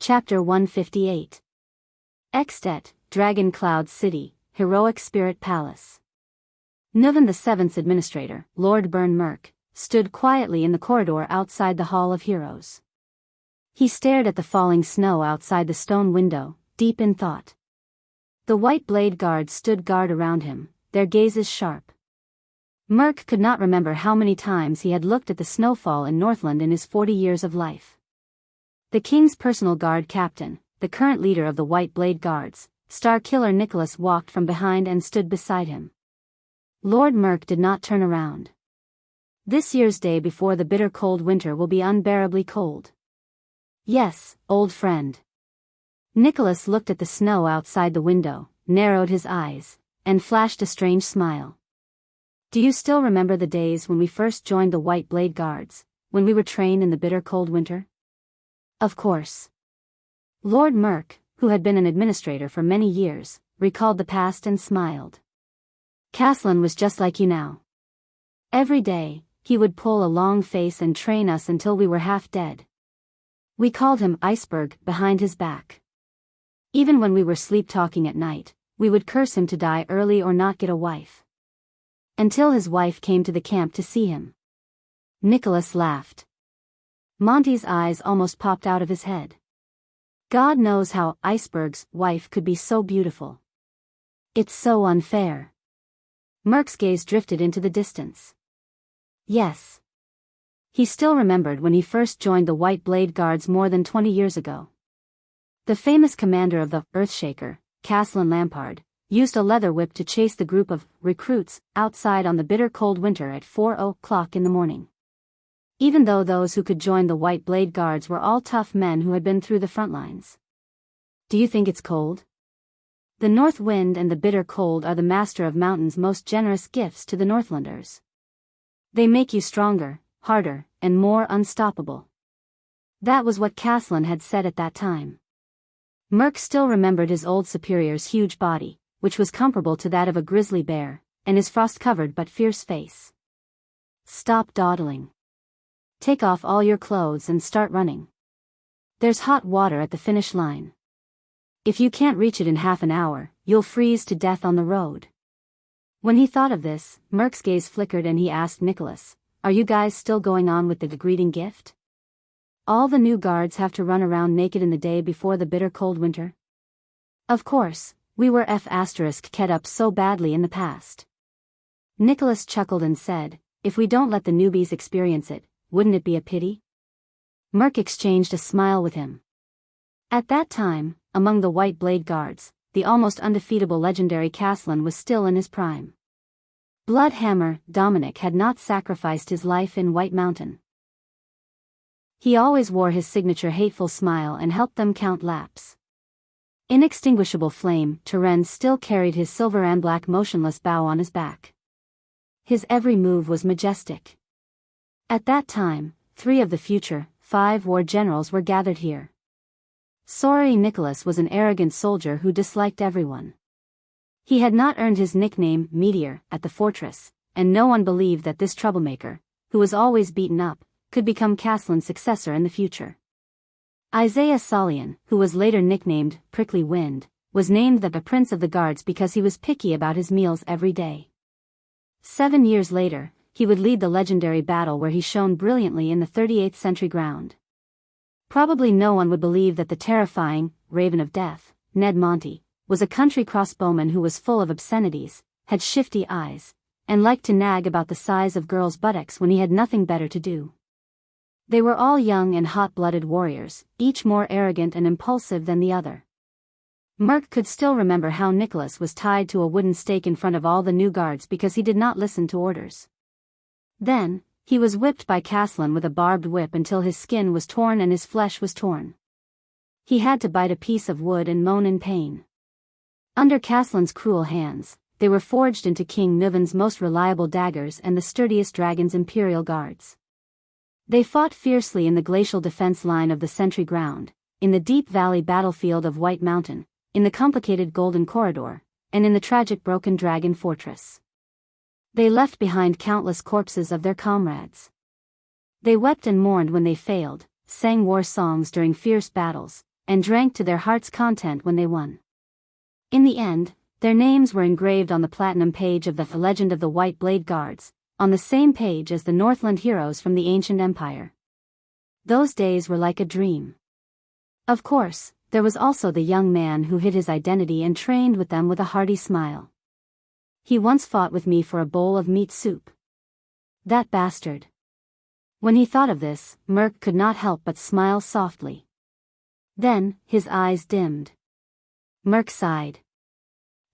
Chapter 158. Extet, Dragon Cloud City, Heroic Spirit Palace. Nuvan VII's administrator, Lord Burn Merk, stood quietly in the corridor outside the Hall of Heroes. He stared at the falling snow outside the stone window, deep in thought. The white blade guards stood guard around him, their gazes sharp. Merk could not remember how many times he had looked at the snowfall in Northland in his 40 years of life. The king's personal guard captain, the current leader of the White Blade Guards, Star Killer Nicholas, walked from behind and stood beside him. Lord Merk did not turn around. This year's day before the bitter cold winter will be unbearably cold. Yes, old friend. Nicholas looked at the snow outside the window, narrowed his eyes, and flashed a strange smile. Do you still remember the days when we first joined the White Blade Guards, when we were trained in the bitter cold winter? Of course. Lord Merk, who had been an administrator for many years, recalled the past and smiled. Caslin was just like you now. Every day, he would pull a long face and train us until we were half dead. We called him Iceberg behind his back. Even when we were sleep-talking at night, we would curse him to die early or not get a wife. Until his wife came to the camp to see him. Nicholas laughed. Monty's eyes almost popped out of his head. God knows how Iceberg's wife could be so beautiful. It's so unfair. Merk's gaze drifted into the distance. Yes. He still remembered when he first joined the White Blade Guards more than 20 years ago. The famous commander of the Earthshaker, Caslin Lampard, used a leather whip to chase the group of recruits outside on the bitter cold winter at 4 o'clock in the morning. Even though those who could join the White Blade Guards were all tough men who had been through the front lines. Do you think it's cold? The north wind and the bitter cold are the master of mountain's most generous gifts to the Northlanders. They make you stronger, harder, and more unstoppable. That was what Caslin had said at that time. Merk still remembered his old superior's huge body, which was comparable to that of a grizzly bear, and his frost-covered but fierce face. Stop dawdling. Take off all your clothes and start running. There's hot water at the finish line. If you can't reach it in half an hour, you'll freeze to death on the road. When he thought of this, Merk's gaze flickered and he asked Nicholas, "Are you guys still going on with the greeting gift? All the new guards have to run around naked in the day before the bitter cold winter?" Of course, we were **ked up so badly in the past. Nicholas chuckled and said, "If we don't let the newbies experience it, wouldn't it be a pity?" Merk exchanged a smile with him. At that time, among the White Blade Guards, the almost undefeatable legendary Caslin was still in his prime. Bloodhammer Dominic had not sacrificed his life in White Mountain. He always wore his signature hateful smile and helped them count laps. Inextinguishable Flame Turen still carried his silver and black motionless bow on his back. His every move was majestic. At that time, 3 of the future 5 war generals were gathered here. Sorry, Nicholas was an arrogant soldier who disliked everyone. He had not earned his nickname Meteor at the fortress, and no one believed that this troublemaker, who was always beaten up, could become Caslin's successor in the future. Isaiah Salian, who was later nicknamed Prickly Wind, was named the Prince of the Guards because he was picky about his meals every day. 7 years later, he would lead the legendary battle where he shone brilliantly in the 38th Century ground. Probably no one would believe that the terrifying Raven of Death, Ned Monty, was a country crossbowman who was full of obscenities, had shifty eyes, and liked to nag about the size of girls' buttocks when he had nothing better to do. They were all young and hot-blooded warriors, each more arrogant and impulsive than the other. Merk could still remember how Nicholas was tied to a wooden stake in front of all the new guards because he did not listen to orders. Then, he was whipped by Caslin with a barbed whip until his skin was torn and his flesh was torn. He had to bite a piece of wood and moan in pain. Under Caslin's cruel hands, they were forged into King Nuvan's most reliable daggers and the sturdiest dragon's imperial guards. They fought fiercely in the glacial defense line of the Sentry Ground, in the deep valley battlefield of White Mountain, in the complicated Golden Corridor, and in the tragic Broken Dragon Fortress. They left behind countless corpses of their comrades. They wept and mourned when they failed, sang war songs during fierce battles, and drank to their heart's content when they won. In the end, their names were engraved on the platinum page of the Legend of the White Blade Guards, on the same page as the Northland heroes from the ancient empire. Those days were like a dream. Of course, there was also the young man who hid his identity and trained with them with a hearty smile. He once fought with me for a bowl of meat soup. That bastard. When he thought of this, Merc could not help but smile softly. Then, his eyes dimmed. Merc sighed.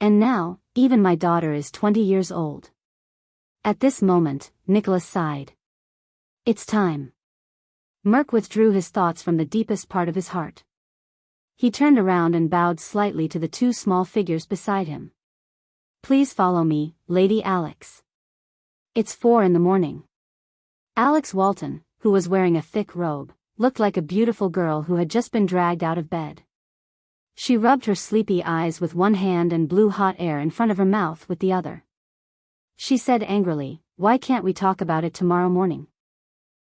And now, even my daughter is 20 years old. At this moment, Nicholas sighed. It's time. Merc withdrew his thoughts from the deepest part of his heart. He turned around and bowed slightly to the two small figures beside him. Please follow me, Lady Alex. It's 4 a.m. Alex Walton, who was wearing a thick robe, looked like a beautiful girl who had just been dragged out of bed. She rubbed her sleepy eyes with one hand and blew hot air in front of her mouth with the other. She said angrily, "Why can't we talk about it tomorrow morning?"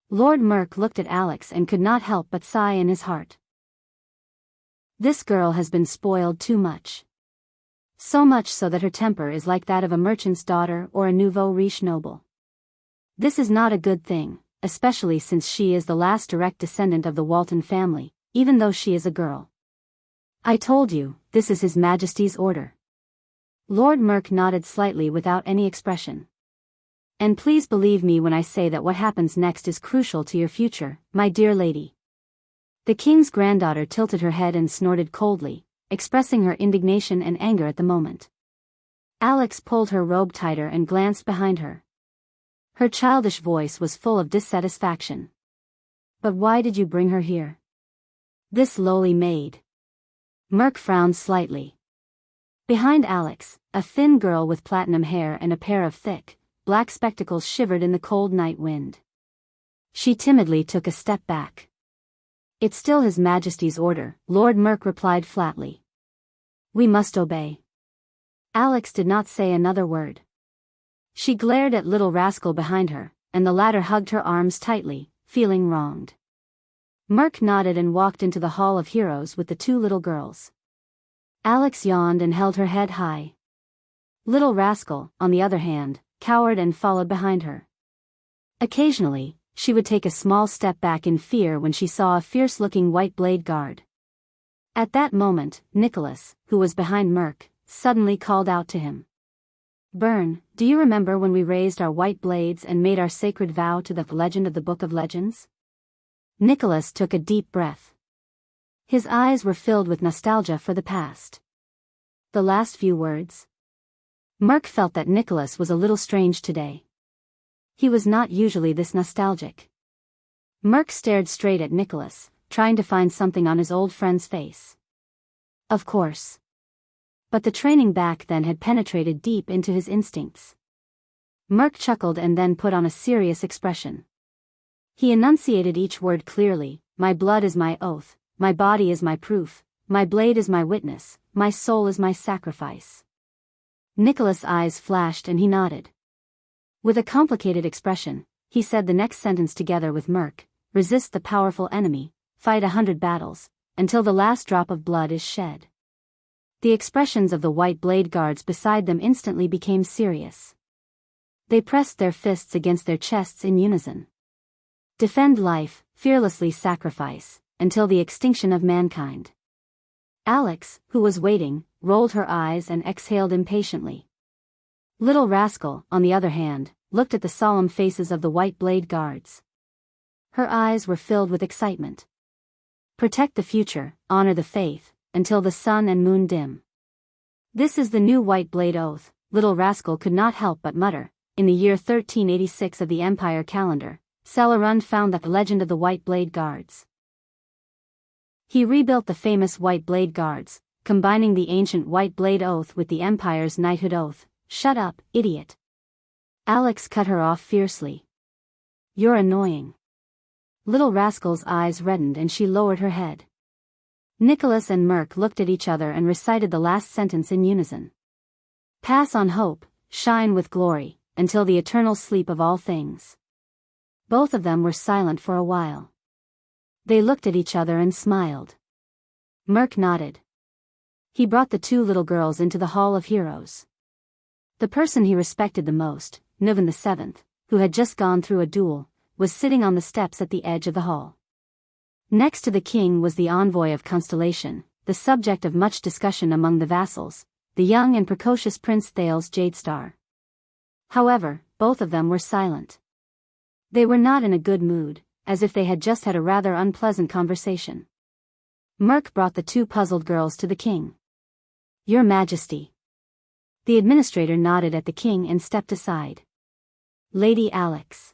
Lord Merc looked at Alex and could not help but sigh in his heart. This girl has been spoiled too much. So much so that her temper is like that of a merchant's daughter or a nouveau riche noble. This is not a good thing, especially since she is the last direct descendant of the Walton family, even though she is a girl. I told you, this is His Majesty's order. Lord Merc nodded slightly without any expression. And please believe me when I say that what happens next is crucial to your future, my dear lady. The king's granddaughter tilted her head and snorted coldly, expressing her indignation and anger at the moment. Alex pulled her robe tighter and glanced behind her. Her childish voice was full of dissatisfaction. But why did you bring her here? This lowly maid. Merc frowned slightly. Behind Alex, a thin girl with platinum hair and a pair of thick, black spectacles shivered in the cold night wind. She timidly took a step back. It's still His Majesty's order, Lord Merc replied flatly. We must obey. Alex did not say another word. She glared at little rascal behind her, and the latter hugged her arms tightly, feeling wronged. Merc nodded and walked into the Hall of Heroes with the two little girls. Alex yawned and held her head high. Little rascal, on the other hand, cowered and followed behind her. Occasionally, she would take a small step back in fear when she saw a fierce-looking white blade guard. At that moment, Nicholas, who was behind Merc, suddenly called out to him. Byrne, do you remember when we raised our white blades and made our sacred vow to the legend of the Book of Legends? Nicholas took a deep breath. His eyes were filled with nostalgia for the past. The last few words. Merc felt that Nicholas was a little strange today. He was not usually this nostalgic. Merc stared straight at Nicholas, trying to find something on his old friend's face. Of course. But the training back then had penetrated deep into his instincts. Merc chuckled and then put on a serious expression. He enunciated each word clearly. My blood is my oath, my body is my proof, my blade is my witness, my soul is my sacrifice. Nicholas' eyes flashed and he nodded. With a complicated expression, he said the next sentence together with Merc, resist the powerful enemy, fight 100 battles, until the last drop of blood is shed. The expressions of the white blade guards beside them instantly became serious. They pressed their fists against their chests in unison. Defend life, fearlessly sacrifice, until the extinction of mankind. Alex, who was waiting, rolled her eyes and exhaled impatiently. Little rascal, on the other hand, looked at the solemn faces of the white blade guards. Her eyes were filled with excitement. Protect the future, honor the faith, until the sun and moon dim. This is the new white blade oath, little rascal could not help but mutter. In the year 1386 of the Empire calendar, Celerund found the legend of the White Blade Guards. He rebuilt the famous White Blade Guards, combining the ancient White Blade Oath with the Empire's Knighthood Oath. Shut up, idiot. Alex cut her off fiercely. You're annoying. Little rascal's eyes reddened and she lowered her head. Nicholas and Merc looked at each other and recited the last sentence in unison. Pass on hope, shine with glory, until the eternal sleep of all things. Both of them were silent for a while. They looked at each other and smiled. Merc nodded. He brought the two little girls into the Hall of Heroes. The person he respected the most, Nuvan VII, who had just gone through a duel, was sitting on the steps at the edge of the hall. Next to the king was the envoy of Constellation, the subject of much discussion among the vassals, the young and precocious Prince Thales Jadestar. However, both of them were silent. They were not in a good mood, as if they had just had a rather unpleasant conversation. Merc brought the two puzzled girls to the king. "Your Majesty." The administrator nodded at the king and stepped aside. "Lady Alex."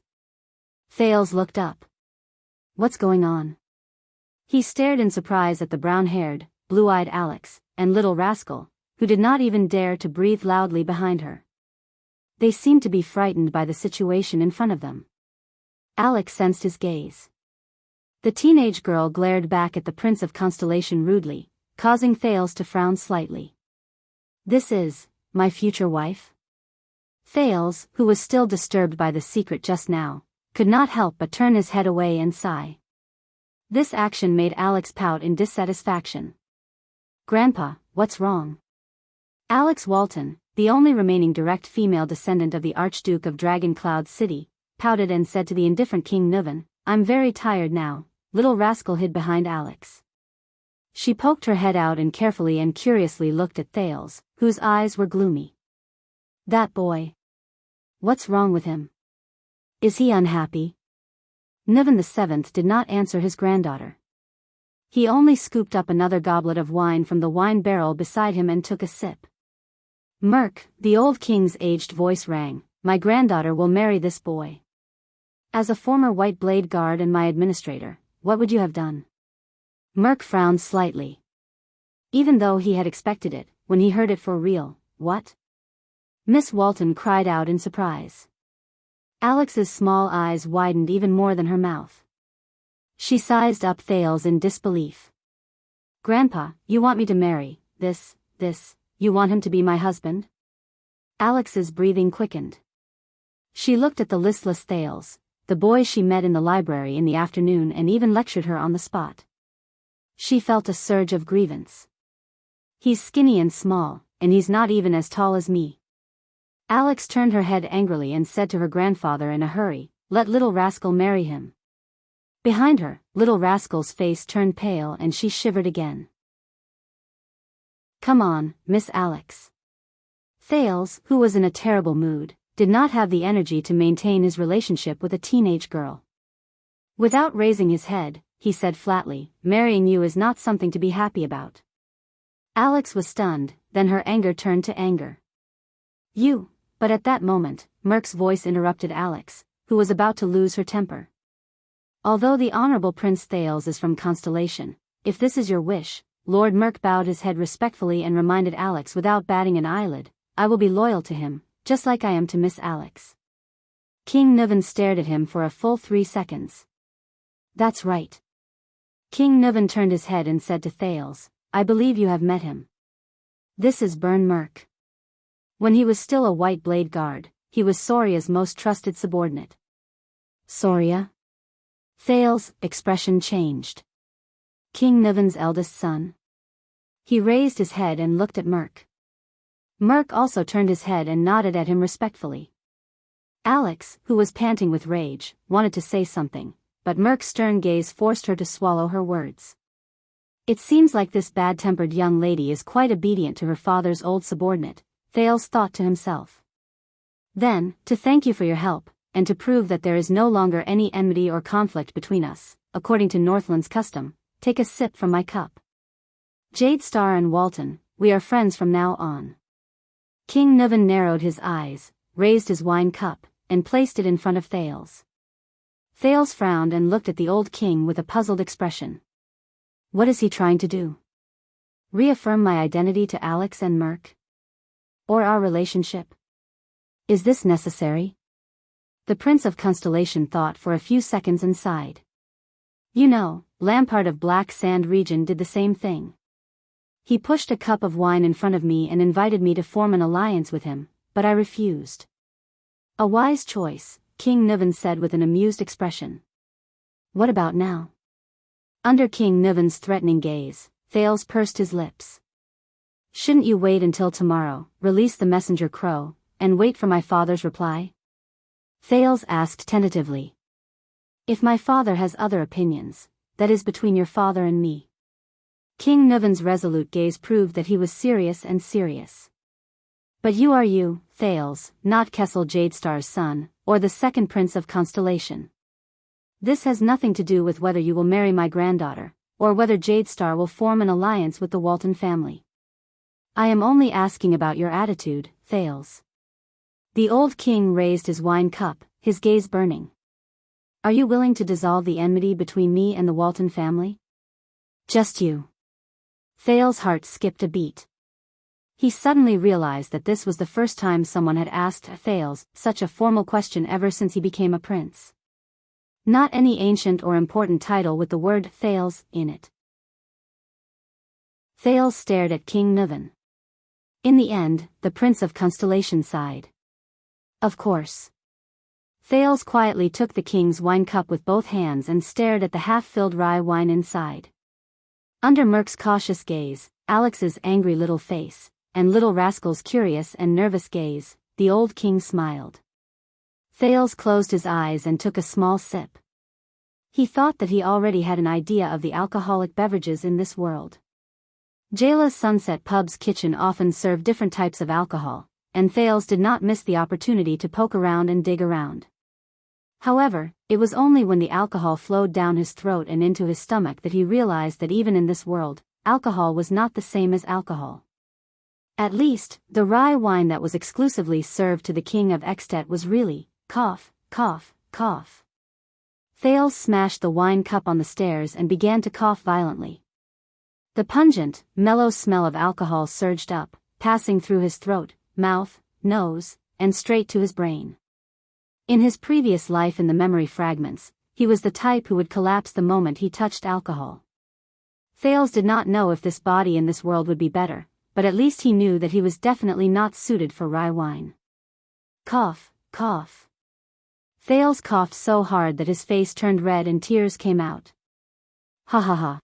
Thales looked up. "What's going on?" He stared in surprise at the brown-haired, blue-eyed Alex, and little rascal, who did not even dare to breathe loudly behind her. They seemed to be frightened by the situation in front of them. Alex sensed his gaze. The teenage girl glared back at the Prince of Constellation rudely, causing Thales to frown slightly. "This is my future wife?" Thales, who was still disturbed by the secret just now, could not help but turn his head away and sigh. This action made Alex pout in dissatisfaction. "Grandpa, what's wrong?" Alex Walton, the only remaining direct female descendant of the Archduke of Dragon Cloud City, pouted and said to the indifferent King Nuvan, "I'm very tired now." Little rascal hid behind Alex. She poked her head out and carefully and curiously looked at Thales, whose eyes were gloomy. "That boy. What's wrong with him? Is he unhappy?" Nuvan VII did not answer his granddaughter. He only scooped up another goblet of wine from the wine barrel beside him and took a sip. "Merc," the old king's aged voice rang, "my granddaughter will marry this boy. As a former White Blade guard and my administrator, what would you have done?" Merc frowned slightly. Even though he had expected it, when he heard it for real, "What?" Miss Walton cried out in surprise. Alex's small eyes widened even more than her mouth. She sized up Thales in disbelief. "Grandpa, you want me to marry this, you want him to be my husband?" Alex's breathing quickened. She looked at the listless Thales, the boy she met in the library in the afternoon and even lectured her on the spot. She felt a surge of grievance. "He's skinny and small, and he's not even as tall as me." Alex turned her head angrily and said to her grandfather in a hurry, "Let little rascal marry him." Behind her, little rascal's face turned pale and she shivered again. "Come on, Miss Alex." Thales, who was in a terrible mood, did not have the energy to maintain his relationship with a teenage girl. Without raising his head, he said flatly, "Marrying you is not something to be happy about." Alex was stunned, then her anger turned to anger. "You," but at that moment, Merc's voice interrupted Alex, who was about to lose her temper. "Although the Honorable Prince Thales is from Constellation, if this is your wish," Lord Merc bowed his head respectfully and reminded Alex without batting an eyelid, "I will be loyal to him, just like I am to Miss Alex." King Nuvan stared at him for a full 3 seconds. "That's right." King Nuvan turned his head and said to Thales, "I believe you have met him. This is Burn Merc." When he was still a White Blade guard, he was Soria's most trusted subordinate. "Soria?" Thales' expression changed. "King Nuvan's eldest son?" He raised his head and looked at Merc. Merc also turned his head and nodded at him respectfully. Alex, who was panting with rage, wanted to say something, but Merc's stern gaze forced her to swallow her words. "It seems like this bad-tempered young lady is quite obedient to her father's old subordinate," Thales thought to himself. "Then, to thank you for your help, and to prove that there is no longer any enmity or conflict between us, according to Northland's custom, take a sip from my cup. Jadestar and Walton, we are friends from now on." King Nuvan narrowed his eyes, raised his wine cup, and placed it in front of Thales. Thales frowned and looked at the old king with a puzzled expression. What is he trying to do? Reaffirm my identity to Alex and Merc? Or our relationship? Is this necessary? The Prince of Constellation thought for a few seconds and sighed. You know, Lampard of Black Sand region did the same thing. He pushed a cup of wine in front of me and invited me to form an alliance with him, but I refused. A wise choice, King Nuvan said with an amused expression. What about now? Under King Nuvan's threatening gaze, Thales pursed his lips. Shouldn't you wait until tomorrow, release the messenger crow, and wait for my father's reply? Thales asked tentatively. If my father has other opinions, that is between your father and me. King Nuvan's resolute gaze proved that he was serious and serious. But you are you, Thales, not Kessel Jadestar's son, or the second prince of Constellation. This has nothing to do with whether you will marry my granddaughter, or whether Jadestar will form an alliance with the Walton family. I am only asking about your attitude, Thales. The old king raised his wine cup, his gaze burning. Are you willing to dissolve the enmity between me and the Walton family? Just you. Thales' heart skipped a beat. He suddenly realized that this was the first time someone had asked Thales such a formal question ever since he became a prince. Not any ancient or important title with the word Thales in it. Thales stared at King Nuvan. In the end, the Prince of Constellation sighed. Of course. Thales quietly took the king's wine cup with both hands and stared at the half-filled rye wine inside. Under Merc's cautious gaze, Alex's angry little face, and Little Rascal's curious and nervous gaze, the old king smiled. Thales closed his eyes and took a small sip. He thought that he already had an idea of the alcoholic beverages in this world. Jayla's Sunset Pub's kitchen often served different types of alcohol, and Thales did not miss the opportunity to poke around and dig around. However, it was only when the alcohol flowed down his throat and into his stomach that he realized that even in this world, alcohol was not the same as alcohol. At least, the rye wine that was exclusively served to the king of Extet was really, cough, cough, cough. Thales smashed the wine cup on the stairs and began to cough violently. The pungent, mellow smell of alcohol surged up, passing through his throat, mouth, nose, and straight to his brain. In his previous life in the memory fragments, he was the type who would collapse the moment he touched alcohol. Thales did not know if this body in this world would be better, but at least he knew that he was definitely not suited for rye wine. Cough, cough. Thales coughed so hard that his face turned red and tears came out. Ha ha ha.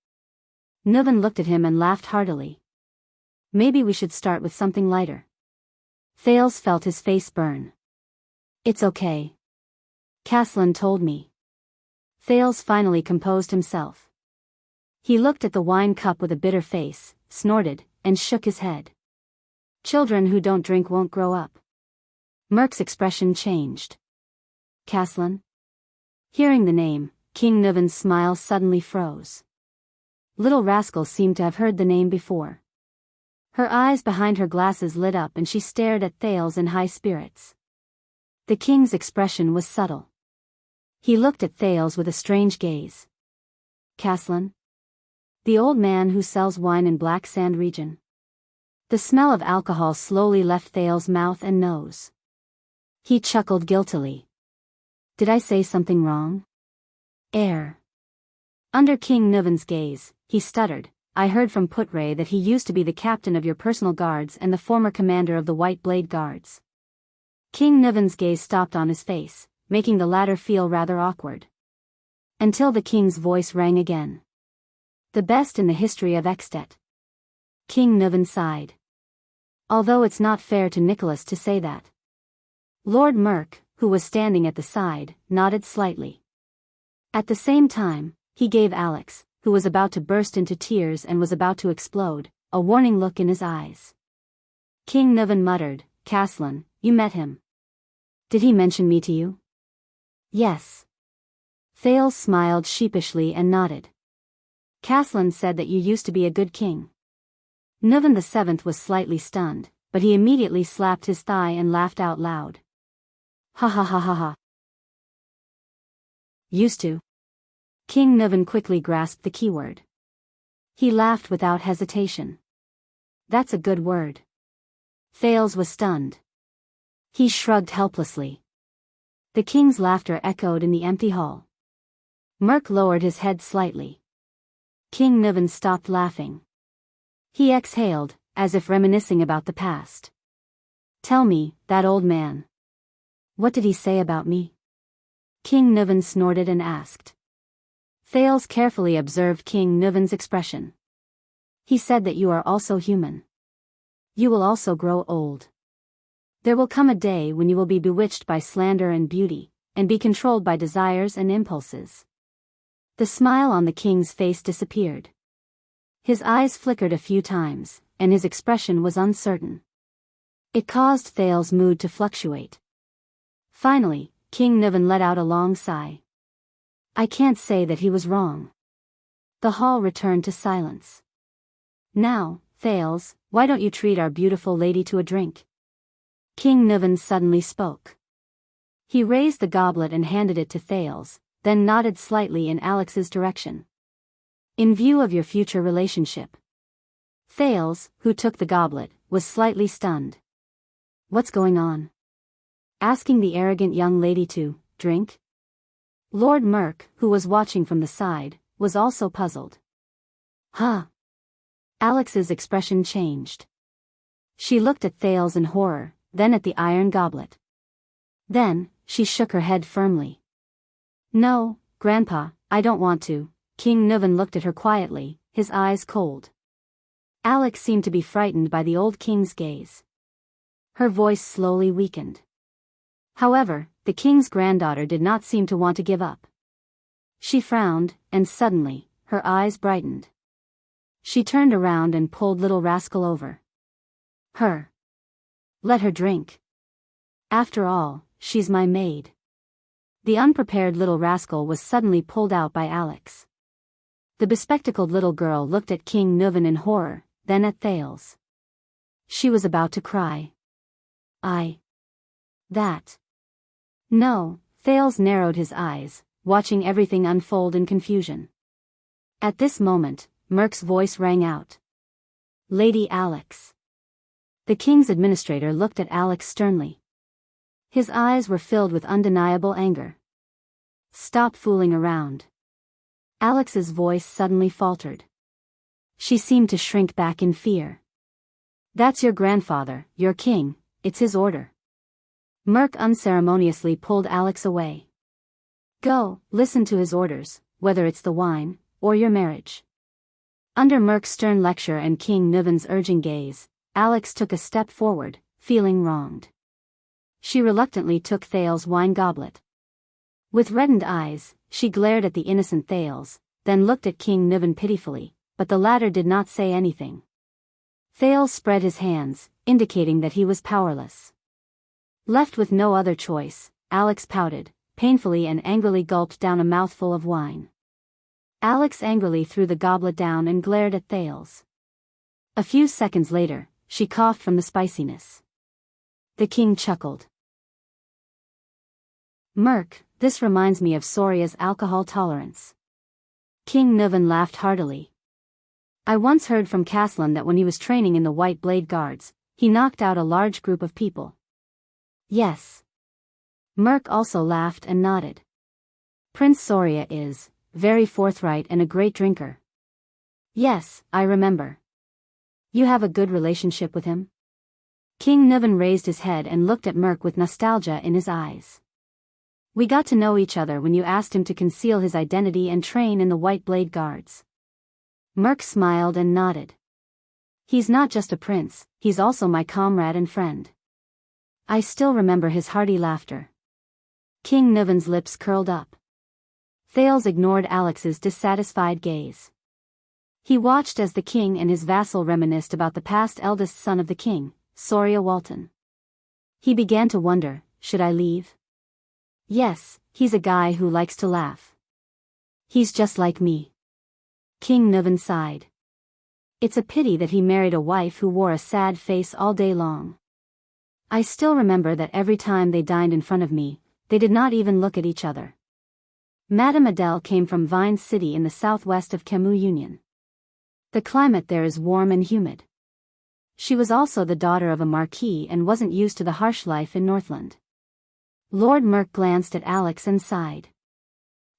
Nuvan looked at him and laughed heartily. Maybe we should start with something lighter. Thales felt his face burn. It's okay. Caslin told me. Thales finally composed himself. He looked at the wine cup with a bitter face, snorted, and shook his head. Children who don't drink won't grow up. Merc's expression changed. Caslin? Hearing the name, King Nuvan's smile suddenly froze. Little Rascal seemed to have heard the name before. Her eyes behind her glasses lit up and she stared at Thales in high spirits. The king's expression was subtle. He looked at Thales with a strange gaze. Caslin? The old man who sells wine in Black Sand region. The smell of alcohol slowly left Thales' mouth and nose. He chuckled guiltily. Did I say something wrong? Air. Under King Nuvan's gaze, he stuttered. I heard from Putray that he used to be the captain of your personal guards and the former commander of the White Blade Guards. King Nuvan's gaze stopped on his face, making the latter feel rather awkward. Until the king's voice rang again. The best in the history of Extet. King Nuvan sighed. Although it's not fair to Nicholas to say that. Lord Merc, who was standing at the side, nodded slightly. At the same time, he gave Alex, who was about to burst into tears and was about to explode, a warning look in his eyes. King Nuvan muttered, Caslin, you met him. Did he mention me to you? Yes. Thales smiled sheepishly and nodded. Caslin said that you used to be a good king. Nuvan VII was slightly stunned, but he immediately slapped his thigh and laughed out loud. Ha ha ha ha ha. Used to. King Nuvan quickly grasped the keyword. He laughed without hesitation. That's a good word. Thales was stunned. He shrugged helplessly. The king's laughter echoed in the empty hall. Merc lowered his head slightly. King Nuvan stopped laughing. He exhaled, as if reminiscing about the past. Tell me, that old man. What did he say about me? King Nuvan snorted and asked. Thales carefully observed King Nuvan's expression. He said that you are also human. You will also grow old. There will come a day when you will be bewitched by slander and beauty, and be controlled by desires and impulses. The smile on the king's face disappeared. His eyes flickered a few times, and his expression was uncertain. It caused Thales's mood to fluctuate. Finally, King Niven let out a long sigh. I can't say that he was wrong. The hall returned to silence. Now, Thales, why don't you treat our beautiful lady to a drink? King Niven suddenly spoke. He raised the goblet and handed it to Thales, then nodded slightly in Alex's direction. In view of your future relationship. Thales, who took the goblet, was slightly stunned. What's going on? Asking the arrogant young lady to drink? Lord Merk, who was watching from the side, was also puzzled. Huh? Alex's expression changed. She looked at Thales in horror, then at the iron goblet. Then, she shook her head firmly. No, Grandpa, I don't want to. King Niven looked at her quietly, his eyes cold. Alex seemed to be frightened by the old king's gaze. Her voice slowly weakened. However, the king's granddaughter did not seem to want to give up. She frowned, and suddenly, her eyes brightened. She turned around and pulled little rascal over. Her. Let her drink. After all, she's my maid. The unprepared little rascal was suddenly pulled out by Alex. The bespectacled little girl looked at King Niven in horror, then at Thales. She was about to cry. That. No, Thales narrowed his eyes, watching everything unfold in confusion. At this moment, Merk's voice rang out. Lady Alex. The king's administrator looked at Alex sternly. His eyes were filled with undeniable anger. Stop fooling around. Alex's voice suddenly faltered. She seemed to shrink back in fear. That's your grandfather, your king, it's his order. Merk unceremoniously pulled Alex away. Go, listen to his orders, whether it's the wine, or your marriage. Under Merk's stern lecture and King Niven's urging gaze, Alex took a step forward, feeling wronged. She reluctantly took Thales' wine goblet. With reddened eyes, she glared at the innocent Thales, then looked at King Niven pitifully, but the latter did not say anything. Thales spread his hands, indicating that he was powerless. Left with no other choice, Alex pouted, painfully and angrily gulped down a mouthful of wine. Alex angrily threw the goblet down and glared at Thales. A few seconds later, she coughed from the spiciness. The king chuckled. Merk, this reminds me of Soria's alcohol tolerance. King Niven laughed heartily. I once heard from Caslan that when he was training in the White Blade Guards, he knocked out a large group of people. Yes. Merk also laughed and nodded. Prince Soria is very forthright and a great drinker. Yes, I remember. You have a good relationship with him? King Niven raised his head and looked at Merk with nostalgia in his eyes. We got to know each other when you asked him to conceal his identity and train in the White Blade Guards. Merk smiled and nodded. He's not just a prince, he's also my comrade and friend. I still remember his hearty laughter. King Niven's lips curled up. Thales ignored Alex's dissatisfied gaze. He watched as the king and his vassal reminisced about the past eldest son of the king, Soria Walton. He began to wonder, should I leave? Yes, he's a guy who likes to laugh. He's just like me. King Niven sighed. It's a pity that he married a wife who wore a sad face all day long. I still remember that every time they dined in front of me, they did not even look at each other. Madame Adele came from Vine City in the southwest of Camus Union. The climate there is warm and humid. She was also the daughter of a marquis and wasn't used to the harsh life in Northland. Lord Merk glanced at Alex and sighed.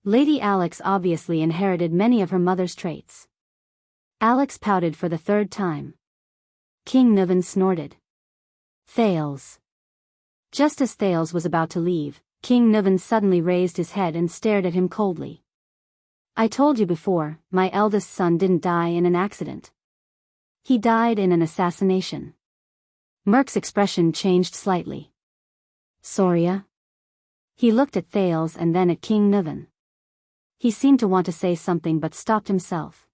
Lady Alex obviously inherited many of her mother's traits. Alex pouted for the third time. King Niven snorted. Thales. Just as Thales was about to leave, King Niven suddenly raised his head and stared at him coldly. I told you before, my eldest son didn't die in an accident. He died in an assassination. Merc's expression changed slightly. Soria? He looked at Thales and then at King Niven. He seemed to want to say something but stopped himself.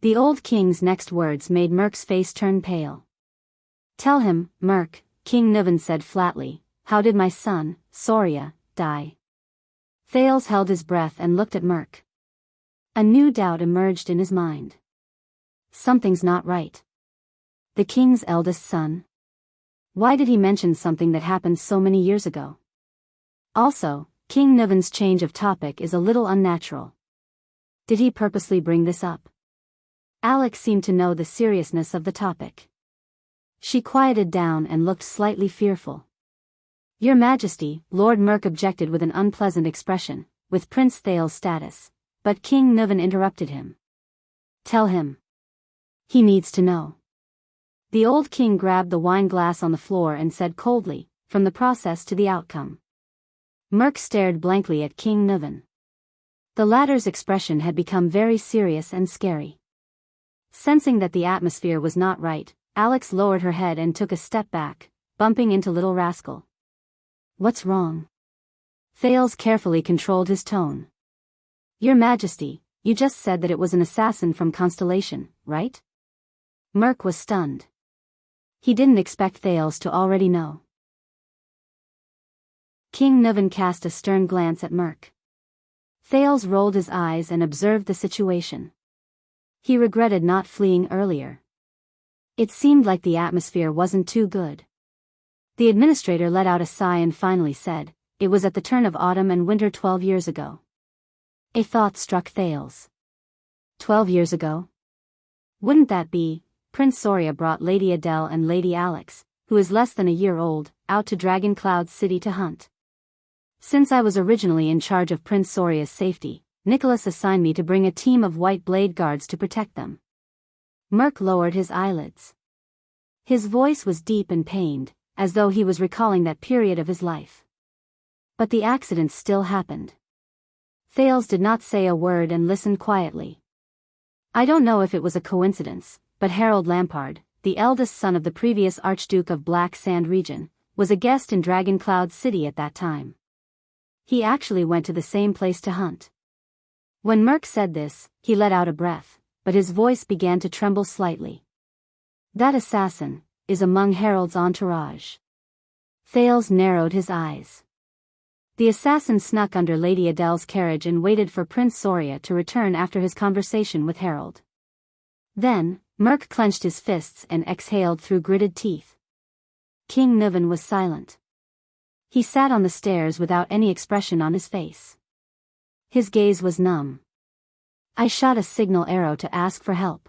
The old king's next words made Merc's face turn pale. Tell him, Merc, King Niven said flatly, how did my son, Soria, die? Thales held his breath and looked at Merc. A new doubt emerged in his mind. Something's not right. The king's eldest son? Why did he mention something that happened so many years ago? Also, King Niven's change of topic is a little unnatural. Did he purposely bring this up? Alex seemed to know the seriousness of the topic. She quieted down and looked slightly fearful. Your Majesty, Lord Merc objected with an unpleasant expression, with Prince Thales' status, but King Niven interrupted him. Tell him. He needs to know. The old king grabbed the wine glass on the floor and said coldly, from the process to the outcome. Merc stared blankly at King Niven. The latter's expression had become very serious and scary. Sensing that the atmosphere was not right, Alex lowered her head and took a step back, bumping into Little Rascal. What's wrong? Thales carefully controlled his tone. Your Majesty, you just said that it was an assassin from Constellation, right? Merc was stunned. He didn't expect Thales to already know. King Niven cast a stern glance at Merc. Thales rolled his eyes and observed the situation. He regretted not fleeing earlier. It seemed like the atmosphere wasn't too good. The administrator let out a sigh and finally said, it was at the turn of autumn and winter 12 years ago. A thought struck Thales. 12 years ago? Wouldn't that be, Prince Soria brought Lady Adele and Lady Alex, who is less than a year old, out to Dragon Cloud City to hunt. Since I was originally in charge of Prince Soria's safety, Nicholas assigned me to bring a team of white blade guards to protect them. Merc lowered his eyelids. His voice was deep and pained, as though he was recalling that period of his life. But the accident still happened. Thales did not say a word and listened quietly. I don't know if it was a coincidence, but Harold Lampard, the eldest son of the previous Archduke of Black Sand region, was a guest in Dragon Cloud City at that time. He actually went to the same place to hunt. When Merc said this, he let out a breath, but his voice began to tremble slightly. That assassin is among Harold's entourage. Thales narrowed his eyes. The assassin snuck under Lady Adele's carriage and waited for Prince Soria to return after his conversation with Harold. Then, Merc clenched his fists and exhaled through gritted teeth. King Niven was silent. He sat on the stairs without any expression on his face. His gaze was numb. I shot a signal arrow to ask for help.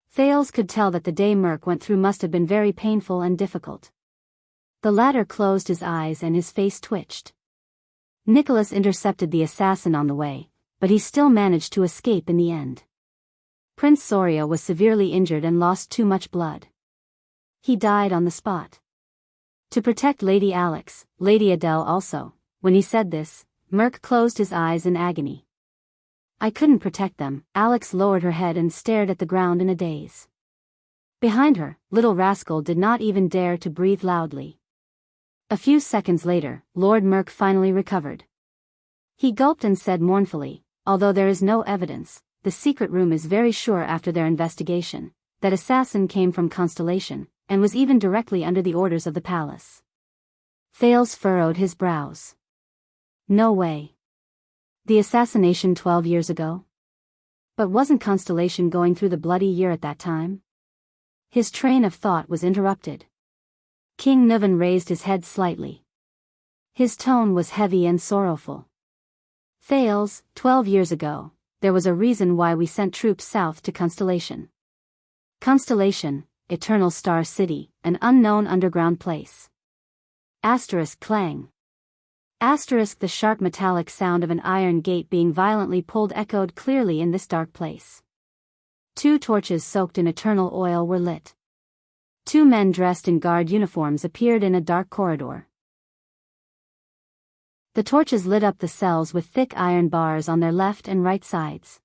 Thales could tell that the day Merc went through must have been very painful and difficult. The latter closed his eyes and his face twitched. Nicholas intercepted the assassin on the way, but he still managed to escape in the end. Prince Soria was severely injured and lost too much blood. He died on the spot. To protect Lady Alex, Lady Adele also. When he said this, Merc closed his eyes in agony. I couldn't protect them. Alex lowered her head and stared at the ground in a daze. Behind her, Little Rascal did not even dare to breathe loudly. A few seconds later, Lord Merc finally recovered. He gulped and said mournfully, although there is no evidence, the secret room is very sure after their investigation, that assassin came from Constellation, and was even directly under the orders of the palace. Thales furrowed his brows. No way. The assassination 12 years ago? But wasn't Constellation going through the bloody year at that time? His train of thought was interrupted. King Niven raised his head slightly. His tone was heavy and sorrowful. Thales, 12 years ago, there was a reason why we sent troops south to Constellation. Constellation, Eternal Star City, an unknown underground place. Asterisk clang. Asterisk the sharp metallic sound of an iron gate being violently pulled echoed clearly in this dark place. 2 torches soaked in eternal oil were lit. 2 men dressed in guard uniforms appeared in a dark corridor. The torches lit up the cells with thick iron bars on their left and right sides.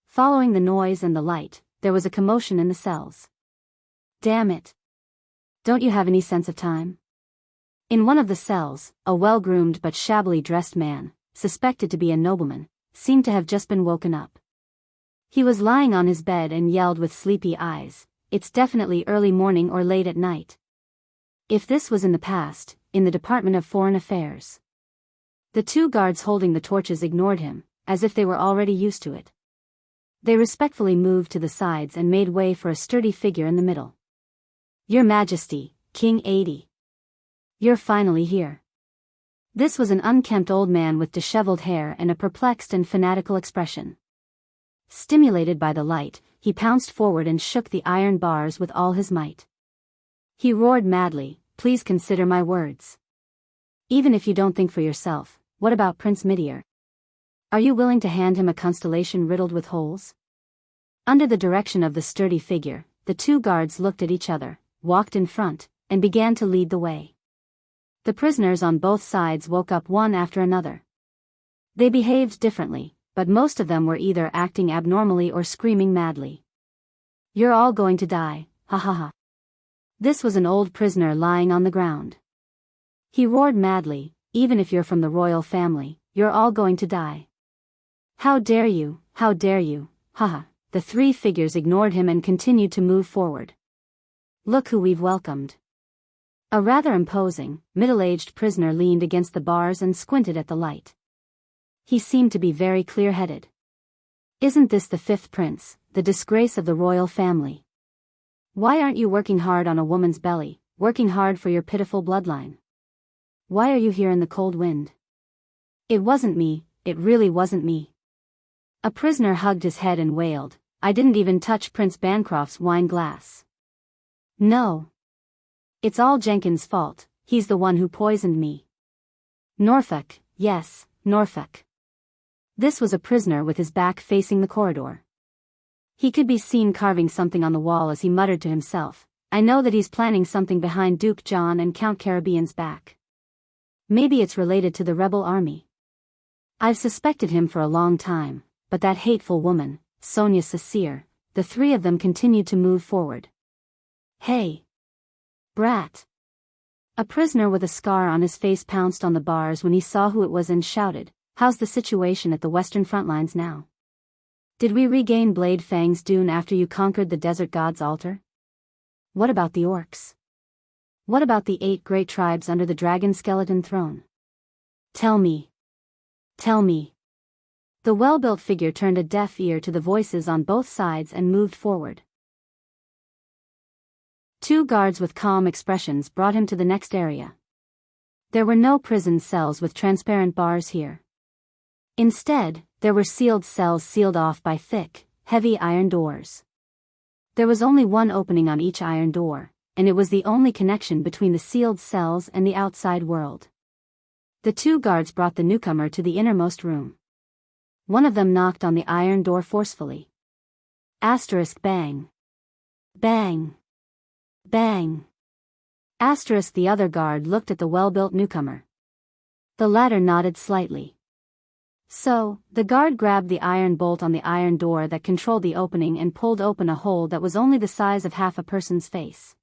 Following the noise and the light, there was a commotion in the cells. Damn it! Don't you have any sense of time? In one of the cells, a well-groomed but shabbily dressed man, suspected to be a nobleman, seemed to have just been woken up. He was lying on his bed and yelled with sleepy eyes, "It's definitely early morning or late at night." If this was in the past, in the Department of Foreign Affairs. The two guards holding the torches ignored him, as if they were already used to it. They respectfully moved to the sides and made way for a sturdy figure in the middle. "Your Majesty, King 80. You're finally here." This was an unkempt old man with disheveled hair and a perplexed and fanatical expression. Stimulated by the light, he pounced forward and shook the iron bars with all his might. He roared madly, "Please consider my words. Even if you don't think for yourself, what about Prince Midir? Are you willing to hand him a constellation riddled with holes?" Under the direction of the sturdy figure, the two guards looked at each other, walked in front, and began to lead the way. The prisoners on both sides woke up one after another. They behaved differently, but most of them were either acting abnormally or screaming madly. "You're all going to die, ha ha ha." This was an old prisoner lying on the ground. He roared madly, "Even if you're from the royal family, you're all going to die. How dare you, ha ha." The three figures ignored him and continued to move forward. "Look who we've welcomed." A rather imposing, middle-aged prisoner leaned against the bars and squinted at the light. He seemed to be very clear-headed. "Isn't this the fifth prince, the disgrace of the royal family? Why aren't you working hard on a woman's belly, working hard for your pitiful bloodline? Why are you here in the cold wind?" "It wasn't me, it really wasn't me." A prisoner hugged his head and wailed, "I didn't even touch Prince Bancroft's wine glass. No. It's all Jenkins' fault, he's the one who poisoned me." "Norfolk, yes, Norfolk." This was a prisoner with his back facing the corridor. He could be seen carving something on the wall as he muttered to himself, "I know that he's planning something behind Duke John and Count Caribbean's back. Maybe it's related to the rebel army. I've suspected him for a long time, but that hateful woman, Sonia Cecere." The three of them continued to move forward. "Hey! Brat!" A prisoner with a scar on his face pounced on the bars when he saw who it was and shouted, "How's the situation at the western front lines now? Did we regain Blade Fang's dune after you conquered the Desert God's altar? What about the orcs? What about the 8 great tribes under the dragon skeleton throne? Tell me. Tell me." The well-built figure turned a deaf ear to the voices on both sides and moved forward. Two guards with calm expressions brought him to the next area. There were no prison cells with transparent bars here. Instead, there were sealed cells sealed off by thick, heavy iron doors. There was only one opening on each iron door, and it was the only connection between the sealed cells and the outside world. The two guards brought the newcomer to the innermost room. One of them knocked on the iron door forcefully. Asterisk bang. Bang. Bang. Asterisk. The other guard looked at the well-built newcomer. The latter nodded slightly. So, the guard grabbed the iron bolt on the iron door that controlled the opening and pulled open a hole that was only the size of half a person's face.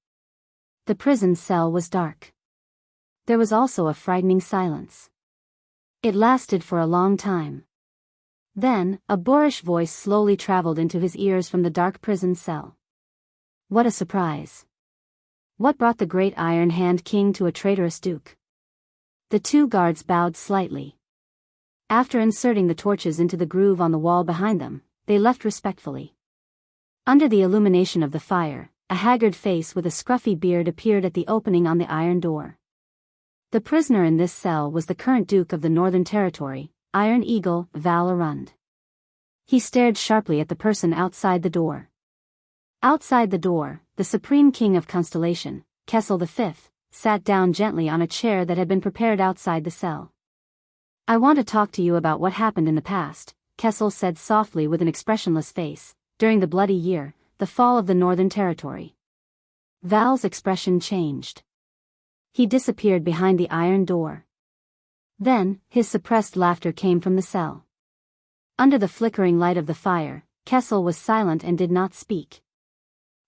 The prison cell was dark. There was also a frightening silence. It lasted for a long time. Then, a boorish voice slowly traveled into his ears from the dark prison cell. What a surprise. What brought the great Iron Hand King to a traitorous duke? The two guards bowed slightly. After inserting the torches into the groove on the wall behind them, they left respectfully. Under the illumination of the fire, a haggard face with a scruffy beard appeared at the opening on the iron door. The prisoner in this cell was the current Duke of the Northern Territory, Iron Eagle, Val Arund. He stared sharply at the person outside the door. Outside the door, the Supreme King of Constellation, Kessel V, sat down gently on a chair that had been prepared outside the cell. I want to talk to you about what happened in the past, Kessel said softly with an expressionless face, during the bloody year, the fall of the Northern Territory. Val's expression changed. He disappeared behind the iron door. Then, his suppressed laughter came from the cell. Under the flickering light of the fire, Kessel was silent and did not speak.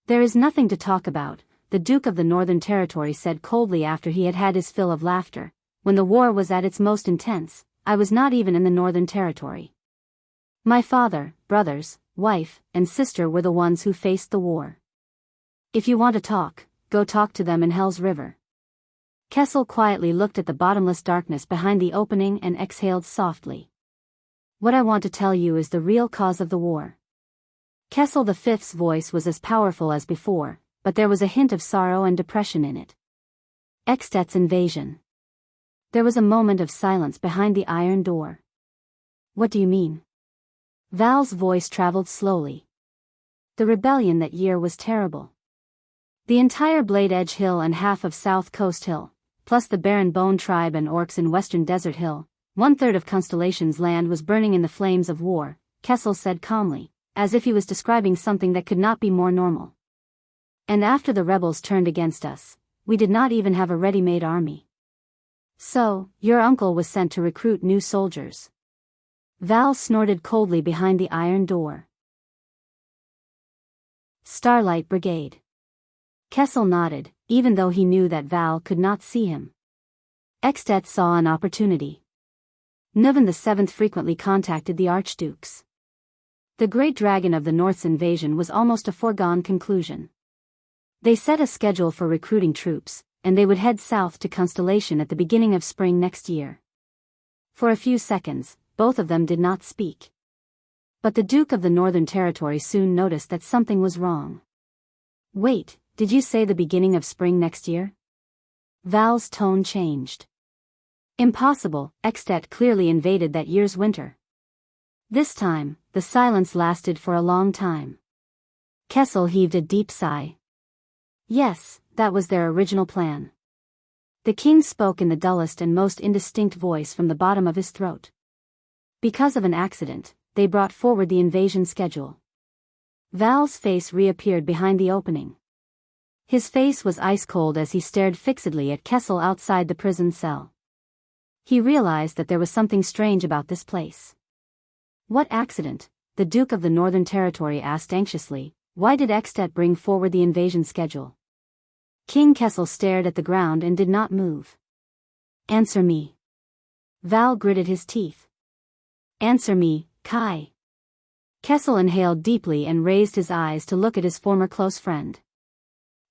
"There is nothing to talk about," the Duke of the Northern Territory said coldly after he had had his fill of laughter. "When the war was at its most intense, I was not even in the Northern Territory. My father, brothers, wife, and sister were the ones who faced the war. If you want to talk, go talk to them in Hell's River." Kessel quietly looked at the bottomless darkness behind the opening and exhaled softly. "What I want to tell you is the real cause of the war." Kessel V's voice was as powerful as before, but there was a hint of sorrow and depression in it. "Extet's invasion." There was a moment of silence behind the iron door. "What do you mean?" Val's voice traveled slowly. "The rebellion that year was terrible. The entire Blade Edge Hill and half of South Coast Hill, plus the Baron Bone tribe and orcs in Western Desert Hill, 1/3 of Constellation's land was burning in the flames of war," Kessel said calmly, as if he was describing something that could not be more normal. "And after the rebels turned against us, we did not even have a ready-made army. So, your uncle was sent to recruit new soldiers." Val snorted coldly behind the iron door. "Starlight Brigade." Kessel nodded, even though he knew that Val could not see him. Extet saw an opportunity. Nuven VII frequently contacted the archdukes. The Great Dragon of the North's invasion was almost a foregone conclusion. They set a schedule for recruiting troops, and they would head south to Constellation at the beginning of spring next year. For a few seconds, both of them did not speak. But the Duke of the Northern Territory soon noticed that something was wrong. "Wait, did you say the beginning of spring next year?" Val's tone changed. "Impossible," Extet clearly invaded that year's winter. This time, the silence lasted for a long time. Kessel heaved a deep sigh. "Yes, that was their original plan." The king spoke in the dullest and most indistinct voice from the bottom of his throat. "Because of an accident, they brought forward the invasion schedule." Val's face reappeared behind the opening. His face was ice-cold as he stared fixedly at Kessel outside the prison cell. He realized that there was something strange about this place. "What accident?" the Duke of the Northern Territory asked anxiously. "Why did Extet bring forward the invasion schedule?" King Kessel stared at the ground and did not move. "Answer me." Val gritted his teeth. "Answer me, Kai." Kessel inhaled deeply and raised his eyes to look at his former close friend.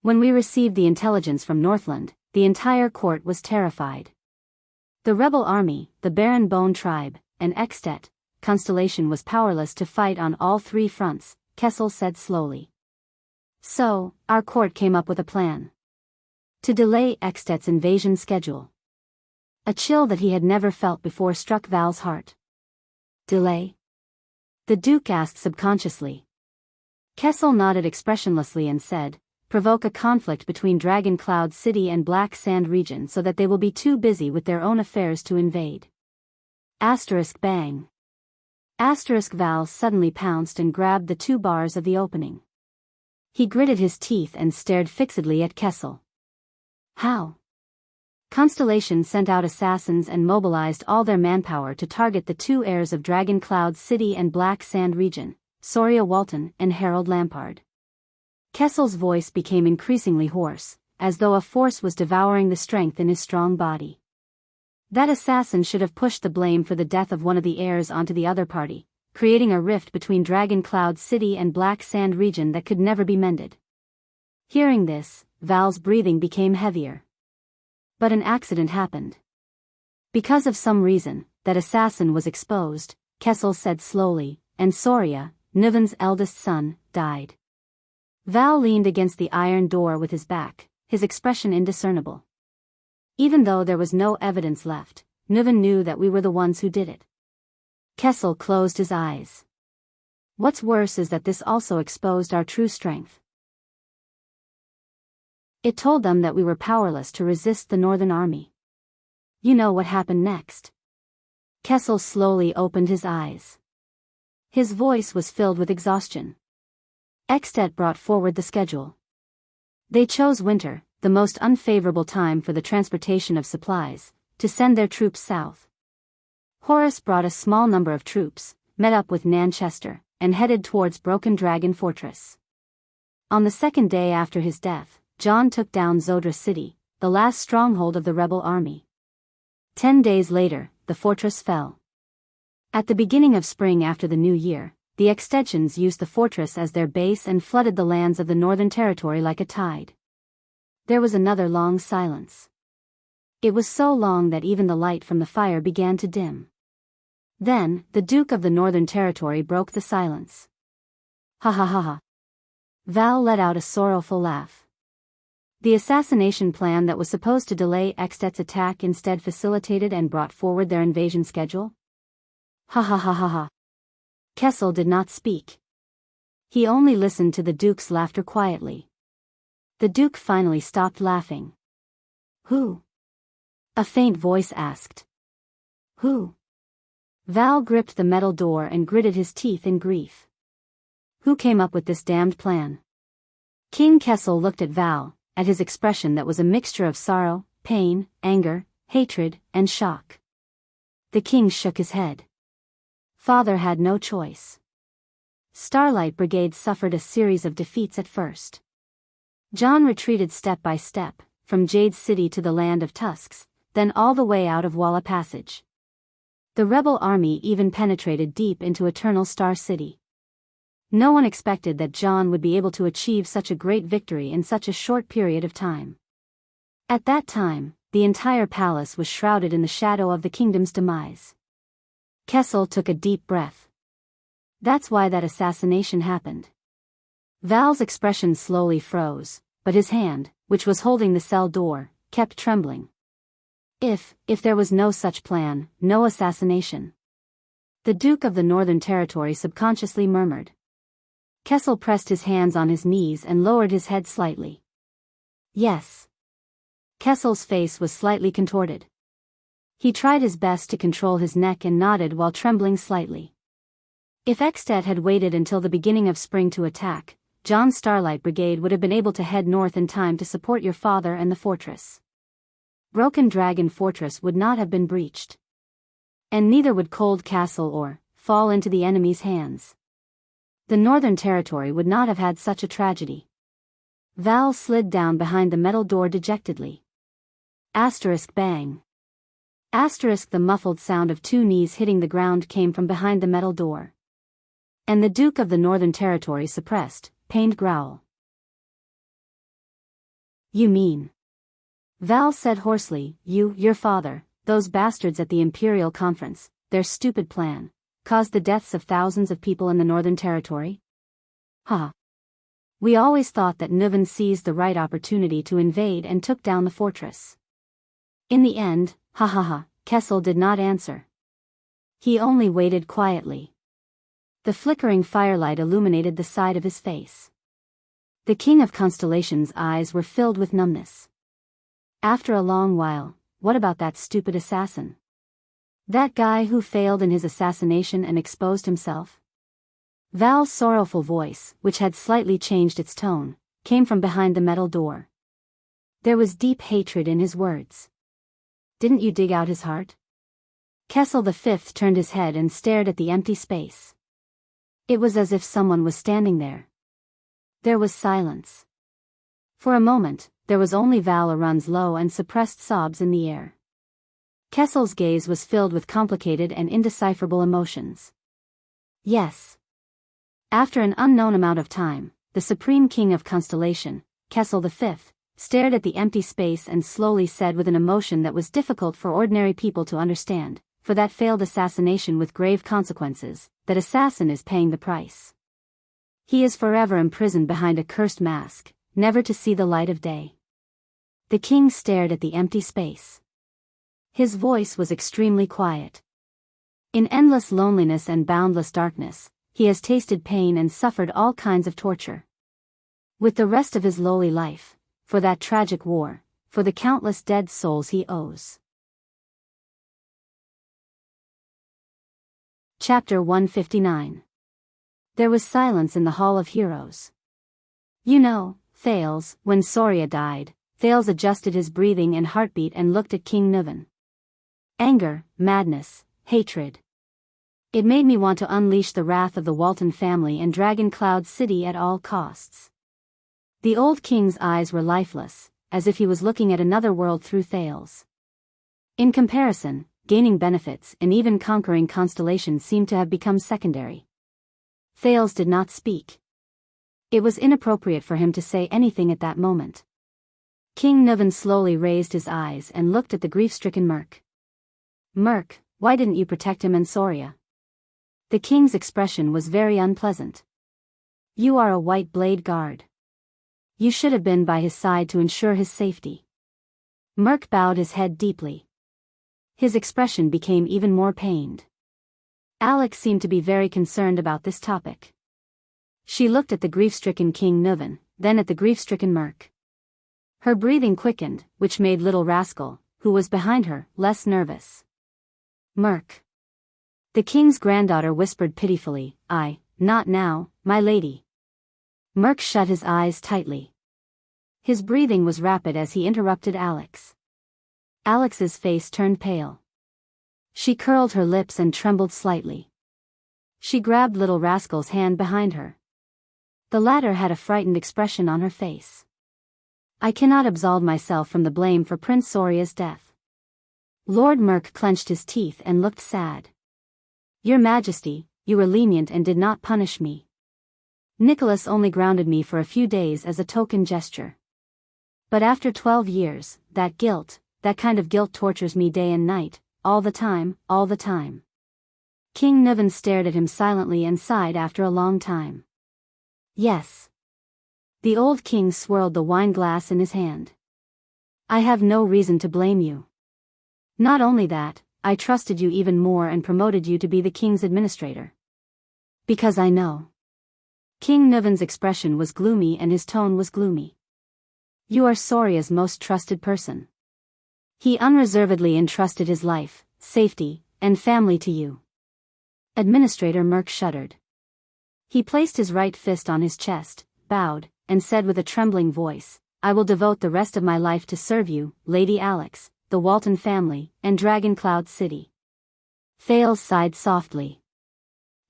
"When we received the intelligence from Northland, the entire court was terrified. The rebel army, the Baron Bone tribe, and Extet, Constellation was powerless to fight on all three fronts," Kessel said slowly. "So, our court came up with a plan. To delay Extet's invasion schedule." A chill that he had never felt before struck Val's heart. "Delay?" the Duke asked subconsciously. Kessel nodded expressionlessly and said, "Provoke a conflict between Dragon Cloud City and Black Sand region so that they will be too busy with their own affairs to invade." Bang. Val suddenly pounced and grabbed the two bars of the opening. He gritted his teeth and stared fixedly at Kessel. "How?" Constellation sent out assassins and mobilized all their manpower to target the two heirs of Dragon Cloud City and Black Sand region, Soria Walton and Harold Lampard. Kessel's voice became increasingly hoarse, as though a force was devouring the strength in his strong body. That assassin should have pushed the blame for the death of one of the heirs onto the other party, creating a rift between Dragon Cloud City and Black Sand region that could never be mended. Hearing this, Val's breathing became heavier. But an accident happened. Because of some reason, that assassin was exposed, Kessel said slowly, and Soria, Nuven's eldest son, died. Val leaned against the iron door with his back, his expression indiscernible. Even though there was no evidence left, Nuven knew that we were the ones who did it. Kessel closed his eyes. "What's worse is that this also exposed our true strength. It told them that we were powerless to resist the Northern Army." "You know what happened next?" Kessel slowly opened his eyes. His voice was filled with exhaustion. Extet brought forward the schedule. They chose winter, the most unfavorable time for the transportation of supplies, to send their troops south. Horus brought a small number of troops, met up with Nanchester, and headed towards Broken Dragon Fortress. On the second day after his death, John took down Zodra City, the last stronghold of the rebel army. 10 days later, the fortress fell. At the beginning of spring after the new year, the Extensions used the fortress as their base and flooded the lands of the Northern Territory like a tide. There was another long silence. It was so long that even the light from the fire began to dim. Then, the Duke of the Northern Territory broke the silence. Ha ha ha ha. Val let out a sorrowful laugh. The assassination plan that was supposed to delay Extet's attack instead facilitated and brought forward their invasion schedule? Ha ha ha ha ha. Kessel did not speak. He only listened to the Duke's laughter quietly. The Duke finally stopped laughing. Who? A faint voice asked. Who? Val gripped the metal door and gritted his teeth in grief. Who came up with this damned plan? King Kessel looked at Val, at his expression that was a mixture of sorrow, pain, anger, hatred, and shock. The king shook his head. Father had no choice. Starlight Brigade suffered a series of defeats at first. John retreated step by step, from Jade City to the land of Tusks, then all the way out of Walla Passage. The rebel army even penetrated deep into Eternal Star City. No one expected that John would be able to achieve such a great victory in such a short period of time. At that time, the entire palace was shrouded in the shadow of the kingdom's demise. Kessel took a deep breath. That's why that assassination happened. Val's expression slowly froze, but his hand, which was holding the cell door, kept trembling. If there was no such plan, no assassination. The Duke of the Northern Territory subconsciously murmured. Kessel pressed his hands on his knees and lowered his head slightly. Yes. Kessel's face was slightly contorted. He tried his best to control his neck and nodded while trembling slightly. If Extet had waited until the beginning of spring to attack, John's Starlight Brigade would have been able to head north in time to support your father and the fortress. Broken Dragon Fortress would not have been breached. And neither would Cold Castle or fall into the enemy's hands. The Northern Territory would not have had such a tragedy. Val slid down behind the metal door dejectedly. Asterisk bang. Asterisk the muffled sound of 2 knees hitting the ground came from behind the metal door. And the Duke of the Northern Territory suppressed, pained growl. You mean? Val said hoarsely, your father, those bastards at the Imperial Conference, their stupid plan, caused the deaths of thousands of people in the Northern Territory? Ha! We always thought that Nuven seized the right opportunity to invade and took down the fortress. In the end, ha ha ha, Kessel did not answer. He only waited quietly. The flickering firelight illuminated the side of his face. The King of Constellation's eyes were filled with numbness. After a long while, what about that stupid assassin? That guy who failed in his assassination and exposed himself? Val's sorrowful voice, which had slightly changed its tone, came from behind the metal door. There was deep hatred in his words. Didn't you dig out his heart? Kessel V turned his head and stared at the empty space. It was as if someone was standing there. There was silence. For a moment, there was only Val Arun's low and suppressed sobs in the air. Kessel's gaze was filled with complicated and indecipherable emotions. Yes. After an unknown amount of time, the Supreme King of Constellation, Kessel V, stared at the empty space and slowly said with an emotion that was difficult for ordinary people to understand, for that failed assassination with grave consequences, that assassin is paying the price. He is forever imprisoned behind a cursed mask, never to see the light of day. The king stared at the empty space. His voice was extremely quiet. In endless loneliness and boundless darkness, he has tasted pain and suffered all kinds of torture. With the rest of his lowly life, for that tragic war, for the countless dead souls he owes. Chapter 159. There was silence in the Hall of Heroes. You know, Thales, when Soria died, Thales adjusted his breathing and heartbeat and looked at King Nuven. Anger, madness, hatred. It made me want to unleash the wrath of the Walton family and Dragon Cloud City at all costs. The old king's eyes were lifeless, as if he was looking at another world through Thales. In comparison, gaining benefits and even conquering constellations seemed to have become secondary. Thales did not speak. It was inappropriate for him to say anything at that moment. King Nuvan slowly raised his eyes and looked at the grief-stricken Merc. Merc, why didn't you protect him and Soria? The king's expression was very unpleasant. You are a white blade guard. You should have been by his side to ensure his safety. Merc bowed his head deeply. His expression became even more pained. Alex seemed to be very concerned about this topic. She looked at the grief-stricken King Nuvan, then at the grief-stricken Merc. Her breathing quickened, which made little rascal, who was behind her, less nervous. Merc. The king's granddaughter whispered pitifully, not now, my lady. Merc shut his eyes tightly. His breathing was rapid as he interrupted Alex. Alex's face turned pale. She curled her lips and trembled slightly. She grabbed little rascal's hand behind her. The latter had a frightened expression on her face. I cannot absolve myself from the blame for Prince Soria's death. Lord Merc clenched his teeth and looked sad. Your Majesty, you were lenient and did not punish me. Nicholas only grounded me for a few days as a token gesture. But after 12 years, that kind of guilt tortures me day and night, all the time. King Nuvan stared at him silently and sighed after a long time. Yes. The old king swirled the wine glass in his hand. I have no reason to blame you. Not only that, I trusted you even more and promoted you to be the king's administrator. Because I know. King Nuvan's expression was gloomy and his tone was gloomy. You are Soria's most trusted person. He unreservedly entrusted his life, safety, and family to you. Administrator Merc shuddered. He placed his right fist on his chest, bowed, and said with a trembling voice, I will devote the rest of my life to serve you, Lady Alex, the Walton family, and Dragon Cloud City. Thales sighed softly.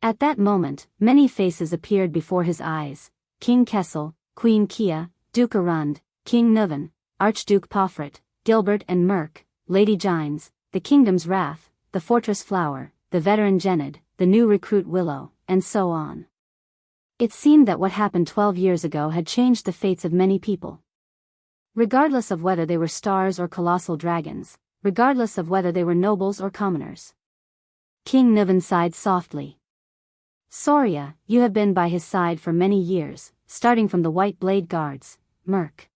At that moment, many faces appeared before his eyes, King Kessel, Queen Kia, Duke Arund, King Nuvan, Archduke Pofret, Gilbert and Merc, Lady Gines, the Kingdom's Wrath, the Fortress Flower, the veteran Genid, the new recruit Willow, and so on. It seemed that what happened 12 years ago had changed the fates of many people. Regardless of whether they were stars or colossal dragons, regardless of whether they were nobles or commoners. King Nuvan sighed softly. Soria, you have been by his side for many years, starting from the White Blade Guards, Merc.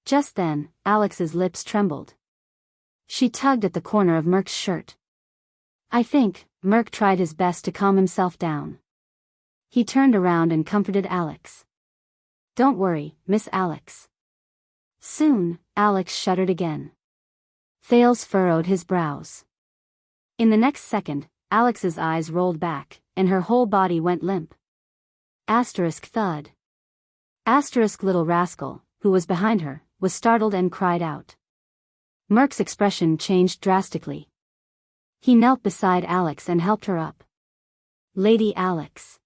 Just then, Alex's lips trembled. She tugged at the corner of Merc's shirt. I think, Merc tried his best to calm himself down. He turned around and comforted Alex. Don't worry, Miss Alex. Soon, Alex shuddered again. Thales furrowed his brows. In the next second, Alex's eyes rolled back, and her whole body went limp. Asterisk thud. Asterisk little rascal, who was behind her, was startled and cried out. Merc's expression changed drastically. He knelt beside Alex and helped her up. Lady Alex.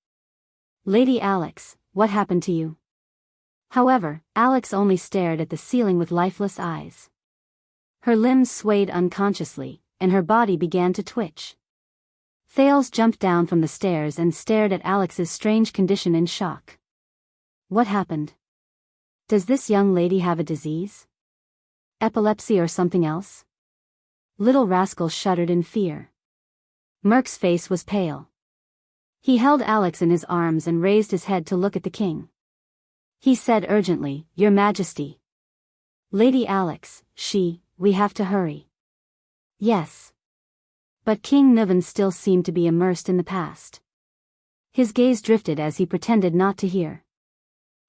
Lady Alex, what happened to you? However, Alex only stared at the ceiling with lifeless eyes. Her limbs swayed unconsciously, and her body began to twitch. Thales jumped down from the stairs and stared at Alex's strange condition in shock. What happened? Does this young lady have a disease? Epilepsy or something else? Little rascal shuddered in fear. Merc's face was pale. He held Alex in his arms and raised his head to look at the king. He said urgently, Your Majesty. Lady Alex, we have to hurry. Yes. But King Nuvan still seemed to be immersed in the past. His gaze drifted as he pretended not to hear.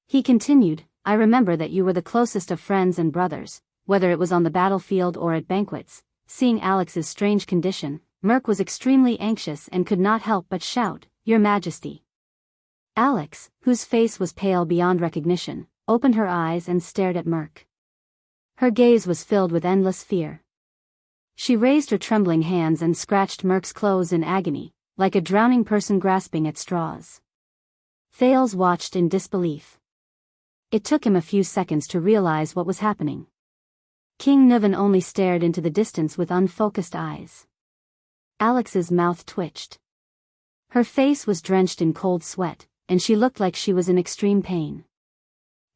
He continued, I remember that you were the closest of friends and brothers, whether it was on the battlefield or at banquets. Seeing Alex's strange condition, Merc was extremely anxious and could not help but shout, Your Majesty. Alex, whose face was pale beyond recognition, opened her eyes and stared at Merc. Her gaze was filled with endless fear. She raised her trembling hands and scratched Merc's clothes in agony, like a drowning person grasping at straws. Thales watched in disbelief. It took him a few seconds to realize what was happening. King Niven only stared into the distance with unfocused eyes. Alex's mouth twitched. Her face was drenched in cold sweat, and she looked like she was in extreme pain.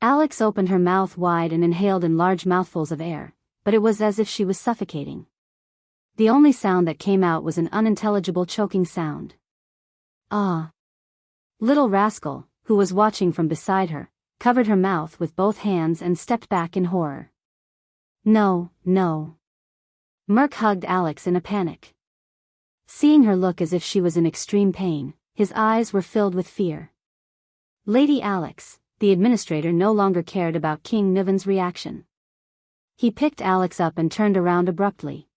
Alex opened her mouth wide and inhaled in large mouthfuls of air, but it was as if she was suffocating. The only sound that came out was an unintelligible choking sound. Ah! Little Rascal, who was watching from beside her, covered her mouth with both hands and stepped back in horror. No, no. Merc hugged Alex in a panic. Seeing her look as if she was in extreme pain, his eyes were filled with fear. Lady Alex, the administrator no longer cared about King Niven's reaction. He picked Alex up and turned around abruptly.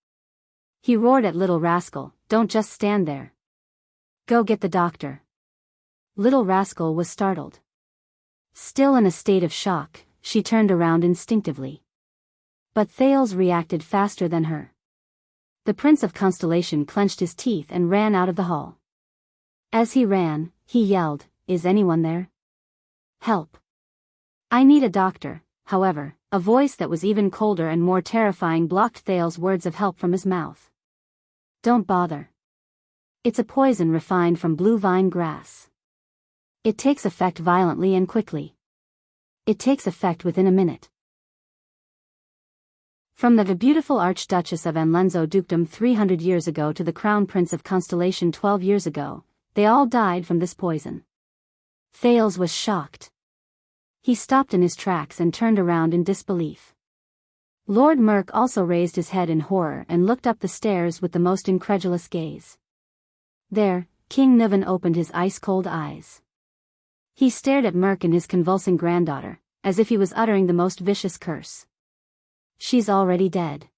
He roared at Little Rascal, "Don't just stand there. Go get the doctor." Little Rascal was startled. Still in a state of shock, she turned around instinctively. But Thales reacted faster than her. The Prince of Constellation clenched his teeth and ran out of the hall. As he ran, he yelled, "Is anyone there? Help! I need a doctor." However, a voice that was even colder and more terrifying blocked Thales' words of help from his mouth. "Don't bother. It's a poison refined from blue vine grass. It takes effect violently and quickly. It takes effect within a minute." From the beautiful Archduchess of Anlenzo Dukedom 300 years ago to the Crown Prince of Constellation 12 years ago, they all died from this poison. Thales was shocked. He stopped in his tracks and turned around in disbelief. Lord Merc also raised his head in horror and looked up the stairs with the most incredulous gaze. There, King Niven opened his ice-cold eyes. He stared at Merc and his convulsing granddaughter, as if he was uttering the most vicious curse. "She's already dead."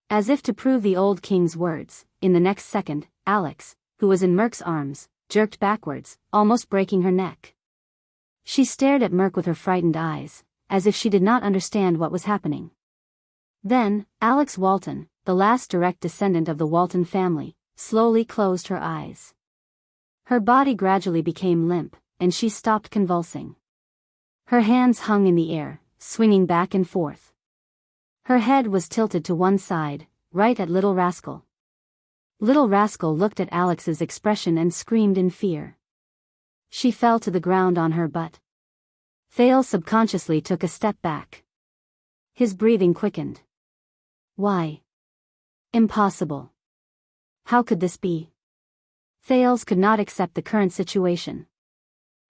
As if to prove the old king's words, in the next second, Alex, who was in Merc's arms, jerked backwards, almost breaking her neck. She stared at Merc with her frightened eyes, as if she did not understand what was happening. Then, Alex Walton, the last direct descendant of the Walton family, slowly closed her eyes. Her body gradually became limp, and she stopped convulsing. Her hands hung in the air, swinging back and forth. Her head was tilted to one side, right at Little Rascal. Little Rascal looked at Alex's expression and screamed in fear. She fell to the ground on her butt. Thales subconsciously took a step back. His breathing quickened. Why? Impossible. How could this be? Thales could not accept the current situation.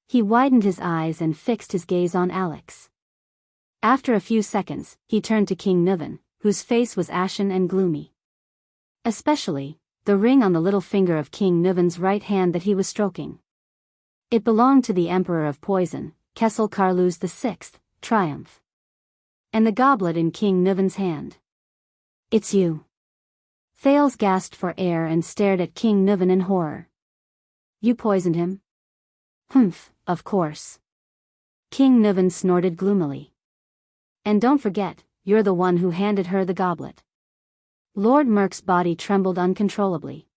He widened his eyes and fixed his gaze on Alex. After a few seconds, he turned to King Niven, whose face was ashen and gloomy. Especially, the ring on the little finger of King Niven's right hand that he was stroking. It belonged to the Emperor of Poison, Kessel Carlus VI, Triumph. And the goblet in King Niven's hand. "It's you." Thales gasped for air and stared at King Niven in horror. "You poisoned him?" "Humph, of course." King Niven snorted gloomily. "And don't forget, you're the one who handed her the goblet." Lord Merc's body trembled uncontrollably.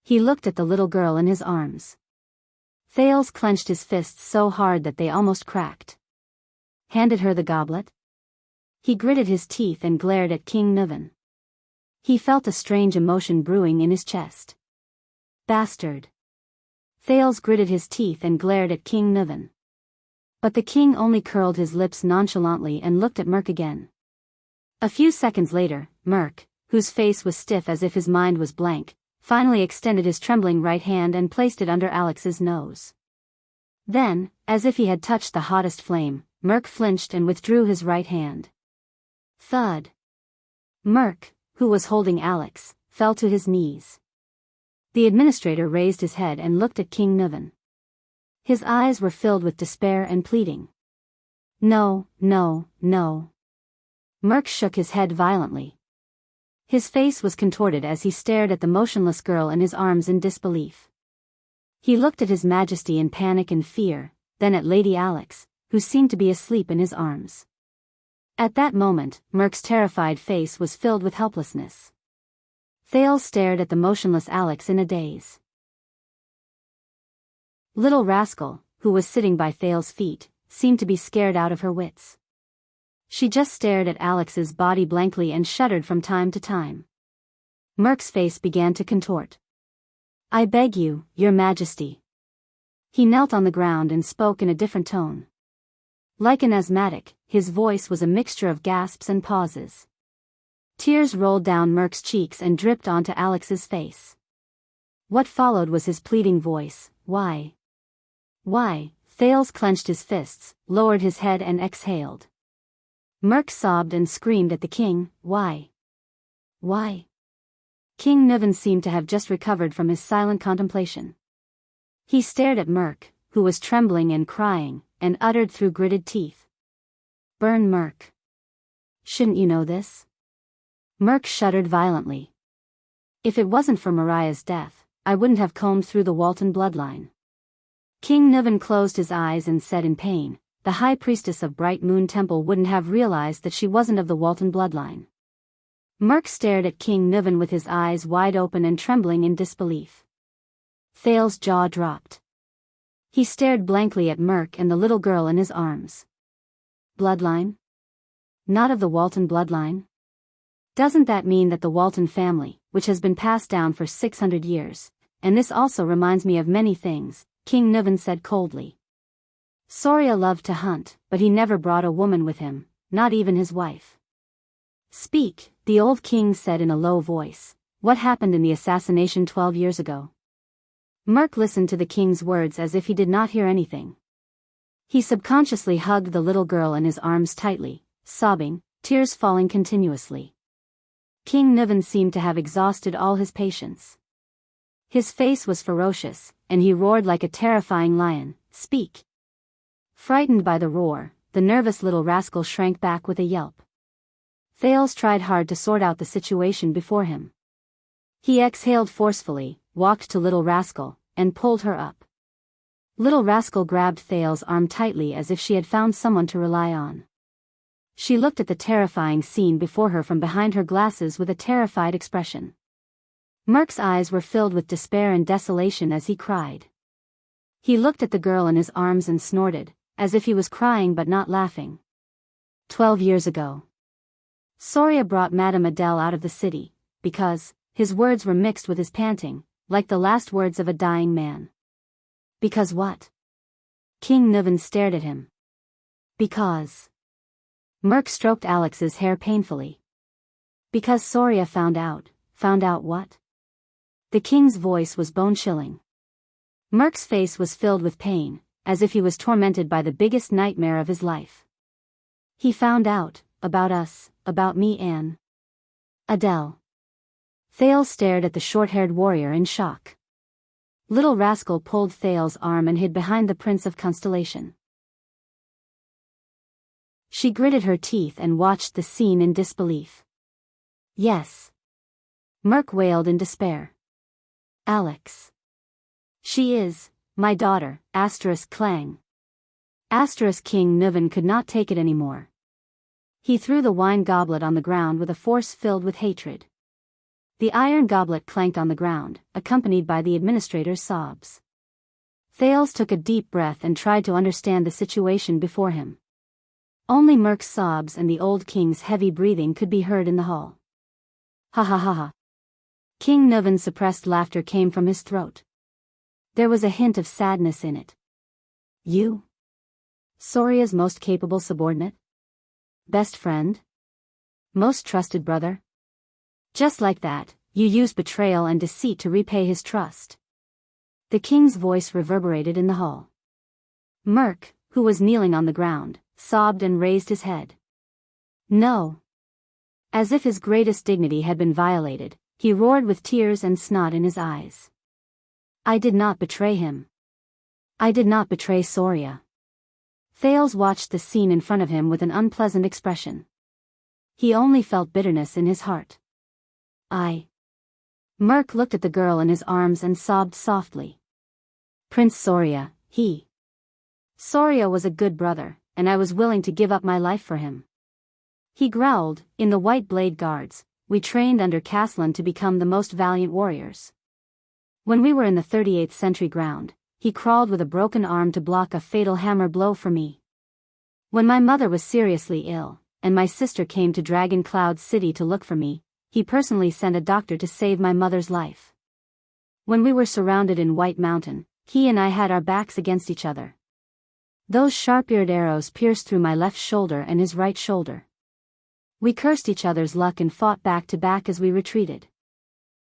He looked at the little girl in his arms. Thales clenched his fists so hard that they almost cracked. Handed her the goblet? He gritted his teeth and glared at King Niven. He felt a strange emotion brewing in his chest. Bastard. Thales gritted his teeth and glared at King Niven. But the king only curled his lips nonchalantly and looked at Merc again. A few seconds later, Merc, whose face was stiff as if his mind was blank, finally extended his trembling right hand and placed it under Alex's nose. Then, as if he had touched the hottest flame, Merc flinched and withdrew his right hand. Thud. Merc, who was holding Alex, fell to his knees. The administrator raised his head and looked at King Niven. His eyes were filled with despair and pleading. "No, no, no." Merc shook his head violently. His face was contorted as he stared at the motionless girl in his arms in disbelief. He looked at His Majesty in panic and fear, then at Lady Alex, who seemed to be asleep in his arms. At that moment, Merc's terrified face was filled with helplessness. Thales stared at the motionless Alex in a daze. Little Rascal, who was sitting by Thales' feet, seemed to be scared out of her wits. She just stared at Alex's body blankly and shuddered from time to time. Merc's face began to contort. "I beg you, your majesty." He knelt on the ground and spoke in a different tone. Like an asthmatic, his voice was a mixture of gasps and pauses. Tears rolled down Merc's cheeks and dripped onto Alex's face. What followed was his pleading voice, "Why? Why?" Thales clenched his fists, lowered his head and exhaled. Merc sobbed and screamed at the king, "Why? Why?" King Niven seemed to have just recovered from his silent contemplation. He stared at Merc, who was trembling and crying, and uttered through gritted teeth, "Burn Merc. Shouldn't you know this?" Merc shuddered violently. "If it wasn't for Mariah's death, I wouldn't have combed through the Walton bloodline." King Niven closed his eyes and said in pain, "The High Priestess of Bright Moon Temple wouldn't have realized that she wasn't of the Walton bloodline." Merc stared at King Niven with his eyes wide open and trembling in disbelief. Thales' jaw dropped. He stared blankly at Merc and the little girl in his arms. "Bloodline? Not of the Walton bloodline? Doesn't that mean that the Walton family, which has been passed down for 600 years, and this also reminds me of many things," King Niven said coldly. "Soria loved to hunt, but he never brought a woman with him, not even his wife." "Speak," the old king said in a low voice. "What happened in the assassination 12 years ago?" Merc listened to the king's words as if he did not hear anything. He subconsciously hugged the little girl in his arms tightly, sobbing, tears falling continuously. King Niven seemed to have exhausted all his patience. His face was ferocious, and he roared like a terrifying lion, "Speak!" Frightened by the roar, the nervous little rascal shrank back with a yelp. Thales tried hard to sort out the situation before him. He exhaled forcefully, walked to Little Rascal, and pulled her up. Little Rascal grabbed Thales' arm tightly as if she had found someone to rely on. She looked at the terrifying scene before her from behind her glasses with a terrified expression. Merc's eyes were filled with despair and desolation as he cried. He looked at the girl in his arms and snorted, as if he was crying but not laughing. 12 years ago. Soria brought Madame Adele out of the city, because, his words were mixed with his panting, like the last words of a dying man. "Because what?" King Niven stared at him. "Because..." Merc stroked Alex's hair painfully. "Because Soria found out." "Found out what?" The king's voice was bone-chilling. Merc's face was filled with pain, as if he was tormented by the biggest nightmare of his life. "He found out, about us, about me and Adele." Thales stared at the short-haired warrior in shock. Little Rascal pulled Thales' arm and hid behind the Prince of Constellation. She gritted her teeth and watched the scene in disbelief. "Yes." Merc wailed in despair. "Alex. She is, my daughter, *clang. King Niven could not take it anymore. He threw the wine goblet on the ground with a force filled with hatred. The iron goblet clanked on the ground, accompanied by the administrator's sobs. Thales took a deep breath and tried to understand the situation before him. Only Merc's sobs and the old king's heavy breathing could be heard in the hall. "Ha ha ha ha." King Niven's suppressed laughter came from his throat. There was a hint of sadness in it. "You? Soria's most capable subordinate? Best friend? Most trusted brother? Just like that, you used betrayal and deceit to repay his trust." The king's voice reverberated in the hall. Merc, who was kneeling on the ground, sobbed and raised his head. "No." As if his greatest dignity had been violated, he roared with tears and snot in his eyes. "I did not betray him. I did not betray Soria." Thales watched the scene in front of him with an unpleasant expression. He only felt bitterness in his heart. Merc looked at the girl in his arms and sobbed softly. "Prince Soria, Soria was a good brother, and I was willing to give up my life for him." He growled, "In the White Blade Guards, we trained under Caslin to become the most valiant warriors. When we were in the 38th century ground, he crawled with a broken arm to block a fatal hammer blow for me. When my mother was seriously ill, and my sister came to Dragon Cloud City to look for me, he personally sent a doctor to save my mother's life. When we were surrounded in White Mountain, he and I had our backs against each other. Those sharp-eared arrows pierced through my left shoulder and his right shoulder. We cursed each other's luck and fought back to back as we retreated.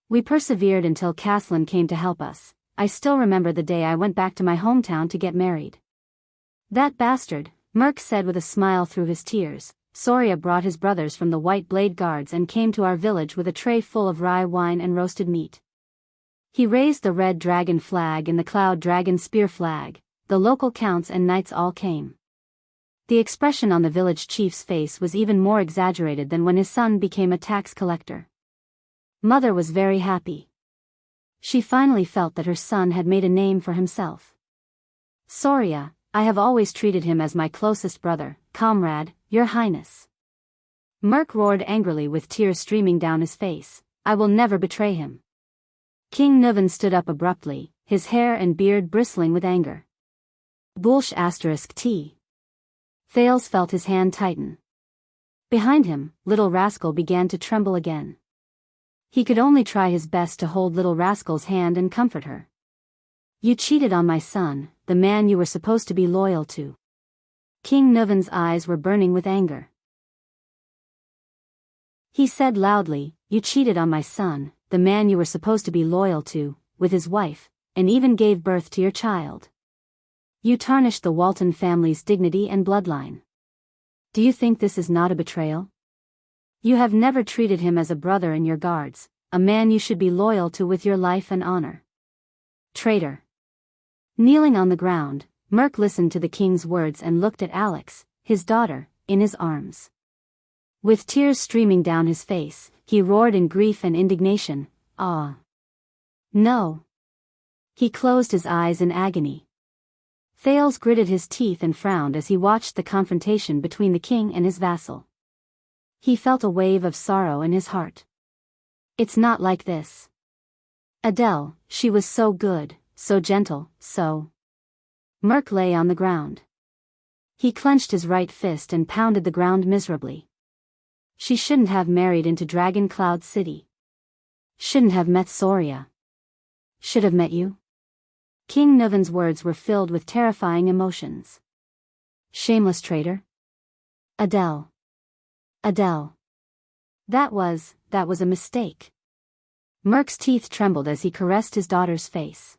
We persevered until Caslin came to help us. I still remember the day I went back to my hometown to get married. That bastard, Merc said with a smile through his tears. Soria brought his brothers from the White Blade Guards and came to our village with a tray full of rye wine and roasted meat. He raised the red dragon flag and the cloud dragon spear flag. The local counts and knights all came. The expression on the village chief's face was even more exaggerated than when his son became a tax collector. Mother was very happy. She finally felt that her son had made a name for himself. Soria, I have always treated him as my closest brother, comrade, your highness. Merc roared angrily with tears streaming down his face. I will never betray him. King Nuvan stood up abruptly, his hair and beard bristling with anger. Bullsh *T. Thales felt his hand tighten. Behind him, Little Rascal began to tremble again. He could only try his best to hold Little Rascal's hand and comfort her. You cheated on my son, the man you were supposed to be loyal to. King Nuvan's eyes were burning with anger. He said loudly, you cheated on my son, the man you were supposed to be loyal to, with his wife, and even gave birth to your child. You tarnished the Walton family's dignity and bloodline. Do you think this is not a betrayal? You have never treated him as a brother in your guards, a man you should be loyal to with your life and honor. Traitor. Kneeling on the ground, Merc listened to the king's words and looked at Alex, his daughter, in his arms. With tears streaming down his face, he roared in grief and indignation, Ah! No! He closed his eyes in agony. Thales gritted his teeth and frowned as he watched the confrontation between the king and his vassal. He felt a wave of sorrow in his heart. It's not like this. Adele, she was so good, so gentle, so... Merc lay on the ground. He clenched his right fist and pounded the ground miserably. She shouldn't have married into Dragon Cloud City. Shouldn't have met Soria. Should have met you. King Nuvan's words were filled with terrifying emotions. Shameless traitor. Adele. Adele. That was a mistake. Merc's teeth trembled as he caressed his daughter's face.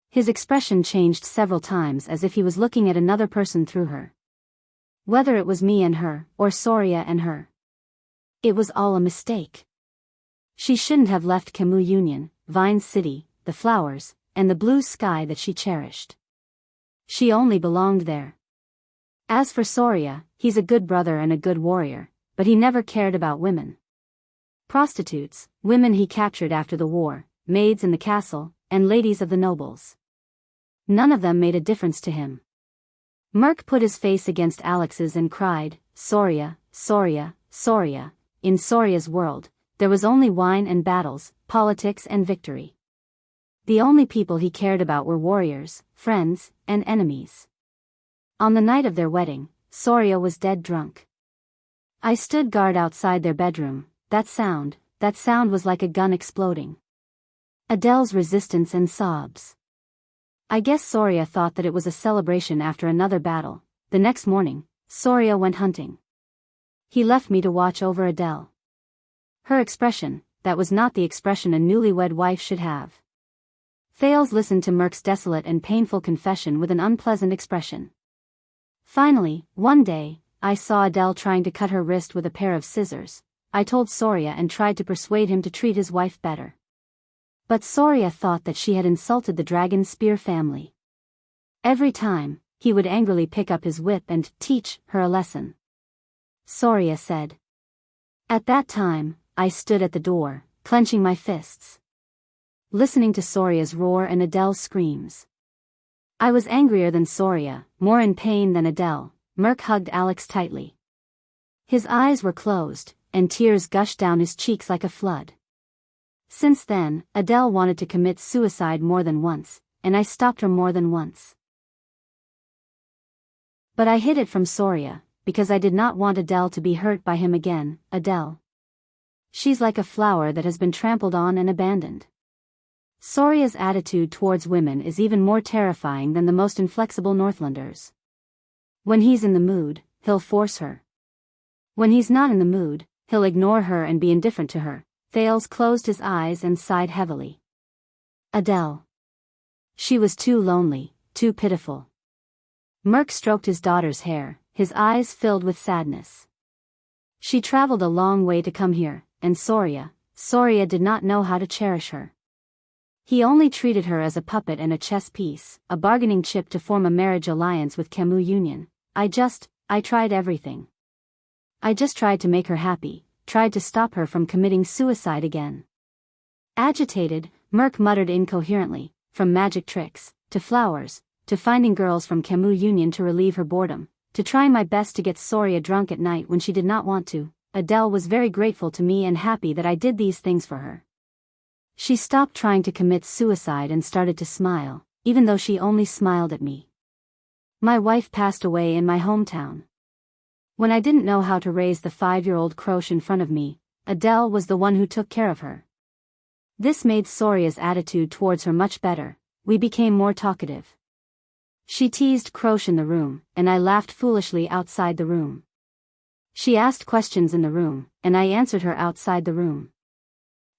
His expression changed several times as if he was looking at another person through her. Whether it was me and her, or Soria and her. It was all a mistake. She shouldn't have left Camus Union, Vine City, the flowers, and the blue sky that she cherished. She only belonged there. As for Soria, he's a good brother and a good warrior, but he never cared about women. Prostitutes, women he captured after the war, maids in the castle, and ladies of the nobles. None of them made a difference to him. Merc put his face against Alex's and cried, Soria, Soria, Soria. In Soria's world, there was only wine and battles, politics and victory. The only people he cared about were warriors, friends, and enemies. On the night of their wedding, Soria was dead drunk. I stood guard outside their bedroom. That sound was like a gun exploding. Adele's resistance and sobs. I guess Soria thought that it was a celebration after another battle. The next morning, Soria went hunting. He left me to watch over Adele. Her expression, that was not the expression a newlywed wife should have. Thales listened to Merc's desolate and painful confession with an unpleasant expression. Finally, one day, I saw Adele trying to cut her wrist with a pair of scissors. I told Soria and tried to persuade him to treat his wife better. But Soria thought that she had insulted the Dragon Spear family. Every time, he would angrily pick up his whip and teach her a lesson. Soria said. At that time, I stood at the door, clenching my fists. Listening to Soria's roar and Adele's screams. I was angrier than Soria, more in pain than Adele. Merc hugged Alex tightly. His eyes were closed, and tears gushed down his cheeks like a flood. Since then, Adele wanted to commit suicide more than once, and I stopped her more than once. But I hid it from Soria, because I did not want Adele to be hurt by him again. Adele. She's like a flower that has been trampled on and abandoned. Soria's attitude towards women is even more terrifying than the most inflexible Northlanders. When he's in the mood, he'll force her. When he's not in the mood, he'll ignore her and be indifferent to her. Thales closed his eyes and sighed heavily. Adele. She was too lonely, too pitiful. Merc stroked his daughter's hair, his eyes filled with sadness. She traveled a long way to come here, and Soria did not know how to cherish her. He only treated her as a puppet and a chess piece, a bargaining chip to form a marriage alliance with Camus Union. I tried everything. I just tried to make her happy, tried to stop her from committing suicide again. Agitated, Merc muttered incoherently, from magic tricks, to flowers, to finding girls from Camus Union to relieve her boredom, to trying my best to get Soria drunk at night when she did not want to. Adele was very grateful to me and happy that I did these things for her. She stopped trying to commit suicide and started to smile, even though she only smiled at me. My wife passed away in my hometown. When I didn't know how to raise the 5-year-old Croche in front of me, Adele was the one who took care of her. This made Soria's attitude towards her much better. We became more talkative. She teased Croche in the room, and I laughed foolishly outside the room. She asked questions in the room, and I answered her outside the room.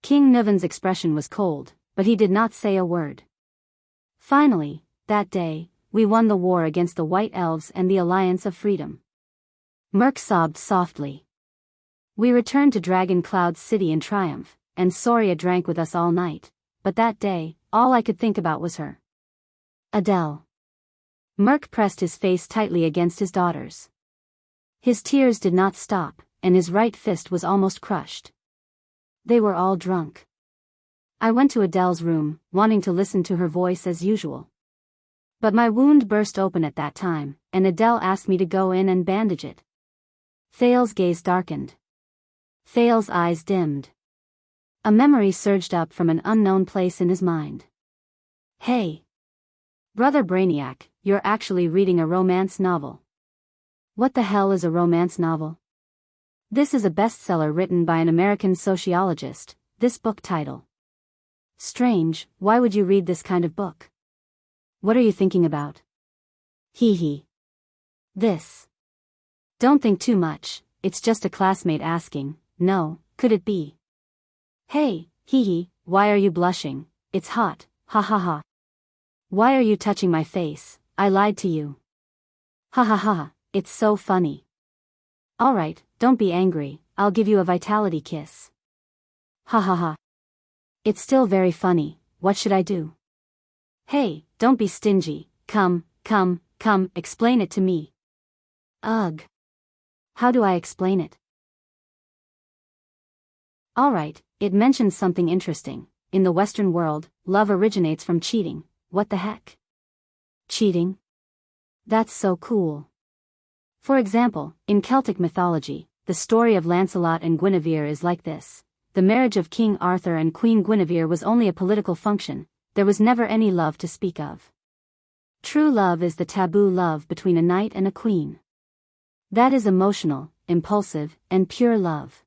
King Niven's expression was cold, but he did not say a word. Finally, that day, we won the war against the White Elves and the Alliance of Freedom. Merc sobbed softly. We returned to Dragon Cloud City in triumph, and Soria drank with us all night, but that day, all I could think about was her. Adele. Merc pressed his face tightly against his daughter's. His tears did not stop, and his right fist was almost crushed. They were all drunk. I went to Adele's room, wanting to listen to her voice as usual. But my wound burst open at that time, and Adele asked me to go in and bandage it. Thales' gaze darkened. Thales' eyes dimmed. A memory surged up from an unknown place in his mind. Hey! Brother Brainiac, you're actually reading a romance novel. What the hell is a romance novel? This is a bestseller written by an American sociologist. This book title. Strange, why would you read this kind of book? What are you thinking about? Hee hee. This. Don't think too much, it's just a classmate asking. No, could it be? Hey, hee hee, why are you blushing? It's hot, ha ha ha. Why are you touching my face? I lied to you. Ha ha ha, it's so funny. Alright, don't be angry, I'll give you a vitality kiss. Ha ha ha. It's still very funny, what should I do? Hey, don't be stingy, come, explain it to me. Ugh. How do I explain it? Alright, it mentions something interesting. In the Western world, love originates from cheating. What the heck? Cheating? That's so cool. For example, in Celtic mythology, the story of Lancelot and Guinevere is like this. The marriage of King Arthur and Queen Guinevere was only a political function, there was never any love to speak of. True love is the taboo love between a knight and a queen. That is emotional, impulsive, and pure love.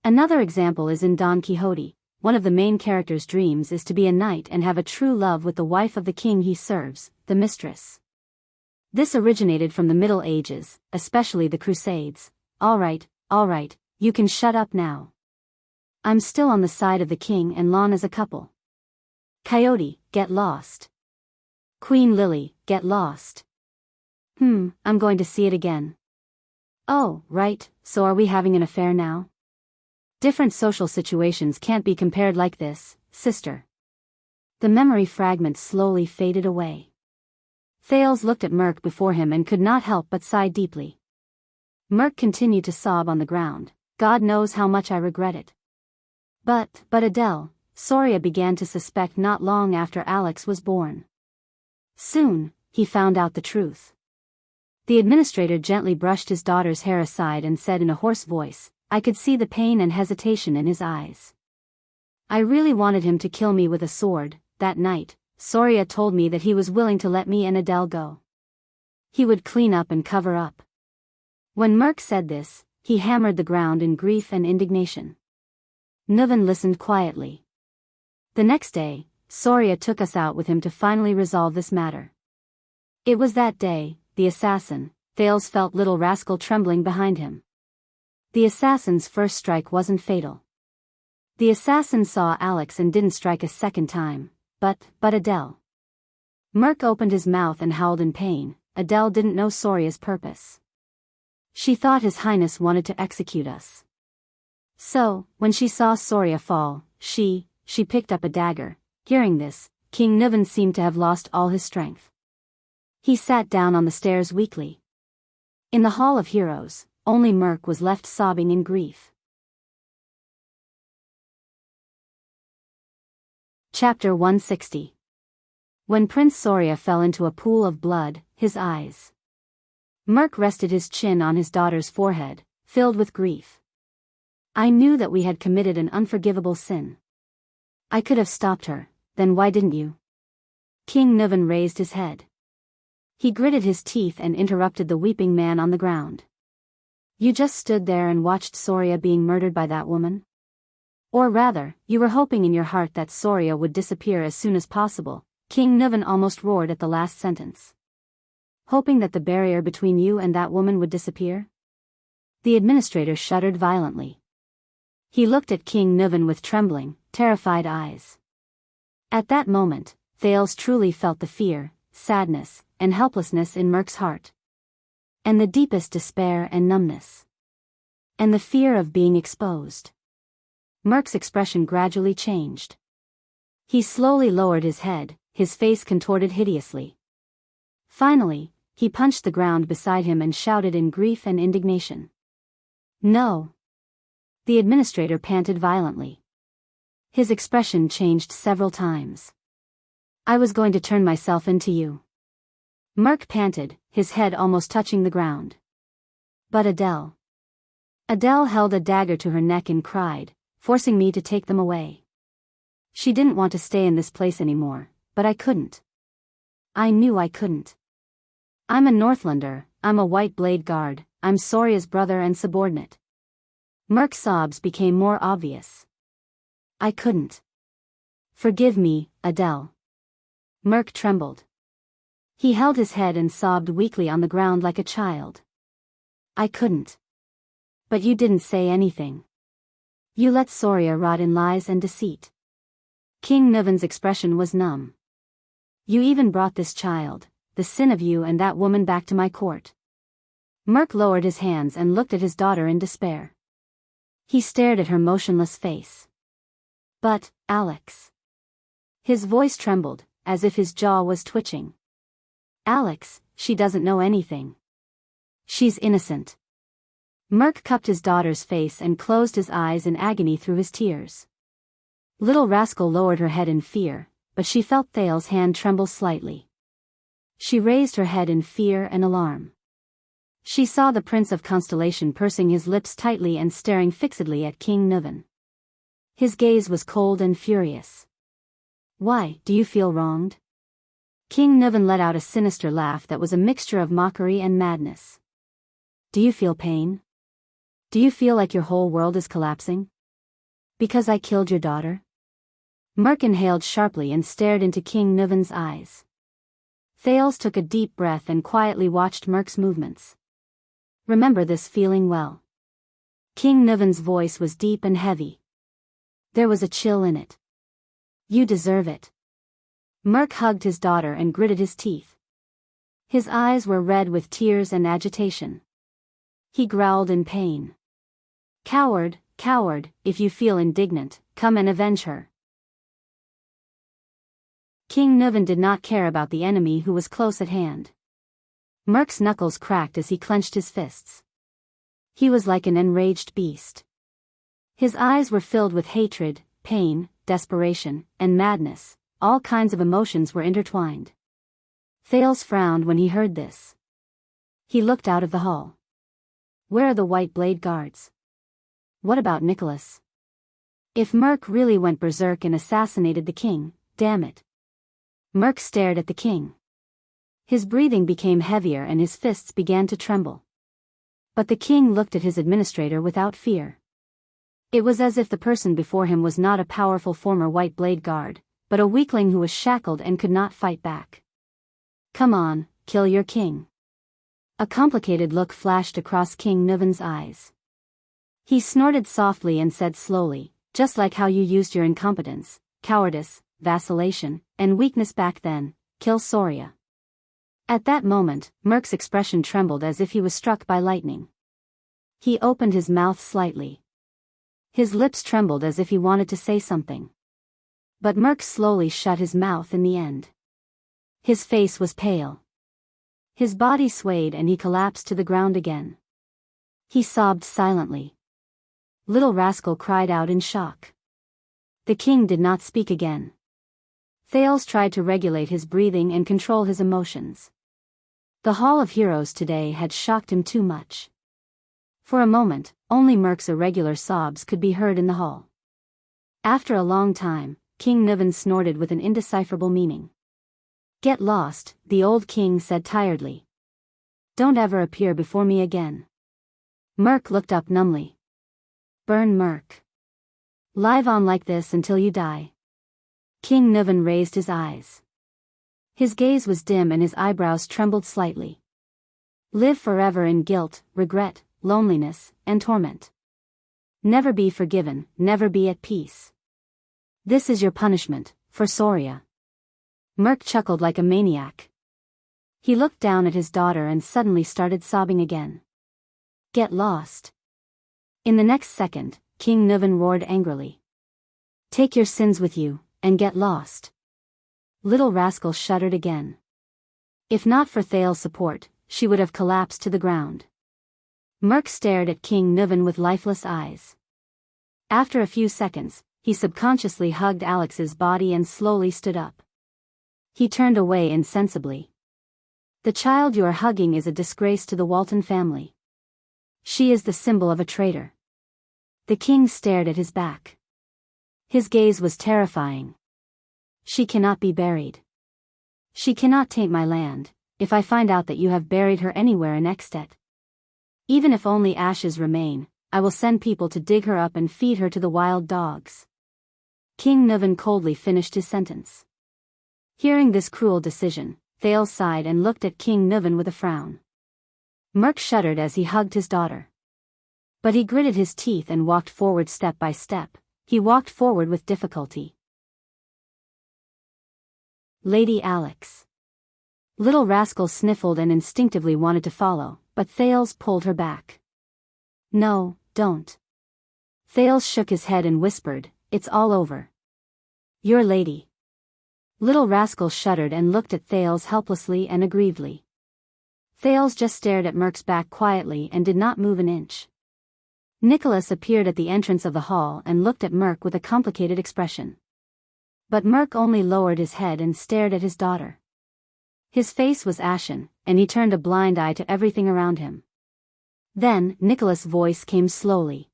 Another example is in Don Quixote. One of the main character's dreams is to be a knight and have a true love with the wife of the king he serves, the mistress. This originated from the Middle Ages, especially the Crusades. Alright, you can shut up now. I'm still on the side of the king and Lon as a couple. Coyote, get lost. Queen Lily, get lost. I'm going to see it again. Oh, right, so are we having an affair now? Different social situations can't be compared like this, sister. The memory fragment slowly faded away. Thales looked at Merc before him and could not help but sigh deeply. Merc continued to sob on the ground. God knows how much I regret it. But Adele, Soria began to suspect not long after Alex was born. Soon, he found out the truth. The administrator gently brushed his daughter's hair aside and said in a hoarse voice, I could see the pain and hesitation in his eyes. I really wanted him to kill me with a sword. That night, Soria told me that he was willing to let me and Adele go. He would clean up and cover up. When Merc said this, he hammered the ground in grief and indignation. Nuven listened quietly. The next day, Soria took us out with him to finally resolve this matter. It was that day, the assassin, Thales felt little rascal trembling behind him. The assassin's first strike wasn't fatal. The assassin saw Alex and didn't strike a second time, but Adele. Merc opened his mouth and howled in pain. Adele didn't know Soria's purpose. She thought His Highness wanted to execute us. So, when she saw Soria fall, she picked up a dagger. Hearing this, King Nuven seemed to have lost all his strength. He sat down on the stairs weakly. In the Hall of Heroes, only Merc was left sobbing in grief. Chapter 160. When Prince Soria fell into a pool of blood, his eyes. Merc rested his chin on his daughter's forehead, filled with grief. I knew that we had committed an unforgivable sin. I could have stopped her, then why didn't you? King Nuven raised his head. He gritted his teeth and interrupted the weeping man on the ground. You just stood there and watched Soria being murdered by that woman? Or rather, you were hoping in your heart that Soria would disappear as soon as possible. King Nuven almost roared at the last sentence. Hoping that the barrier between you and that woman would disappear? The administrator shuddered violently. He looked at King Nuven with trembling, terrified eyes. At that moment, Thales truly felt the fear, sadness, and helplessness in Merc's heart. And the deepest despair and numbness. And the fear of being exposed. Merc's expression gradually changed. He slowly lowered his head, his face contorted hideously. Finally, he punched the ground beside him and shouted in grief and indignation. No. The administrator panted violently. His expression changed several times. I was going to turn myself into you. Merc panted, his head almost touching the ground. But Adele. Adele held a dagger to her neck and cried, forcing me to take them away. She didn't want to stay in this place anymore, but I couldn't. I knew I couldn't. I'm a Northlander, I'm a White Blade Guard, I'm Soria's brother and subordinate. Merc's sobs became more obvious. I couldn't. Forgive me, Adele. Merc trembled. He held his head and sobbed weakly on the ground like a child. I couldn't. But you didn't say anything. You let Soria rot in lies and deceit. King Nuven's expression was numb. You even brought this child, the sin of you and that woman, back to my court. Merc lowered his hands and looked at his daughter in despair. He stared at her motionless face. But, Alex. His voice trembled, as if his jaw was twitching. Alex, she doesn't know anything. She's innocent. Merc cupped his daughter's face and closed his eyes in agony through his tears. Little rascal lowered her head in fear, but she felt Thales' hand tremble slightly. She raised her head in fear and alarm. She saw the Prince of Constellation pursing his lips tightly and staring fixedly at King Nuven. His gaze was cold and furious. Why, do you feel wronged? King Nuven let out a sinister laugh that was a mixture of mockery and madness. Do you feel pain? Do you feel like your whole world is collapsing? Because I killed your daughter? Merc inhaled sharply and stared into King Nuven's eyes. Thales took a deep breath and quietly watched Merc's movements. Remember this feeling well. King Nuven's voice was deep and heavy. There was a chill in it. You deserve it. Merc hugged his daughter and gritted his teeth. His eyes were red with tears and agitation. He growled in pain. Coward, coward, if you feel indignant, come and avenge her. King Nuven did not care about the enemy who was close at hand. Merc's knuckles cracked as he clenched his fists. He was like an enraged beast. His eyes were filled with hatred, pain, desperation, and madness. All kinds of emotions were intertwined. Thales frowned when he heard this. He looked out of the hall. Where are the White Blade Guards? What about Nicholas? If Merc really went berserk and assassinated the king, damn it. Merc stared at the king. His breathing became heavier and his fists began to tremble. But the king looked at his administrator without fear. It was as if the person before him was not a powerful former White Blade guard, but a weakling who was shackled and could not fight back. Come on, kill your king. A complicated look flashed across King Nuven's eyes. He snorted softly and said slowly, just like how you used your incompetence, cowardice, vacillation, and weakness back then, kill Soria. At that moment, Merc's expression trembled as if he was struck by lightning. He opened his mouth slightly. His lips trembled as if he wanted to say something. But Merc slowly shut his mouth in the end. His face was pale. His body swayed and he collapsed to the ground again. He sobbed silently. Little Rascal cried out in shock. The king did not speak again. Thales tried to regulate his breathing and control his emotions. The Hall of Heroes today had shocked him too much. For a moment, only Merc's irregular sobs could be heard in the hall. After a long time, King Nuven snorted with an indecipherable meaning. Get lost, the old king said tiredly. Don't ever appear before me again. Merc looked up numbly. Burn Merc. Live on like this until you die. King Nuven raised his eyes. His gaze was dim and his eyebrows trembled slightly. Live forever in guilt, regret, loneliness, and torment. Never be forgiven, never be at peace. This is your punishment, for Soria. Merc chuckled like a maniac. He looked down at his daughter and suddenly started sobbing again. Get lost. In the next second, King Nuven roared angrily. Take your sins with you, and get lost. Little Rascal shuddered again. If not for Thale's support, she would have collapsed to the ground. Merc stared at King Nuven with lifeless eyes. After a few seconds, he subconsciously hugged Alex's body and slowly stood up. He turned away insensibly. The child you are hugging is a disgrace to the Walton family. She is the symbol of a traitor. The king stared at his back. His gaze was terrifying. She cannot be buried. She cannot taint my land, if I find out that you have buried her anywhere in Extet. Even if only ashes remain, I will send people to dig her up and feed her to the wild dogs. King Nuven coldly finished his sentence. Hearing this cruel decision, Thales sighed and looked at King Nuven with a frown. Merc shuddered as he hugged his daughter. But he gritted his teeth and walked forward step by step. He walked forward with difficulty. Lady Alex. Little Rascal sniffled and instinctively wanted to follow, but Thales pulled her back. No, don't. Thales shook his head and whispered, it's all over. Your lady. Little Rascal shuddered and looked at Thales helplessly and aggrievedly. Thales just stared at Merc's back quietly and did not move an inch. Nicholas appeared at the entrance of the hall and looked at Merc with a complicated expression. But Merc only lowered his head and stared at his daughter. His face was ashen, and he turned a blind eye to everything around him. Then, Nicholas' voice came slowly.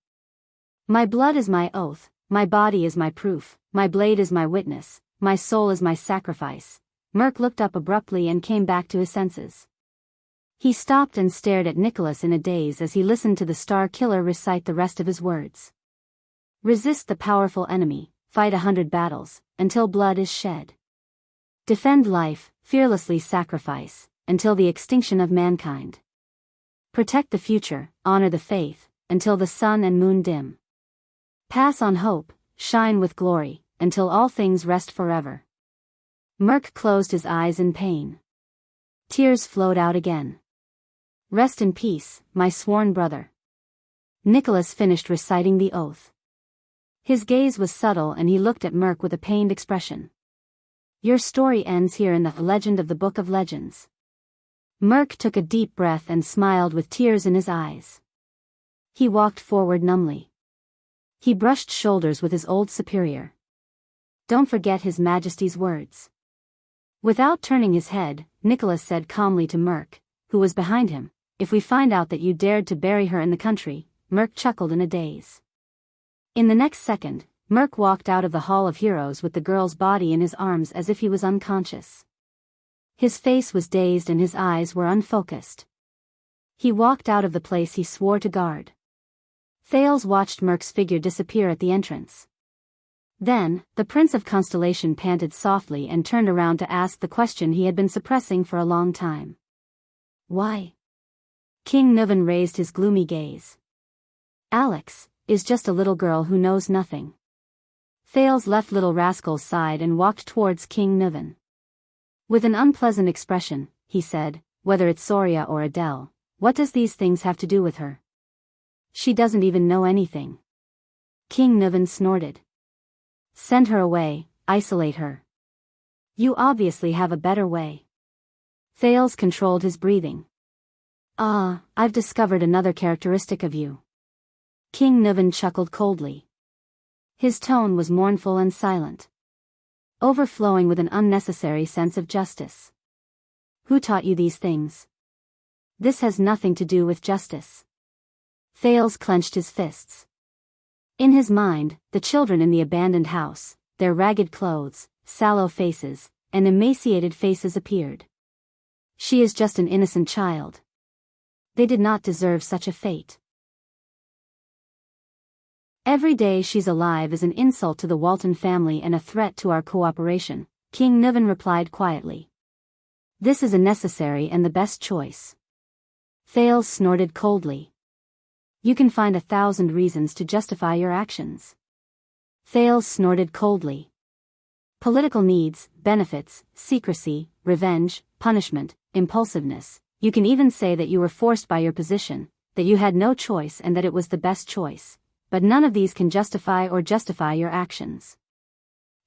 My blood is my oath, my body is my proof, my blade is my witness, my soul is my sacrifice. Merc looked up abruptly and came back to his senses. He stopped and stared at Nicholas in a daze as he listened to the Star Killer recite the rest of his words. Resist the powerful enemy, fight 100 battles, until blood is shed. Defend life, fearlessly sacrifice, until the extinction of mankind. Protect the future, honor the faith, until the sun and moon dim. Pass on hope, shine with glory, until all things rest forever. Merc closed his eyes in pain. Tears flowed out again. Rest in peace, my sworn brother. Nicholas finished reciting the oath. His gaze was subtle and he looked at Merc with a pained expression. Your story ends here in the legend of the Book of Legends. Merc took a deep breath and smiled with tears in his eyes. He walked forward numbly. He brushed shoulders with his old superior. Don't forget His Majesty's words. Without turning his head, Nicholas said calmly to Merc, who was behind him, if we find out that you dared to bury her in the country. Merc chuckled in a daze. In the next second, Merc walked out of the Hall of Heroes with the girl's body in his arms as if he was unconscious. His face was dazed and his eyes were unfocused. He walked out of the place he swore to guard. Thales watched Merc's figure disappear at the entrance. Then, the Prince of Constellation panted softly and turned around to ask the question he had been suppressing for a long time. Why? King Nuvan raised his gloomy gaze. Alex is just a little girl who knows nothing. Thales left Little Rascal's side and walked towards King Nuvan. With an unpleasant expression, he said, whether it's Soria or Adele, what does these things have to do with her? She doesn't even know anything. King Nuvan snorted. Send her away, isolate her. You obviously have a better way. Thales controlled his breathing. I've discovered another characteristic of you. King Nuvan chuckled coldly. His tone was mournful and silent, overflowing with an unnecessary sense of justice. Who taught you these things? This has nothing to do with justice. Thales clenched his fists. In his mind, the children in the abandoned house, their ragged clothes, sallow faces, and emaciated faces appeared. She is just an innocent child. They did not deserve such a fate. Every day she's alive is an insult to the Walton family and a threat to our cooperation, King Nuvan replied quietly. This is a necessary and the best choice. Thales snorted coldly. You can find 1,000 reasons to justify your actions. Thales snorted coldly. Political needs, benefits, secrecy, revenge, punishment, impulsiveness. You can even say that you were forced by your position, that you had no choice and that it was the best choice. But none of these can justify your actions.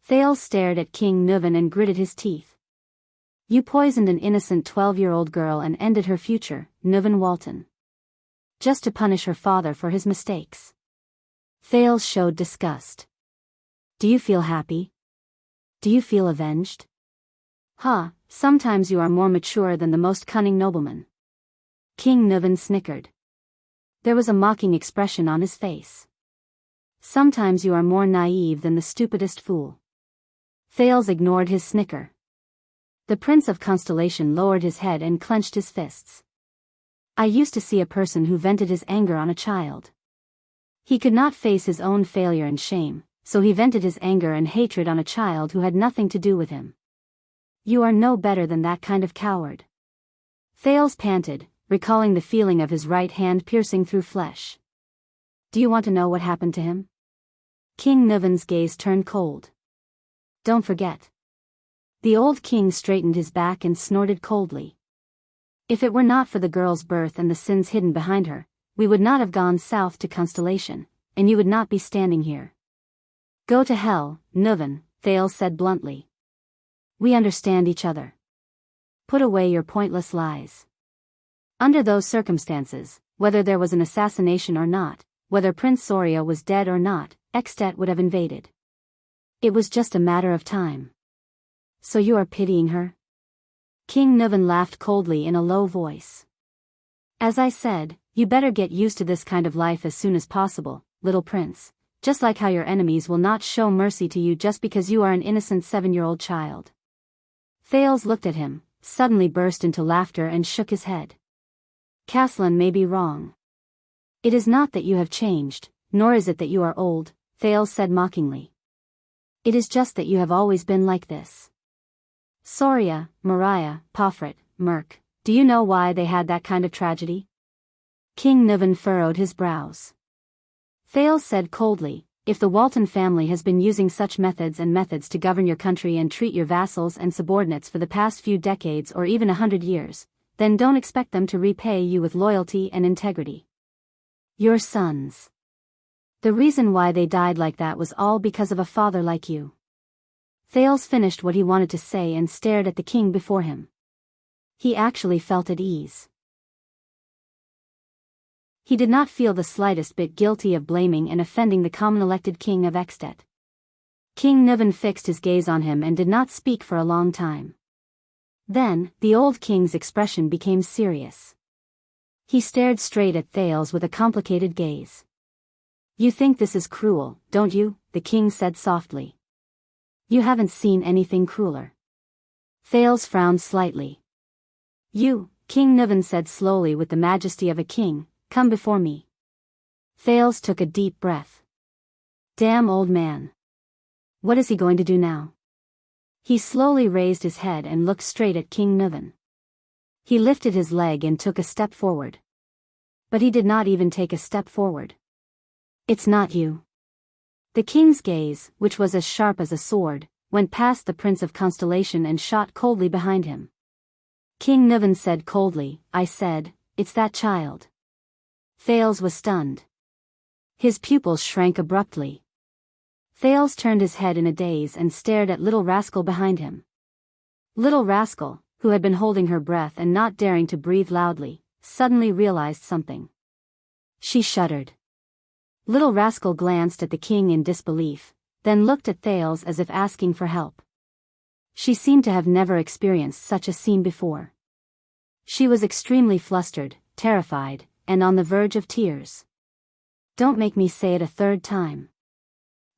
Thales stared at King Nuvan and gritted his teeth. You poisoned an innocent 12-year-old girl and ended her future, Nuvan Walton. Just to punish her father for his mistakes. Thales showed disgust. Do you feel happy? Do you feel avenged? Sometimes you are more mature than the most cunning nobleman. King Nuvan snickered. There was a mocking expression on his face. Sometimes you are more naive than the stupidest fool. Thales ignored his snicker. The Prince of Constellation lowered his head and clenched his fists. I used to see a person who vented his anger on a child. He could not face his own failure and shame, so he vented his anger and hatred on a child who had nothing to do with him. You are no better than that kind of coward. Thales panted, recalling the feeling of his right hand piercing through flesh. Do you want to know what happened to him? King Nuvan's gaze turned cold. Don't forget. The old king straightened his back and snorted coldly. If it were not for the girl's birth and the sins hidden behind her, we would not have gone south to Constellation, and you would not be standing here. Go to hell, Nuvan, Thales said bluntly. We understand each other. Put away your pointless lies. Under those circumstances, whether there was an assassination or not, whether Prince Soria was dead or not, Extet would have invaded. It was just a matter of time. So you are pitying her? King Nuvan laughed coldly in a low voice. As I said, you better get used to this kind of life as soon as possible, little prince, just like how your enemies will not show mercy to you just because you are an innocent 7-year-old child. Thales looked at him, suddenly burst into laughter and shook his head. Caslin may be wrong. It is not that you have changed, nor is it that you are old, Thales said mockingly. It is just that you have always been like this. Soria, Mariah, Pofret, Merc, do you know why they had that kind of tragedy? King Nuvan furrowed his brows. Thales said coldly, if the Walton family has been using such methods to govern your country and treat your vassals and subordinates for the past few decades or even 100 years, then don't expect them to repay you with loyalty and integrity. Your sons. The reason why they died like that was all because of a father like you. Thales finished what he wanted to say and stared at the king before him. He actually felt at ease. He did not feel the slightest bit guilty of blaming and offending the common elected king of Extet. King Nuvan fixed his gaze on him and did not speak for a long time. Then, the old king's expression became serious. He stared straight at Thales with a complicated gaze. You think this is cruel, don't you? The king said softly. You haven't seen anything crueler. Thales frowned slightly. You, King Niven said slowly with the majesty of a king, come before me. Thales took a deep breath. Damn old man. What is he going to do now? He slowly raised his head and looked straight at King Niven. He lifted his leg and took a step forward. But he did not even take a step forward. It's not you. The king's gaze, which was as sharp as a sword, went past the Prince of Constellation and shot coldly behind him. King Niven said coldly, I said, it's that child. Thales was stunned. His pupils shrank abruptly. Thales turned his head in a daze and stared at little rascal behind him. Little rascal, who had been holding her breath and not daring to breathe loudly, suddenly realized something. She shuddered. Little rascal glanced at the king in disbelief, then looked at Thales as if asking for help. She seemed to have never experienced such a scene before. She was extremely flustered, terrified, and on the verge of tears. Don't make me say it a third time.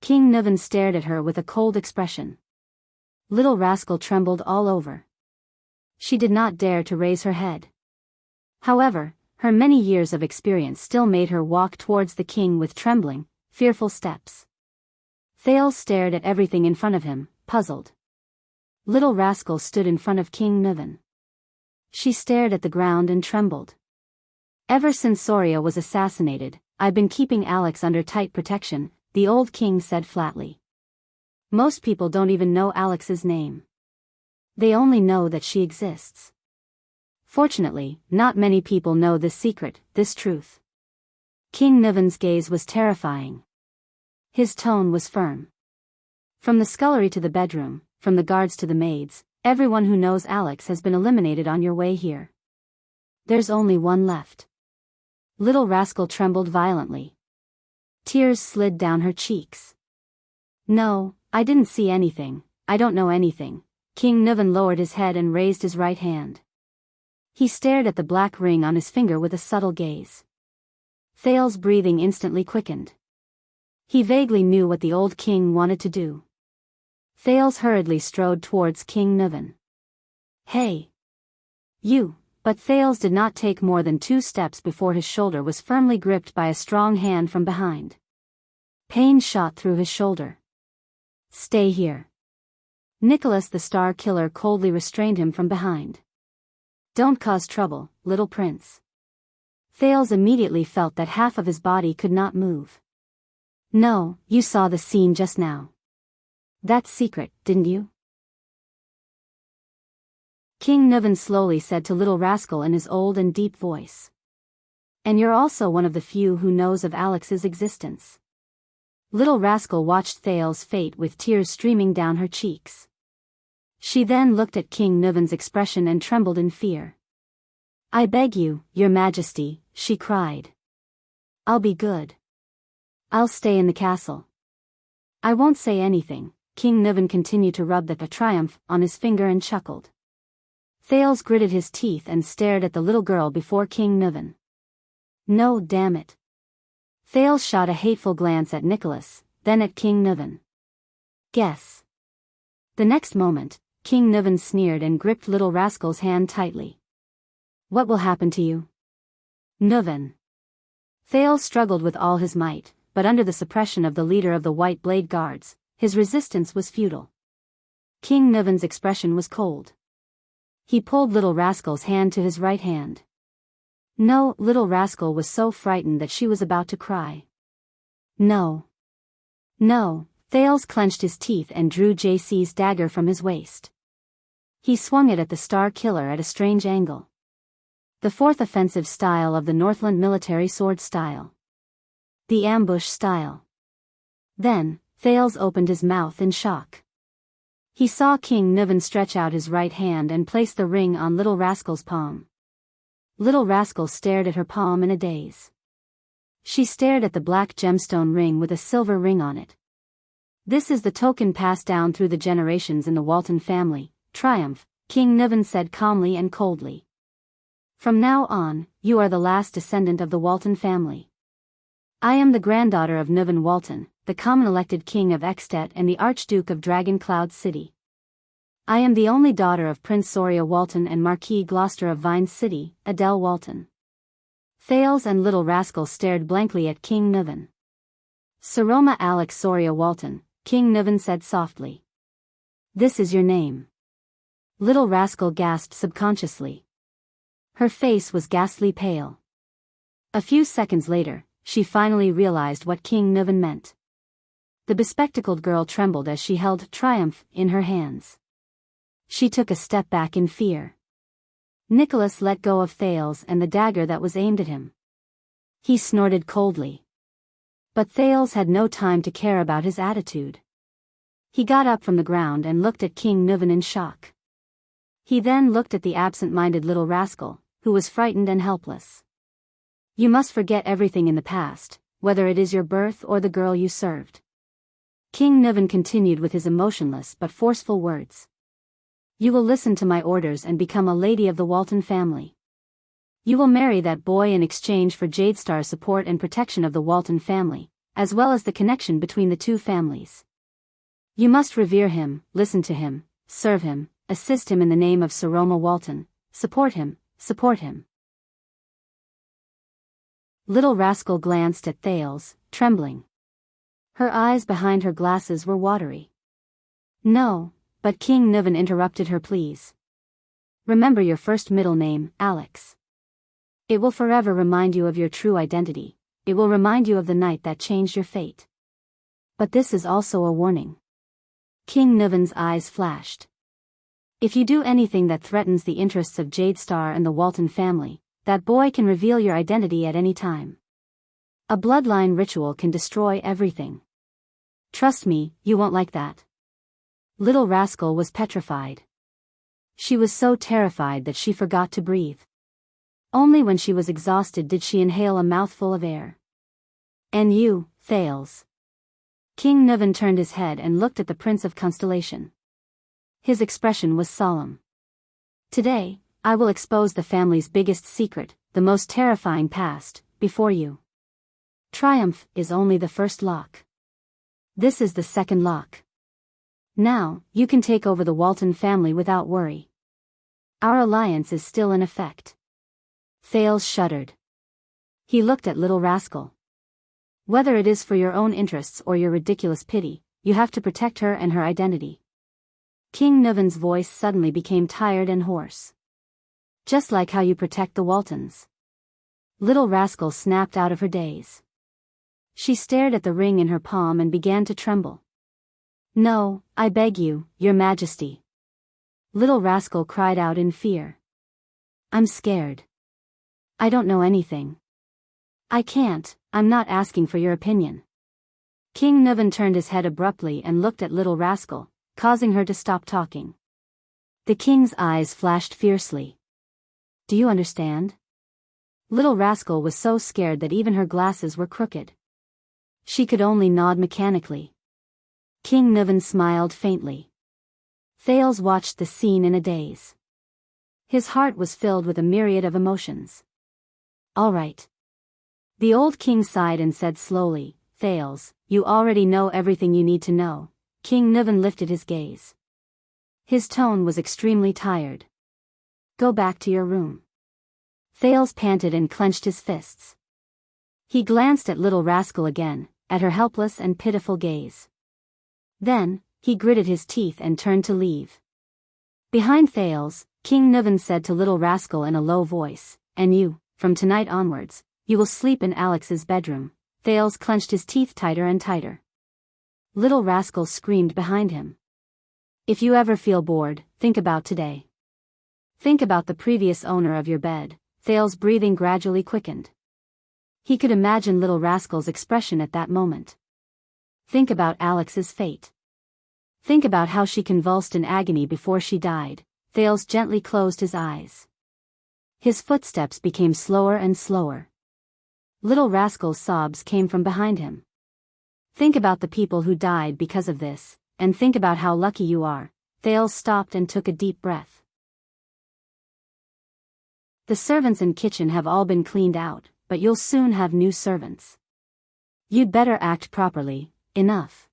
King Niven stared at her with a cold expression. Little rascal trembled all over. She did not dare to raise her head. However, her many years of experience still made her walk towards the king with trembling, fearful steps. Thales stared at everything in front of him, puzzled. Little rascal stood in front of King Niven. She stared at the ground and trembled. Ever since Soria was assassinated, I've been keeping Alex under tight protection, the old king said flatly. Most people don't even know Alex's name. They only know that she exists. Fortunately, not many people know this secret, this truth. King Niven's gaze was terrifying. His tone was firm. From the scullery to the bedroom, from the guards to the maids, everyone who knows Alex has been eliminated on your way here. There's only one left. Little rascal trembled violently. Tears slid down her cheeks. No, I didn't see anything, I don't know anything. King Niven lowered his head and raised his right hand. He stared at the black ring on his finger with a subtle gaze. Thales' breathing instantly quickened. He vaguely knew what the old king wanted to do. Thales hurriedly strode towards King Niven. Hey! You! But Thales did not take more than 2 steps before his shoulder was firmly gripped by a strong hand from behind. Pain shot through his shoulder. Stay here. Nicholas the Star Killer coldly restrained him from behind. Don't cause trouble, little prince. Thales immediately felt that half of his body could not move. No, you saw the scene just now. That's secret, didn't you? King Niven slowly said to little rascal in his old and deep voice. And you're also one of the few who knows of Alex's existence. Little rascal watched Thales' fate with tears streaming down her cheeks. She then looked at King Niven's expression and trembled in fear. I beg you, your majesty, she cried. I'll be good. I'll stay in the castle. I won't say anything. King Niven continued to rub the triumph on his finger and chuckled. Thales gritted his teeth and stared at the little girl before King Niven. No, damn it. Thales shot a hateful glance at Nicholas, then at King Niven. Guess. The next moment, King Niven sneered and gripped little rascal's hand tightly. What will happen to you? Niven. Thales struggled with all his might, but under the suppression of the leader of the White Blade Guards, his resistance was futile. King Niven's expression was cold. He pulled little rascal's hand to his right hand. No, little rascal was so frightened that she was about to cry. No. No. Thales clenched his teeth and drew JC's dagger from his waist. He swung it at the Star Killer at a strange angle. The 4th offensive style of the Northland military sword style. The ambush style. Then, Thales opened his mouth in shock. He saw King Niven stretch out his right hand and place the ring on little rascal's palm. Little rascal stared at her palm in a daze. She stared at the black gemstone ring with a silver ring on it. This is the token passed down through the generations in the Walton family. Triumph, King Niven said calmly and coldly. From now on, you are the last descendant of the Walton family. I am the granddaughter of Nuvan Walton, the common elected king of Extet and the Archduke of Dragon Cloud City. I am the only daughter of Prince Soria Walton and Marquis Gloucester of Vine City, Adele Walton. Thales and Little Rascal stared blankly at King Nuvan. Saroma Alex Soria Walton, King Nuvan said softly. This is your name. Little Rascal gasped subconsciously. Her face was ghastly pale. A few seconds later, she finally realized what King Nuvan meant. The bespectacled girl trembled as she held Triumph in her hands. She took a step back in fear. Nicholas let go of Thales and the dagger that was aimed at him. He snorted coldly. But Thales had no time to care about his attitude. He got up from the ground and looked at King Nuvan in shock. He then looked at the absent-minded Little Rascal, who was frightened and helpless. You must forget everything in the past, whether it is your birth or the girl you served. King Nuvan continued with his emotionless but forceful words. You will listen to my orders and become a lady of the Walton family. You will marry that boy in exchange for Jadestar's support and protection of the Walton family, as well as the connection between the two families. You must revere him, listen to him, serve him, assist him in the name of Saroma Walton, support him, support him. Little Rascal glanced at Thales, trembling. Her eyes behind her glasses were watery. No, but King Nuvan interrupted her please. Remember your first middle name, Alex. It will forever remind you of your true identity. It will remind you of the night that changed your fate. But this is also a warning. King Nuvan's eyes flashed. If you do anything that threatens the interests of Jadestar and the Walton family, that boy can reveal your identity at any time. A bloodline ritual can destroy everything. Trust me, you won't like that. Little Rascal was petrified. She was so terrified that she forgot to breathe. Only when she was exhausted did she inhale a mouthful of air. And you, Thales. King Nuvan turned his head and looked at the Prince of Constellation. His expression was solemn. Today, I will expose the family's biggest secret, the most terrifying past, before you. Triumph is only the first lock. This is the second lock. Now, you can take over the Walton family without worry. Our alliance is still in effect. Thales shuddered. He looked at Little Rascal. Whether it is for your own interests or your ridiculous pity, you have to protect her and her identity. King Nuvan's voice suddenly became tired and hoarse. Just like how you protect the Waltons. Little Rascal snapped out of her daze. She stared at the ring in her palm and began to tremble. No, I beg you, your majesty. Little Rascal cried out in fear. I'm scared. I don't know anything. I can't, I'm not asking for your opinion. King Nuvan turned his head abruptly and looked at Little Rascal, causing her to stop talking. The king's eyes flashed fiercely. Do you understand? Little Rascal was so scared that even her glasses were crooked. She could only nod mechanically. King Nuvan smiled faintly. Thales watched the scene in a daze. His heart was filled with a myriad of emotions. All right. The old king sighed and said slowly, Thales, you already know everything you need to know. King Nuvan lifted his gaze. His tone was extremely tired. Go back to your room. Thales panted and clenched his fists. He glanced at Little Rascal again, at her helpless and pitiful gaze. Then, he gritted his teeth and turned to leave. Behind Thales, King Nuvan said to Little Rascal in a low voice, and you, from tonight onwards, you will sleep in Alex's bedroom. Thales clenched his teeth tighter and tighter. Little Rascal screamed behind him. If you ever feel bored, think about today. Think about the previous owner of your bed. Thales' breathing gradually quickened. He could imagine Little Rascal's expression at that moment. Think about Alex's fate. Think about how she convulsed in agony before she died. Thales gently closed his eyes. His footsteps became slower and slower. Little Rascal's sobs came from behind him. Think about the people who died because of this, and think about how lucky you are. Thales stopped and took a deep breath. The servants in kitchen have all been cleaned out, but you'll soon have new servants. You'd better act properly, enough.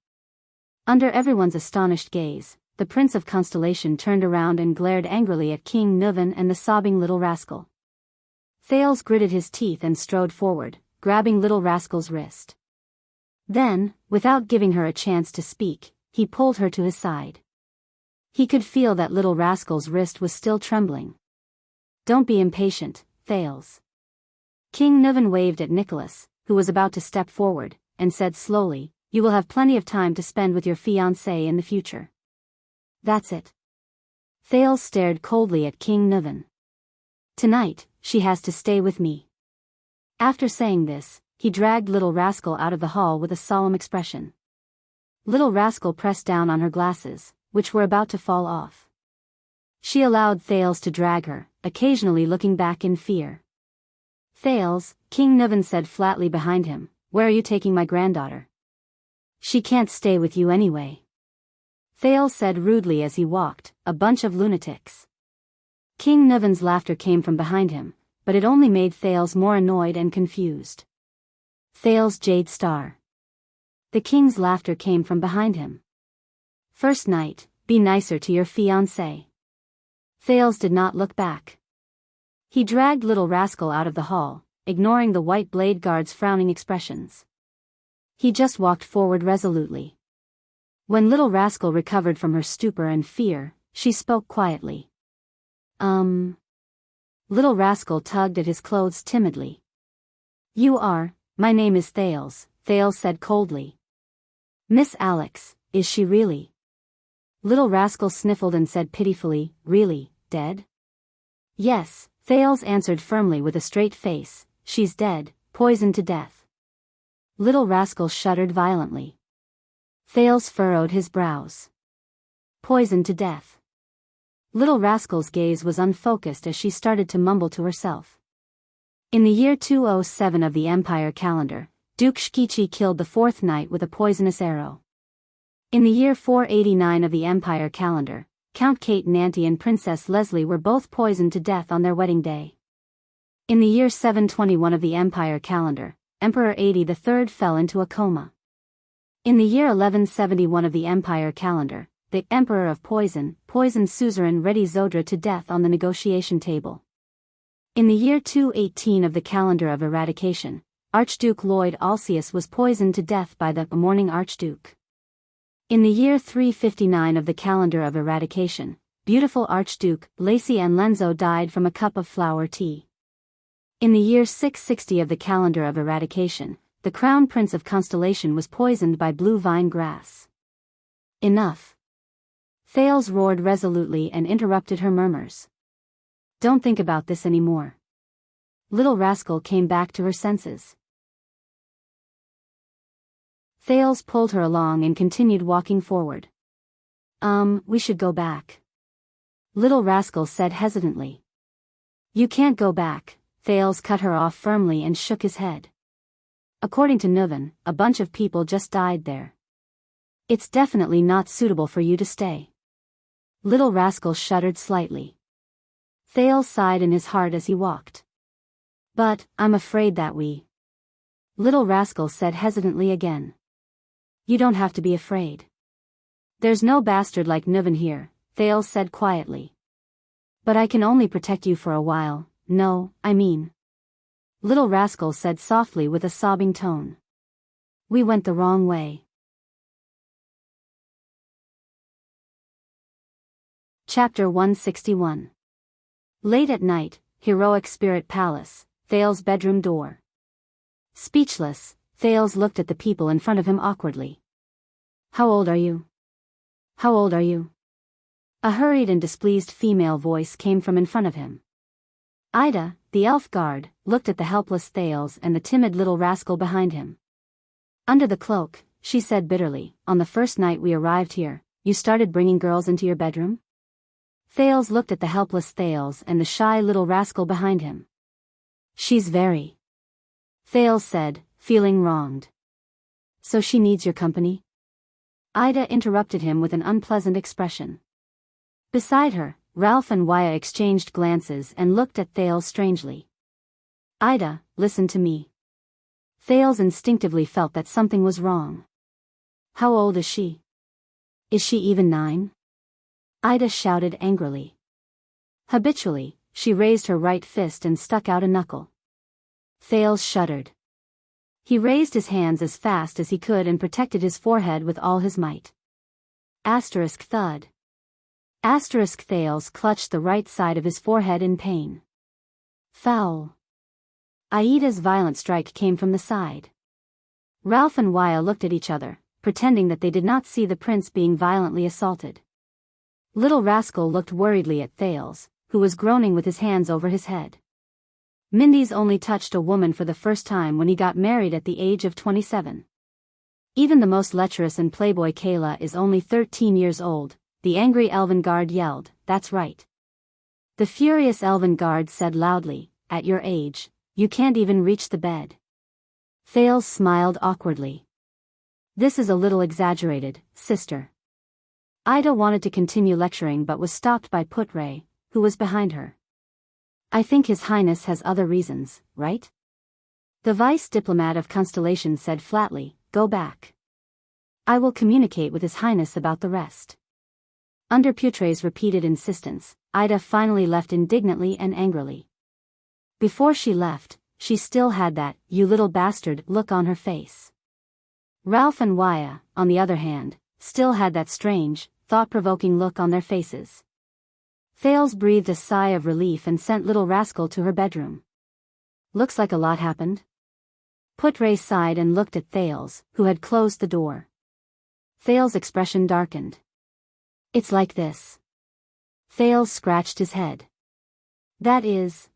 Under everyone's astonished gaze, the Prince of Constellation turned around and glared angrily at King Nuvan and the sobbing little rascal. Thales gritted his teeth and strode forward, grabbing little rascal's wrist. Then, without giving her a chance to speak, he pulled her to his side. He could feel that little rascal's wrist was still trembling. Don't be impatient, Thales. King Nuvan waved at Nicholas, who was about to step forward, and said slowly, you will have plenty of time to spend with your fiancée in the future. That's it. Thales stared coldly at King Nuvan. Tonight, she has to stay with me. After saying this, he dragged little rascal out of the hall with a solemn expression. Little rascal pressed down on her glasses, which were about to fall off. She allowed Thales to drag her, occasionally looking back in fear. Thales, King Nuvan said flatly behind him, where are you taking my granddaughter? She can't stay with you anyway. Thales said rudely as he walked, a bunch of lunatics. King Nuvan's laughter came from behind him, but it only made Thales more annoyed and confused. Thales Jade Star. The king's laughter came from behind him. First night, be nicer to your fiancé. Thales did not look back. He dragged little rascal out of the hall, ignoring the white blade guard's frowning expressions. He just walked forward resolutely. When little rascal recovered from her stupor and fear, she spoke quietly. Little rascal tugged at his clothes timidly. My name is Thales, Thales said coldly. Miss Alex, is she really? Little rascal sniffled and said pitifully, really, dead? Yes, Thales answered firmly with a straight face, she's dead, poisoned to death. Little rascal shuddered violently. Thales furrowed his brows. Poisoned to death. Little rascal's gaze was unfocused as she started to mumble to herself. In the year 207 of the Empire calendar, Duke Shkichi killed the fourth knight with a poisonous arrow. In the year 489 of the Empire calendar, Count Kate Nanty and Princess Leslie were both poisoned to death on their wedding day. In the year 721 of the Empire calendar, Emperor 80 III fell into a coma. In the year 1171 of the Empire calendar, the Emperor of Poison poisoned suzerain Redi Zodra to death on the negotiation table. In the year 218 of the calendar of eradication, Archduke Lloyd Alsius was poisoned to death by the mourning Archduke. In the year 359 of the calendar of eradication, beautiful Archduke Lacy and Lenzo died from a cup of flower tea. In the year 660 of the calendar of eradication, the Crown Prince of Constellation was poisoned by blue vine grass. Enough. Thales roared resolutely and interrupted her murmurs. Don't think about this anymore. Little rascal came back to her senses. Thales pulled her along and continued walking forward. We should go back. Little rascal said hesitantly. You can't go back, Thales cut her off firmly and shook his head. According to Nuvan, a bunch of people just died there. It's definitely not suitable for you to stay. Little rascal shuddered slightly. Thales sighed in his heart as he walked. But, I'm afraid that we... Little rascal said hesitantly again. You don't have to be afraid. There's no bastard like Nuvan here, Thales said quietly. But I can only protect you for a while, no, I mean. Little rascal said softly with a sobbing tone. We went the wrong way. Chapter 161. Late at night, Heroic Spirit Palace, Thales' bedroom door. Speechless, Thales looked at the people in front of him awkwardly. How old are you? How old are you? A hurried and displeased female voice came from in front of him. Ida, the elf guard, looked at the helpless Thales and the timid little rascal behind him. Under the cloak, she said bitterly, on the first night we arrived here, you started bringing girls into your bedroom? Thales looked at the helpless Thales and the shy little rascal behind him. She's very... Thales said, feeling wronged. So she needs your company? Ida interrupted him with an unpleasant expression. Beside her, Ralph and Waya exchanged glances and looked at Thales strangely. Ida, listen to me. Thales instinctively felt that something was wrong. How old is she? Is she even 9? Ida shouted angrily. Habitually, she raised her right fist and stuck out a knuckle. Thales shuddered. He raised his hands as fast as he could and protected his forehead with all his might. Asterisk thud. Asterisk Thales clutched the right side of his forehead in pain. Foul. Aida's violent strike came from the side. Ralph and Waya looked at each other, pretending that they did not see the prince being violently assaulted. Little Rascal looked worriedly at Thales, who was groaning with his hands over his head. Mindy's only touched a woman for the first time when he got married at the age of 27. Even the most lecherous and playboy Kayla is only 13 years old, the angry elven guard yelled, "That's right." The furious elven guard said loudly, "At your age, you can't even reach the bed." Thales smiled awkwardly. "This is a little exaggerated, sister." Ida wanted to continue lecturing but was stopped by Putray, who was behind her. "I think His Highness has other reasons, right?" The vice diplomat of Constellation said flatly, "Go back. I will communicate with His Highness about the rest." Under Putray's repeated insistence, Ida finally left indignantly and angrily. Before she left, she still had that "you little bastard" look on her face. Ralph and Waya, on the other hand, still had that strange, thought-provoking look on their faces. Thales breathed a sigh of relief and sent Little Rascal to her bedroom. "Looks like a lot happened." Putray sighed and looked at Thales, who had closed the door. Thales' expression darkened. "It's like this." Thales scratched his head. That is.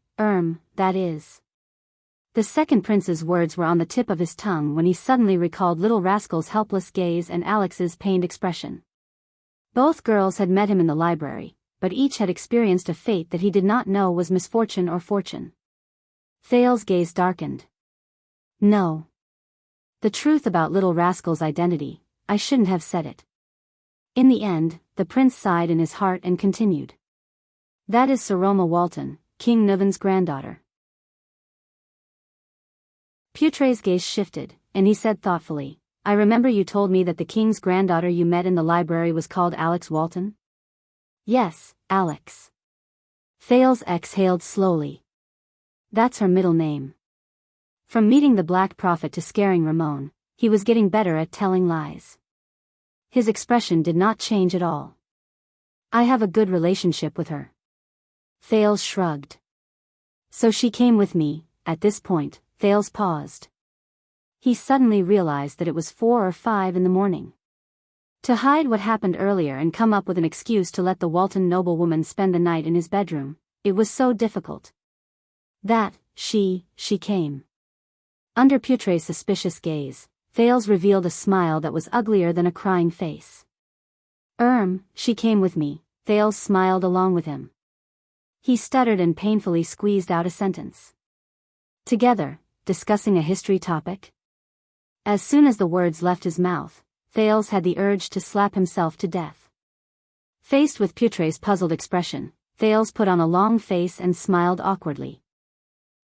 The second prince's words were on the tip of his tongue when he suddenly recalled Little Rascal's helpless gaze and Alex's pained expression. Both girls had met him in the library, but each had experienced a fate that he did not know was misfortune or fortune. Thales' gaze darkened. "No. The truth about Little Rascal's identity, I shouldn't have said it." In the end, the prince sighed in his heart and continued. "That is Saroma Walton, King Nuvan's granddaughter." Putray's gaze shifted, and he said thoughtfully, "I remember you told me that the king's granddaughter you met in the library was called Alex Walton?" "Yes, Alex." Thales exhaled slowly. "That's her middle name." From meeting the Black Prophet to scaring Ramon, he was getting better at telling lies. His expression did not change at all. "I have a good relationship with her." Thales shrugged. "So she came with me." At this point, Thales paused. He suddenly realized that it was 4 or 5 in the morning. To hide what happened earlier and come up with an excuse to let the Walton noblewoman spend the night in his bedroom, it was so difficult. That, she came. Under Putray's suspicious gaze, Thales revealed a smile that was uglier than a crying face. She came with me." Thales smiled along with him. He stuttered and painfully squeezed out a sentence. "Together, discussing a history topic?" As soon as the words left his mouth, Thales had the urge to slap himself to death. Faced with Putray's puzzled expression, Thales put on a long face and smiled awkwardly.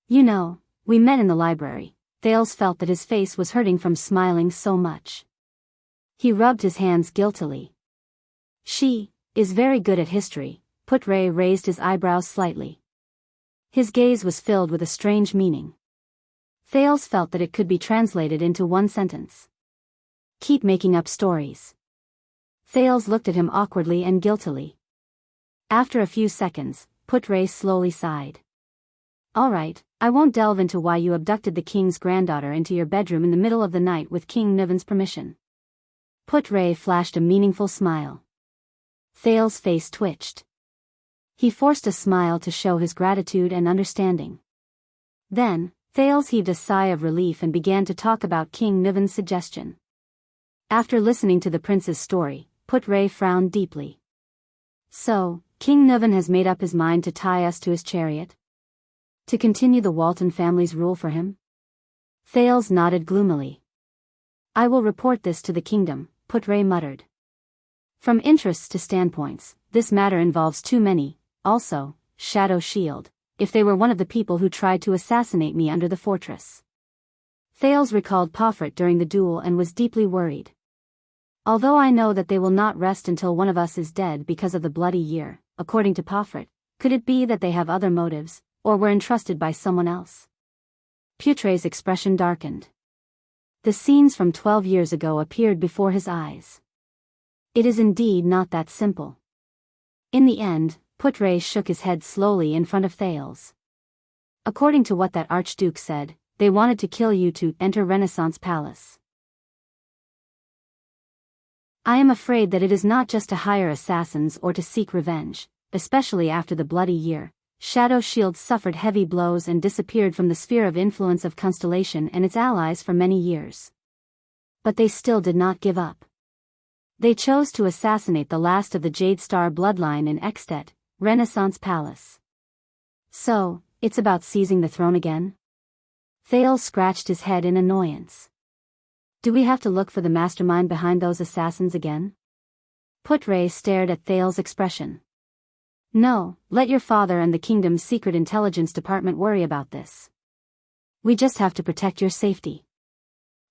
"You know, we met in the library." Thales felt that his face was hurting from smiling so much. He rubbed his hands guiltily. "She is very good at history." Putray raised his eyebrows slightly. His gaze was filled with a strange meaning. Thales felt that it could be translated into one sentence. "Keep making up stories." Thales looked at him awkwardly and guiltily. After a few seconds, Putray slowly sighed. "All right, I won't delve into why you abducted the king's granddaughter into your bedroom in the middle of the night with King Nuvan's permission." Putray flashed a meaningful smile. Thales' face twitched. He forced a smile to show his gratitude and understanding. Then, Thales heaved a sigh of relief and began to talk about King Nuvan's suggestion. After listening to the prince's story, Putray frowned deeply. "So, King Nuvan has made up his mind to tie us to his chariot? To continue the Walton family's rule for him?" Thales nodded gloomily. "I will report this to the kingdom," Putray muttered. "From interests to standpoints, this matter involves too many. Also, Shadow Shield, if they were one of the people who tried to assassinate me under the fortress." Thales recalled Pomfret during the duel and was deeply worried. Although I know that they will not rest until one of us is dead because of the bloody year, according to Pomfret, could it be that they have other motives, or were entrusted by someone else? Putre's expression darkened. The scenes from 12 years ago appeared before his eyes. It is indeed not that simple. In the end, Putre shook his head slowly in front of Thales. According to what that Archduke said, they wanted to kill you to enter Renaissance Palace. I am afraid that it is not just to hire assassins or to seek revenge, especially after the bloody year. Shadow Shield suffered heavy blows and disappeared from the sphere of influence of Constellation and its allies for many years. But they still did not give up. They chose to assassinate the last of the Jade Star bloodline in Extet, Renaissance Palace. So, it's about seizing the throne again? Thales scratched his head in annoyance. Do we have to look for the mastermind behind those assassins again? Putre stared at Thales' expression. No, let your father and the kingdom's secret intelligence department worry about this. We just have to protect your safety.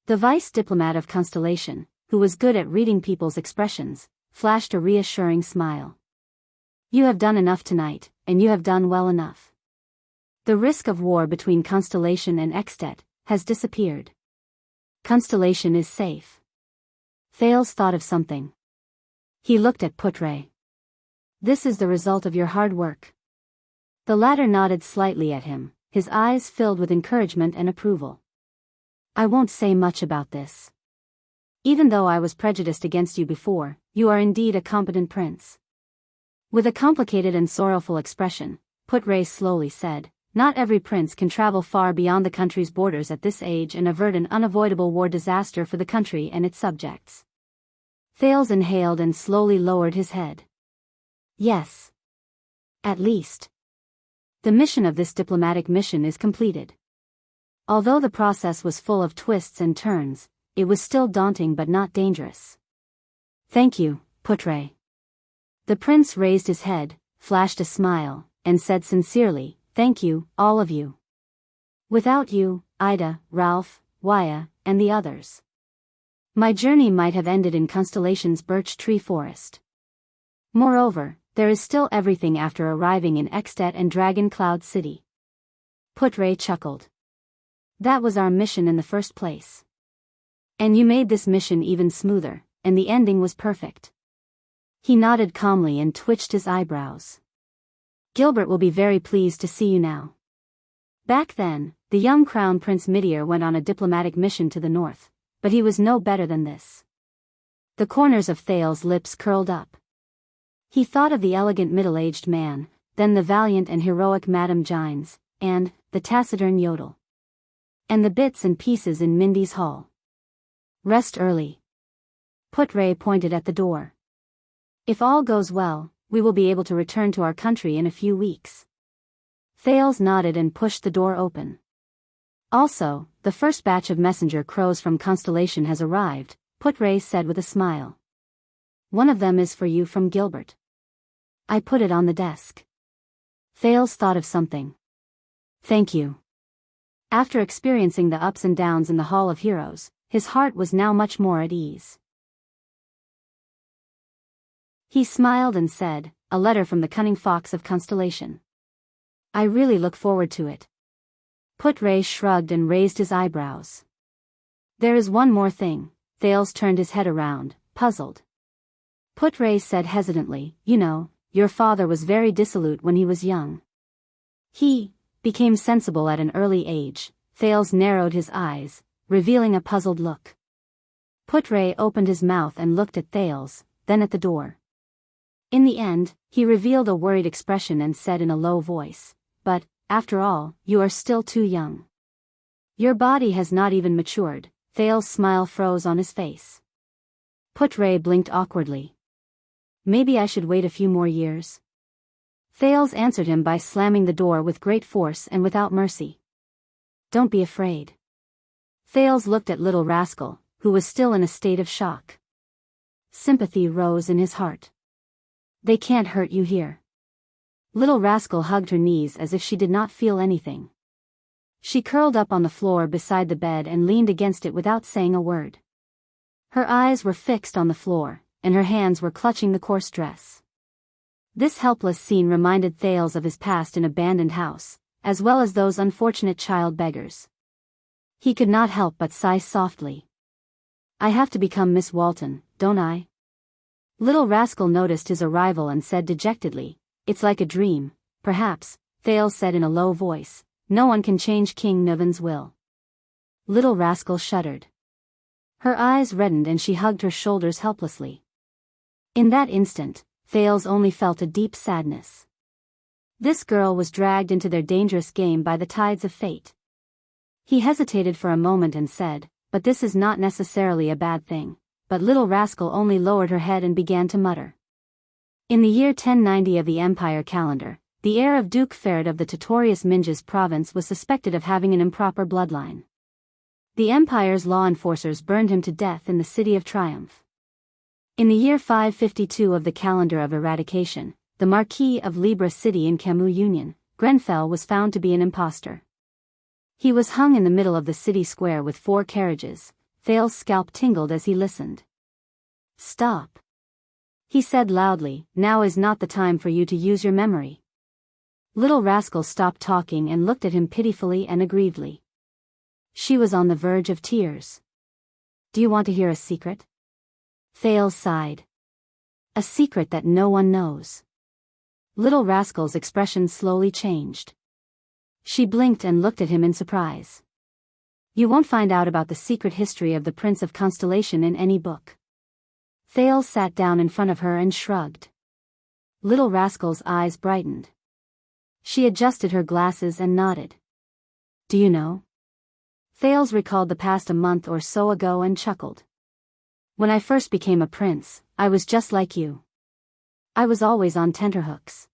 The vice diplomat of Constellation, who was good at reading people's expressions, flashed a reassuring smile. You have done enough tonight, and you have done well enough. The risk of war between Constellation and Extet has disappeared. Constellation is safe. Thales thought of something. He looked at Putre. This is the result of your hard work. The latter nodded slightly at him, his eyes filled with encouragement and approval. I won't say much about this. Even though I was prejudiced against you before, you are indeed a competent prince. With a complicated and sorrowful expression, Putre slowly said, not every prince can travel far beyond the country's borders at this age and avert an unavoidable war disaster for the country and its subjects. Thales inhaled and slowly lowered his head. Yes. At least. The mission of this diplomatic mission is completed. Although the process was full of twists and turns, it was still daunting but not dangerous. Thank you, Putre. The prince raised his head, flashed a smile, and said sincerely, thank you, all of you. Without you, Ida, Ralph, Waya, and the others, my journey might have ended in Constellation's birch tree forest. Moreover, there is still everything after arriving in Extet and Dragon Cloud City. Putre chuckled. That was our mission in the first place. And you made this mission even smoother, and the ending was perfect. He nodded calmly and twitched his eyebrows. Gilbert will be very pleased to see you now. Back then, the young Crown Prince Midir went on a diplomatic mission to the north, but he was no better than this. The corners of Thales' lips curled up. He thought of the elegant middle-aged man, then the valiant and heroic Madame Gines, and the taciturn Yodel. And the bits and pieces in Mindy's hall. Rest early. Putre pointed at the door. If all goes well, we will be able to return to our country in a few weeks. Thales nodded and pushed the door open. Also, the first batch of messenger crows from Constellation has arrived, Putre said with a smile. One of them is for you from Gilbert. I put it on the desk. Thales thought of something. Thank you. After experiencing the ups and downs in the Hall of Heroes, his heart was now much more at ease. He smiled and said, a letter from the cunning fox of Constellation. I really look forward to it. Putre shrugged and raised his eyebrows. There is one more thing. Thales turned his head around, puzzled. Putre said hesitantly, you know, your father was very dissolute when he was young. He became sensible at an early age. Thales narrowed his eyes, revealing a puzzled look. Putre opened his mouth and looked at Thales, then at the door. In the end, he revealed a worried expression and said in a low voice, but, after all, you are still too young. Your body has not even matured. Thales' smile froze on his face. Putre blinked awkwardly. Maybe I should wait a few more years. Thales answered him by slamming the door with great force and without mercy. Don't be afraid. Thales looked at Little Rascal, who was still in a state of shock. Sympathy rose in his heart. They can't hurt you here. Little Rascal hugged her knees as if she did not feel anything. She curled up on the floor beside the bed and leaned against it without saying a word. Her eyes were fixed on the floor, and her hands were clutching the coarse dress. This helpless scene reminded Thales of his past in abandoned house, as well as those unfortunate child beggars. He could not help but sigh softly. I have to become Miss Walton, don't I? Little Rascal noticed his arrival and said dejectedly, It's like a dream, perhaps, Thales said in a low voice. No one can change King Niven's will. Little Rascal shuddered. Her eyes reddened and she hugged her shoulders helplessly. In that instant, Thales only felt a deep sadness. This girl was dragged into their dangerous game by the tides of fate. He hesitated for a moment and said, But this is not necessarily a bad thing. But Little Rascal only lowered her head and began to mutter. In the year 1090 of the Empire calendar, the heir of Duke Ferid of the Tutorius Minjas province was suspected of having an improper bloodline. The Empire's law enforcers burned him to death in the City of Triumph. In the year 552 of the calendar of eradication, the Marquis of Libra City in Camus Union, Grenfell was found to be an impostor. He was hung in the middle of the city square with 4 carriages. Thales' scalp tingled as he listened. Stop. He said loudly, Now is not the time for you to use your memory. Little Rascal stopped talking and looked at him pitifully and aggrievedly. She was on the verge of tears. Do you want to hear a secret? Thales sighed. A secret that no one knows. Little Rascal's expression slowly changed. She blinked and looked at him in surprise. You won't find out about the secret history of the Prince of Constellation in any book. Thales sat down in front of her and shrugged. Little Rascal's eyes brightened. She adjusted her glasses and nodded. Do you know? Thales recalled the past a month or so ago and chuckled. When I first became a prince, I was just like you. I was always on tenterhooks.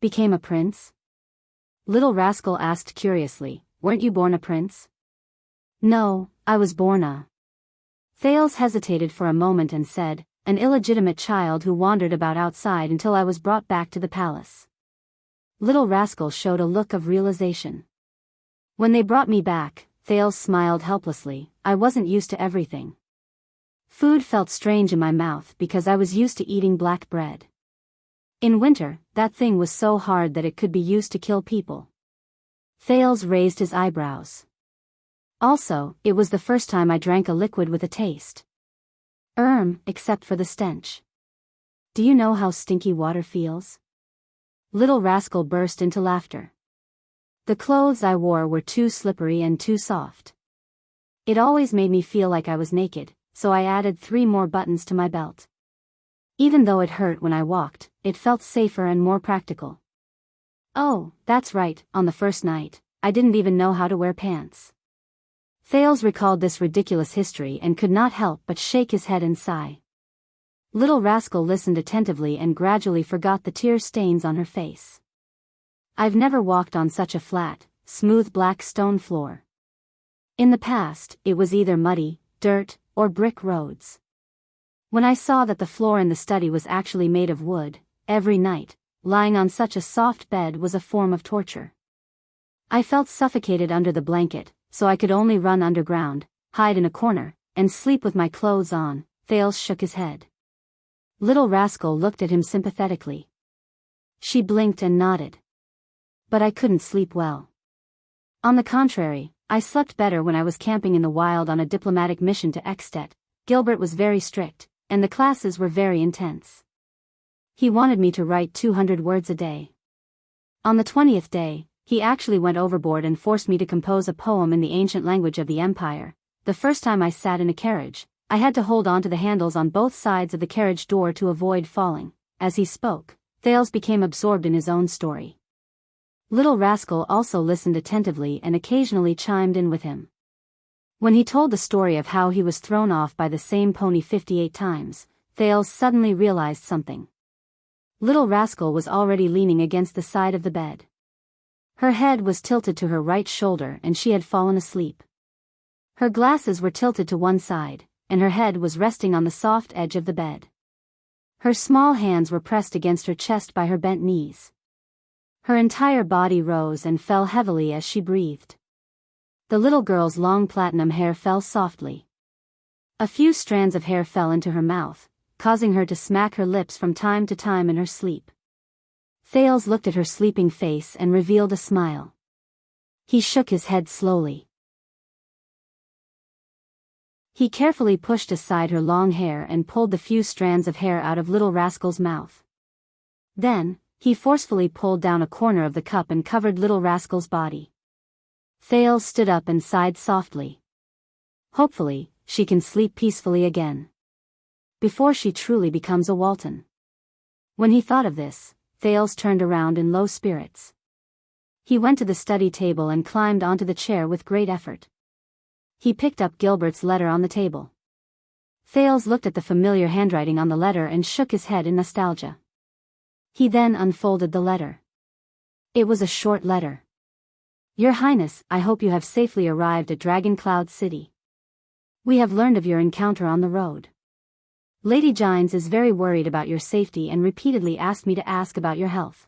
Became a prince? Little Rascal asked curiously, Weren't you born a prince? No, I was born a... Thales hesitated for a moment and said, An illegitimate child who wandered about outside until I was brought back to the palace. Little Rascal showed a look of realization. When they brought me back, Thales smiled helplessly, I wasn't used to everything. Food felt strange in my mouth because I was used to eating black bread. In winter, that thing was so hard that it could be used to kill people. Thales raised his eyebrows. Also, it was the first time I drank a liquid with a taste. Except for the stench. Do you know how stinky water feels? Little Rascal burst into laughter. The clothes I wore were too slippery and too soft. It always made me feel like I was naked, so I added 3 more buttons to my belt. Even though it hurt when I walked, it felt safer and more practical. Oh, that's right, on the first night, I didn't even know how to wear pants. Thales recalled this ridiculous history and could not help but shake his head and sigh. Little Rascal listened attentively and gradually forgot the tear stains on her face. I've never walked on such a flat, smooth black stone floor. In the past, it was either muddy, dirt, or brick roads. When I saw that the floor in the study was actually made of wood, every night, lying on such a soft bed was a form of torture. I felt suffocated under the blanket, so I could only run underground, hide in a corner, and sleep with my clothes on. Thales shook his head. Little Rascal looked at him sympathetically. She blinked and nodded. But I couldn't sleep well. On the contrary, I slept better when I was camping in the wild on a diplomatic mission to Extet. Gilbert was very strict, and the classes were very intense. He wanted me to write 200 words a day. On the 20th day, he actually went overboard and forced me to compose a poem in the ancient language of the Empire. The first time I sat in a carriage, I had to hold on to the handles on both sides of the carriage door to avoid falling. As he spoke, Thales became absorbed in his own story. Little Rascal also listened attentively and occasionally chimed in with him. When he told the story of how he was thrown off by the same pony 58 times, Thales suddenly realized something. Little Rascal was already leaning against the side of the bed. Her head was tilted to her right shoulder and she had fallen asleep. Her glasses were tilted to one side, and her head was resting on the soft edge of the bed. Her small hands were pressed against her chest by her bent knees. Her entire body rose and fell heavily as she breathed. The little girl's long platinum hair fell softly. A few strands of hair fell into her mouth, causing her to smack her lips from time to time in her sleep. Thales looked at her sleeping face and revealed a smile. He shook his head slowly. He carefully pushed aside her long hair and pulled the few strands of hair out of little rascal's mouth. Then, he forcefully pulled down a corner of the cup and covered little rascal's body. Thales stood up and sighed softly. Hopefully, she can sleep peacefully again. Before she truly becomes a Walton. When he thought of this, Thales turned around in low spirits. He went to the study table and climbed onto the chair with great effort. He picked up Gilbert's letter on the table. Thales looked at the familiar handwriting on the letter and shook his head in nostalgia. He then unfolded the letter. It was a short letter. Your Highness, I hope you have safely arrived at Dragon Cloud City. We have learned of your encounter on the road. Lady Gines is very worried about your safety and repeatedly asked me to ask about your health.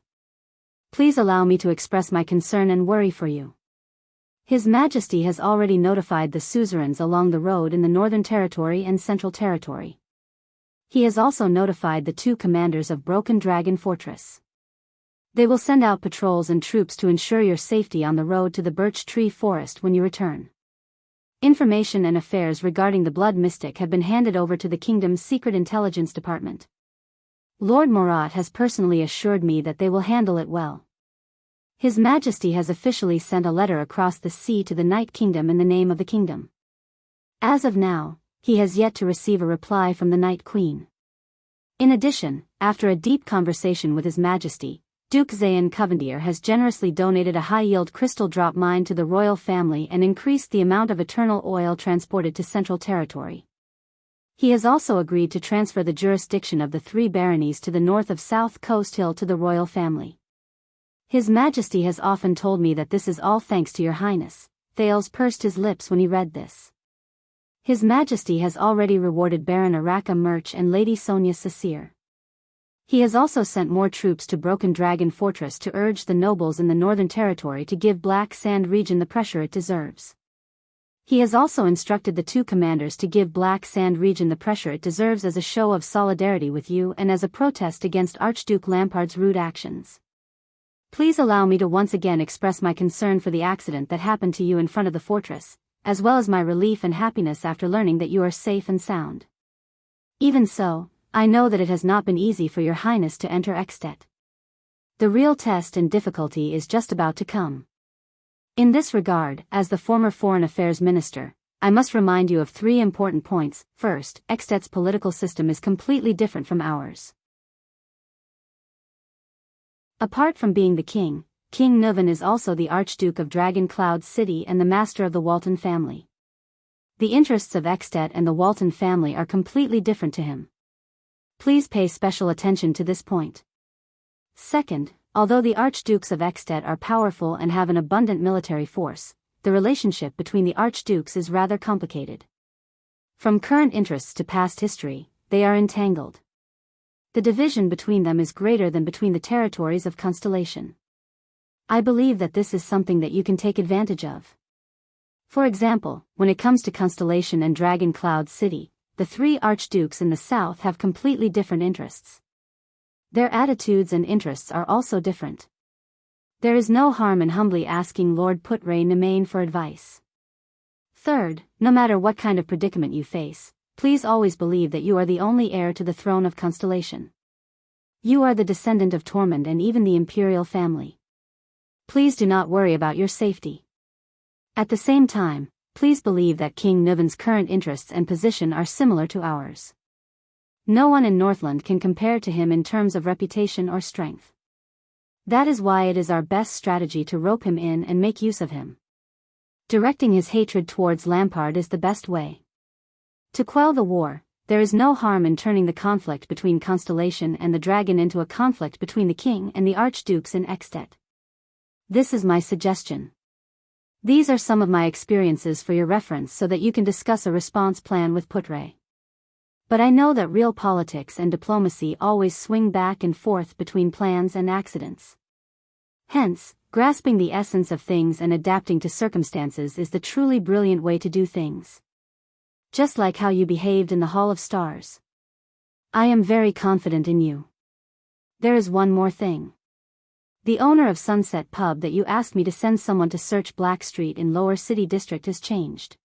Please allow me to express my concern and worry for you. His Majesty has already notified the suzerains along the road in the Northern Territory and Central Territory. He has also notified the 2 commanders of Broken Dragon Fortress. They will send out patrols and troops to ensure your safety on the road to the Birch Tree Forest when you return. Information and affairs regarding the Blood Mystic have been handed over to the Kingdom's Secret Intelligence Department. Lord Morat has personally assured me that they will handle it well. His Majesty has officially sent a letter across the sea to the Night Kingdom in the name of the kingdom. As of now, he has yet to receive a reply from the Night Queen. In addition, after a deep conversation with His Majesty, Duke Zayn Covendier has generously donated a high-yield crystal drop mine to the royal family and increased the amount of eternal oil transported to Central Territory. He has also agreed to transfer the jurisdiction of the 3 baronies to the north of South Coast Hill to the royal family. His Majesty has often told me that this is all thanks to your Highness. Thales pursed his lips when he read this. His Majesty has already rewarded Baron Araka Murch and Lady Sonia Sassir. He has also sent more troops to Broken Dragon Fortress to urge the nobles in the Northern Territory to give Black Sand region the pressure it deserves. He has also instructed the 2 commanders to give Black Sand region the pressure it deserves as a show of solidarity with you and as a protest against Archduke Lampard's rude actions. Please allow me to once again express my concern for the accident that happened to you in front of the fortress, as well as my relief and happiness after learning that you are safe and sound. Even so, I know that it has not been easy for your Highness to enter Extet. The real test and difficulty is just about to come. In this regard, as the former Foreign Affairs Minister, I must remind you of 3 important points. First, Extet's political system is completely different from ours. Apart from being the king, King Nuvan is also the Archduke of Dragon Cloud City and the master of the Walton family. The interests of Extet and the Walton family are completely different to him. Please pay special attention to this point. Second, although the Archdukes of Extet are powerful and have an abundant military force, the relationship between the Archdukes is rather complicated. From current interests to past history, they are entangled. The division between them is greater than between the territories of Constellation. I believe that this is something that you can take advantage of. For example, when it comes to Constellation and Dragon Cloud City, the 3 archdukes in the south have completely different interests. Their attitudes and interests are also different. There is no harm in humbly asking Lord Putre Nemain for advice. Third, no matter what kind of predicament you face, please always believe that you are the only heir to the throne of Constellation. You are the descendant of Tormund and even the imperial family. Please do not worry about your safety. At the same time, please believe that King Nuvan's current interests and position are similar to ours. No one in Northland can compare to him in terms of reputation or strength. That is why it is our best strategy to rope him in and make use of him. Directing his hatred towards Lampard is the best way. To quell the war, there is no harm in turning the conflict between Constellation and the Dragon into a conflict between the king and the archdukes in Extet. This is my suggestion. These are some of my experiences for your reference so that you can discuss a response plan with Putre. But I know that real politics and diplomacy always swing back and forth between plans and accidents. Hence, grasping the essence of things and adapting to circumstances is the truly brilliant way to do things. Just like how you behaved in the Hall of Stars. I am very confident in you. There is one more thing. The owner of Sunset Pub that you asked me to send someone to search Black Street in Lower City District has changed.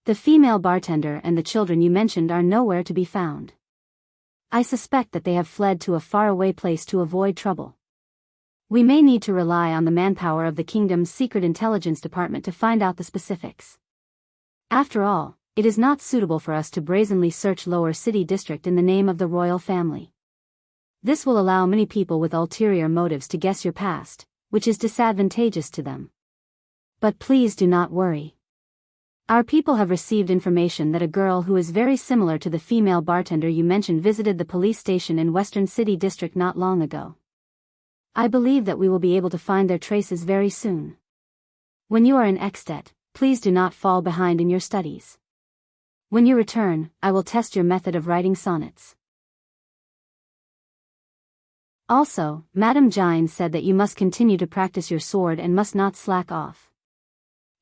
The female bartender and the children you mentioned are nowhere to be found. I suspect that they have fled to a faraway place to avoid trouble. We may need to rely on the manpower of the kingdom's secret intelligence department to find out the specifics. After all, it is not suitable for us to brazenly search Lower City District in the name of the royal family. This will allow many people with ulterior motives to guess your past, which is disadvantageous to them. But please do not worry. Our people have received information that a girl who is very similar to the female bartender you mentioned visited the police station in Western City District not long ago. I believe that we will be able to find their traces very soon. When you are in Extet, please do not fall behind in your studies. When you return, I will test your method of writing sonnets. Also, Madame Jine said that you must continue to practice your sword and must not slack off.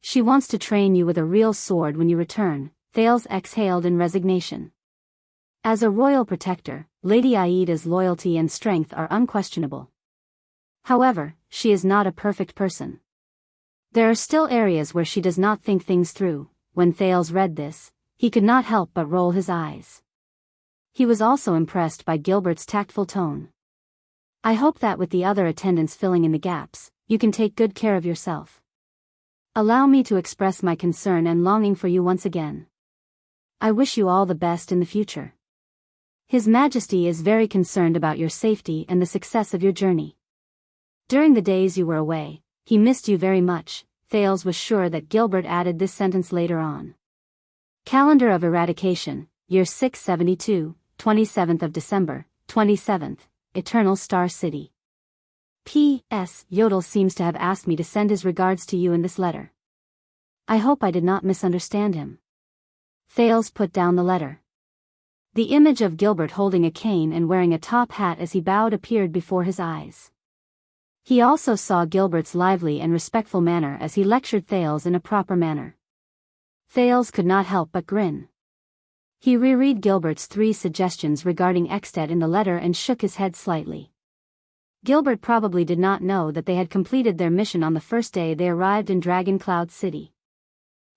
She wants to train you with a real sword when you return. Thales exhaled in resignation. As a royal protector, Lady Aida's loyalty and strength are unquestionable. However, she is not a perfect person. There are still areas where she does not think things through. When Thales read this, he could not help but roll his eyes. He was also impressed by Gilbert's tactful tone. I hope that with the other attendants filling in the gaps, you can take good care of yourself. Allow me to express my concern and longing for you once again. I wish you all the best in the future. His Majesty is very concerned about your safety and the success of your journey. During the days you were away, he missed you very much. Thales was sure that Gilbert added this sentence later on. Calendar of Eradication, Year 672, 27th of December, 27th, Eternal Star City. P.S. Yodel seems to have asked me to send his regards to you in this letter. I hope I did not misunderstand him. Thales put down the letter. The image of Gilbert holding a cane and wearing a top hat as he bowed appeared before his eyes. He also saw Gilbert's lively and respectful manner as he lectured Thales in a proper manner. Thales could not help but grin. He reread Gilbert's 3 suggestions regarding Extet in the letter and shook his head slightly. Gilbert probably did not know that they had completed their mission on the first day they arrived in Dragon Cloud City.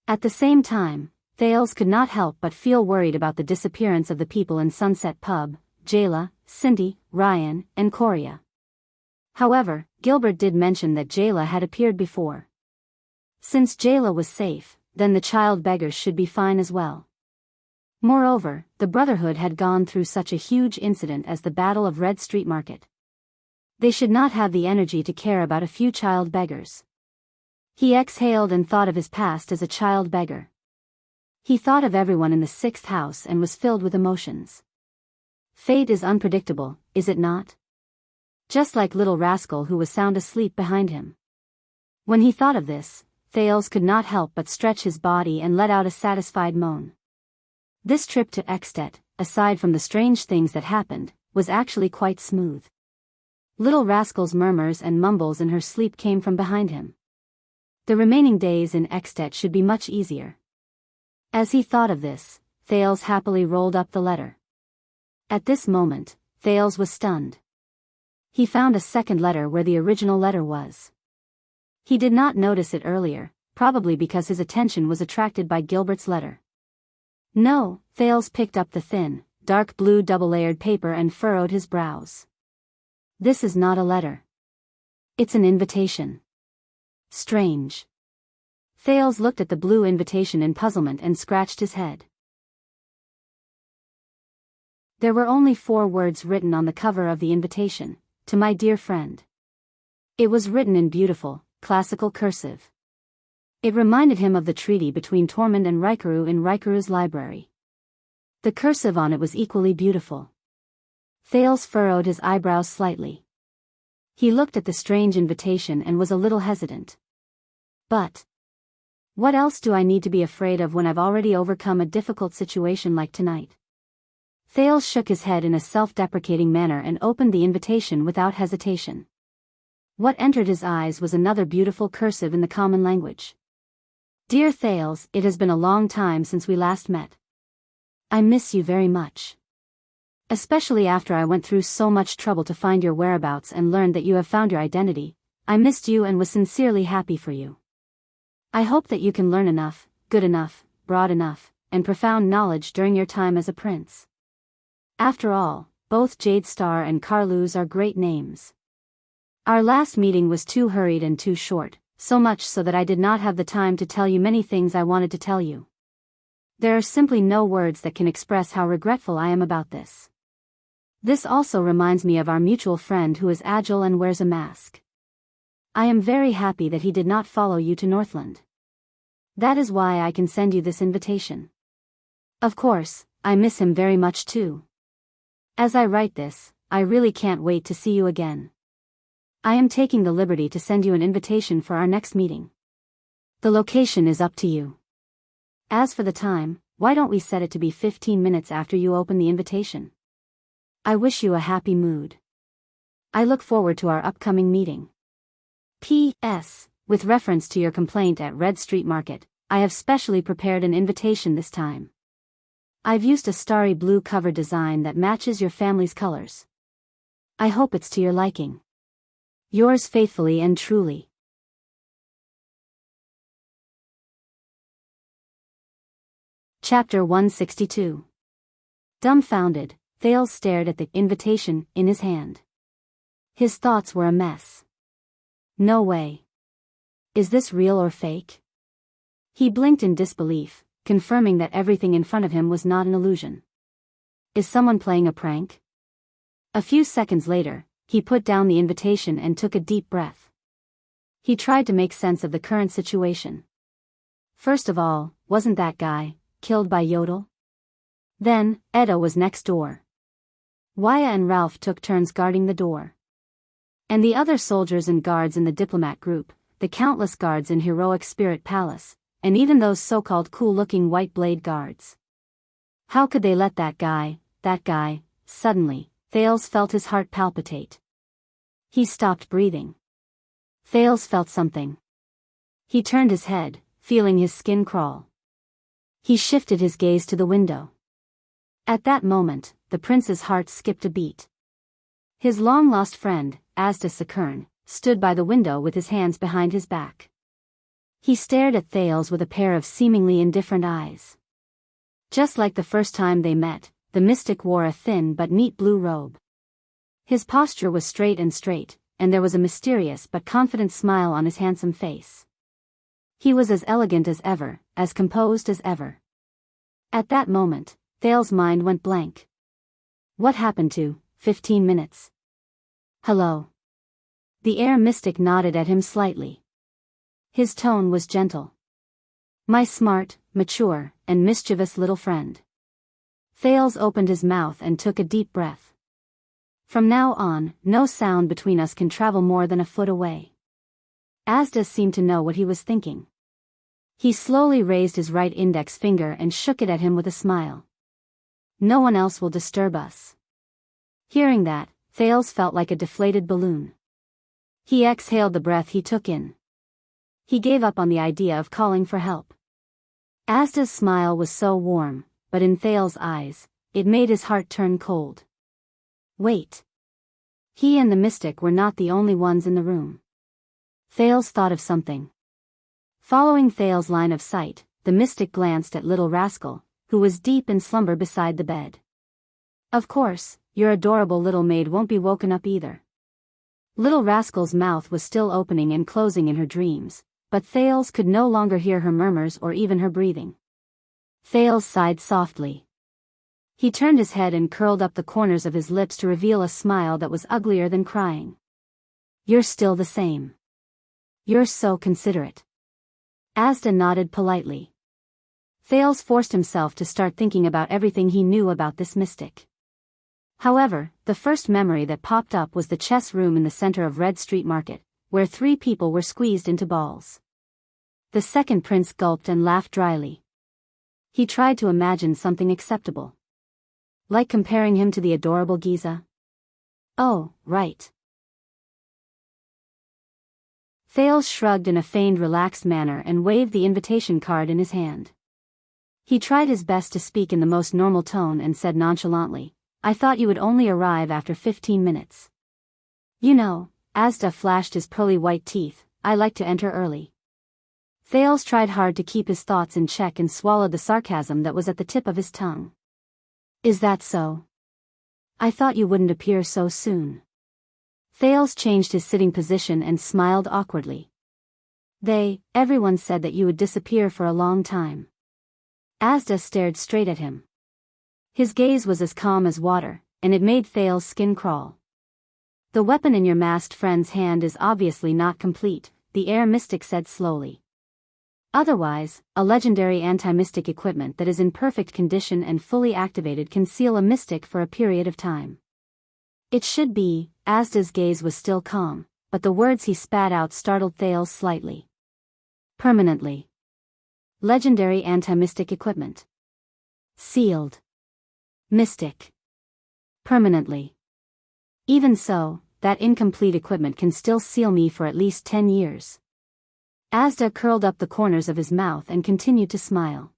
At the same time, Thales could not help but feel worried about the disappearance of the people in Sunset Pub, Jayla, Cindy, Ryan, and Korea. However, Gilbert did mention that Jayla had appeared before. Since Jayla was safe, then the child beggars should be fine as well. Moreover, the Brotherhood had gone through such a huge incident as the Battle of Red Street Market. They should not have the energy to care about a few child beggars. He exhaled and thought of his past as a child beggar. He thought of everyone in the 6th house and was filled with emotions. Fate is unpredictable, is it not? Just like little rascal who was sound asleep behind him. When he thought of this, Thales could not help but stretch his body and let out a satisfied moan. This trip to Extet, aside from the strange things that happened, was actually quite smooth. Little Rascal's murmurs and mumbles in her sleep came from behind him. The remaining days in Extet should be much easier. As he thought of this, Thales happily rolled up the letter. At this moment, Thales was stunned. He found a second letter where the original letter was. He did not notice it earlier, probably because his attention was attracted by Gilbert's letter. No, Thales picked up the thin, dark blue double-layered paper and furrowed his brows. This is not a letter. It's an invitation. Strange. Thales looked at the blue invitation in puzzlement and scratched his head. There were only 4 words written on the cover of the invitation, to my dear friend. It was written in beautiful, classical cursive. It reminded him of the treaty between Tormund and Rikaru in Rikaru's library. The cursive on it was equally beautiful. Thales furrowed his eyebrows slightly. He looked at the strange invitation and was a little hesitant. But what else do I need to be afraid of when I've already overcome a difficult situation like tonight? Thales shook his head in a self-deprecating manner and opened the invitation without hesitation. What entered his eyes was another beautiful cursive in the common language. Dear Thales, it has been a long time since we last met. I miss you very much. Especially after I went through so much trouble to find your whereabouts and learned that you have found your identity. I missed you and was sincerely happy for you. I hope that you can learn enough, good enough, broad enough, and profound knowledge during your time as a prince. After all, both Jade Star and Carluz are great names. Our last meeting was too hurried and too short, so much so that I did not have the time to tell you many things I wanted to tell you. There are simply no words that can express how regretful I am about this. This also reminds me of our mutual friend who is agile and wears a mask. I am very happy that he did not follow you to Northland. That is why I can send you this invitation. Of course, I miss him very much too. As I write this, I really can't wait to see you again. I am taking the liberty to send you an invitation for our next meeting. The location is up to you. As for the time, why don't we set it to be 15 minutes after you open the invitation? I wish you a happy mood. I look forward to our upcoming meeting. P.S. With reference to your complaint at Red Street Market, I have specially prepared an invitation this time. I've used a starry blue cover design that matches your family's colors. I hope it's to your liking. Yours faithfully and truly. Chapter 162. Dumbfounded, Thales stared at the invitation in his hand. His thoughts were a mess. No way. Is this real or fake? He blinked in disbelief, confirming that everything in front of him was not an illusion. Is someone playing a prank? A few seconds later, he put down the invitation and took a deep breath. He tried to make sense of the current situation. First of all, wasn't that guy killed by Yodel? Then, Edo was next door. Waya and Ralph took turns guarding the door. And the other soldiers and guards in the diplomat group, the countless guards in Heroic Spirit Palace, and even those so-called cool-looking white blade guards. How could they let that guy, suddenly, Thales felt his heart palpitate. He stopped breathing. Thales felt something. He turned his head, feeling his skin crawl. He shifted his gaze to the window. At that moment, the prince's heart skipped a beat. His long-lost friend, Asda Sakern, stood by the window with his hands behind his back. He stared at Thales with a pair of seemingly indifferent eyes. Just like the first time they met, the mystic wore a thin but neat blue robe. His posture was straight, and there was a mysterious but confident smile on his handsome face. He was as elegant as ever, as composed as ever. At that moment, Thales' mind went blank. What happened to 15 minutes? Hello. The air mystic nodded at him slightly. His tone was gentle. My smart, mature, and mischievous little friend. Thales opened his mouth and took a deep breath. From now on, no sound between us can travel more than a foot away. Asda seemed to know what he was thinking. He slowly raised his right index finger and shook it at him with a smile. No one else will disturb us. Hearing that, Thales felt like a deflated balloon. He exhaled the breath he took in. He gave up on the idea of calling for help. Asda's smile was so warm, but in Thales' eyes, it made his heart turn cold. Wait. He and the mystic were not the only ones in the room. Thales thought of something. Following Thales' line of sight, the mystic glanced at Little Rascal, who was deep in slumber beside the bed. Of course, your adorable little maid won't be woken up either. Little Rascal's mouth was still opening and closing in her dreams, but Thales could no longer hear her murmurs or even her breathing. Thales sighed softly. He turned his head and curled up the corners of his lips to reveal a smile that was uglier than crying. You're still the same. You're so considerate. Asda nodded politely. Thales forced himself to start thinking about everything he knew about this mystic. However, the first memory that popped up was the chess room in the center of Red Street Market, where 3 people were squeezed into balls. The second prince gulped and laughed dryly. He tried to imagine something acceptable. Like comparing him to the adorable Giza? Oh, right. Thales shrugged in a feigned relaxed manner and waved the invitation card in his hand. He tried his best to speak in the most normal tone and said nonchalantly, "I thought you would only arrive after 15 minutes. You know," Asda flashed his pearly white teeth, "I like to enter early." Thales tried hard to keep his thoughts in check and swallowed the sarcasm that was at the tip of his tongue. "Is that so? I thought you wouldn't appear so soon." Thales changed his sitting position and smiled awkwardly. Everyone said that you would disappear for a long time." Asda stared straight at him. His gaze was as calm as water, and it made Thales' skin crawl. "The weapon in your masked friend's hand is obviously not complete," the air mystic said slowly. "Otherwise, a legendary anti-mystic equipment that is in perfect condition and fully activated can seal a mystic for a period of time. It should be." Asda's gaze was still calm, but the words he spat out startled Thales slightly. "Permanently. Legendary anti-mystic equipment. Sealed. Mystic. Permanently. Even so, that incomplete equipment can still seal me for at least 10 years. Asda curled up the corners of his mouth and continued to smile.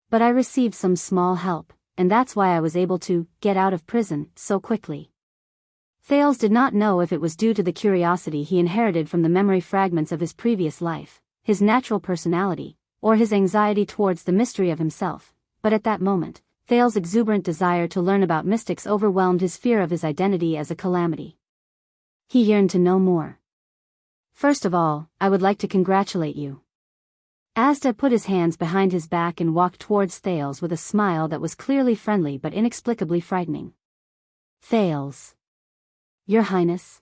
"But I received some small help, and that's why I was able to get out of prison so quickly." Thales did not know if it was due to the curiosity he inherited from the memory fragments of his previous life, his natural personality, or his anxiety towards the mystery of himself, but at that moment, Thales' exuberant desire to learn about mystics overwhelmed his fear of his identity as a calamity. He yearned to know more. "First of all, I would like to congratulate you." Asda put his hands behind his back and walked towards Thales with a smile that was clearly friendly but inexplicably frightening. "Thales. Your Highness.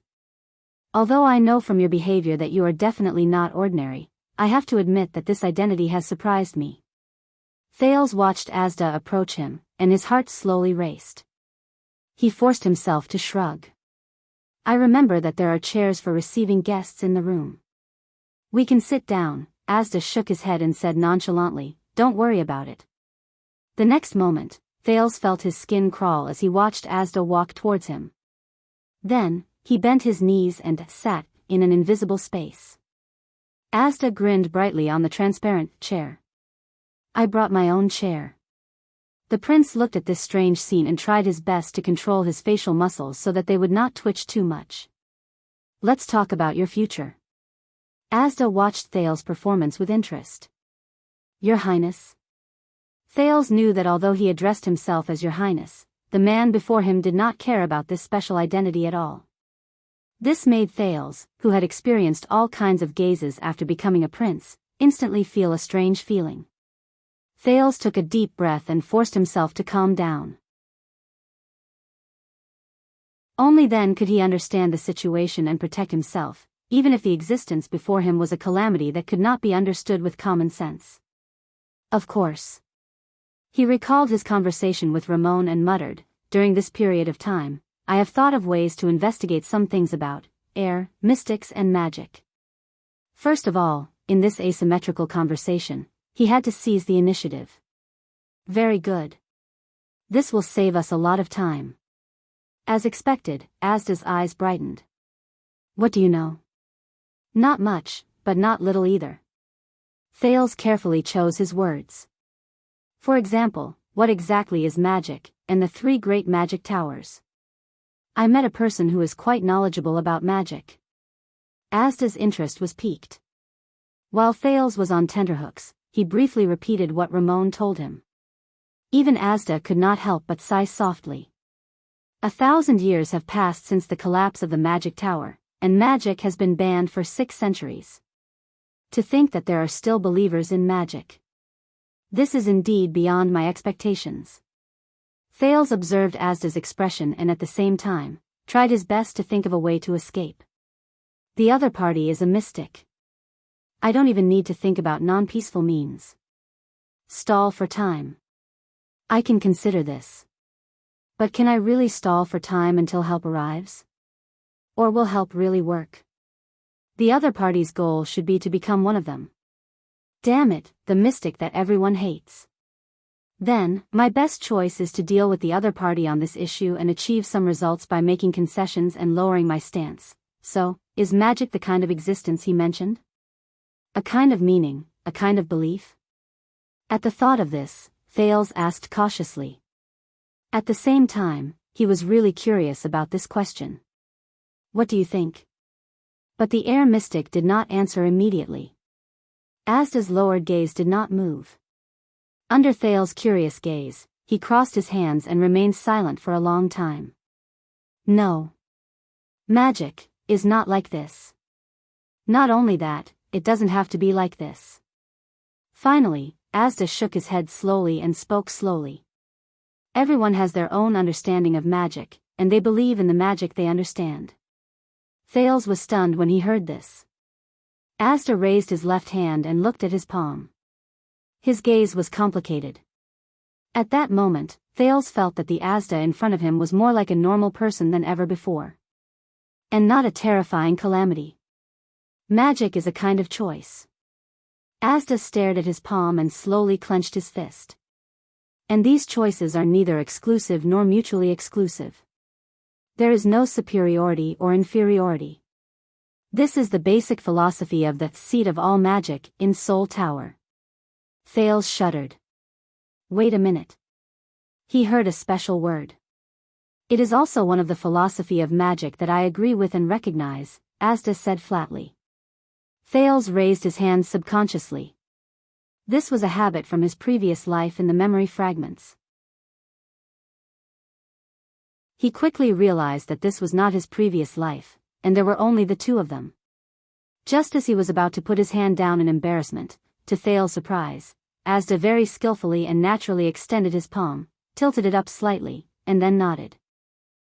Although I know from your behavior that you are definitely not ordinary, I have to admit that this identity has surprised me." Thales watched Asda approach him, and his heart slowly raced. He forced himself to shrug. "I remember that there are chairs for receiving guests in the room. We can sit down." Asda shook his head and said nonchalantly, "Don't worry about it." The next moment, Thales felt his skin crawl as he watched Asda walk towards him. Then, he bent his knees and sat in an invisible space. Asda grinned brightly on the transparent chair. "I brought my own chair." The prince looked at this strange scene and tried his best to control his facial muscles so that they would not twitch too much. "Let's talk about your future." Asda watched Thales' performance with interest. "Your Highness." Thales knew that although he addressed himself as Your Highness, the man before him did not care about this special identity at all. This made Thales, who had experienced all kinds of gazes after becoming a prince, instantly feel a strange feeling. Thales took a deep breath and forced himself to calm down. Only then could he understand the situation and protect himself, even if the existence before him was a calamity that could not be understood with common sense. Of course. He recalled his conversation with Ramon and muttered, "During this period of time, I have thought of ways to investigate some things about air, mystics and magic." First of all, in this asymmetrical conversation, he had to seize the initiative. "Very good. This will save us a lot of time." As expected, Asda's eyes brightened. "What do you know?" "Not much, but not little either." Thales carefully chose his words. "For example, what exactly is magic, and the 3 great magic towers?" "I met a person who is quite knowledgeable about magic." Asda's interest was piqued. While Thales was on tenterhooks, he briefly repeated what Ramon told him. Even Asda could not help but sigh softly. 1,000 years have passed since the collapse of the magic tower, and magic has been banned for 6 centuries. To think that there are still believers in magic. This is indeed beyond my expectations. Thales observed Asda's expression and at the same time, tried his best to think of a way to escape. "The other party is a mystic. I don't even need to think about non-peaceful means. Stall for time. I can consider this. But can I really stall for time until help arrives? Or will help really work? The other party's goal should be to become one of them. Damn it, the mystic that everyone hates. Then, my best choice is to deal with the other party on this issue and achieve some results by making concessions and lowering my stance. So, is magic the kind of existence he mentioned? A kind of meaning, a kind of belief? At the thought of this, Thales asked cautiously. At the same time, he was really curious about this question. What do you think? But the air mystic did not answer immediately. Asda's lowered gaze did not move. Under Thales' curious gaze, he crossed his hands and remained silent for a long time. No. Magic is not like this. Not only that, it doesn't have to be like this. Finally, Asda shook his head slowly and spoke slowly. Everyone has their own understanding of magic, and they believe in the magic they understand. Thales was stunned when he heard this. Asda raised his left hand and looked at his palm. His gaze was complicated. At that moment, Thales felt that the Asda in front of him was more like a normal person than ever before. And not a terrifying calamity. Magic is a kind of choice. Asda stared at his palm and slowly clenched his fist. And these choices are neither exclusive nor mutually exclusive. There is no superiority or inferiority. This is the basic philosophy of the seat of all magic in Soul Tower. Thales shuddered. Wait a minute. He heard a special word. It is also one of the philosophy of magic that I agree with and recognize, Asda said flatly. Thales raised his hand subconsciously. This was a habit from his previous life in the memory fragments. He quickly realized that this was not his previous life, and there were only the two of them. Just as he was about to put his hand down in embarrassment, to Thales' surprise, Asda very skillfully and naturally extended his palm, tilted it up slightly, and then nodded.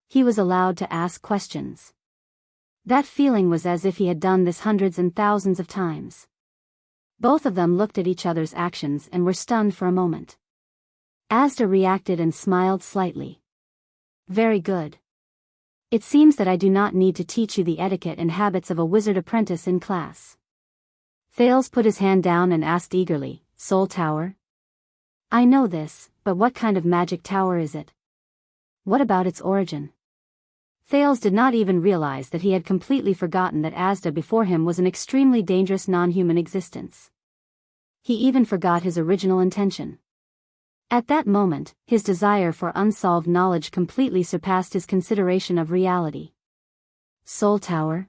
He was allowed to ask questions. That feeling was as if he had done this hundreds and thousands of times. Both of them looked at each other's actions and were stunned for a moment. Asda reacted and smiled slightly. Very good. It seems that I do not need to teach you the etiquette and habits of a wizard apprentice in class. Thales put his hand down and asked eagerly, Soul Tower? I know this, but what kind of magic tower is it? What about its origin? Thales did not even realize that he had completely forgotten that Asda before him was an extremely dangerous non-human existence. He even forgot his original intention. At that moment, his desire for unsolved knowledge completely surpassed his consideration of reality. Soul Tower?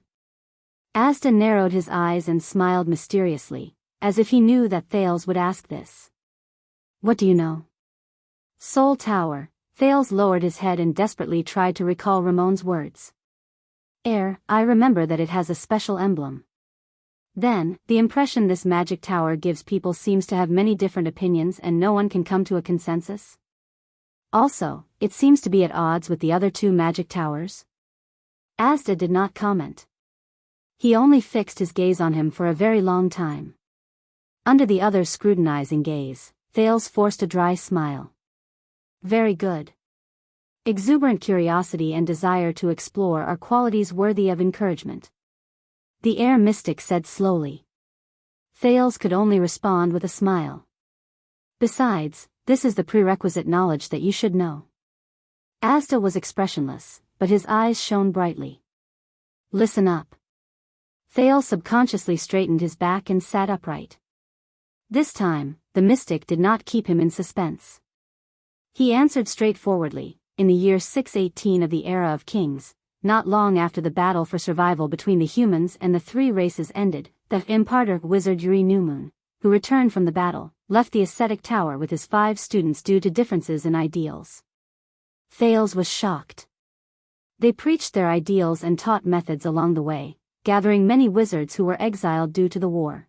Asda narrowed his eyes and smiled mysteriously, as if he knew that Thales would ask this. What do you know? Soul Tower. Thales lowered his head and desperately tried to recall Ramon's words. I remember that it has a special emblem. Then, the impression this magic tower gives people seems to have many different opinions and no one can come to a consensus. Also, it seems to be at odds with the other two magic towers. Asda did not comment. He only fixed his gaze on him for a very long time. Under the other's scrutinizing gaze, Thales forced a dry smile. Very good. Exuberant curiosity and desire to explore are qualities worthy of encouragement. The air mystic said slowly. Thales could only respond with a smile. Besides, this is the prerequisite knowledge that you should know. Asda was expressionless, but his eyes shone brightly. Listen up. Thales subconsciously straightened his back and sat upright. This time, the mystic did not keep him in suspense. He answered straightforwardly, in the year 618 of the era of kings, not long after the battle for survival between the humans and the three races ended, the imparter wizard Yuri Newmoon, who returned from the battle, left the ascetic tower with his 5 students due to differences in ideals. Thales was shocked. They preached their ideals and taught methods along the way, gathering many wizards who were exiled due to the war.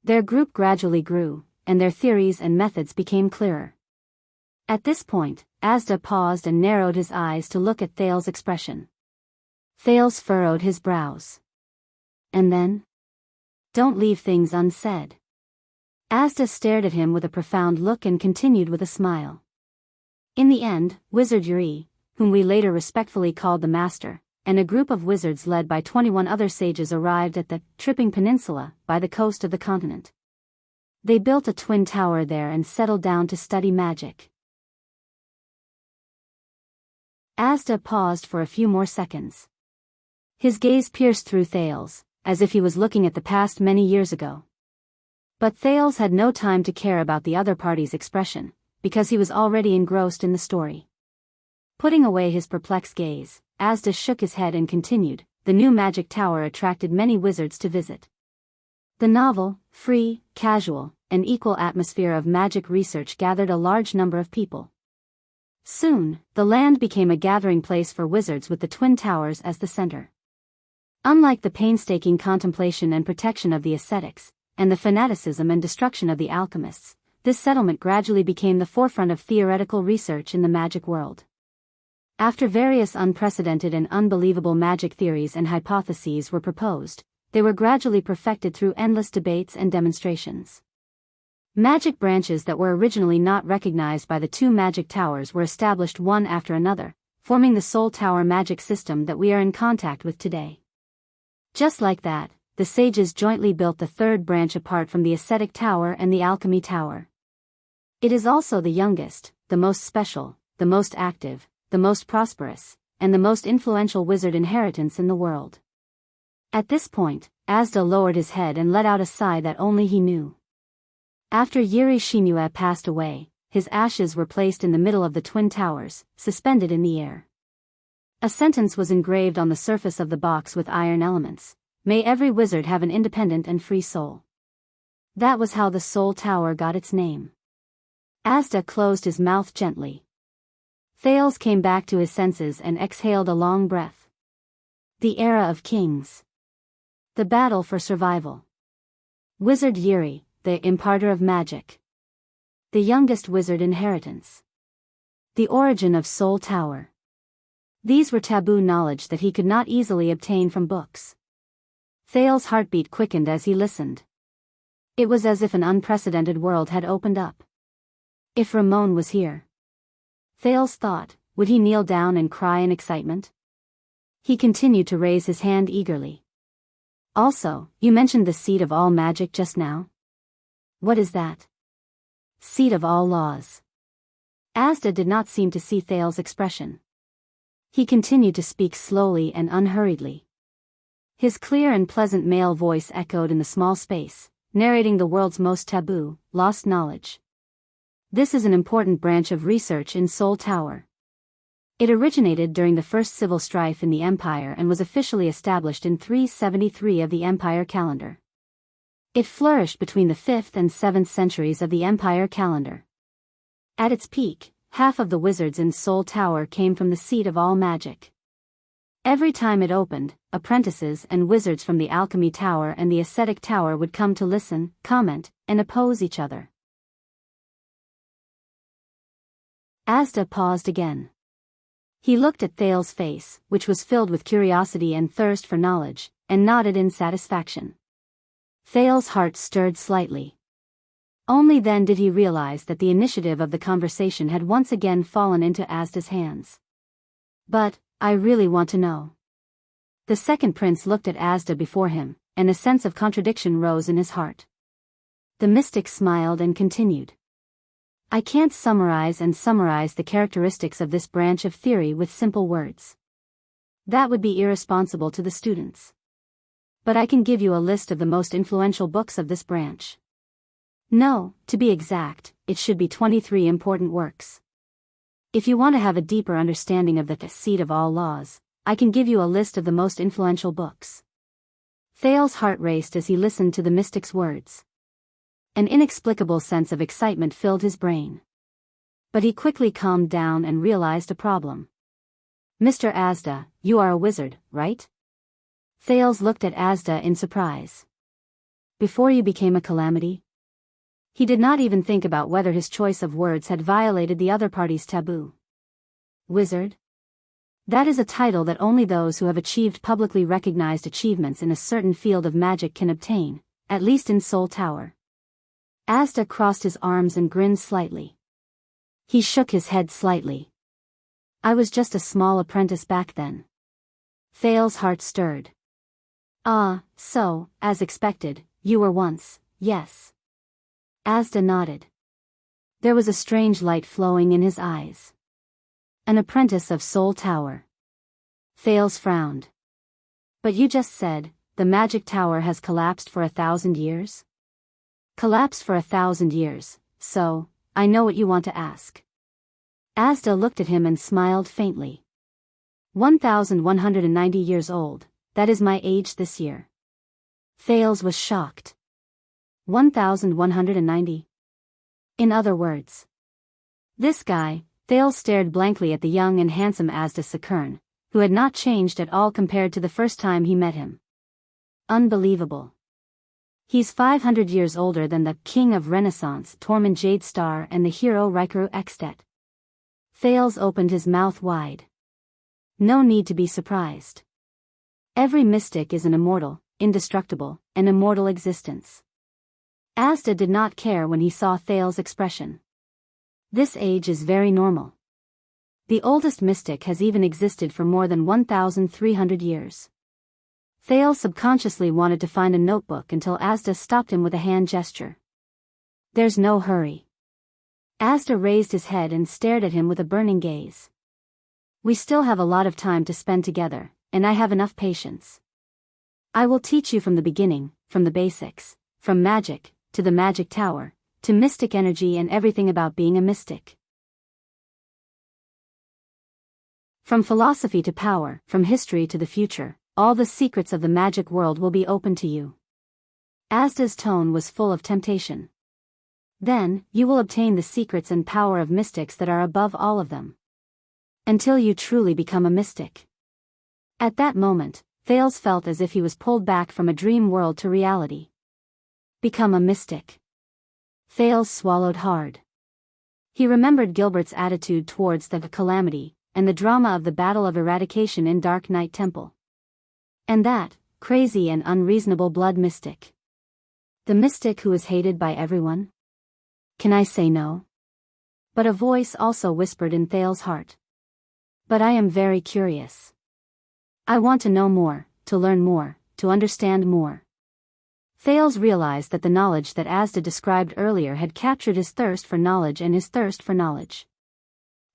Their group gradually grew, and their theories and methods became clearer. At this point, Asda paused and narrowed his eyes to look at Thales' expression. Thales furrowed his brows. And then? Don't leave things unsaid. Asda stared at him with a profound look and continued with a smile. In the end, Wizard Yuri, whom we later respectfully called the Master, and a group of wizards led by 21 other sages arrived at the Tripping Peninsula by the coast of the continent. They built a twin tower there and settled down to study magic. Asda paused for a few more seconds. His gaze pierced through Thales, as if he was looking at the past many years ago. But Thales had no time to care about the other party's expression, because he was already engrossed in the story. Putting away his perplexed gaze, Asda shook his head and continued, the new magic tower attracted many wizards to visit. The novel, free, casual, and equal atmosphere of magic research gathered a large number of people. Soon, the land became a gathering place for wizards with the Twin Towers as the center. Unlike the painstaking contemplation and protection of the ascetics, and the fanaticism and destruction of the alchemists, this settlement gradually became the forefront of theoretical research in the magic world. After various unprecedented and unbelievable magic theories and hypotheses were proposed, they were gradually perfected through endless debates and demonstrations. Magic branches that were originally not recognized by the two magic towers were established one after another, forming the Soul Tower magic system that we are in contact with today. Just like that, the sages jointly built the third branch apart from the ascetic tower and the alchemy tower. It is also the youngest, the most special, the most active, the most prosperous, and the most influential wizard inheritance in the world. At this point, Asda lowered his head and let out a sigh that only he knew. After Yiri Shinue passed away, his ashes were placed in the middle of the Twin Towers, suspended in the air. A sentence was engraved on the surface of the box with iron elements: "May every wizard have an independent and free soul." That was how the Soul Tower got its name. Asda closed his mouth gently. Thales came back to his senses and exhaled a long breath. The era of kings. The battle for survival. Wizard Yiri, the imparter of magic. The youngest wizard inheritance. The origin of Soul Tower. These were taboo knowledge that he could not easily obtain from books. Thales' heartbeat quickened as he listened. It was as if an unprecedented world had opened up. If Ramon was here, Thales thought, would he kneel down and cry in excitement? He continued to raise his hand eagerly. Also, you mentioned the seat of all magic just now. What is that? Seat of all laws. Asda did not seem to see Thales' expression. He continued to speak slowly and unhurriedly. His clear and pleasant male voice echoed in the small space, narrating the world's most taboo, lost knowledge. This is an important branch of research in Soul Tower. It originated during the first civil strife in the Empire and was officially established in 373 of the Empire calendar. It flourished between the 5th and 7th centuries of the Empire calendar. At its peak, half of the wizards in Soul Tower came from the seat of all magic. Every time it opened, apprentices and wizards from the Alchemy Tower and the Ascetic Tower would come to listen, comment, and oppose each other. Asda paused again. He looked at Thales' face, which was filled with curiosity and thirst for knowledge, and nodded in satisfaction. Thales' heart stirred slightly. Only then did he realize that the initiative of the conversation had once again fallen into Asda's hands. But, I really want to know. The second prince looked at Asda before him, and a sense of contradiction rose in his heart. The mystic smiled and continued. I can't summarize the characteristics of this branch of theory with simple words. That would be irresponsible to the students. But I can give you a list of the most influential books of this branch. No, to be exact, it should be 23 important works. If you want to have a deeper understanding of the seat of all laws, I can give you a list of the most influential books. Thales' heart raced as he listened to the mystic's words. An inexplicable sense of excitement filled his brain. But he quickly calmed down and realized a problem. Mr. Asda, you are a wizard, right? Thales looked at Asda in surprise. Before you became a calamity? He did not even think about whether his choice of words had violated the other party's taboo. Wizard? That is a title that only those who have achieved publicly recognized achievements in a certain field of magic can obtain, at least in Soul Tower. Asda crossed his arms and grinned slightly. He shook his head slightly. I was just a small apprentice back then. Thales' heart stirred. Ah, so, as expected, you were once, yes. Asda nodded. There was a strange light flowing in his eyes. An apprentice of Soul Tower. Thales frowned. But you just said, the magic tower has collapsed for 1,000 years? Collapsed for 1,000 years, so, I know what you want to ask. Asda looked at him and smiled faintly. 1,190 years old, that is my age this year. Thales was shocked. 1,190? In other words. This guy, Thales stared blankly at the young and handsome Asda Sakern, who had not changed at all compared to the first time he met him. Unbelievable. He's 500 years older than the king of Renaissance Tormund Jadestar and the hero Rikaru Extet. Thales opened his mouth wide. No need to be surprised. Every mystic is an immortal, indestructible, and immortal existence. Asda did not care when he saw Thales' expression. This age is very normal. The oldest mystic has even existed for more than 1,300 years. Thales subconsciously wanted to find a notebook until Asda stopped him with a hand gesture. There's no hurry. Asda raised his head and stared at him with a burning gaze. We still have a lot of time to spend together, and I have enough patience. I will teach you from the beginning, from the basics, from magic, to the magic tower, to mystic energy and everything about being a mystic. From philosophy to power, from history to the future, all the secrets of the magic world will be open to you. Asda's tone was full of temptation. Then, you will obtain the secrets and power of mystics that are above all of them. Until you truly become a mystic. At that moment, Thales felt as if he was pulled back from a dream world to reality. Become a mystic. Thales swallowed hard. He remembered Gilbert's attitude towards the calamity, and the drama of the Battle of Eradication in Dark Knight Temple. And that, crazy and unreasonable blood mystic. The mystic who is hated by everyone? Can I say no? But a voice also whispered in Thales' heart. But I am very curious. I want to know more, to learn more, to understand more. Thales realized that the knowledge that Asda described earlier had captured his thirst for knowledge and his thirst for knowledge.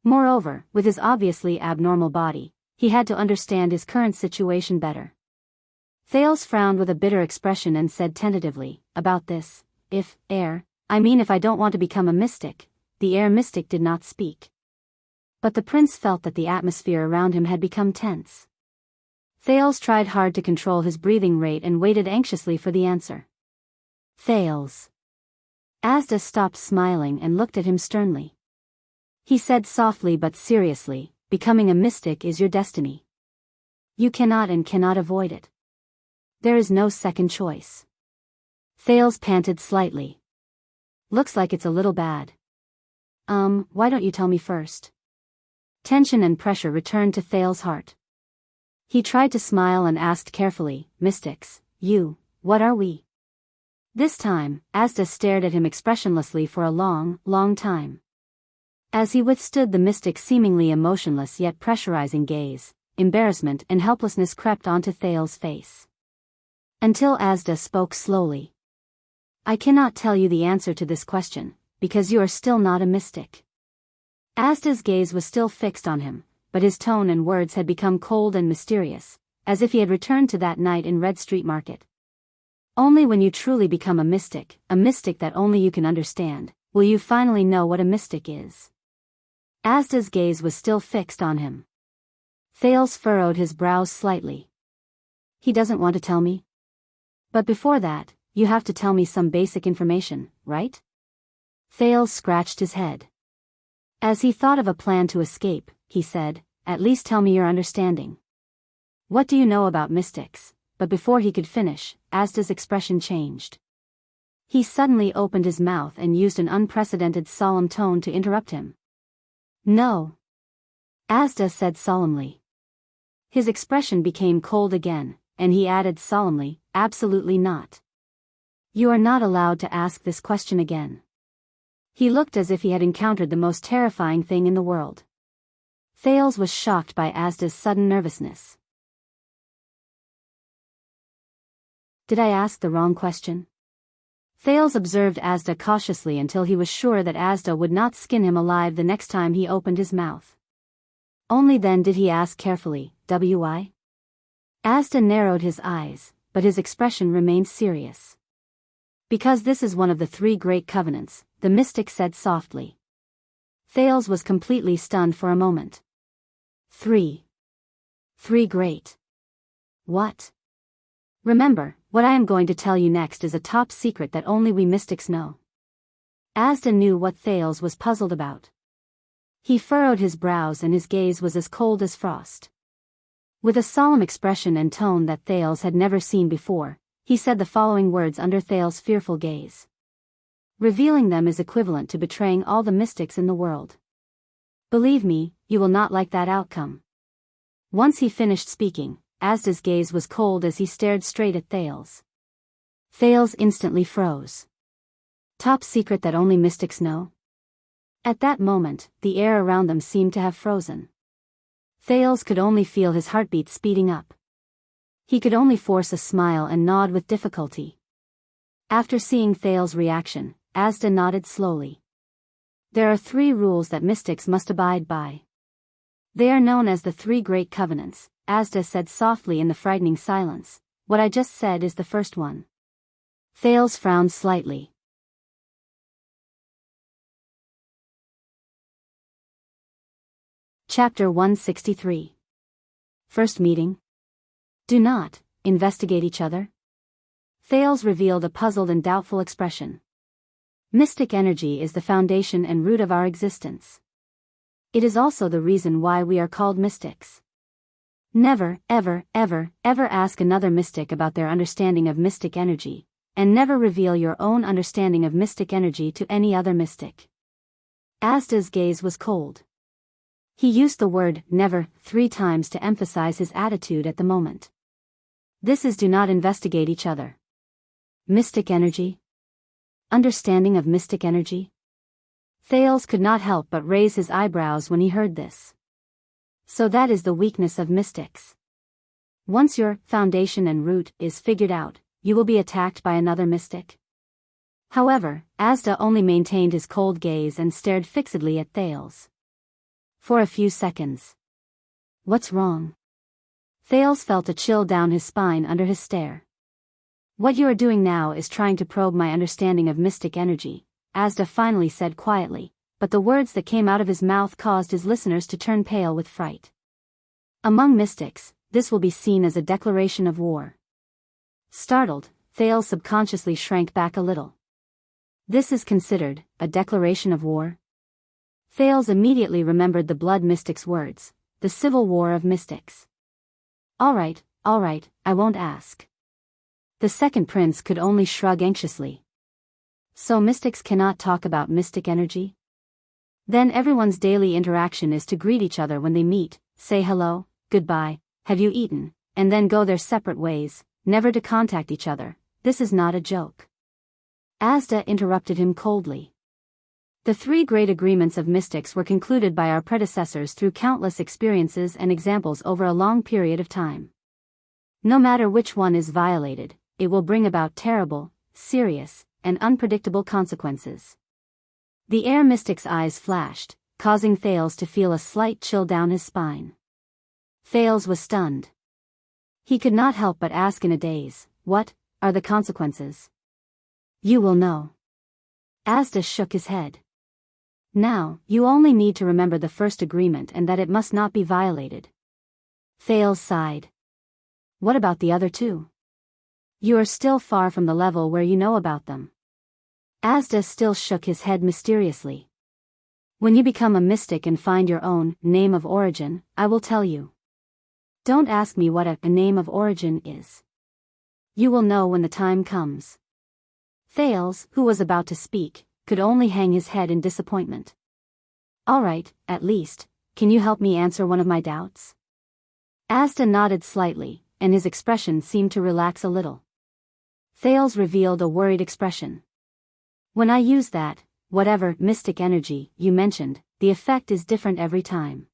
Moreover, with his obviously abnormal body, he had to understand his current situation better. Thales frowned with a bitter expression and said tentatively, about this, if I don't want to become a mystic. The air mystic did not speak. But the prince felt that the atmosphere around him had become tense. Thales tried hard to control his breathing rate and waited anxiously for the answer. Thales. Asda stopped smiling and looked at him sternly. He said softly but seriously, becoming a mystic is your destiny. You cannot and cannot avoid it. There is no second choice. Thales panted slightly. Looks like it's a little bad. Why don't you tell me first? Tension and pressure returned to Thales' heart. He tried to smile and asked carefully, mystics, what are we? This time, Asda stared at him expressionlessly for a long, long time. As he withstood the mystic's seemingly emotionless yet pressurizing gaze, embarrassment and helplessness crept onto Thales' face. Until Asda spoke slowly. I cannot tell you the answer to this question, because you are still not a mystic. Asda's gaze was still fixed on him, but his tone and words had become cold and mysterious, as if he had returned to that night in Red Street Market. Only when you truly become a mystic that only you can understand, will you finally know what a mystic is. Asda's gaze was still fixed on him. Thales furrowed his brows slightly. He doesn't want to tell me? But before that, you have to tell me some basic information, right? Thales scratched his head. As he thought of a plan to escape, he said, at least tell me your understanding. What do you know about mystics? But before he could finish, Asda's expression changed. He suddenly opened his mouth and used an unprecedented solemn tone to interrupt him. No. Asda said solemnly. His expression became cold again, and he added solemnly, absolutely not. You are not allowed to ask this question again. He looked as if he had encountered the most terrifying thing in the world. Thales was shocked by Asda's sudden nervousness. Did I ask the wrong question? Thales observed Asda cautiously until he was sure that Asda would not skin him alive the next time he opened his mouth. Only then did he ask carefully, "Why?" Asda narrowed his eyes, but his expression remained serious. Because this is one of the three great covenants, the mystic said softly. Thales was completely stunned for a moment. Three great. What? Remember, what I am going to tell you next is a top secret that only we mystics know. Asda knew what Thales was puzzled about. He furrowed his brows and his gaze was as cold as frost. With a solemn expression and tone that Thales had never seen before, he said the following words under Thales' fearful gaze. Revealing them is equivalent to betraying all the mystics in the world. Believe me, you will not like that outcome. Once he finished speaking, Asda's gaze was cold as he stared straight at Thales. Thales instantly froze. Top secret that only mystics know? At that moment, the air around them seemed to have frozen. Thales could only feel his heartbeat speeding up. He could only force a smile and nod with difficulty. After seeing Thales' reaction, Asda nodded slowly. There are 3 rules that mystics must abide by. They are known as the 3 great covenants, Asda said softly in the frightening silence. What I just said is the first one. Thales frowned slightly. Chapter 163. First meeting. Do not investigate each other. Thales revealed a puzzled and doubtful expression. Mystic energy is the foundation and root of our existence. It is also the reason why we are called mystics. Never, ever, ever, ever ask another mystic about their understanding of mystic energy, and never reveal your own understanding of mystic energy to any other mystic. Asda's gaze was cold. He used the word never 3 times to emphasize his attitude at the moment. This is do not investigate each other. Mystic energy? Understanding of mystic energy? Thales could not help but raise his eyebrows when he heard this. So that is the weakness of mystics. Once your foundation and root is figured out, you will be attacked by another mystic. However, Asda only maintained his cold gaze and stared fixedly at Thales. For a few seconds. What's wrong? Thales felt a chill down his spine under his stare. What you are doing now is trying to probe my understanding of mystic energy, Asda finally said quietly, but the words that came out of his mouth caused his listeners to turn pale with fright. Among mystics, this will be seen as a declaration of war. Startled, Thales subconsciously shrank back a little. This is considered a declaration of war? Thales immediately remembered the blood mystic's words, the civil war of mystics. All right, I won't ask. The second prince could only shrug anxiously. So mystics cannot talk about mystic energy? Then everyone's daily interaction is to greet each other when they meet, say hello, goodbye, have you eaten, and then go their separate ways, never to contact each other. This is not a joke. Asda interrupted him coldly. The 3 great agreements of mystics were concluded by our predecessors through countless experiences and examples over a long period of time. No matter which one is violated, it will bring about terrible, serious, and unpredictable consequences. The air mystic's eyes flashed, causing Thales to feel a slight chill down his spine. Thales was stunned. He could not help but ask in a daze, what are the consequences? You will know. Asda shook his head. Now, you only need to remember the first agreement and that it must not be violated. Thales sighed. What about the other 2? You are still far from the level where you know about them. Asda still shook his head mysteriously. When you become a mystic and find your own name of origin, I will tell you. Don't ask me what a name of origin is. You will know when the time comes. Thales, who was about to speak, could only hang his head in disappointment. All right, at least, can you help me answer one of my doubts? Asda nodded slightly, and his expression seemed to relax a little. Thales revealed a worried expression. When I use that, whatever mystic energy you mentioned, the effect is different every time.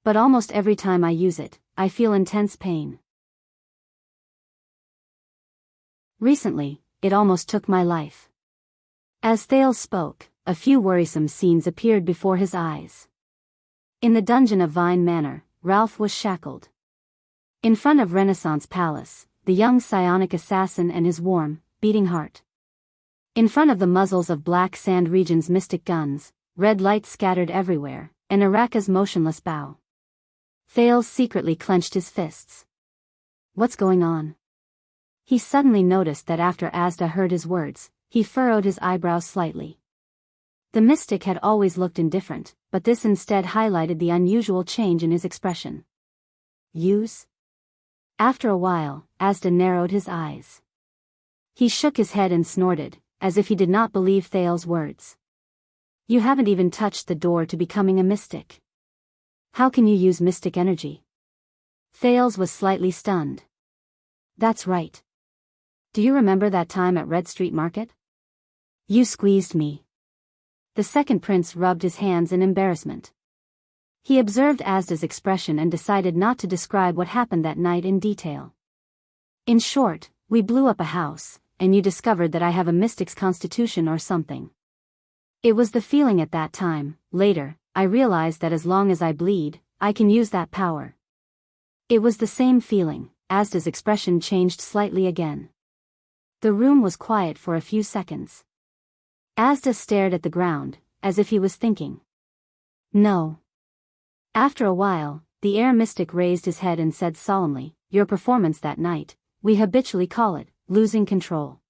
But almost every time I use it, I feel intense pain. Recently, it almost took my life. As Thales spoke, a few worrisome scenes appeared before his eyes. In the dungeon of Vine Manor, Ralph was shackled. In front of Renaissance Palace, the young psionic assassin and his warm, beating heart. In front of the muzzles of Black Sand Region's mystic guns, red lights scattered everywhere, and Araka's motionless bow. Thales secretly clenched his fists. What's going on? He suddenly noticed that after Asda heard his words, he furrowed his eyebrows slightly. The mystic had always looked indifferent, but this instead highlighted the unusual change in his expression. Use? After a while, Asda narrowed his eyes. He shook his head and snorted, as if he did not believe Thales' words. You haven't even touched the door to becoming a mystic. How can you use mystic energy? Thales was slightly stunned. That's right. Do you remember that time at Red Street Market? You squeezed me. The second prince rubbed his hands in embarrassment. He observed Asda's expression and decided not to describe what happened that night in detail. In short, we blew up a house, and you discovered that I have a mystic's constitution or something. It was the feeling at that time. Later, I realized that as long as I bleed, I can use that power. It was the same feeling. Asda's expression changed slightly again. The room was quiet for a few seconds. Asda stared at the ground, as if he was thinking. No. After a while, the air mystic raised his head and said solemnly, your performance that night, we habitually call it, losing control.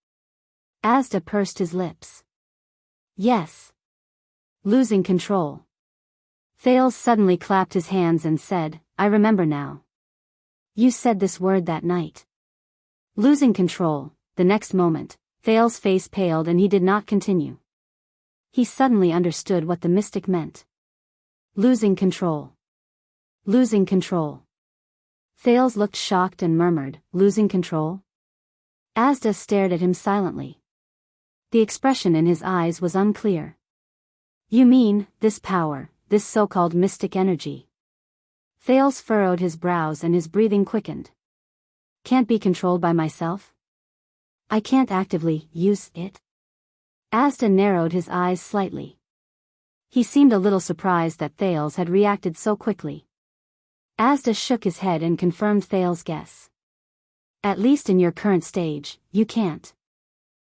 Asda pursed his lips. Yes. Losing control. Thales suddenly clapped his hands and said, I remember now. You said this word that night. Losing control. The next moment, Thales' face paled and he did not continue. He suddenly understood what the mystic meant. Losing control. Losing control. Thales looked shocked and murmured, losing control? Asda stared at him silently. The expression in his eyes was unclear. You mean, this power, this so-called mystic energy? Thales furrowed his brows and his breathing quickened. Can't be controlled by myself? I can't actively use it? Asda narrowed his eyes slightly. He seemed a little surprised that Thales had reacted so quickly. Asda shook his head and confirmed Thales' guess. At least in your current stage, you can't.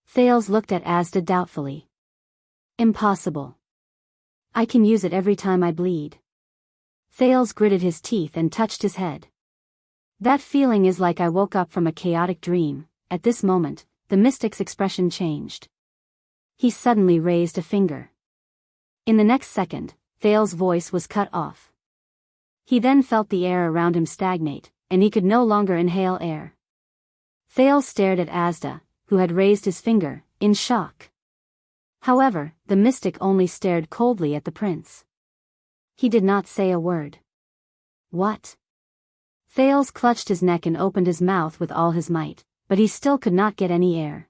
Thales looked at Asda doubtfully. Impossible. I can use it every time I bleed. Thales gritted his teeth and touched his head. That feeling is like I woke up from a chaotic dream. At this moment, the mystic's expression changed. He suddenly raised a finger. In the next second, Thales' voice was cut off. He then felt the air around him stagnate, and he could no longer inhale air. Thales stared at Asda, who had raised his finger, in shock. However, the mystic only stared coldly at the prince. He did not say a word. What? Thales clutched his neck and opened his mouth with all his might, but he still could not get any air.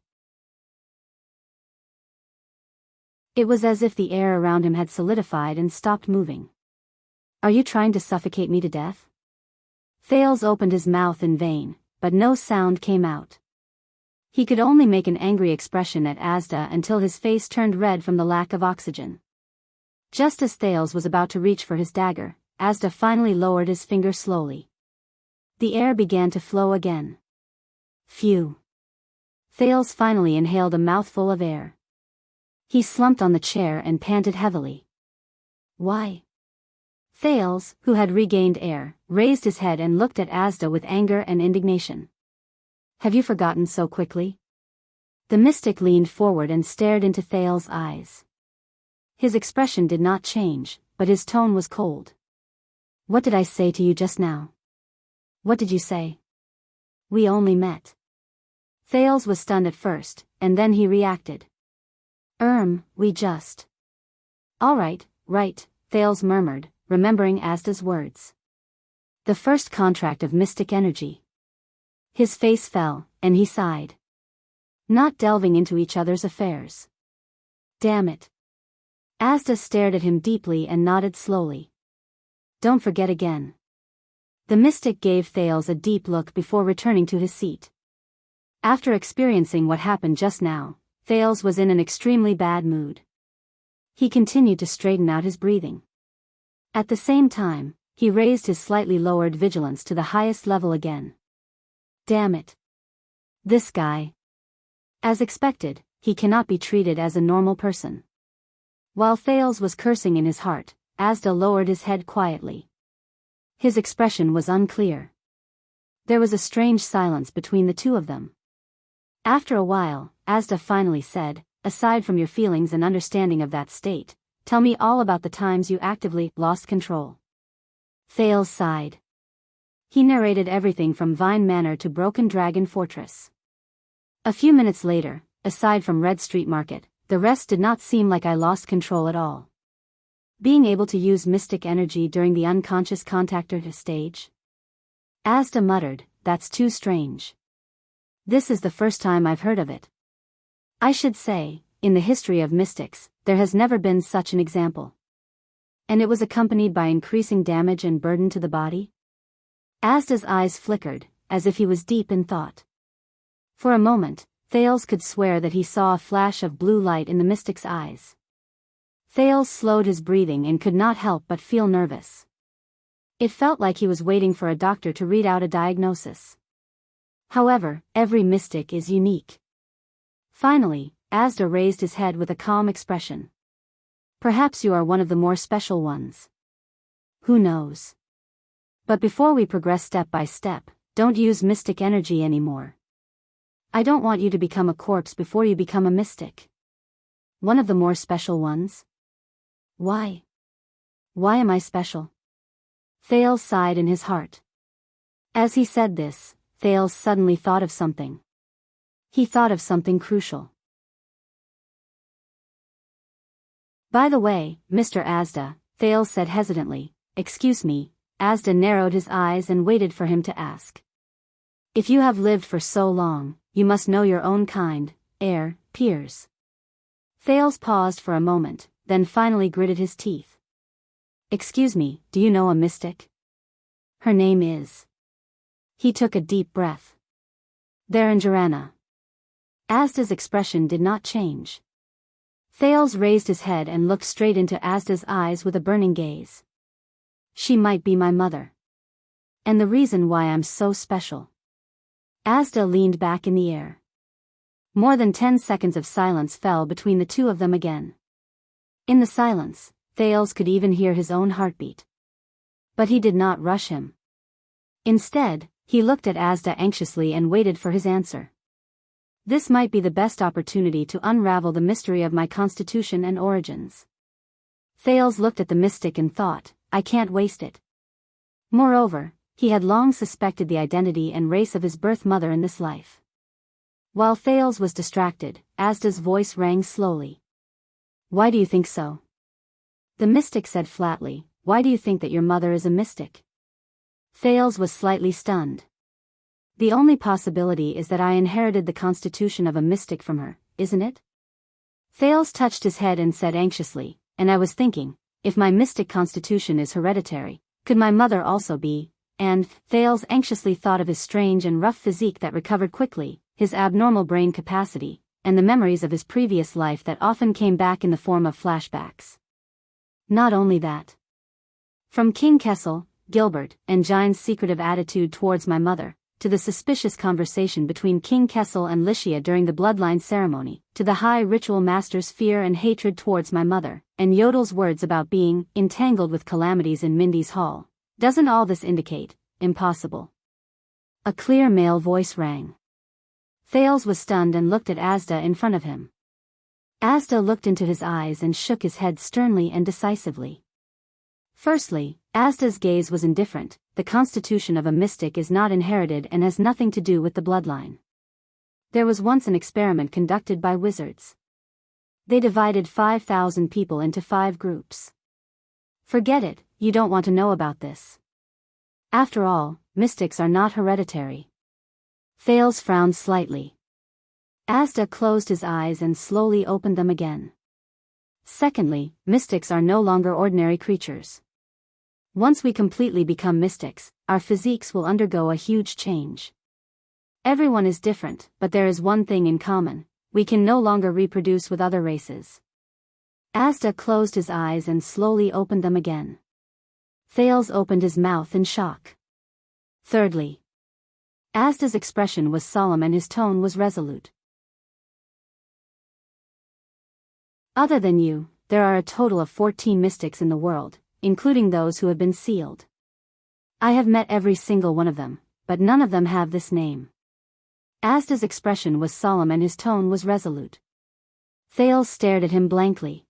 It was as if the air around him had solidified and stopped moving. Are you trying to suffocate me to death? Thales opened his mouth in vain, but no sound came out. He could only make an angry expression at Asda until his face turned red from the lack of oxygen. Just as Thales was about to reach for his dagger, Asda finally lowered his finger slowly. The air began to flow again. Phew. Thales finally inhaled a mouthful of air. He slumped on the chair and panted heavily. Why? Thales, who had regained air, raised his head and looked at Asda with anger and indignation. Have you forgotten so quickly? The mystic leaned forward and stared into Thales' eyes. His expression did not change, but his tone was cold. What did I say to you just now? What did you say? We only met. Thales was stunned at first, and then he reacted. We just. All right, Thales murmured, remembering Asda's words. The first contract of mystic energy. His face fell, and he sighed. Not delving into each other's affairs. Damn it. Asda stared at him deeply and nodded slowly. Don't forget again. The mystic gave Thales a deep look before returning to his seat. After experiencing what happened just now, Thales was in an extremely bad mood. He continued to straighten out his breathing. At the same time, he raised his slightly lowered vigilance to the highest level again. Damn it. This guy. As expected, he cannot be treated as a normal person. While Thales was cursing in his heart, Asda lowered his head quietly. His expression was unclear. There was a strange silence between the two of them. After a while, Asda finally said, "Aside from your feelings and understanding of that state, tell me all about the times you actively lost control." Thales sighed. He narrated everything from Vine Manor to Broken Dragon Fortress. A few minutes later, aside from Red Street Market, the rest did not seem like I lost control at all. Being able to use mystic energy during the unconscious contactor stage? Asda muttered, "That's too strange. This is the first time I've heard of it. I should say, in the history of mystics, there has never been such an example. And it was accompanied by increasing damage and burden to the body?" Asda's eyes flickered, as if he was deep in thought. For a moment, Thales could swear that he saw a flash of blue light in the mystic's eyes. Thales slowed his breathing and could not help but feel nervous. It felt like he was waiting for a doctor to read out a diagnosis. However, every mystic is unique. Finally, Asda raised his head with a calm expression. "Perhaps you are one of the more special ones. Who knows? But before we progress step by step, don't use mystic energy anymore. I don't want you to become a corpse before you become a mystic." "One of the more special ones? Why? Why am I special?" Thales sighed in his heart. As he said this, Thales suddenly thought of something. He thought of something crucial. "By the way, Mr. Asda," Thales said hesitantly. "Excuse me." Asda narrowed his eyes and waited for him to ask. "If you have lived for so long, you must know your own kind, peers." Thales paused for a moment, then finally gritted his teeth. "Excuse me, do you know a mystic? Her name is..." He took a deep breath. "Dharanjarana." Asda's expression did not change. Thales raised his head and looked straight into Asda's eyes with a burning gaze. "She might be my mother. And the reason why I'm so special." Asda leaned back in the air. More than 10 seconds of silence fell between the two of them again. In the silence, Thales could even hear his own heartbeat. But he did not rush him. Instead, he looked at Asda anxiously and waited for his answer. "This might be the best opportunity to unravel the mystery of my constitution and origins." Thales looked at the mystic and thought, "I can't waste it." Moreover, he had long suspected the identity and race of his birth mother in this life. While Thales was distracted, Asda's voice rang slowly. "Why do you think so?" The mystic said flatly, "Why do you think that your mother is a mystic?" Thales was slightly stunned. "The only possibility is that I inherited the constitution of a mystic from her, isn't it?" Thales touched his head and said anxiously, "And I was thinking, if my mystic constitution is hereditary, could my mother also be?" And Thales anxiously thought of his strange and rough physique that recovered quickly, his abnormal brain capacity, and the memories of his previous life that often came back in the form of flashbacks. Not only that. From King Kessel, Gilbert, and Jine's secretive attitude towards my mother, to the suspicious conversation between King Kessel and Licia during the bloodline ceremony, to the High Ritual Master's fear and hatred towards my mother, and Yodel's words about being entangled with calamities in Mindy's Hall. Doesn't all this indicate impossible? A clear male voice rang. Thales was stunned and looked at Asda in front of him. Asda looked into his eyes and shook his head sternly and decisively. Firstly, Asda's gaze was indifferent. The constitution of a mystic is not inherited and has nothing to do with the bloodline. There was once an experiment conducted by wizards. They divided 5,000 people into 5 groups. Forget it, you don't want to know about this. After all, mystics are not hereditary. Thales frowned slightly. Asda closed his eyes and slowly opened them again. Secondly, mystics are no longer ordinary creatures. Once we completely become mystics, our physiques will undergo a huge change. Everyone is different, but there is one thing in common: we can no longer reproduce with other races. Asda closed his eyes and slowly opened them again. Thales opened his mouth in shock. Thirdly, Asda's expression was solemn and his tone was resolute. Other than you, there are a total of 14 mystics in the world, including those who have been sealed. I have met every single one of them, but none of them have this name. Asda's expression was solemn and his tone was resolute. Thales stared at him blankly.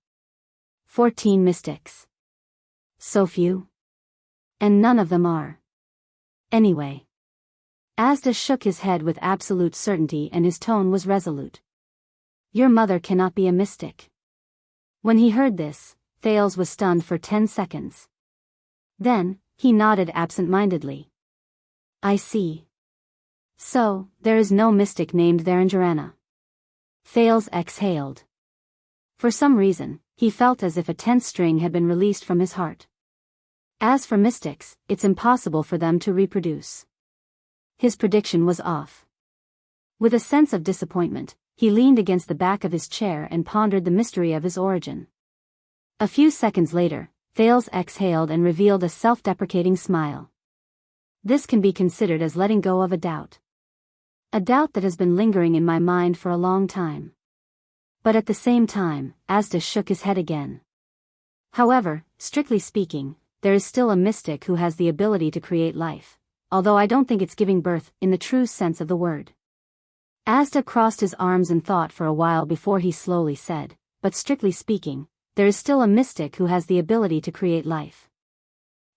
14 mystics. So few? And none of them are. Anyway. Asda shook his head with absolute certainty and his tone was resolute. Your mother cannot be a mystic. When he heard this, Thales was stunned for 10 seconds. Then, he nodded absent-mindedly. I see. So, there is no mystic named Theranjarana. Thales exhaled. For some reason, he felt as if a tense string had been released from his heart. As for mystics, it's impossible for them to reproduce. His prediction was off. With a sense of disappointment, he leaned against the back of his chair and pondered the mystery of his origin. A few seconds later, Thales exhaled and revealed a self-deprecating smile. This can be considered as letting go of a doubt. A doubt that has been lingering in my mind for a long time. But at the same time, Asda shook his head again. However, strictly speaking, there is still a mystic who has the ability to create life, although I don't think it's giving birth in the true sense of the word. Asda crossed his arms in thought for a while before he slowly said, but strictly speaking, there is still a mystic who has the ability to create life.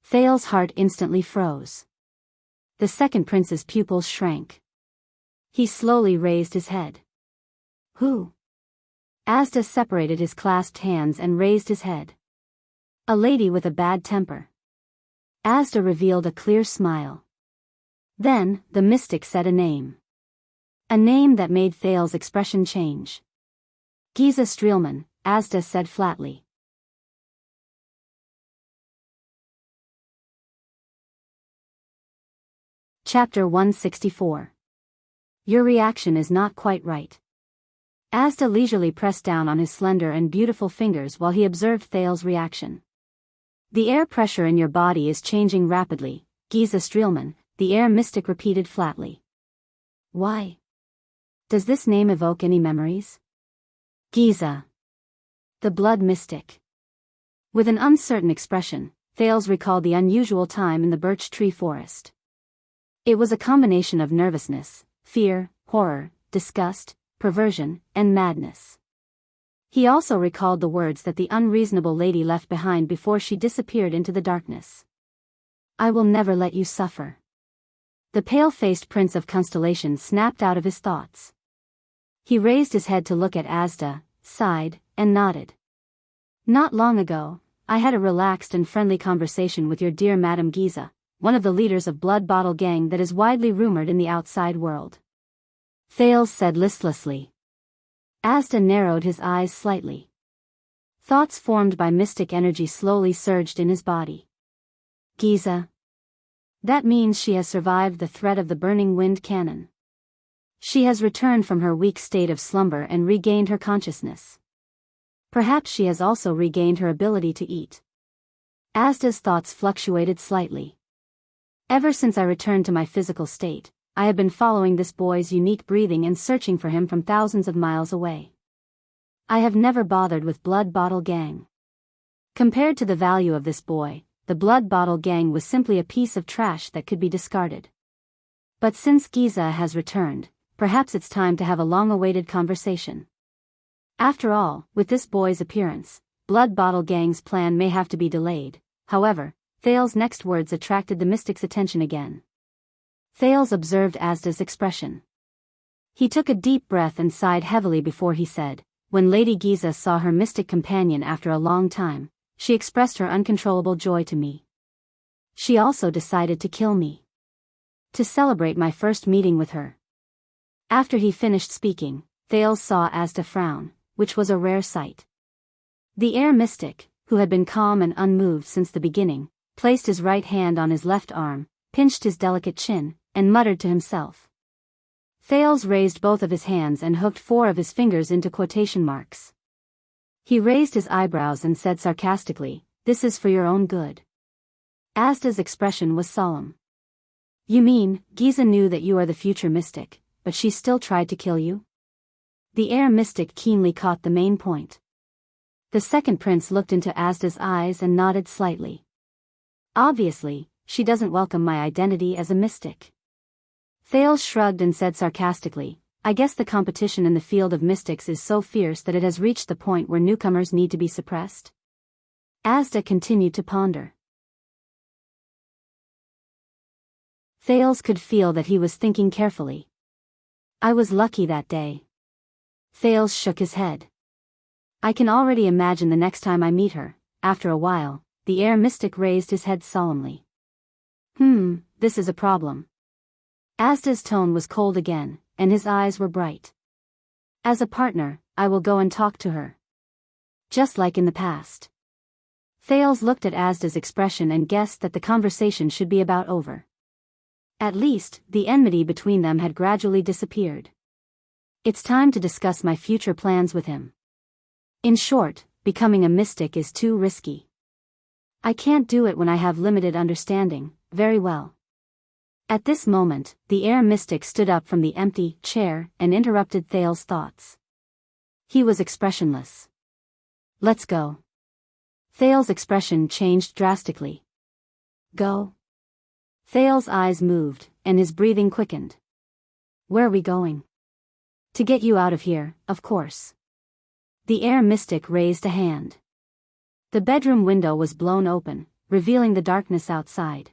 Thales' heart instantly froze. The second prince's pupils shrank. He slowly raised his head. Who? Asda separated his clasped hands and raised his head. A lady with a bad temper. Asda revealed a clear smile. Then, the mystic said a name. A name that made Thales' expression change. Giza Streelman, Asda said flatly. Chapter 164. Your reaction is not quite right. Asda leisurely pressed down on his slender and beautiful fingers while he observed Thales' reaction. The air pressure in your body is changing rapidly, Giza Streelman, the air mystic repeated flatly. Why? Does this name evoke any memories? Giza. The blood mystic. With an uncertain expression, Thales recalled the unusual time in the birch tree forest. It was a combination of nervousness, fear, horror, disgust, perversion, and madness. He also recalled the words that the unreasonable lady left behind before she disappeared into the darkness. I will never let you suffer. The pale-faced prince of Constellation snapped out of his thoughts. He raised his head to look at Asda, sighed, and nodded. Not long ago, I had a relaxed and friendly conversation with your dear Madame Giza, one of the leaders of Blood Bottle Gang that is widely rumored in the outside world. Thales said listlessly. Asda narrowed his eyes slightly. Thoughts formed by mystic energy slowly surged in his body. Giza. That means she has survived the threat of the burning wind cannon. She has returned from her weak state of slumber and regained her consciousness. Perhaps she has also regained her ability to eat. Asda's thoughts fluctuated slightly. Ever since I returned to my physical state, I have been following this boy's unique breathing and searching for him from thousands of miles away. I have never bothered with Blood Bottle Gang. Compared to the value of this boy, the Blood Bottle Gang was simply a piece of trash that could be discarded. But since Giza has returned, perhaps it's time to have a long-awaited conversation. After all, with this boy's appearance, Blood Bottle Gang's plan may have to be delayed. However, Thales' next words attracted the mystic's attention again. Thales observed Asda's expression. He took a deep breath and sighed heavily before he said, when Lady Giza saw her mystic companion after a long time, she expressed her uncontrollable joy to me. She also decided to kill me. To celebrate my first meeting with her. After he finished speaking, Thales saw Asda frown, which was a rare sight. The air mystic, who had been calm and unmoved since the beginning, placed his right hand on his left arm, pinched his delicate chin, and muttered to himself. Thales raised both of his hands and hooked 4 of his fingers into quotation marks. He raised his eyebrows and said sarcastically, "This is for your own good." Asda's expression was solemn. You mean, Giza knew that you are the future mystic, but she still tried to kill you? The air mystic keenly caught the main point. The second prince looked into Asda's eyes and nodded slightly. Obviously, she doesn't welcome my identity as a mystic. Thales shrugged and said sarcastically, I guess the competition in the field of mystics is so fierce that it has reached the point where newcomers need to be suppressed. Asda continued to ponder. Thales could feel that he was thinking carefully. I was lucky that day. Thales shook his head. I can already imagine the next time I meet her. After a while, the air mystic raised his head solemnly. This is a problem. Asda's tone was cold again, and his eyes were bright. As a partner, I will go and talk to her. Just like in the past. Thales looked at Asda's expression and guessed that the conversation should be about over. At least, the enmity between them had gradually disappeared. It's time to discuss my future plans with him. In short, becoming a mystic is too risky. I can't do it when I have limited understanding. Very well. At this moment, the air mystic stood up from the empty chair and interrupted Thales' thoughts. He was expressionless. Let's go. Thales' expression changed drastically. Go? Thales' eyes moved, and his breathing quickened. Where are we going? To get you out of here, of course. The air mystic raised a hand. The bedroom window was blown open, revealing the darkness outside.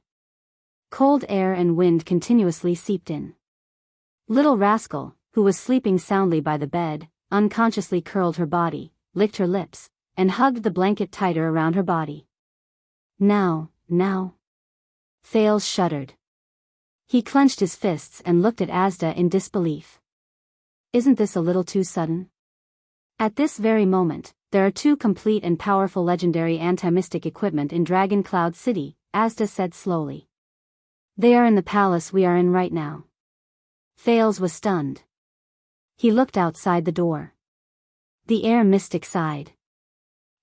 Cold air and wind continuously seeped in. Little Rascal, who was sleeping soundly by the bed, unconsciously curled her body, licked her lips, and hugged the blanket tighter around her body. Now. Thales shuddered. He clenched his fists and looked at Asda in disbelief. Isn't this a little too sudden? At this very moment, there are two complete and powerful legendary anti-mystic equipment in Dragon Cloud City, Asda said slowly. They are in the palace we are in right now. Thales was stunned. He looked outside the door. The air mystic sighed.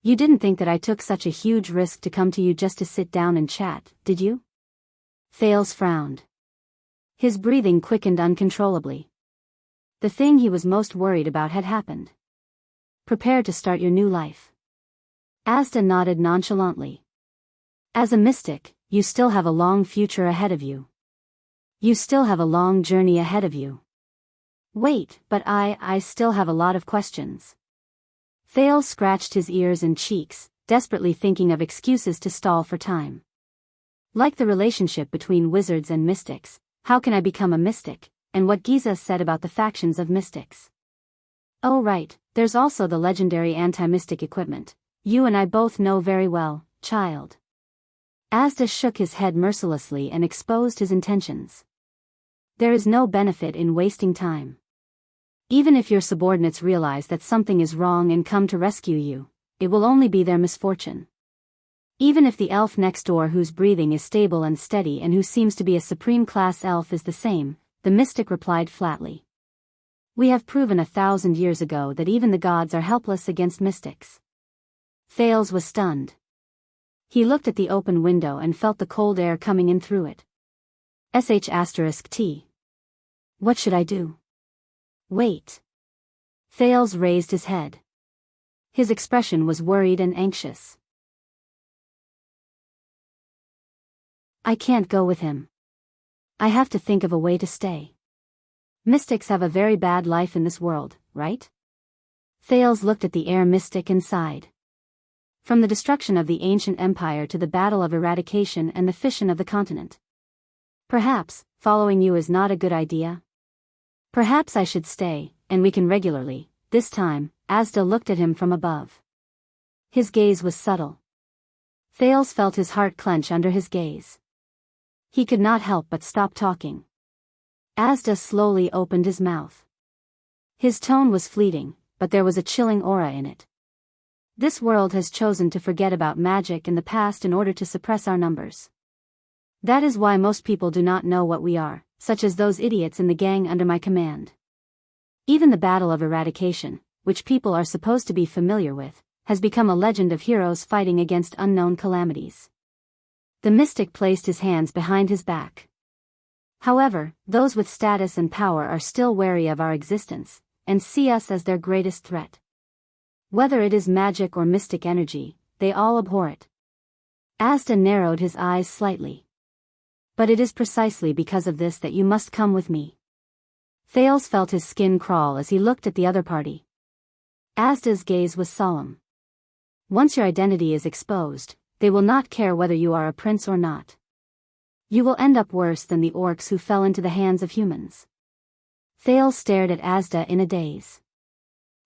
You didn't think that I took such a huge risk to come to you just to sit down and chat, did you? Thales frowned. His breathing quickened uncontrollably. The thing he was most worried about had happened. Prepare to start your new life. Asda nodded nonchalantly. As a mystic, you still have a long future ahead of you. You still have a long journey ahead of you. Wait, but I still have a lot of questions. Thales scratched his ears and cheeks, desperately thinking of excuses to stall for time. Like the relationship between wizards and mystics, how can I become a mystic, and what Giza said about the factions of mystics. Oh right, there's also the legendary anti-mystic equipment. You and I both know very well, child. Asda shook his head mercilessly and exposed his intentions. There is no benefit in wasting time. Even if your subordinates realize that something is wrong and come to rescue you, it will only be their misfortune. Even if the elf next door whose breathing is stable and steady and who seems to be a supreme class elf is the same, the mystic replied flatly. We have proven 1,000 years ago that even the gods are helpless against mystics. Thales was stunned. He looked at the open window and felt the cold air coming in through it. *T. What should I do? Wait. Thales raised his head. His expression was worried and anxious. I can't go with him. I have to think of a way to stay. Mystics have a very bad life in this world, right? Thales looked at the air mystic and sighed. From the destruction of the ancient empire to the battle of eradication and the fission of the continent. Perhaps, following you is not a good idea. Perhaps I should stay, and we can regularly. This time, Asda looked at him from above. His gaze was subtle. Thales felt his heart clench under his gaze. He could not help but stop talking. Asda slowly opened his mouth. His tone was fleeting, but there was a chilling aura in it. This world has chosen to forget about magic in the past in order to suppress our numbers. That is why most people do not know what we are, such as those idiots in the gang under my command. Even the battle of eradication, which people are supposed to be familiar with, has become a legend of heroes fighting against unknown calamities. The mystic placed his hands behind his back. However, those with status and power are still wary of our existence, and see us as their greatest threat. Whether it is magic or mystic energy, they all abhor it. Asda narrowed his eyes slightly. But it is precisely because of this that you must come with me. Thales felt his skin crawl as he looked at the other party. Asda's gaze was solemn. Once your identity is exposed, they will not care whether you are a prince or not. You will end up worse than the orcs who fell into the hands of humans. Thales stared at Asda in a daze.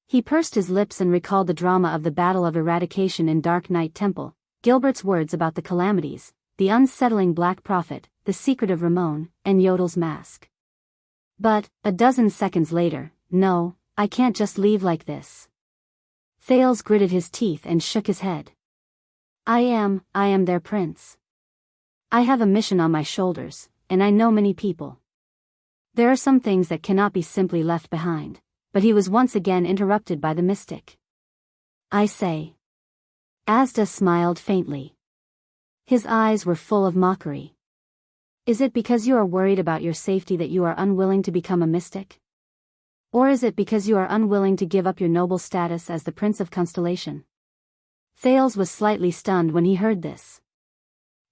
He pursed his lips and recalled the drama of the Battle of Eradication in Dark Knight Temple, Gilbert's words about the calamities, the unsettling Black Prophet, the secret of Ramon, and Yodel's mask. But, a dozen seconds later, no, I can't just leave like this. Thales gritted his teeth and shook his head. I am their prince. I have a mission on my shoulders, and I know many people. There are some things that cannot be simply left behind, but he was once again interrupted by the mystic. I say. Asda smiled faintly. His eyes were full of mockery. Is it because you are worried about your safety that you are unwilling to become a mystic? Or is it because you are unwilling to give up your noble status as the Prince of Constellation? Thales was slightly stunned when he heard this.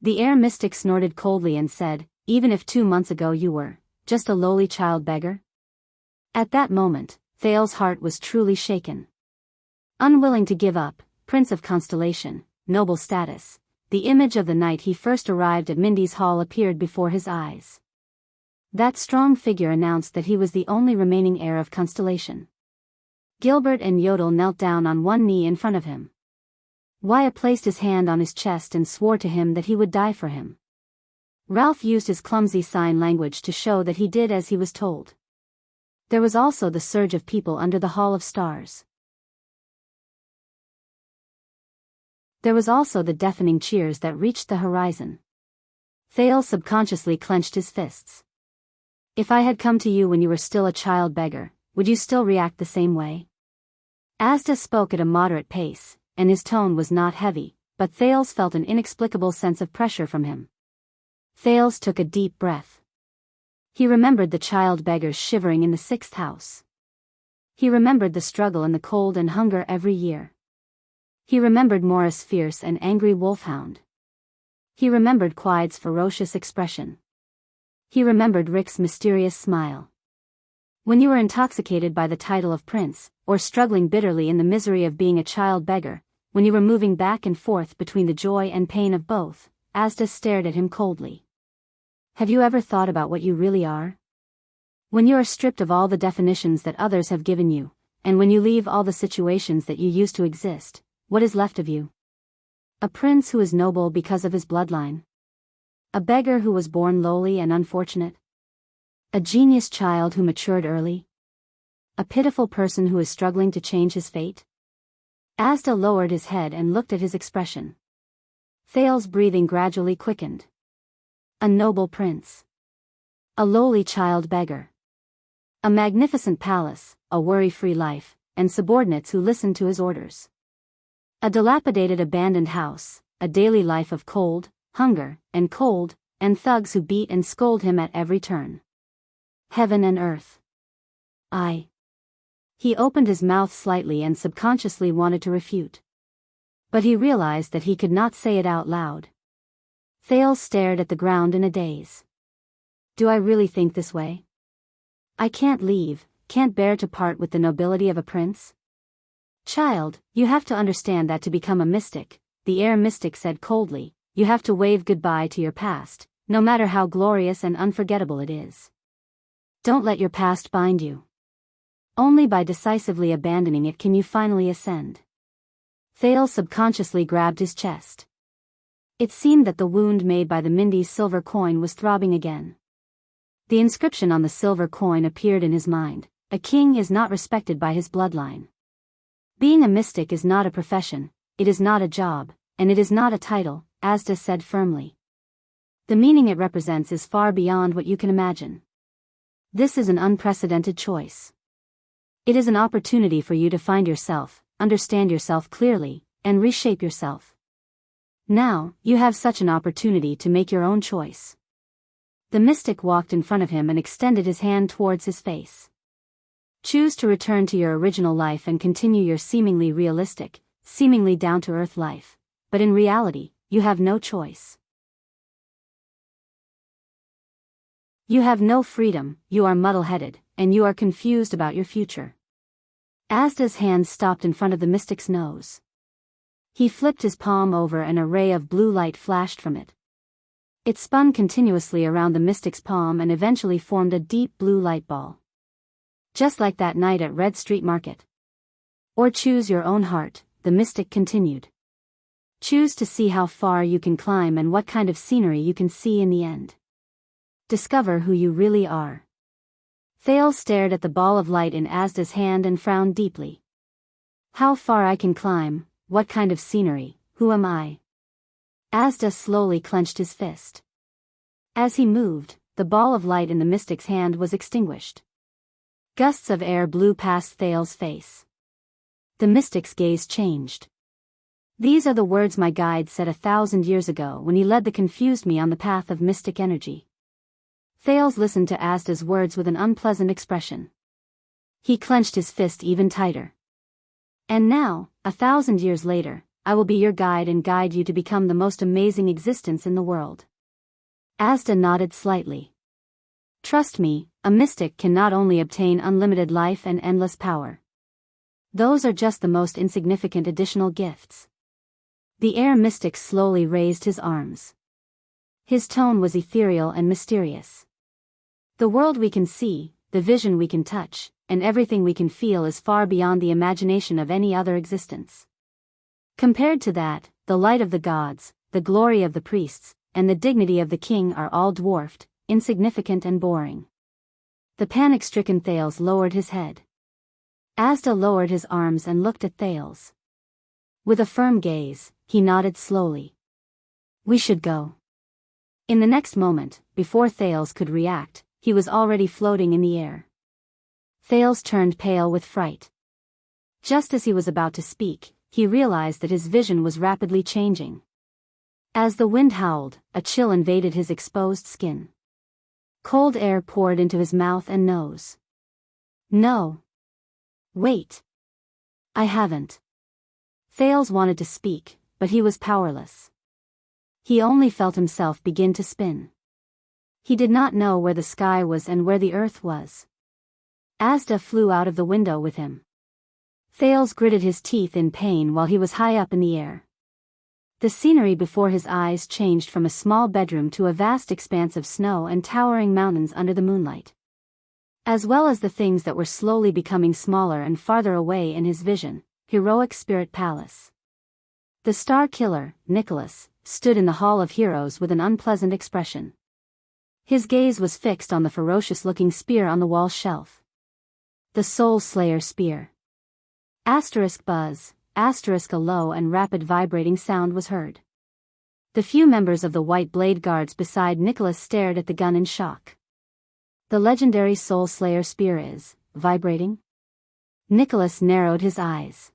The air mystic snorted coldly and said, even if 2 months ago you were just a lowly child beggar? At that moment, Thales' heart was truly shaken. Unwilling to give up, Prince of Constellation, noble status, the image of the night he first arrived at Mindy's hall appeared before his eyes. That strong figure announced that he was the only remaining heir of Constellation. Gilbert and Yodel knelt down on one knee in front of him. Wyatt placed his hand on his chest and swore to him that he would die for him. Ralph used his clumsy sign language to show that he did as he was told. There was also the surge of people under the Hall of Stars. There was also the deafening cheers that reached the horizon. Thales subconsciously clenched his fists. If I had come to you when you were still a child beggar, would you still react the same way? Asda spoke at a moderate pace, and his tone was not heavy, but Thales felt an inexplicable sense of pressure from him. Thales took a deep breath. He remembered the child beggars shivering in the 6th house. He remembered the struggle in the cold and hunger every year. He remembered Morris' fierce and angry wolfhound. He remembered Quide's ferocious expression. He remembered Rick's mysterious smile. When you were intoxicated by the title of prince, or struggling bitterly in the misery of being a child beggar, when you were moving back and forth between the joy and pain of both, Asda stared at him coldly. Have you ever thought about what you really are? When you are stripped of all the definitions that others have given you, and when you leave all the situations that you used to exist, what is left of you? A prince who is noble because of his bloodline? A beggar who was born lowly and unfortunate? A genius child who matured early? A pitiful person who is struggling to change his fate? Asda lowered his head and looked at his expression. Thales' breathing gradually quickened. A noble prince. A lowly child beggar. A magnificent palace, a worry-free life, and subordinates who listened to his orders. A dilapidated abandoned house, a daily life of cold, hunger, and cold, and thugs who beat and scold him at every turn. Heaven and earth. He opened his mouth slightly and subconsciously wanted to refute. But he realized that he could not say it out loud. Thales stared at the ground in a daze. Do I really think this way? I can't leave, can't bear to part with the nobility of a prince? Child, you have to understand that to become a mystic, the air mystic said coldly, you have to wave goodbye to your past, no matter how glorious and unforgettable it is. Don't let your past bind you. Only by decisively abandoning it can you finally ascend. Thales subconsciously grabbed his chest. It seemed that the wound made by the Mindy's silver coin was throbbing again. The inscription on the silver coin appeared in his mind, a king is not respected by his bloodline. Being a mystic is not a profession, it is not a job, and it is not a title, Asda said firmly. The meaning it represents is far beyond what you can imagine. This is an unprecedented choice. It is an opportunity for you to find yourself, understand yourself clearly, and reshape yourself. Now, you have such an opportunity to make your own choice. The mystic walked in front of him and extended his hand towards his face. Choose to return to your original life and continue your seemingly realistic, seemingly down-to-earth life, but in reality, you have no choice. You have no freedom, you are muddle-headed, and you are confused about your future. Asda's hand stopped in front of the mystic's nose. He flipped his palm over and a ray of blue light flashed from it. It spun continuously around the mystic's palm and eventually formed a deep blue light ball. Just like that night at Red Street Market. Or choose your own heart, the mystic continued. Choose to see how far you can climb and what kind of scenery you can see in the end. Discover who you really are. Thales stared at the ball of light in Asda's hand and frowned deeply. How far I can climb, what kind of scenery, who am I? Asda slowly clenched his fist. As he moved, the ball of light in the mystic's hand was extinguished. Gusts of air blew past Thales' face. The mystic's gaze changed. These are the words my guide said 1,000 years ago when he led the confused me on the path of mystic energy. Thales listened to Asda's words with an unpleasant expression. He clenched his fist even tighter. And now, 1,000 years later, I will be your guide and guide you to become the most amazing existence in the world. Asda nodded slightly. Trust me, a mystic can not only obtain unlimited life and endless power. Those are just the most insignificant additional gifts. The air mystic slowly raised his arms. His tone was ethereal and mysterious. The world we can see, the vision we can touch, and everything we can feel is far beyond the imagination of any other existence. Compared to that, the light of the gods, the glory of the priests, and the dignity of the king are all dwarfed, insignificant and boring. The panic-stricken Thales lowered his head. Asda lowered his arms and looked at Thales. With a firm gaze, he nodded slowly. We should go. In the next moment, before Thales could react, he was already floating in the air. Thales turned pale with fright. Just as he was about to speak, he realized that his vision was rapidly changing. As the wind howled, a chill invaded his exposed skin. Cold air poured into his mouth and nose. No. Wait. I haven't. Thales wanted to speak, but he was powerless. He only felt himself begin to spin. He did not know where the sky was and where the earth was. Asda flew out of the window with him. Thales gritted his teeth in pain while he was high up in the air. The scenery before his eyes changed from a small bedroom to a vast expanse of snow and towering mountains under the moonlight. As well as the things that were slowly becoming smaller and farther away in his vision, heroic spirit palace. The star killer, Nicholas, stood in the Hall of Heroes with an unpleasant expression. His gaze was fixed on the ferocious-looking spear on the wall shelf. The Soul Slayer spear. *buzz, *a low and rapid vibrating sound was heard. The few members of the White Blade Guards beside Nicholas stared at the gun in shock. The legendary Soul Slayer spear is vibrating? Nicholas narrowed his eyes.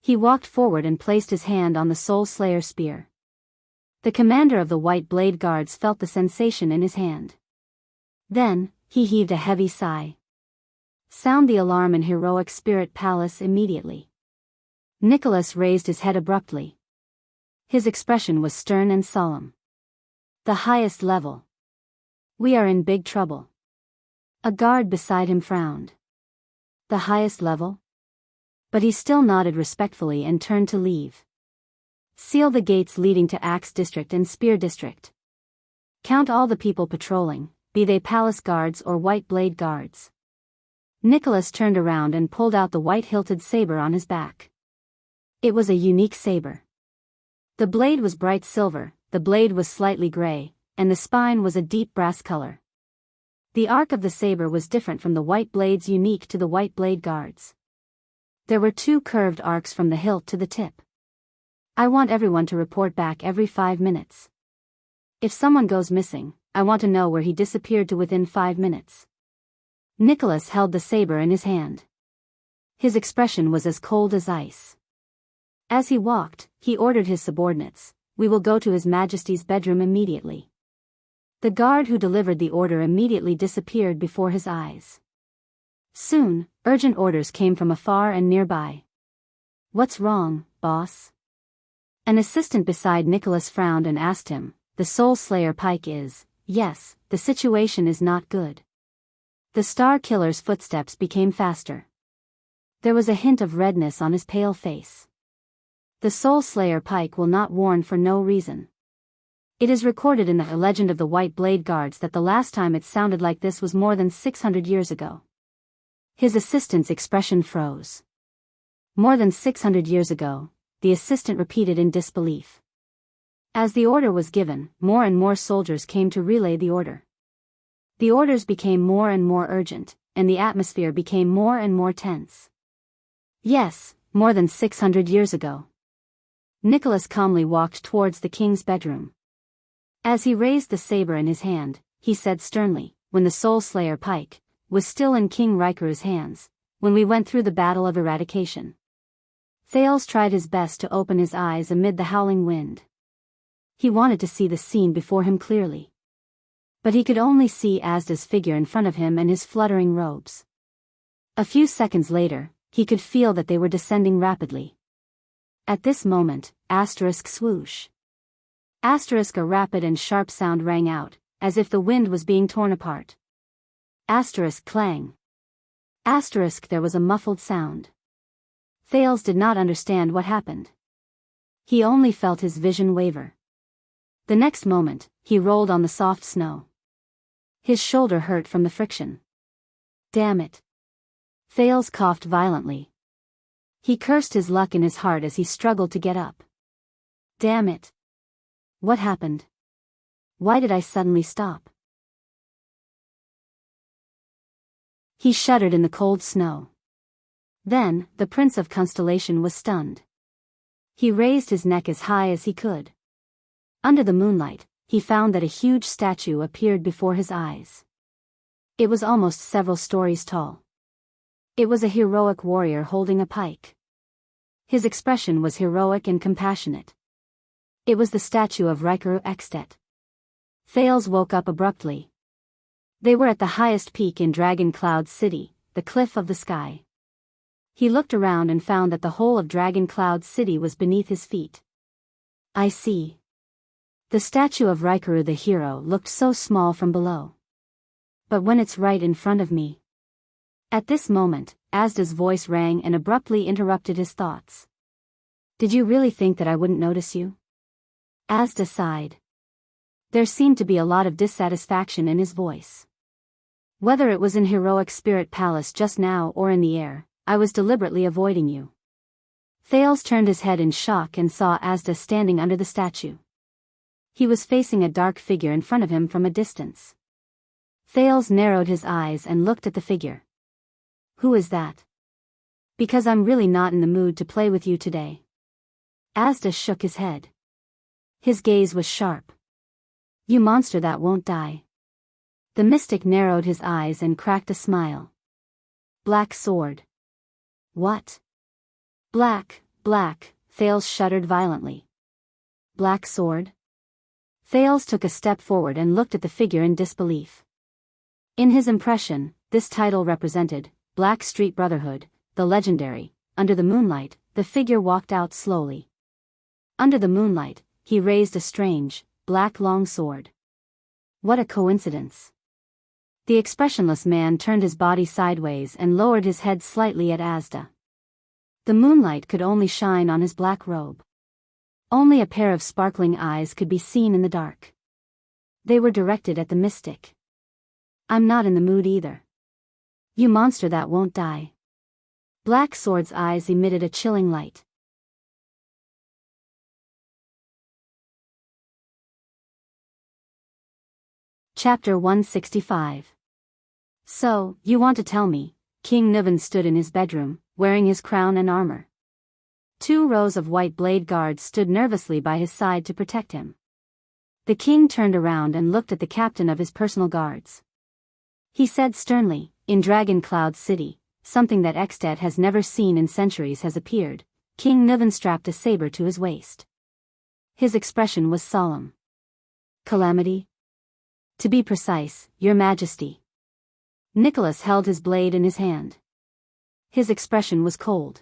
He walked forward and placed his hand on the Soul Slayer spear. The commander of the White Blade Guards felt the sensation in his hand. Then, he heaved a heavy sigh. Sound the alarm in Heroic Spirit Palace immediately. Nicholas raised his head abruptly. His expression was stern and solemn. The highest level. We are in big trouble. A guard beside him frowned. The highest level? But he still nodded respectfully and turned to leave. Seal the gates leading to Axe District and Spear District. Count all the people patrolling, be they palace guards or White Blade Guards. Nicholas turned around and pulled out the white-hilted saber on his back. It was a unique saber. The blade was bright silver, the blade was slightly gray, and the spine was a deep brass color. The arc of the saber was different from the white blades unique to the White Blade Guards. There were 2 curved arcs from the hilt to the tip. I want everyone to report back every 5 minutes. If someone goes missing, I want to know where he disappeared to within 5 minutes. Nicholas held the saber in his hand. His expression was as cold as ice. As he walked, he ordered his subordinates, "We will go to His Majesty's bedroom immediately." The guard who delivered the order immediately disappeared before his eyes. Soon, urgent orders came from afar and nearby. "What's wrong, boss?" An assistant beside Nicholas frowned and asked him. "The Soul Slayer Pike is, yes, the situation is not good." The Star Killer's footsteps became faster. There was a hint of redness on his pale face. "The Soul Slayer Pike will not warn for no reason. It is recorded in the legend of the White Blade Guards that the last time it sounded like this was more than 600 years ago." His assistant's expression froze. "More than 600 years ago," the assistant repeated in disbelief. As the order was given, more and more soldiers came to relay the order. The orders became more and more urgent, and the atmosphere became more and more tense. "Yes, more than 600 years ago." Nicholas calmly walked towards the king's bedroom. As he raised the saber in his hand, he said sternly, "When the Soul Slayer Pike was still in King Rikuru's hands, when we went through the battle of eradication." Thales tried his best to open his eyes amid the howling wind. He wanted to see the scene before him clearly. But he could only see Asda's figure in front of him and his fluttering robes. A few seconds later, he could feel that they were descending rapidly. At this moment, swoosh. A rapid and sharp sound rang out, as if the wind was being torn apart. Clang. There was a muffled sound. Thales did not understand what happened. He only felt his vision waver. The next moment, he rolled on the soft snow. His shoulder hurt from the friction. "Damn it." Thales coughed violently. He cursed his luck in his heart as he struggled to get up. "Damn it. What happened? Why did I suddenly stop?" He shuddered in the cold snow. Then, the Prince of Constellation was stunned. He raised his neck as high as he could. Under the moonlight, he found that a huge statue appeared before his eyes. It was almost several stories tall. It was a heroic warrior holding a pike. His expression was heroic and compassionate. It was the statue of Rikuru Extet. Thales woke up abruptly. They were at the highest peak in Dragon Cloud City, the Cliff of the Sky. He looked around and found that the whole of Dragon Cloud City was beneath his feet. "I see." The statue of Rikuru the hero looked so small from below. "But when it's right in front of me." At this moment, Asda's voice rang and abruptly interrupted his thoughts. "Did you really think that I wouldn't notice you?" Asda sighed. There seemed to be a lot of dissatisfaction in his voice. "Whether it was in Heroic Spirit Palace just now or in the air, I was deliberately avoiding you." Thales turned his head in shock and saw Asda standing under the statue. He was facing a dark figure in front of him from a distance. Thales narrowed his eyes and looked at the figure. "Who is that?" "Because I'm really not in the mood to play with you today." Asda shook his head. His gaze was sharp. "You monster that won't die." The mystic narrowed his eyes and cracked a smile. "Black sword." "What?" Black, Thales shuddered violently. "Black sword?" Thales took a step forward and looked at the figure in disbelief. In his impression, this title represented Black Street Brotherhood, the legendary. Under the moonlight, the figure walked out slowly. Under the moonlight, he raised a strange, black long sword. What a coincidence. The expressionless man turned his body sideways and lowered his head slightly at Asda. The moonlight could only shine on his black robe. Only a pair of sparkling eyes could be seen in the dark. They were directed at the mystic. "I'm not in the mood either." "You monster that won't die." Black Sword's eyes emitted a chilling light. Chapter 165. "So, you want to tell me," King Nuvan stood in his bedroom, wearing his crown and armor. 2 rows of white blade guards stood nervously by his side to protect him. The king turned around and looked at the captain of his personal guards. He said sternly, "In Dragon Cloud City, something that Extet has never seen in centuries has appeared. King Niven strapped a saber to his waist. His expression was solemn. Calamity? To be precise, Your Majesty. Nicholas held his blade in his hand. His expression was cold.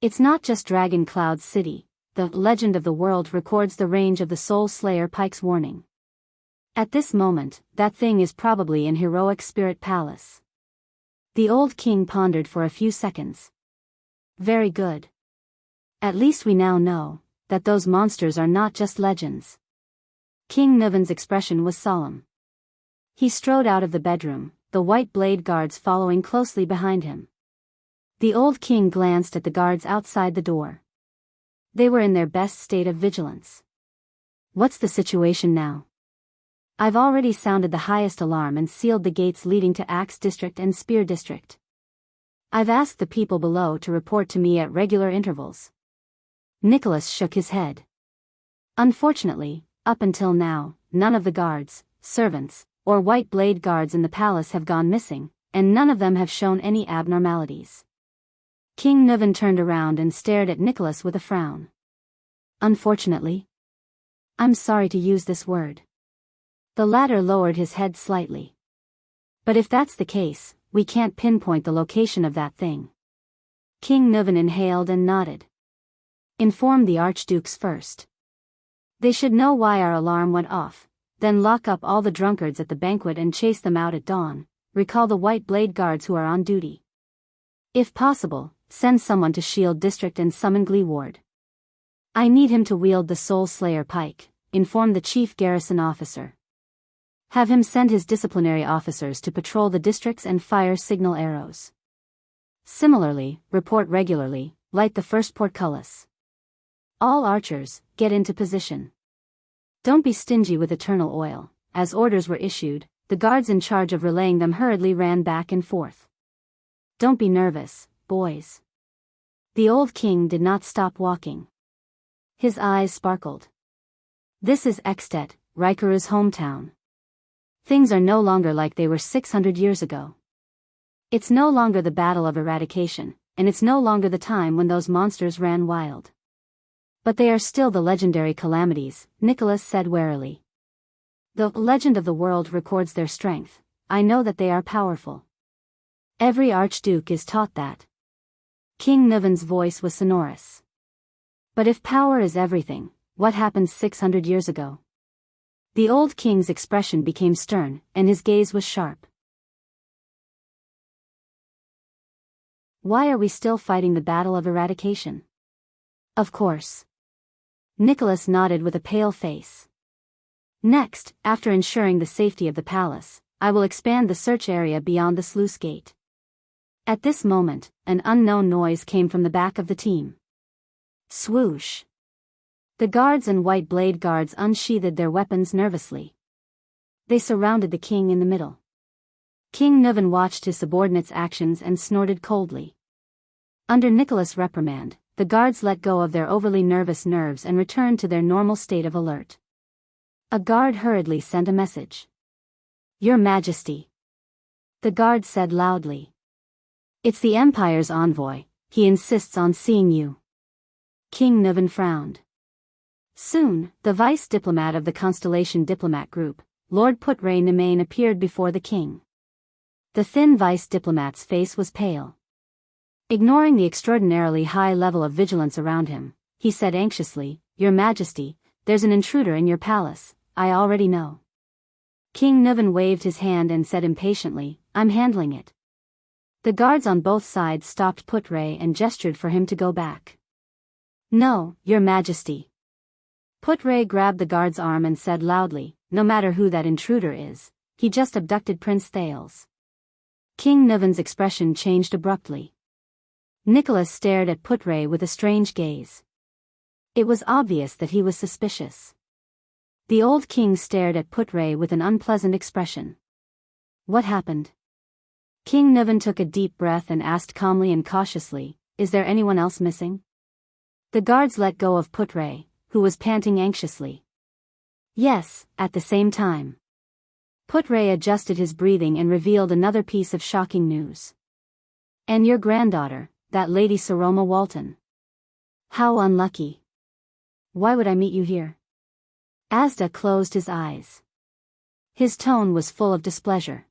It's not just Dragon Cloud City, the legend of the world records the range of the Soul Slayer Pike's warning. At this moment, that thing is probably in Heroic Spirit Palace. The old king pondered for a few seconds. Very good. At least we now know that those monsters are not just legends. King Niven's expression was solemn. He strode out of the bedroom, the white blade guards following closely behind him. The old king glanced at the guards outside the door. They were in their best state of vigilance. What's the situation now? I've already sounded the highest alarm and sealed the gates leading to Axe District and Spear District. I've asked the people below to report to me at regular intervals. Nicholas shook his head. Unfortunately, up until now, none of the guards, servants, or white blade guards in the palace have gone missing, and none of them have shown any abnormalities. King Niven turned around and stared at Nicholas with a frown. Unfortunately? I'm sorry to use this word. The latter lowered his head slightly. But if that's the case, we can't pinpoint the location of that thing. King Niven inhaled and nodded. Inform the archdukes first. They should know why our alarm went off, then lock up all the drunkards at the banquet and chase them out at dawn, recall the white blade guards who are on duty. If possible, send someone to Shield District and summon Gleeward. I need him to wield the Soul Slayer pike, inform the chief garrison officer. Have him send his disciplinary officers to patrol the districts and fire signal arrows. Similarly, report regularly, light the first portcullis. All archers, get into position. Don't be stingy with eternal oil. As orders were issued, the guards in charge of relaying them hurriedly ran back and forth. Don't be nervous, boys. The old king did not stop walking. His eyes sparkled. This is Extet, Raikuru's hometown. Things are no longer like they were 600 years ago. It's no longer the Battle of Eradication, and it's no longer the time when those monsters ran wild. But they are still the legendary calamities, Nicholas said warily. The legend of the world records their strength. I know that they are powerful. Every archduke is taught that. King Niven's voice was sonorous. But if power is everything, what happened 600 years ago? The old king's expression became stern, and his gaze was sharp. Why are we still fighting the Battle of Eradication? Of course. Nicholas nodded with a pale face. Next, after ensuring the safety of the palace, I will expand the search area beyond the sluice gate. At this moment, an unknown noise came from the back of the team. Swoosh. The guards and white blade guards unsheathed their weapons nervously. They surrounded the king in the middle. King Niven watched his subordinates' actions and snorted coldly. Under Nicholas' reprimand, the guards let go of their overly nervous nerves and returned to their normal state of alert. A guard hurriedly sent a message. Your Majesty. The guard said loudly. It's the Empire's envoy, he insists on seeing you. King Niven frowned. Soon, the vice diplomat of the Constellation Diplomat Group, Lord Putre Nemain, appeared before the king. The thin vice diplomat's face was pale. Ignoring the extraordinarily high level of vigilance around him, he said anxiously, Your Majesty, there's an intruder in your palace, I already know. King Niven waved his hand and said impatiently, I'm handling it. The guards on both sides stopped Putre and gestured for him to go back. No, Your Majesty. Putre grabbed the guard's arm and said loudly, no matter who that intruder is, he just abducted Prince Thales. King Niven's expression changed abruptly. Nicholas stared at Putre with a strange gaze. It was obvious that he was suspicious. The old king stared at Putre with an unpleasant expression. What happened? King Niven took a deep breath and asked calmly and cautiously, Is there anyone else missing? The guards let go of Putre, who was panting anxiously. Yes, at the same time. Putre adjusted his breathing and revealed another piece of shocking news. And your granddaughter, that Lady Saroma Walton. How unlucky. Why would I meet you here? Asda closed his eyes. His tone was full of displeasure.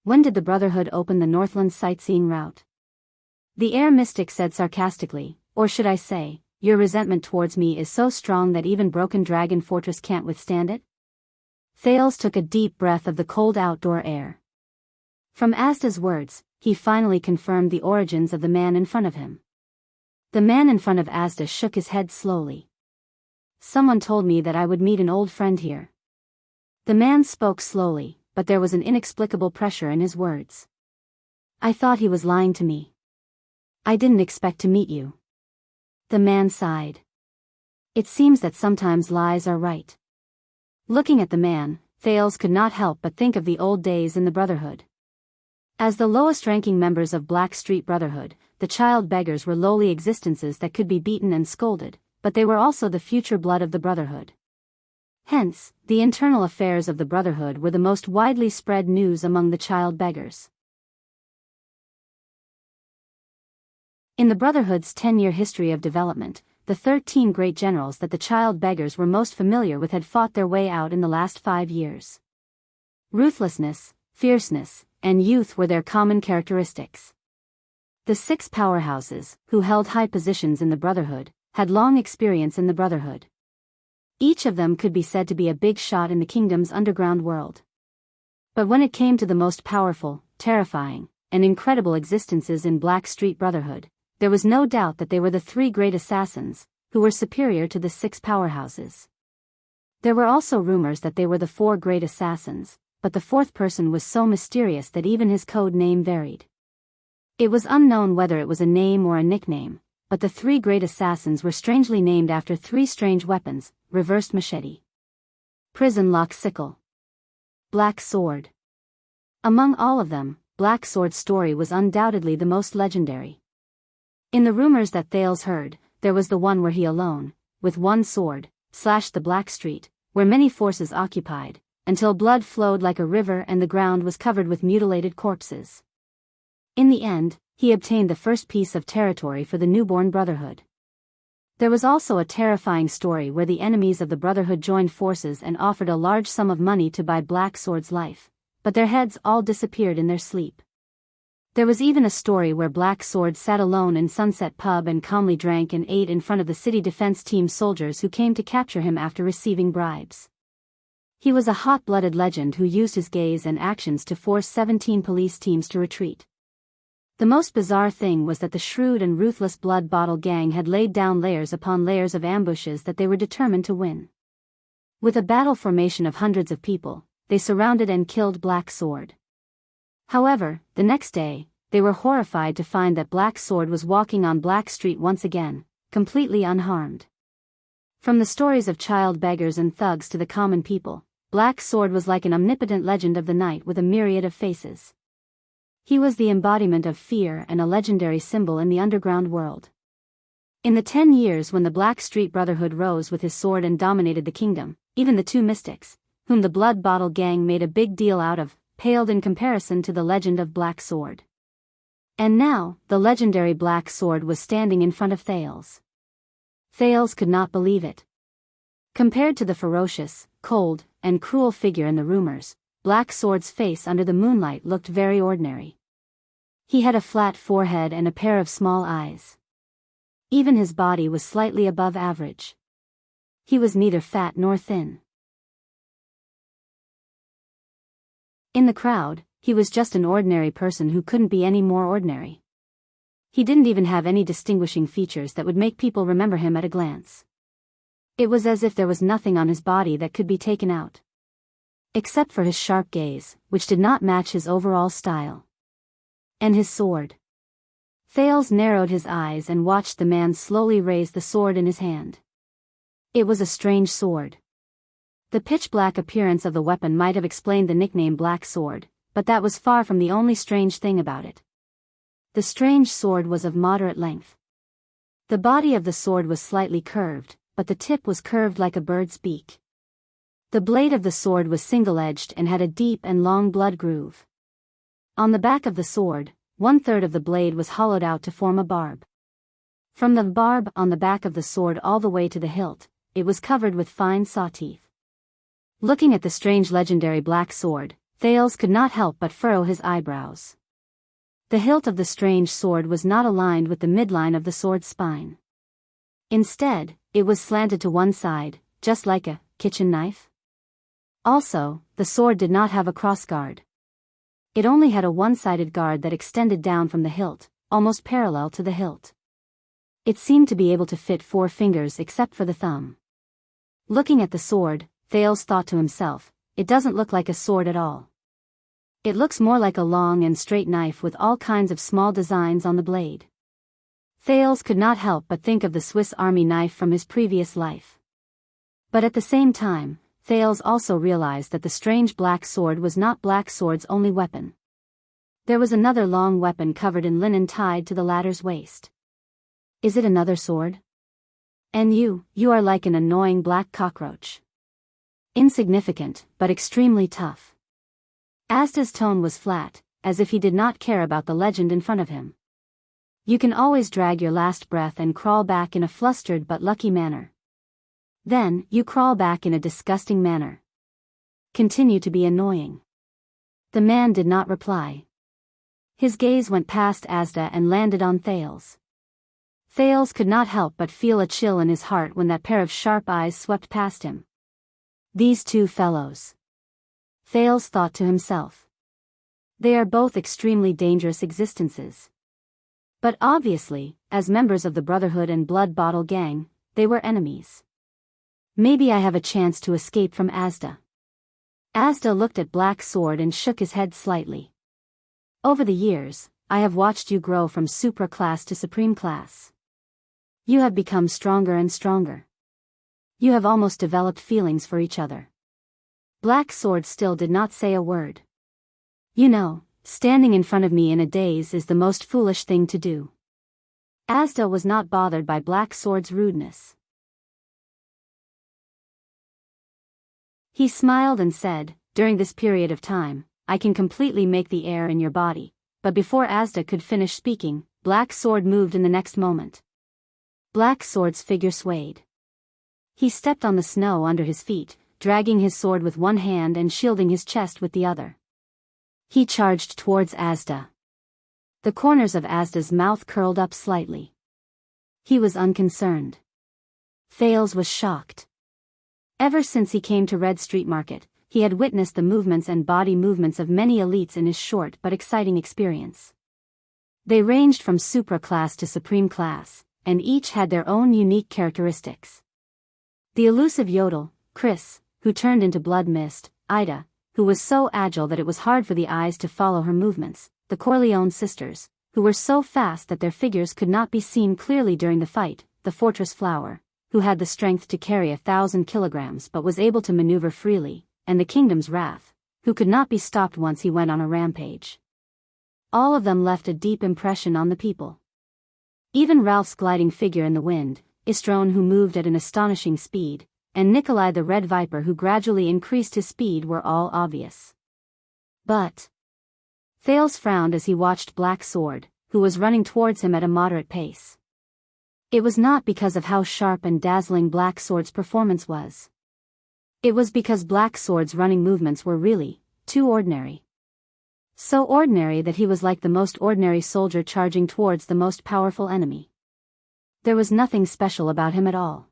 When did the Brotherhood open the Northland sightseeing route? The air mystic said sarcastically, or should I say, your resentment towards me is so strong that even Broken Dragon Fortress can't withstand it? Thales took a deep breath of the cold outdoor air. From Asda's words, he finally confirmed the origins of the man in front of him. The man in front of Asda shook his head slowly. Someone told me that I would meet an old friend here. The man spoke slowly, but there was an inexplicable pressure in his words. I thought he was lying to me. I didn't expect to meet you. The man sighed. It seems that sometimes lies are right. Looking at the man, Thales could not help but think of the old days in the Brotherhood. As the lowest-ranking members of Black Street Brotherhood, the child beggars were lowly existences that could be beaten and scolded, but they were also the future blood of the Brotherhood. Hence, the internal affairs of the Brotherhood were the most widely spread news among the child beggars. In the Brotherhood's 10-year history of development, the 13 great generals that the child beggars were most familiar with had fought their way out in the last 5 years. Ruthlessness, fierceness, and youth were their common characteristics. The 6 powerhouses, who held high positions in the Brotherhood, had long experience in the Brotherhood. Each of them could be said to be a big shot in the kingdom's underground world. But when it came to the most powerful, terrifying, and incredible existences in Black Street Brotherhood, there was no doubt that they were the 3 great assassins, who were superior to the 6 powerhouses. There were also rumors that they were the 4 great assassins, but the 4th person was so mysterious that even his code name varied. It was unknown whether it was a name or a nickname, but the 3 great assassins were strangely named after 3 strange weapons: reversed machete, prison lock sickle, black sword. Among all of them, Black Sword's story was undoubtedly the most legendary. In the rumors that Thales heard, there was the one where he alone, with one sword, slashed the Black Street, where many forces occupied, until blood flowed like a river and the ground was covered with mutilated corpses. In the end, he obtained the first piece of territory for the newborn Brotherhood. There was also a terrifying story where the enemies of the Brotherhood joined forces and offered a large sum of money to buy Black Sword's life, but their heads all disappeared in their sleep. There was even a story where Black Sword sat alone in Sunset Pub and calmly drank and ate in front of the city defense team soldiers who came to capture him after receiving bribes. He was a hot-blooded legend who used his gaze and actions to force 17 police teams to retreat. The most bizarre thing was that the shrewd and ruthless Blood Bottle Gang had laid down layers upon layers of ambushes that they were determined to win. With a battle formation of hundreds of people, they surrounded and killed Black Sword. However, the next day, they were horrified to find that Black Sword was walking on Black Street once again, completely unharmed. From the stories of child beggars and thugs to the common people, Black Sword was like an omnipotent legend of the night with a myriad of faces. He was the embodiment of fear and a legendary symbol in the underground world. In the 10 years when the Black Street Brotherhood rose with his sword and dominated the kingdom, even the 2 mystics, whom the Blood Bottle Gang made a big deal out of, paled in comparison to the legend of Black Sword. And now, the legendary Black Sword was standing in front of Thales. Thales could not believe it. Compared to the ferocious, cold, and cruel figure in the rumors, Black Sword's face under the moonlight looked very ordinary. He had a flat forehead and a pair of small eyes. Even his body was slightly above average. He was neither fat nor thin. In the crowd, he was just an ordinary person who couldn't be any more ordinary. He didn't even have any distinguishing features that would make people remember him at a glance. It was as if there was nothing on his body that could be taken out. Except for his sharp gaze, which did not match his overall style. And his sword. Thales narrowed his eyes and watched the man slowly raise the sword in his hand. It was a strange sword. The pitch-black appearance of the weapon might have explained the nickname Black Sword, but that was far from the only strange thing about it. The strange sword was of moderate length. The body of the sword was slightly curved, but the tip was curved like a bird's beak. The blade of the sword was single-edged and had a deep and long blood groove. On the back of the sword, 1/3 of the blade was hollowed out to form a barb. From the barb on the back of the sword all the way to the hilt, it was covered with fine saw teeth. Looking at the strange legendary black sword, Thales could not help but furrow his eyebrows. The hilt of the strange sword was not aligned with the midline of the sword's spine. Instead, it was slanted to one side, just like a kitchen knife. Also, the sword did not have a crossguard. It only had a one-sided guard that extended down from the hilt, almost parallel to the hilt. It seemed to be able to fit 4 fingers except for the thumb. Looking at the sword, Thales thought to himself, it doesn't look like a sword at all. It looks more like a long and straight knife with all kinds of small designs on the blade. Thales could not help but think of the Swiss Army knife from his previous life. But at the same time, Thales also realized that the strange black sword was not Black Sword's only weapon. There was another long weapon covered in linen tied to the latter's waist. Is it another sword? And you are like an annoying black cockroach. Insignificant, but extremely tough. Asda's tone was flat, as if he did not care about the legend in front of him. You can always drag your last breath and crawl back in a flustered but lucky manner. Then, you crawl back in a disgusting manner. Continue to be annoying. The man did not reply. His gaze went past Asda and landed on Thales. Thales could not help but feel a chill in his heart when that pair of sharp eyes swept past him. These two fellows. Thales thought to himself. They are both extremely dangerous existences. But obviously, as members of the Brotherhood and Blood Bottle Gang, they were enemies. Maybe I have a chance to escape from Asda. Asda looked at Black Sword and shook his head slightly. Over the years, I have watched you grow from supra class to supreme class. You have become stronger and stronger. You have almost developed feelings for each other. Black Sword still did not say a word. You know, standing in front of me in a daze is the most foolish thing to do. Asda was not bothered by Black Sword's rudeness. He smiled and said, during this period of time, I can completely make the air in your body. But before Asda could finish speaking, Black Sword moved in the next moment. Black Sword's figure swayed. He stepped on the snow under his feet, dragging his sword with one hand and shielding his chest with the other. He charged towards Asda. The corners of Asda's mouth curled up slightly. He was unconcerned. Thales was shocked. Ever since he came to Red Street Market, he had witnessed the movements and body movements of many elites in his short but exciting experience. They ranged from supra class to supreme class, and each had their own unique characteristics. The elusive Yodel, Chris, who turned into blood mist, Ida, who was so agile that it was hard for the eyes to follow her movements, the Corleone sisters, who were so fast that their figures could not be seen clearly during the fight, the Fortress Flower, who had the strength to carry 1,000 kilograms but was able to maneuver freely, and the Kingdom's Wrath, who could not be stopped once he went on a rampage. All of them left a deep impression on the people. Even Ralph's gliding figure in the wind, Istrone who moved at an astonishing speed, and Nikolai the Red Viper who gradually increased his speed were all obvious. But Thales frowned as he watched Black Sword, who was running towards him at a moderate pace. It was not because of how sharp and dazzling Black Sword's performance was. It was because Black Sword's running movements were really too ordinary. So ordinary that he was like the most ordinary soldier charging towards the most powerful enemy. There was nothing special about him at all.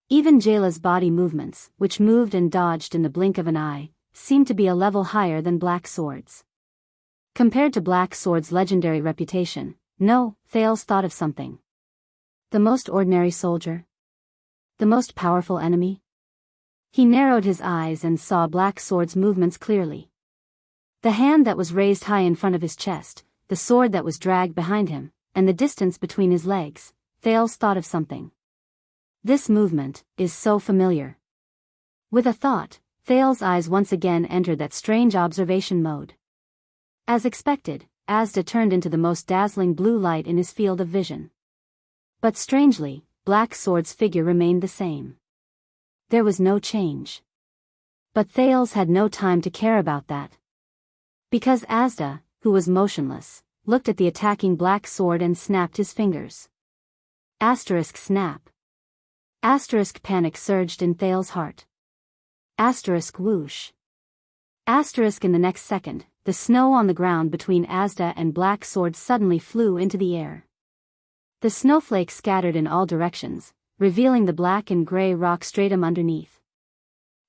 Even Jayla's body movements, which moved and dodged in the blink of an eye, seemed to be a level higher than Black Sword's. Compared to Black Sword's legendary reputation, no, Thales thought of something. The most ordinary soldier? The most powerful enemy? He narrowed his eyes and saw Black Sword's movements clearly. The hand that was raised high in front of his chest, the sword that was dragged behind him, and the distance between his legs, Thales thought of something. This movement is so familiar. With a thought, Thales' eyes once again entered that strange observation mode. As expected, Asda turned into the most dazzling blue light in his field of vision. But strangely, Black Sword's figure remained the same. There was no change. But Thales had no time to care about that. Because Asda, who was motionless, looked at the attacking Black Sword and snapped his fingers. Asterisk snap. Asterisk panic surged in Thale's heart. Asterisk whoosh. Asterisk in the next second, the snow on the ground between Asda and Black Sword suddenly flew into the air. The snowflakes scattered in all directions, revealing the black and gray rock stratum underneath.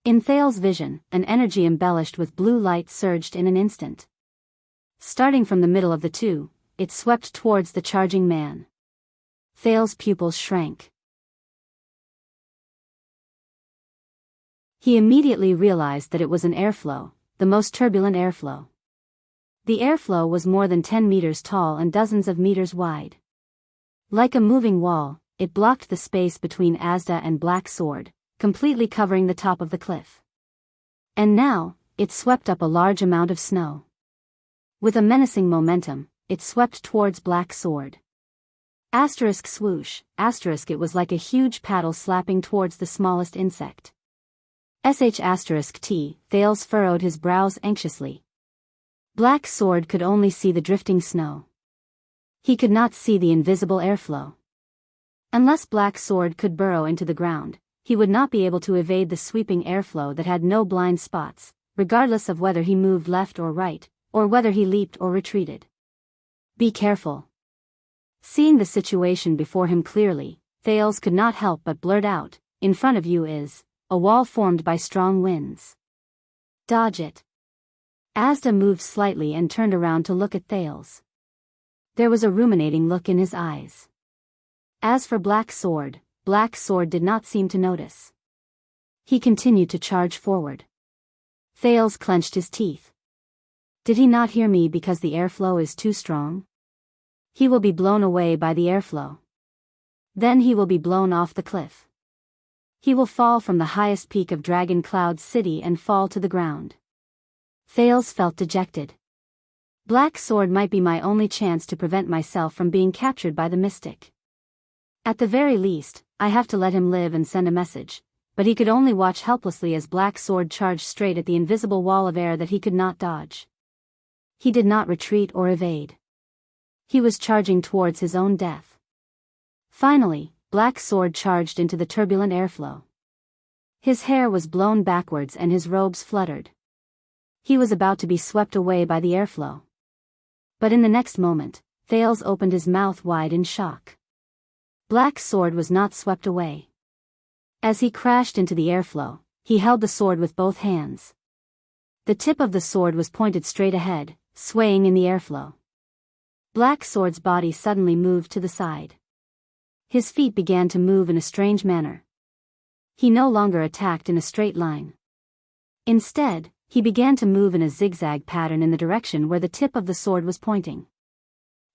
In Thale's vision, an energy embellished with blue light surged in an instant. Starting from the middle of the two, it swept towards the charging man. Thale's pupils shrank. He immediately realized that it was an airflow, the most turbulent airflow. The airflow was more than 10 meters tall and dozens of meters wide. Like a moving wall, it blocked the space between Asda and Black Sword, completely covering the top of the cliff. And now, it swept up a large amount of snow. With a menacing momentum, it swept towards Black Sword. Asterisk swoosh, asterisk it was like a huge paddle slapping towards the smallest insect. Asterisk T, Thales furrowed his brows anxiously. Black Sword could only see the drifting snow. He could not see the invisible airflow. Unless Black Sword could burrow into the ground, he would not be able to evade the sweeping airflow that had no blind spots, regardless of whether he moved left or right, or whether he leaped or retreated. Be careful. Seeing the situation before him clearly, Thales could not help but blurt out, "In front of you is a wall formed by strong winds. Dodge it." Asda moved slightly and turned around to look at Thales. There was a ruminating look in his eyes. As for Black Sword did not seem to notice. He continued to charge forward. Thales clenched his teeth. Did he not hear me because the airflow is too strong? He will be blown away by the airflow. Then he will be blown off the cliff. He will fall from the highest peak of Dragon Cloud City and fall to the ground. Thales felt dejected. Black Sword might be my only chance to prevent myself from being captured by the mystic. At the very least, I have to let him live and send a message, but he could only watch helplessly as Black Sword charged straight at the invisible wall of air that he could not dodge. He did not retreat or evade. He was charging towards his own death. Finally, Black Sword charged into the turbulent airflow. His hair was blown backwards and his robes fluttered. He was about to be swept away by the airflow. But in the next moment, Thales opened his mouth wide in shock. Black Sword was not swept away. As he crashed into the airflow, he held the sword with both hands. The tip of the sword was pointed straight ahead, swaying in the airflow. Black Sword's body suddenly moved to the side. His feet began to move in a strange manner. He no longer attacked in a straight line. Instead, he began to move in a zigzag pattern in the direction where the tip of the sword was pointing.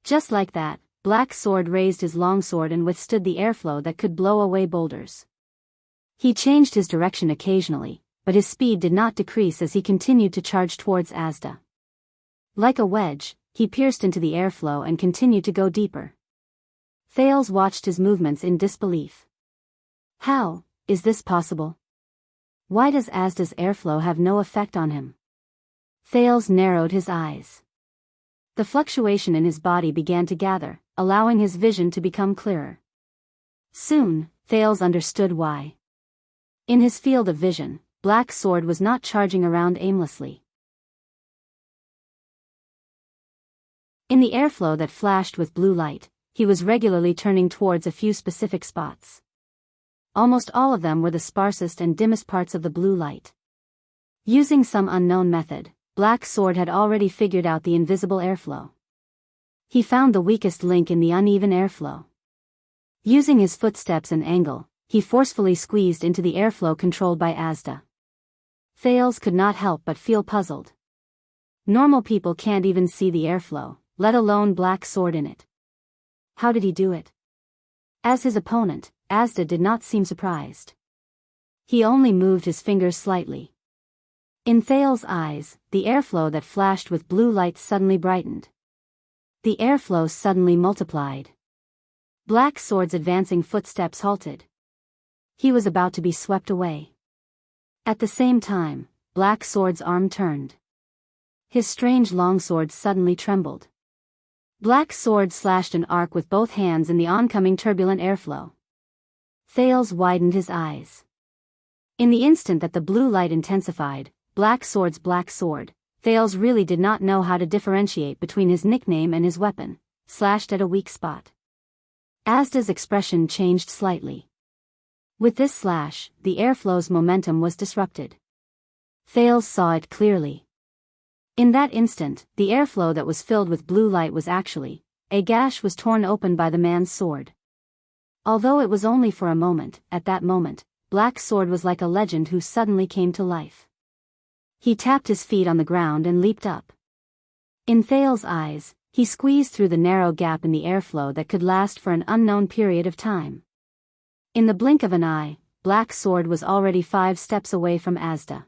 Just like that, Black Sword raised his longsword and withstood the airflow that could blow away boulders. He changed his direction occasionally, but his speed did not decrease as he continued to charge towards Asda. Like a wedge, he pierced into the airflow and continued to go deeper. Thales watched his movements in disbelief. How is this possible? Why does Asda's airflow have no effect on him? Thales narrowed his eyes. The fluctuation in his body began to gather, allowing his vision to become clearer. Soon, Thales understood why. In his field of vision, Black Sword was not charging around aimlessly. In the airflow that flashed with blue light, he was regularly turning towards a few specific spots. Almost all of them were the sparsest and dimmest parts of the blue light. Using some unknown method, Black Sword had already figured out the invisible airflow. He found the weakest link in the uneven airflow. Using his footsteps and angle, he forcefully squeezed into the airflow controlled by Asda. Thales could not help but feel puzzled. Normal people can't even see the airflow, let alone Black Sword in it. How did he do it? As his opponent, Asda did not seem surprised. He only moved his fingers slightly. In Thales' eyes, the airflow that flashed with blue light suddenly brightened. The airflow suddenly multiplied. Black Sword's advancing footsteps halted. He was about to be swept away. At the same time, Black Sword's arm turned. His strange longsword suddenly trembled. Black Sword slashed an arc with both hands in the oncoming turbulent airflow. Thales widened his eyes. In the instant that the blue light intensified, Black Sword's black sword, Thales really did not know how to differentiate between his nickname and his weapon, slashed at a weak spot. Asda's expression changed slightly. With this slash, the airflow's momentum was disrupted. Thales saw it clearly. In that instant, the airflow that was filled with blue light was actually, a gash was torn open by the man's sword. Although it was only for a moment, at that moment, Black Sword was like a legend who suddenly came to life. He tapped his feet on the ground and leaped up. In Thales' eyes, he squeezed through the narrow gap in the airflow that could last for an unknown period of time. In the blink of an eye, Black Sword was already 5 steps away from Asda.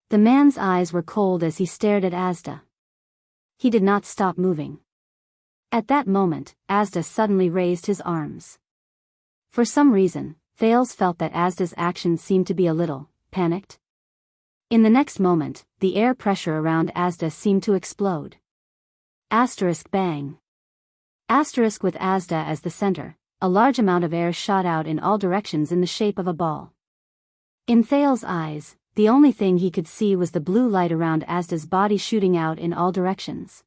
The man's eyes were cold as he stared at Asda. He did not stop moving. At that moment, Asda suddenly raised his arms. For some reason, Thales felt that Asda's actions seemed to be a little panicked. In the next moment, the air pressure around Asda seemed to explode. Bang. With Asda as the center, a large amount of air shot out in all directions in the shape of a ball. In Thales' eyes, the only thing he could see was the blue light around Asda's body shooting out in all directions.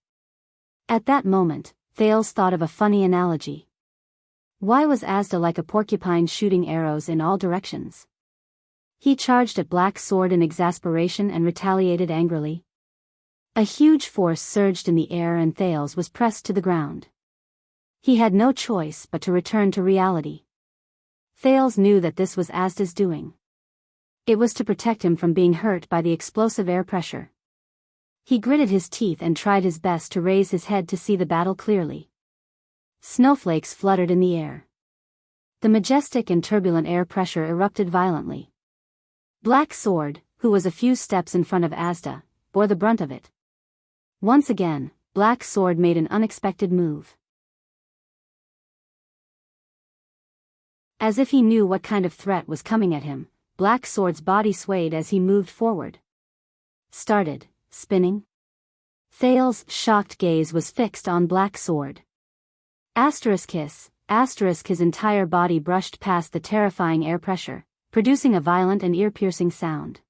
At that moment, Thales thought of a funny analogy. Why was Asda like a porcupine shooting arrows in all directions? He charged at Black Sword in exasperation and retaliated angrily. A huge force surged in the air and Thales was pressed to the ground. He had no choice but to return to reality. Thales knew that this was Asda's doing. It was to protect him from being hurt by the explosive air pressure. He gritted his teeth and tried his best to raise his head to see the battle clearly. Snowflakes fluttered in the air. The majestic and turbulent air pressure erupted violently. Black Sword, who was a few steps in front of Asda, bore the brunt of it. Once again, Black Sword made an unexpected move. As if he knew what kind of threat was coming at him, Black Sword's body swayed as he moved forward. Started spinning. Thales' shocked gaze was fixed on Black Sword. His entire body brushed past the terrifying air pressure, producing a violent and ear-piercing sound.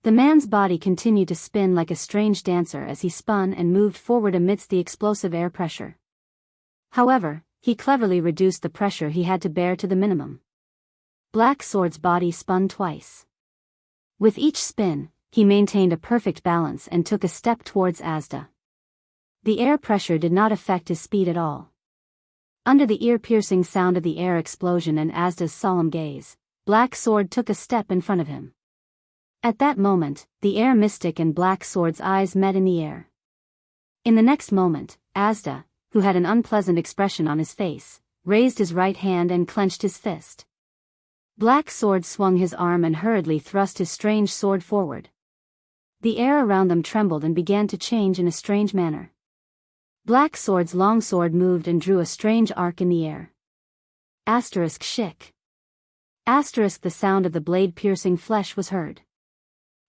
The man's body continued to spin like a strange dancer as he spun and moved forward amidst the explosive air pressure. However, he cleverly reduced the pressure he had to bear to the minimum. Black Sword's body spun twice. With each spin, he maintained a perfect balance and took a step towards Asda. The air pressure did not affect his speed at all. Under the ear-piercing sound of the air explosion and Asda's solemn gaze, Black Sword took a step in front of him. At that moment, the air mystic and Black Sword's eyes met in the air. In the next moment, Asda, who had an unpleasant expression on his face, raised his right hand and clenched his fist. Black Sword swung his arm and hurriedly thrust his strange sword forward. The air around them trembled and began to change in a strange manner. Black Sword's long sword moved and drew a strange arc in the air. Shik. The sound of the blade piercing flesh was heard.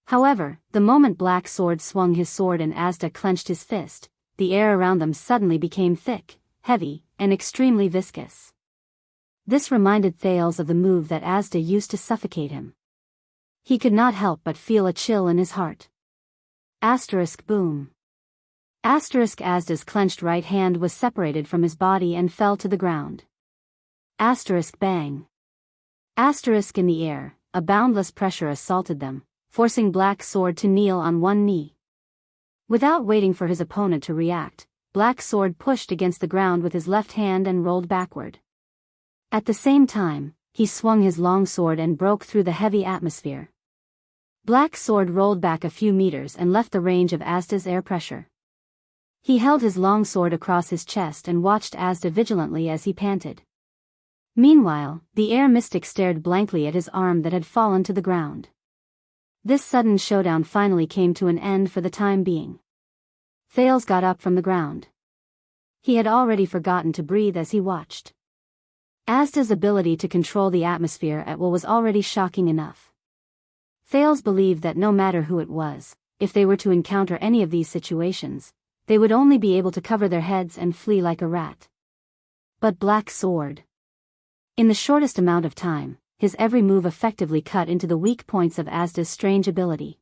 However, the moment Black Sword swung his sword and Asda clenched his fist, the air around them suddenly became thick, heavy, and extremely viscous. This reminded Thales of the move that Asda used to suffocate him. He could not help but feel a chill in his heart. Boom. Asda's clenched right hand was separated from his body and fell to the ground. Bang. In the air, a boundless pressure assaulted them, forcing Black Sword to kneel on one knee. Without waiting for his opponent to react, Black Sword pushed against the ground with his left hand and rolled backward. At the same time, he swung his long sword and broke through the heavy atmosphere. Black Sword rolled back a few meters and left the range of Asda's air pressure. He held his long sword across his chest and watched Asda vigilantly as he panted. Meanwhile, the air mystic stared blankly at his arm that had fallen to the ground. This sudden showdown finally came to an end for the time being. Thales got up from the ground. He had already forgotten to breathe as he watched. Asda's ability to control the atmosphere at will was already shocking enough. Thales believed that no matter who it was, if they were to encounter any of these situations, they would only be able to cover their heads and flee like a rat. But Black Sword. In the shortest amount of time, his every move effectively cut into the weak points of Asda's strange ability.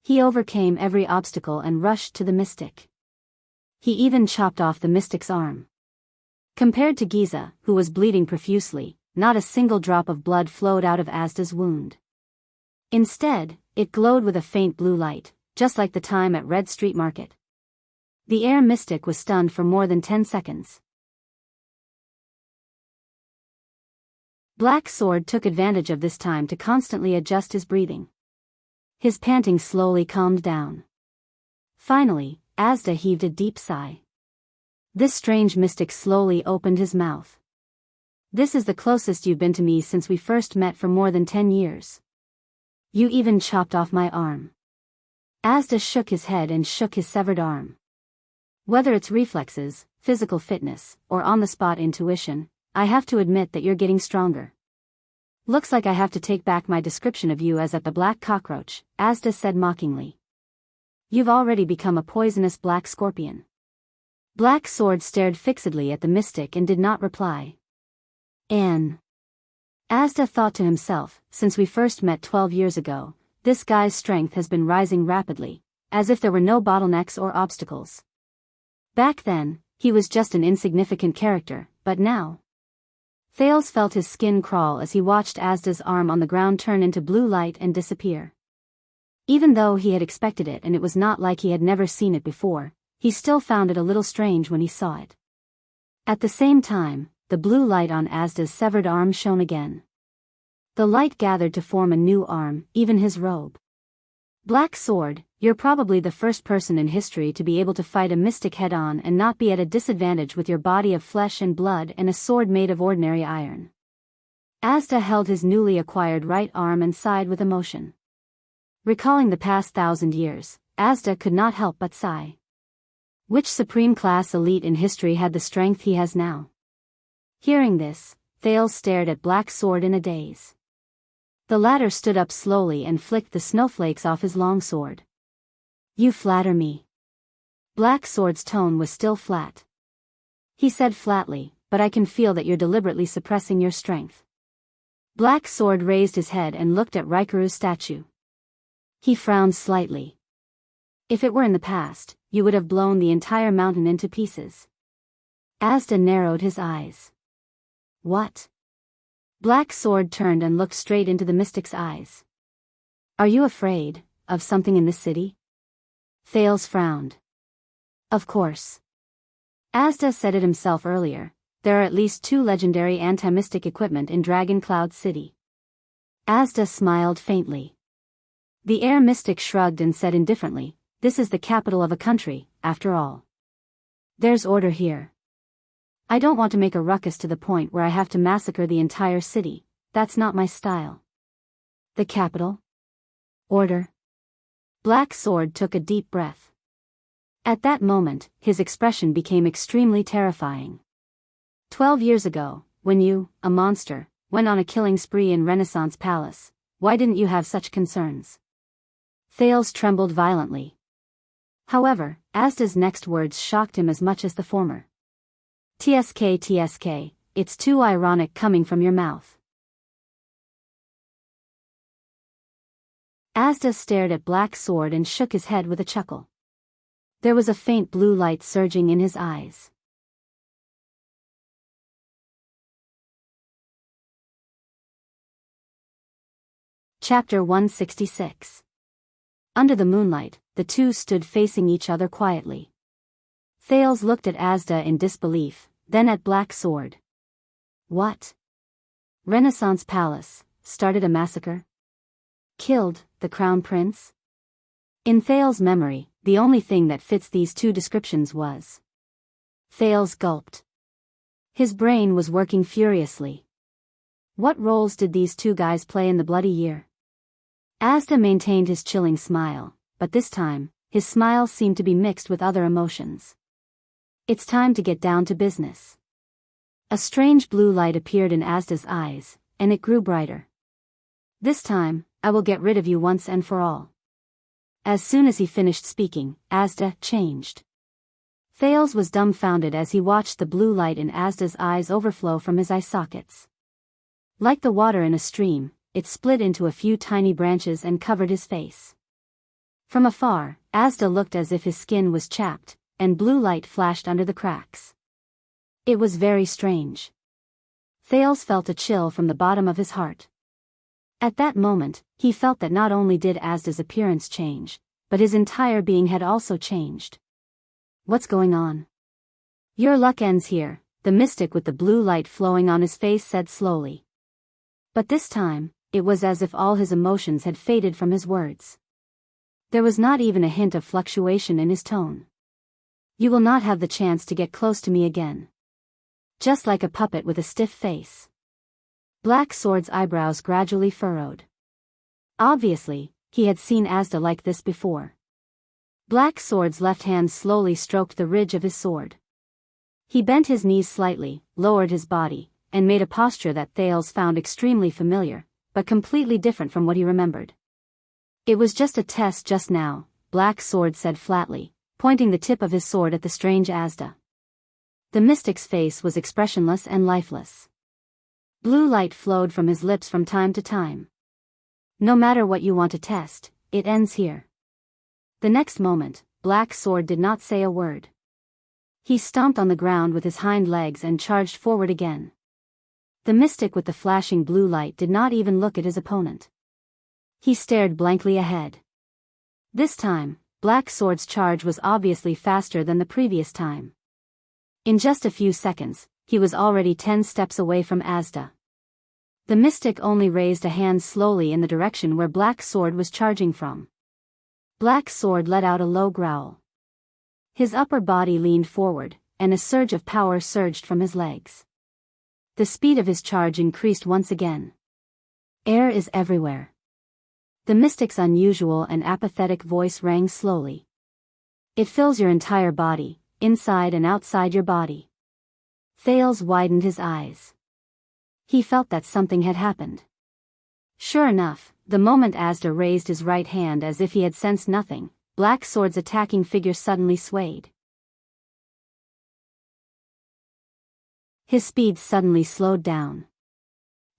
He overcame every obstacle and rushed to the mystic. He even chopped off the mystic's arm. Compared to Giza, who was bleeding profusely, not a single drop of blood flowed out of Asda's wound. Instead, it glowed with a faint blue light, just like the time at Red Street Market. The air mystic was stunned for more than 10 seconds. Black Sword took advantage of this time to constantly adjust his breathing. His panting slowly calmed down. Finally, Asda heaved a deep sigh. This strange mystic slowly opened his mouth. This is the closest you've been to me since we first met for more than 10 years. You even chopped off my arm. Asda shook his head and shook his severed arm. Whether it's reflexes, physical fitness, or on-the-spot intuition, I have to admit that you're getting stronger. Looks like I have to take back my description of you as at the black cockroach, Asda said mockingly. You've already become a poisonous black scorpion. Black Sword stared fixedly at the mystic and did not reply. Asda thought to himself, since we first met 12 years ago, this guy's strength has been rising rapidly, as if there were no bottlenecks or obstacles. Back then, he was just an insignificant character, but now. Thales felt his skin crawl as he watched Asda's arm on the ground turn into blue light and disappear. Even though he had expected it and it was not like he had never seen it before, he still found it a little strange when he saw it. At the same time, the blue light on Asda's severed arm shone again. The light gathered to form a new arm, even his robe. Black Sword, you're probably the first person in history to be able to fight a mystic head-on and not be at a disadvantage with your body of flesh and blood and a sword made of ordinary iron. Asda held his newly acquired right arm and sighed with emotion. Recalling the past 1,000 years, Asda could not help but sigh. Which supreme-class elite in history had the strength he has now? Hearing this, Thales stared at Black Sword in a daze. The latter stood up slowly and flicked the snowflakes off his long sword. You flatter me. Black Sword's tone was still flat. He said flatly, but I can feel that you're deliberately suppressing your strength. Black Sword raised his head and looked at Raikuru's statue. He frowned slightly. If it were in the past, you would have blown the entire mountain into pieces. Asda narrowed his eyes. What? Black Sword turned and looked straight into the mystic's eyes. Are you afraid of something in this city? Thales frowned. Of course. Asda said it himself earlier, there are at least 2 legendary anti-mystic equipment in Dragon Cloud City. Asda smiled faintly. The air mystic shrugged and said indifferently, this is the capital of a country, after all. There's order here. I don't want to make a ruckus to the point where I have to massacre the entire city, that's not my style. The capital? Order? Black Sword took a deep breath. At that moment, his expression became extremely terrifying. 12 years ago, when you, a monster, went on a killing spree in Renaissance Palace, why didn't you have such concerns? Thales trembled violently. However, Asda's next words shocked him as much as the former. TSK, it's too ironic coming from your mouth. Asda stared at Black Sword and shook his head with a chuckle. There was a faint blue light surging in his eyes. Chapter 166. Under the moonlight, the two stood facing each other quietly. Thales looked at Asda in disbelief, then at Black Sword. What? Renaissance Palace, started a massacre? Killed the Crown Prince? In Thales' memory, the only thing that fits these two descriptions was. Thales gulped. His brain was working furiously. What roles did these two guys play in the bloody year? Asda maintained his chilling smile, but this time, his smile seemed to be mixed with other emotions. It's time to get down to business. A strange blue light appeared in Asda's eyes, and it grew brighter. This time, I will get rid of you once and for all. As soon as he finished speaking, Asda changed. Thales was dumbfounded as he watched the blue light in Asda's eyes overflow from his eye sockets. Like the water in a stream, it split into a few tiny branches and covered his face. From afar, Asda looked as if his skin was chapped, and blue light flashed under the cracks. It was very strange. Thales felt a chill from the bottom of his heart. At that moment, he felt that not only did Asda's appearance change, but his entire being had also changed. What's going on? Your luck ends here, the mystic with the blue light flowing on his face said slowly. But this time, it was as if all his emotions had faded from his words. There was not even a hint of fluctuation in his tone. You will not have the chance to get close to me again. Just like a puppet with a stiff face. Black Sword's eyebrows gradually furrowed. Obviously, he had seen Asda like this before. Black Sword's left hand slowly stroked the ridge of his sword. He bent his knees slightly, lowered his body, and made a posture that Thales found extremely familiar, but completely different from what he remembered. It was just a test just now, Black Sword said flatly, pointing the tip of his sword at the strange Asda. The mystic's face was expressionless and lifeless. Blue light flowed from his lips from time to time. No matter what you want to test, it ends here. The next moment, Black Sword did not say a word. He stomped on the ground with his hind legs and charged forward again. The mystic with the flashing blue light did not even look at his opponent. He stared blankly ahead. This time, Black Sword's charge was obviously faster than the previous time. In just a few seconds, he was already 10 steps away from Asda. The mystic only raised a hand slowly in the direction where Black Sword was charging from. Black Sword let out a low growl. His upper body leaned forward, and a surge of power surged from his legs. The speed of his charge increased once again. Air is everywhere. The mystic's unusual and apathetic voice rang slowly. It fills your entire body, inside and outside your body. Thales widened his eyes. He felt that something had happened. Sure enough, the moment Asda raised his right hand as if he had sensed nothing, Black Sword's attacking figure suddenly swayed. His speed suddenly slowed down.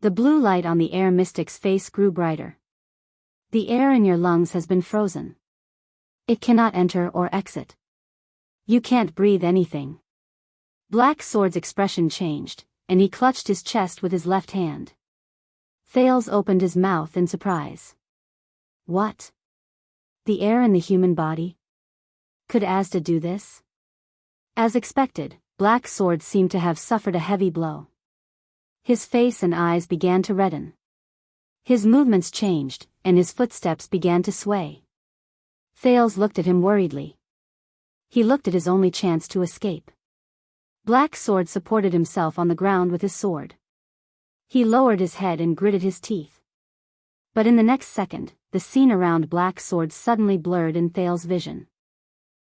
The blue light on the air mystic's face grew brighter. The air in your lungs has been frozen. It cannot enter or exit. You can't breathe anything. Black Sword's expression changed, and he clutched his chest with his left hand. Thales opened his mouth in surprise. What? The air in the human body? Could Asda do this? As expected, Black Sword seemed to have suffered a heavy blow. His face and eyes began to redden. His movements changed, and his footsteps began to sway. Thales looked at him worriedly. He looked at his only chance to escape. Black Sword supported himself on the ground with his sword. He lowered his head and gritted his teeth. But in the next second, the scene around Black Sword suddenly blurred in Thales' vision.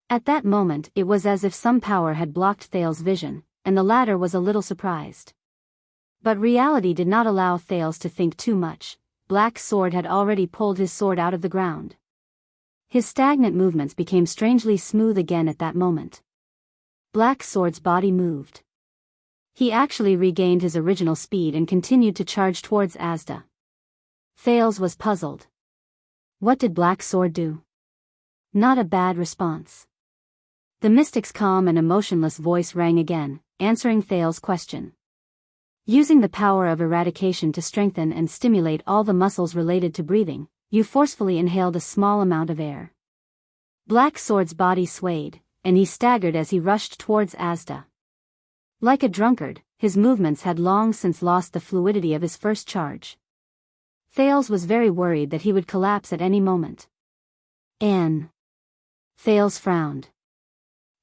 At that moment it was as if some power had blocked Thales' vision, and the latter was a little surprised. But reality did not allow Thales to think too much. Black Sword had already pulled his sword out of the ground. His stagnant movements became strangely smooth again at that moment. Black Sword's body moved. He actually regained his original speed and continued to charge towards Asda. Thales was puzzled. What did Black Sword do? Not a bad response. The mystic's calm and emotionless voice rang again, answering Thales' question. Using the power of eradication to strengthen and stimulate all the muscles related to breathing, you forcefully inhaled a small amount of air. Black Sword's body swayed, and he staggered as he rushed towards Asda. Like a drunkard, his movements had long since lost the fluidity of his first charge. Thales was very worried that he would collapse at any moment. Thales frowned.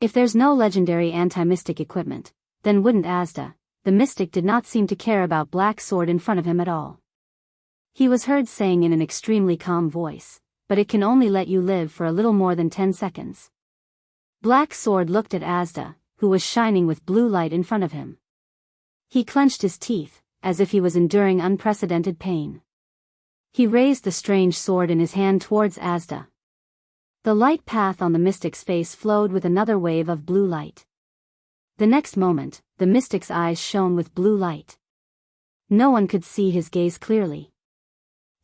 If there's no legendary anti-mystic equipment, then wouldn't Asda? The mystic did not seem to care about Black Sword in front of him at all. He was heard saying in an extremely calm voice, but it can only let you live for a little more than 10 seconds. Black Sword looked at Asda, who was shining with blue light in front of him. He clenched his teeth, as if he was enduring unprecedented pain. He raised the strange sword in his hand towards Asda. The light path on the mystic's face flowed with another wave of blue light. The next moment, the mystic's eyes shone with blue light. No one could see his gaze clearly.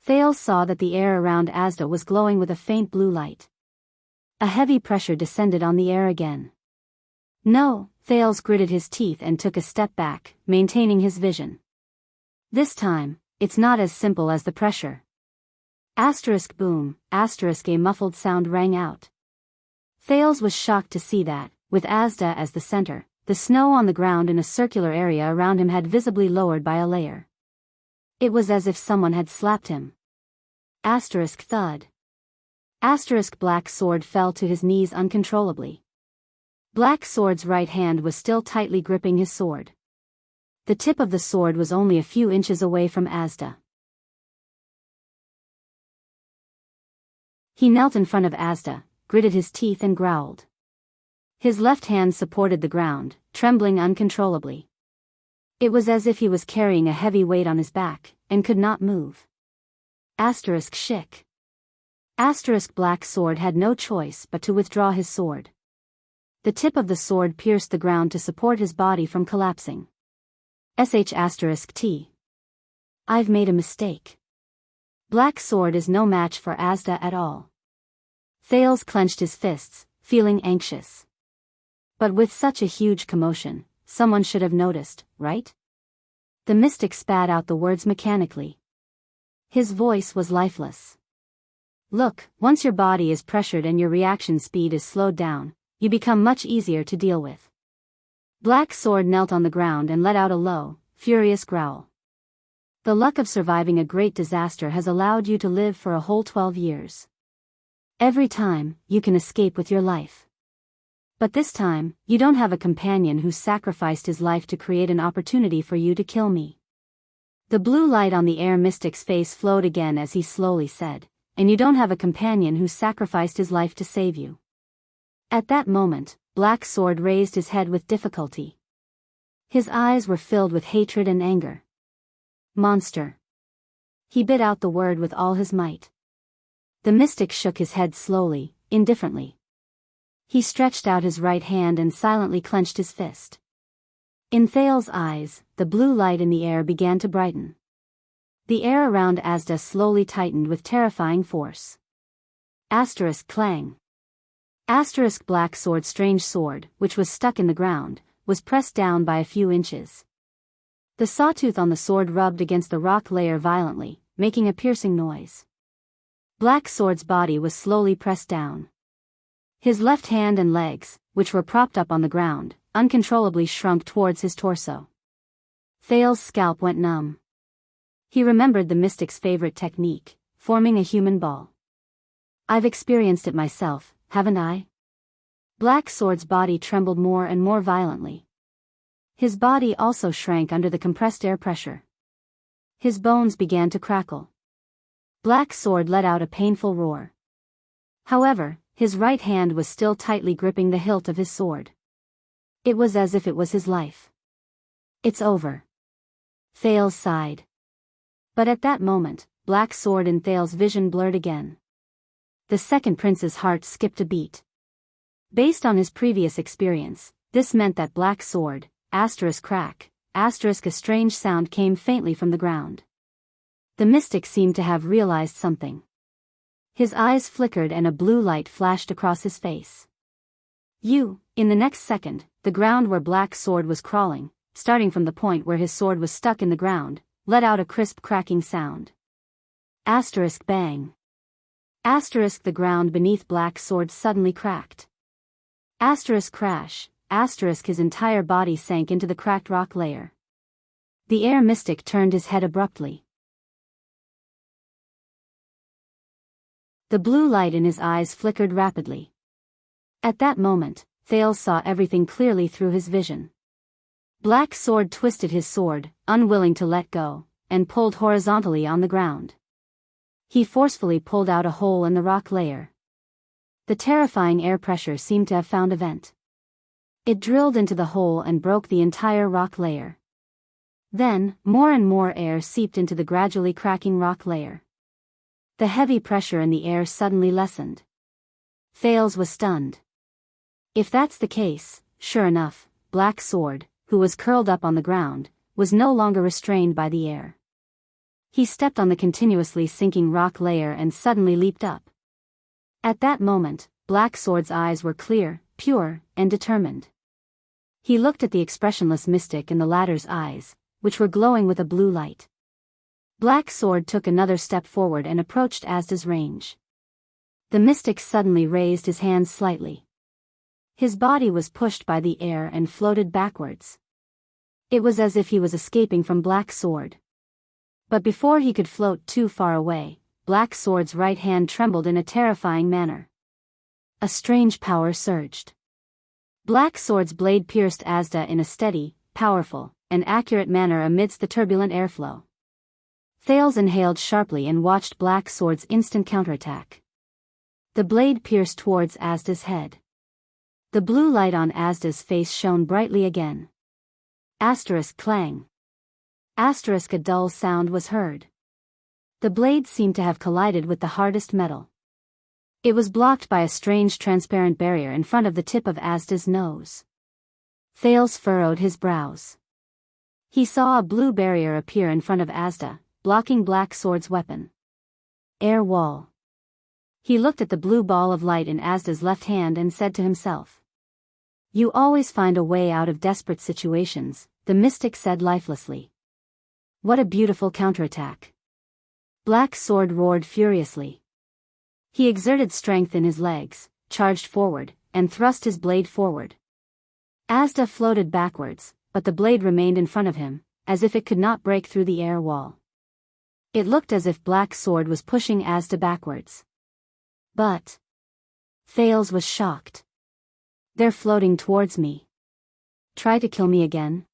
Thales saw that the air around Asda was glowing with a faint blue light. A heavy pressure descended on the air again. No, Thales gritted his teeth and took a step back, maintaining his vision. This time, it's not as simple as the pressure. Asterisk boom, asterisk a muffled sound rang out. Thales was shocked to see that, with Asda as the center, the snow on the ground in a circular area around him had visibly lowered by a layer. It was as if someone had slapped him. Asterisk thud. Asterisk Black Sword fell to his knees uncontrollably. Black Sword's right hand was still tightly gripping his sword. The tip of the sword was only a few inches away from Asda. He knelt in front of Asda, gritted his teeth and growled. His left hand supported the ground, trembling uncontrollably. It was as if he was carrying a heavy weight on his back, and could not move. Asterisk shick. Asterisk Black Sword had no choice but to withdraw his sword. The tip of the sword pierced the ground to support his body from collapsing. T. I've made a mistake. Black Sword is no match for Asda at all. Thales clenched his fists, feeling anxious. But with such a huge commotion, someone should have noticed, right? The mystic spat out the words mechanically. His voice was lifeless. Look, once your body is pressured and your reaction speed is slowed down, you become much easier to deal with. Black Sword knelt on the ground and let out a low, furious growl. The luck of surviving a great disaster has allowed you to live for a whole 12 years. Every time, you can escape with your life. But this time, you don't have a companion who sacrificed his life to create an opportunity for you to kill me. The blue light on the air mystic's face flowed again as he slowly said, and you don't have a companion who sacrificed his life to save you. At that moment, Black Sword raised his head with difficulty. His eyes were filled with hatred and anger. Monster. He bit out the word with all his might. The mystic shook his head slowly, indifferently. He stretched out his right hand and silently clenched his fist. In Thales' eyes, the blue light in the air began to brighten. The air around Asda slowly tightened with terrifying force. Asterisk clang. Asterisk Black Sword's strange sword, which was stuck in the ground, was pressed down by a few inches. The sawtooth on the sword rubbed against the rock layer violently, making a piercing noise. Black Sword's body was slowly pressed down. His left hand and legs, which were propped up on the ground, uncontrollably shrunk towards his torso. Thales' scalp went numb. He remembered the mystic's favorite technique, forming a human ball. I've experienced it myself, haven't I? Black Sword's body trembled more and more violently. His body also shrank under the compressed air pressure. His bones began to crackle. Black Sword let out a painful roar. However, his right hand was still tightly gripping the hilt of his sword. It was as if it was his life. It's over. Thales sighed. But at that moment, Black Sword and Thales' vision blurred again. The second prince's heart skipped a beat. Based on his previous experience, this meant that Black Sword, asterisk crack, asterisk a strange sound came faintly from the ground. The mystic seemed to have realized something. His eyes flickered and a blue light flashed across his face. In the next second, the ground where Black Sword was crawling, starting from the point where his sword was stuck in the ground, let out a crisp cracking sound. Asterisk bang. Asterisk the ground beneath Black Sword suddenly cracked. Asterisk crash, asterisk his entire body sank into the cracked rock layer. The air mystic turned his head abruptly. The blue light in his eyes flickered rapidly. At that moment, Thales saw everything clearly through his vision. Black Sword twisted his sword, unwilling to let go, and pulled horizontally on the ground. He forcefully pulled out a hole in the rock layer. The terrifying air pressure seemed to have found a vent. It drilled into the hole and broke the entire rock layer. Then, more and more air seeped into the gradually cracking rock layer. The heavy pressure in the air suddenly lessened. Thales was stunned. If that's the case, sure enough, Black Sword, who was curled up on the ground, was no longer restrained by the air. He stepped on the continuously sinking rock layer and suddenly leaped up. At that moment, Black Sword's eyes were clear, pure, and determined. He looked at the expressionless mystic in the latter's eyes, which were glowing with a blue light. Black Sword took another step forward and approached Asda's range. The mystic suddenly raised his hands slightly. His body was pushed by the air and floated backwards. It was as if he was escaping from Black Sword. But before he could float too far away, Black Sword's right hand trembled in a terrifying manner. A strange power surged. Black Sword's blade pierced Asda in a steady, powerful, and accurate manner amidst the turbulent airflow. Thales inhaled sharply and watched Black Sword's instant counterattack. The blade pierced towards Asda's head. The blue light on Asda's face shone brightly again. Asterisk clang. Asterisk a dull sound was heard. The blade seemed to have collided with the hardest metal. It was blocked by a strange transparent barrier in front of the tip of Asda's nose. Thales furrowed his brows. He saw a blue barrier appear in front of Asda, blocking Black Sword's weapon. Air wall. He looked at the blue ball of light in Asda's left hand and said to himself. You always find a way out of desperate situations, the mystic said lifelessly. What a beautiful counterattack. Black Sword roared furiously. He exerted strength in his legs, charged forward, and thrust his blade forward. Asda floated backwards, but the blade remained in front of him, as if it could not break through the air wall. It looked as if Black Sword was pushing Asda backwards. But Thales was shocked. They're floating towards me. Try to kill me again?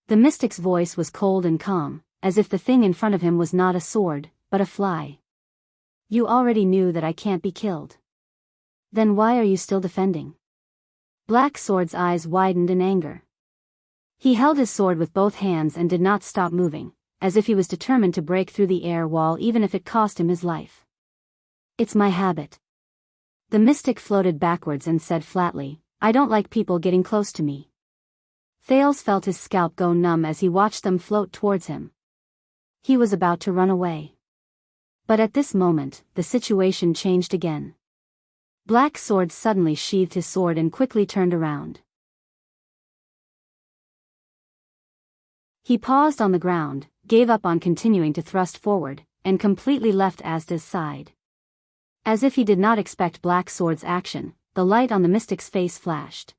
The mystic's voice was cold and calm, as if the thing in front of him was not a sword, but a fly. You already knew that I can't be killed. Then why are you still defending? Black Sword's eyes widened in anger. He held his sword with both hands and did not stop moving, as if he was determined to break through the air wall even if it cost him his life. It's my habit. The mystic floated backwards and said flatly, I don't like people getting close to me. Thales felt his scalp go numb as he watched them float towards him. He was about to run away. But at this moment, the situation changed again. Black Sword suddenly sheathed his sword and quickly turned around. He paused on the ground, gave up on continuing to thrust forward, and completely left Asda's side. As if he did not expect Black Sword's action, the light on the mystic's face flashed.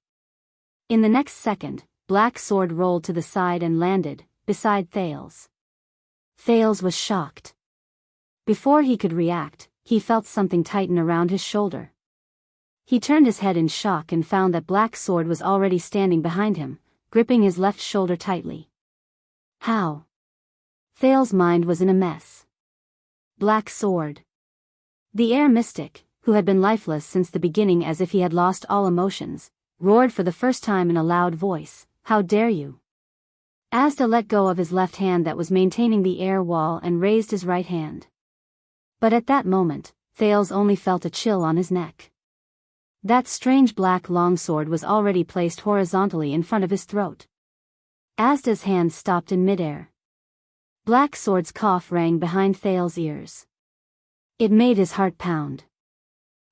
In the next second, Black Sword rolled to the side and landed, beside Thales. Thales was shocked. Before he could react, he felt something tighten around his shoulder. He turned his head in shock and found that Black Sword was already standing behind him, gripping his left shoulder tightly. How? Thales' mind was in a mess. Black Sword. The air mystic, who had been lifeless since the beginning as if he had lost all emotions, roared for the first time in a loud voice, How dare you? Asda let go of his left hand that was maintaining the air wall and raised his right hand. But at that moment, Thales only felt a chill on his neck. That strange black longsword was already placed horizontally in front of his throat. Asda's hand stopped in midair. Black Sword's cough rang behind Thales' ears. It made his heart pound.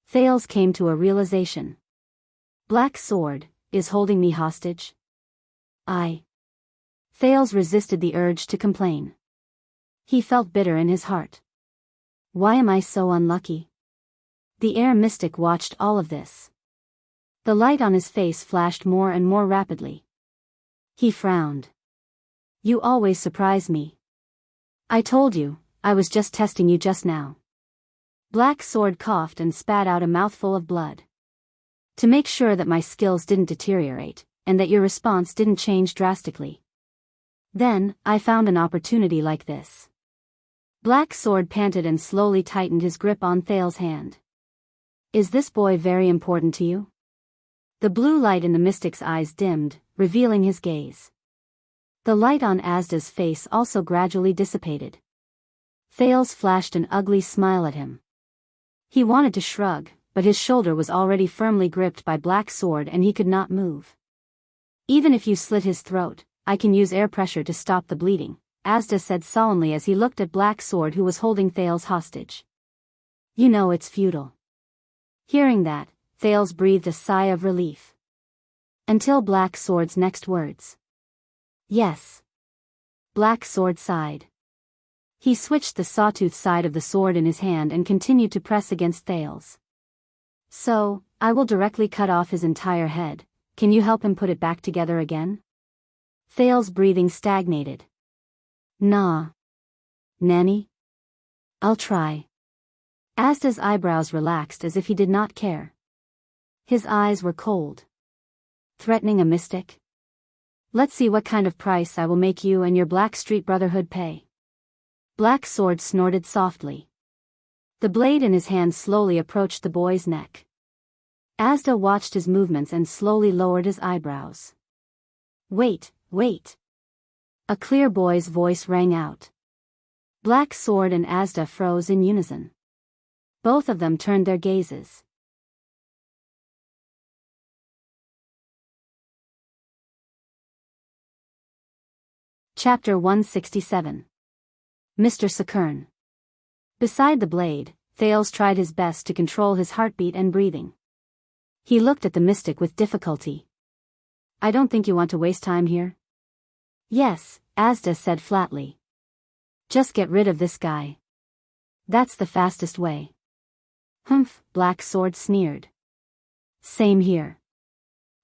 Thales came to a realization. Black Sword is holding me hostage? Thales resisted the urge to complain. He felt bitter in his heart. Why am I so unlucky? The air mystic watched all of this. The light on his face flashed more and more rapidly. He frowned. You always surprise me. I told you, I was just testing you just now. Black Sword coughed and spat out a mouthful of blood. To make sure that my skills didn't deteriorate, and that your response didn't change drastically. Then, I found an opportunity like this. Black Sword panted and slowly tightened his grip on Thales' hand. Is this boy very important to you? The blue light in the mystic's eyes dimmed, revealing his gaze. The light on Asda's face also gradually dissipated. Thales flashed an ugly smile at him. He wanted to shrug, but his shoulder was already firmly gripped by Black Sword and he could not move. Even if you slit his throat, I can use air pressure to stop the bleeding, Asda said solemnly as he looked at Black Sword who was holding Thales hostage. You know it's futile. Hearing that, Thales breathed a sigh of relief. Until Black Sword's next words. Yes. Black Sword sighed. He switched the sawtooth side of the sword in his hand and continued to press against Thales. So, I will directly cut off his entire head. Can you help him put it back together again? Thales' breathing stagnated. Nah. Nanny? I'll try. Asda's eyebrows relaxed as if he did not care. His eyes were cold. Threatening a mystic? Let's see what kind of price I will make you and your Black Street Brotherhood pay. Black Sword snorted softly. The blade in his hand slowly approached the boy's neck. Asda watched his movements and slowly lowered his eyebrows. Wait, wait. A clear boy's voice rang out. Black Sword and Asda froze in unison. Both of them turned their gazes. Chapter 167. Mr. Sakern. Beside the blade, Thales tried his best to control his heartbeat and breathing. He looked at the mystic with difficulty. I don't think you want to waste time here. Yes, Asda said flatly. Just get rid of this guy. That's the fastest way. Humph, Black Sword sneered. Same here.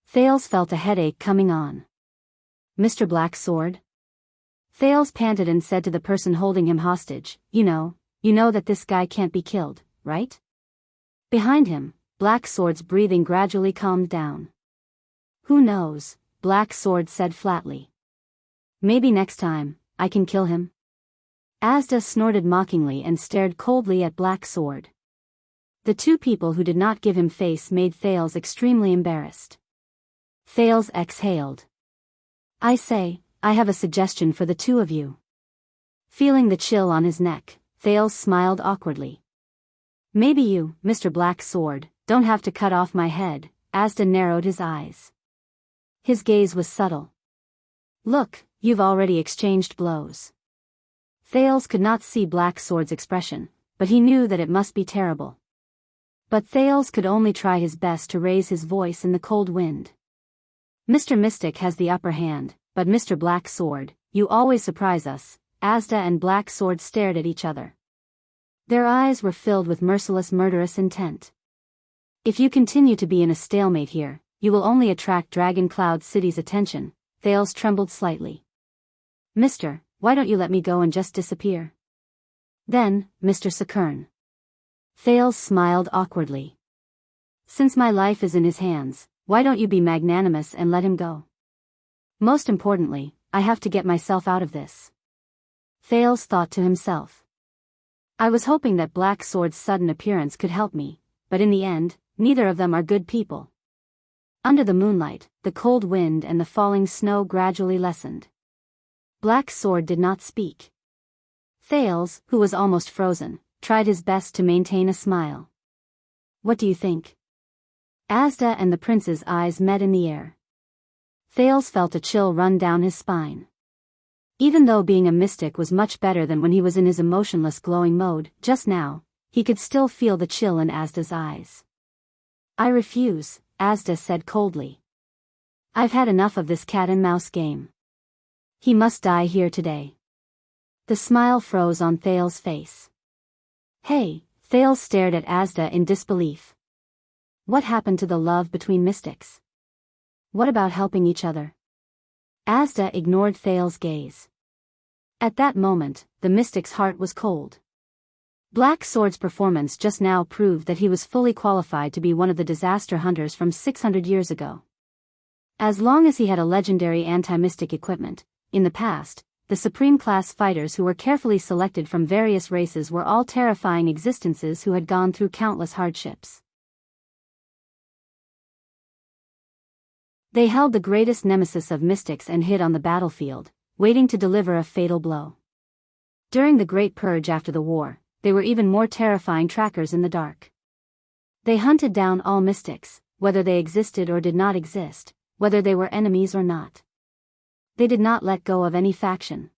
Thales felt a headache coming on. Mr. Black Sword? Thales panted and said to the person holding him hostage, You know that this guy can't be killed, right? Behind him, Black Sword's breathing gradually calmed down. Who knows, Black Sword said flatly. Maybe next time, I can kill him. Asda snorted mockingly and stared coldly at Black Sword. The two people who did not give him face made Thales extremely embarrassed. Thales exhaled. I say, I have a suggestion for the two of you. Feeling the chill on his neck, Thales smiled awkwardly. Maybe you, Mr. Black Sword, don't have to cut off my head. Asda narrowed his eyes. His gaze was subtle. Look, you've already exchanged blows. Thales could not see Black Sword's expression, but he knew that it must be terrible. But Thales could only try his best to raise his voice in the cold wind. Mr. Mystic has the upper hand, but Mr. Black Sword, you always surprise us. Asda and Black Sword stared at each other. Their eyes were filled with merciless murderous intent. If you continue to be in a stalemate here, you will only attract Dragon Cloud City's attention. Thales trembled slightly. Mister, why don't you let me go and just disappear? Then, Mr. Sakern. Thales smiled awkwardly. Since my life is in his hands, why don't you be magnanimous and let him go? Most importantly, I have to get myself out of this. Thales thought to himself. I was hoping that Black Sword's sudden appearance could help me, but in the end, neither of them are good people. Under the moonlight, the cold wind and the falling snow gradually lessened. Black Sword did not speak. Thales, who was almost frozen, tried his best to maintain a smile. What do you think? Asda and the prince's eyes met in the air. Thales felt a chill run down his spine. Even though being a mystic was much better than when he was in his emotionless glowing mode, just now, he could still feel the chill in Asda's eyes. I refuse, Asda said coldly. I've had enough of this cat-and-mouse game. He must die here today. The smile froze on Thales' face. Hey, Thales stared at Asda in disbelief. What happened to the love between mystics? What about helping each other? Asda ignored Thales' gaze. At that moment, the mystic's heart was cold. Black Sword's performance just now proved that he was fully qualified to be one of the disaster hunters from 600 years ago. As long as he had a legendary anti-mystic equipment, in the past, the supreme-class fighters who were carefully selected from various races were all terrifying existences who had gone through countless hardships. They held the greatest nemesis of mystics and hid on the battlefield, waiting to deliver a fatal blow. During the Great Purge after the war, they were even more terrifying trackers in the dark. They hunted down all mystics, whether they existed or did not exist, whether they were enemies or not. They did not let go of any faction.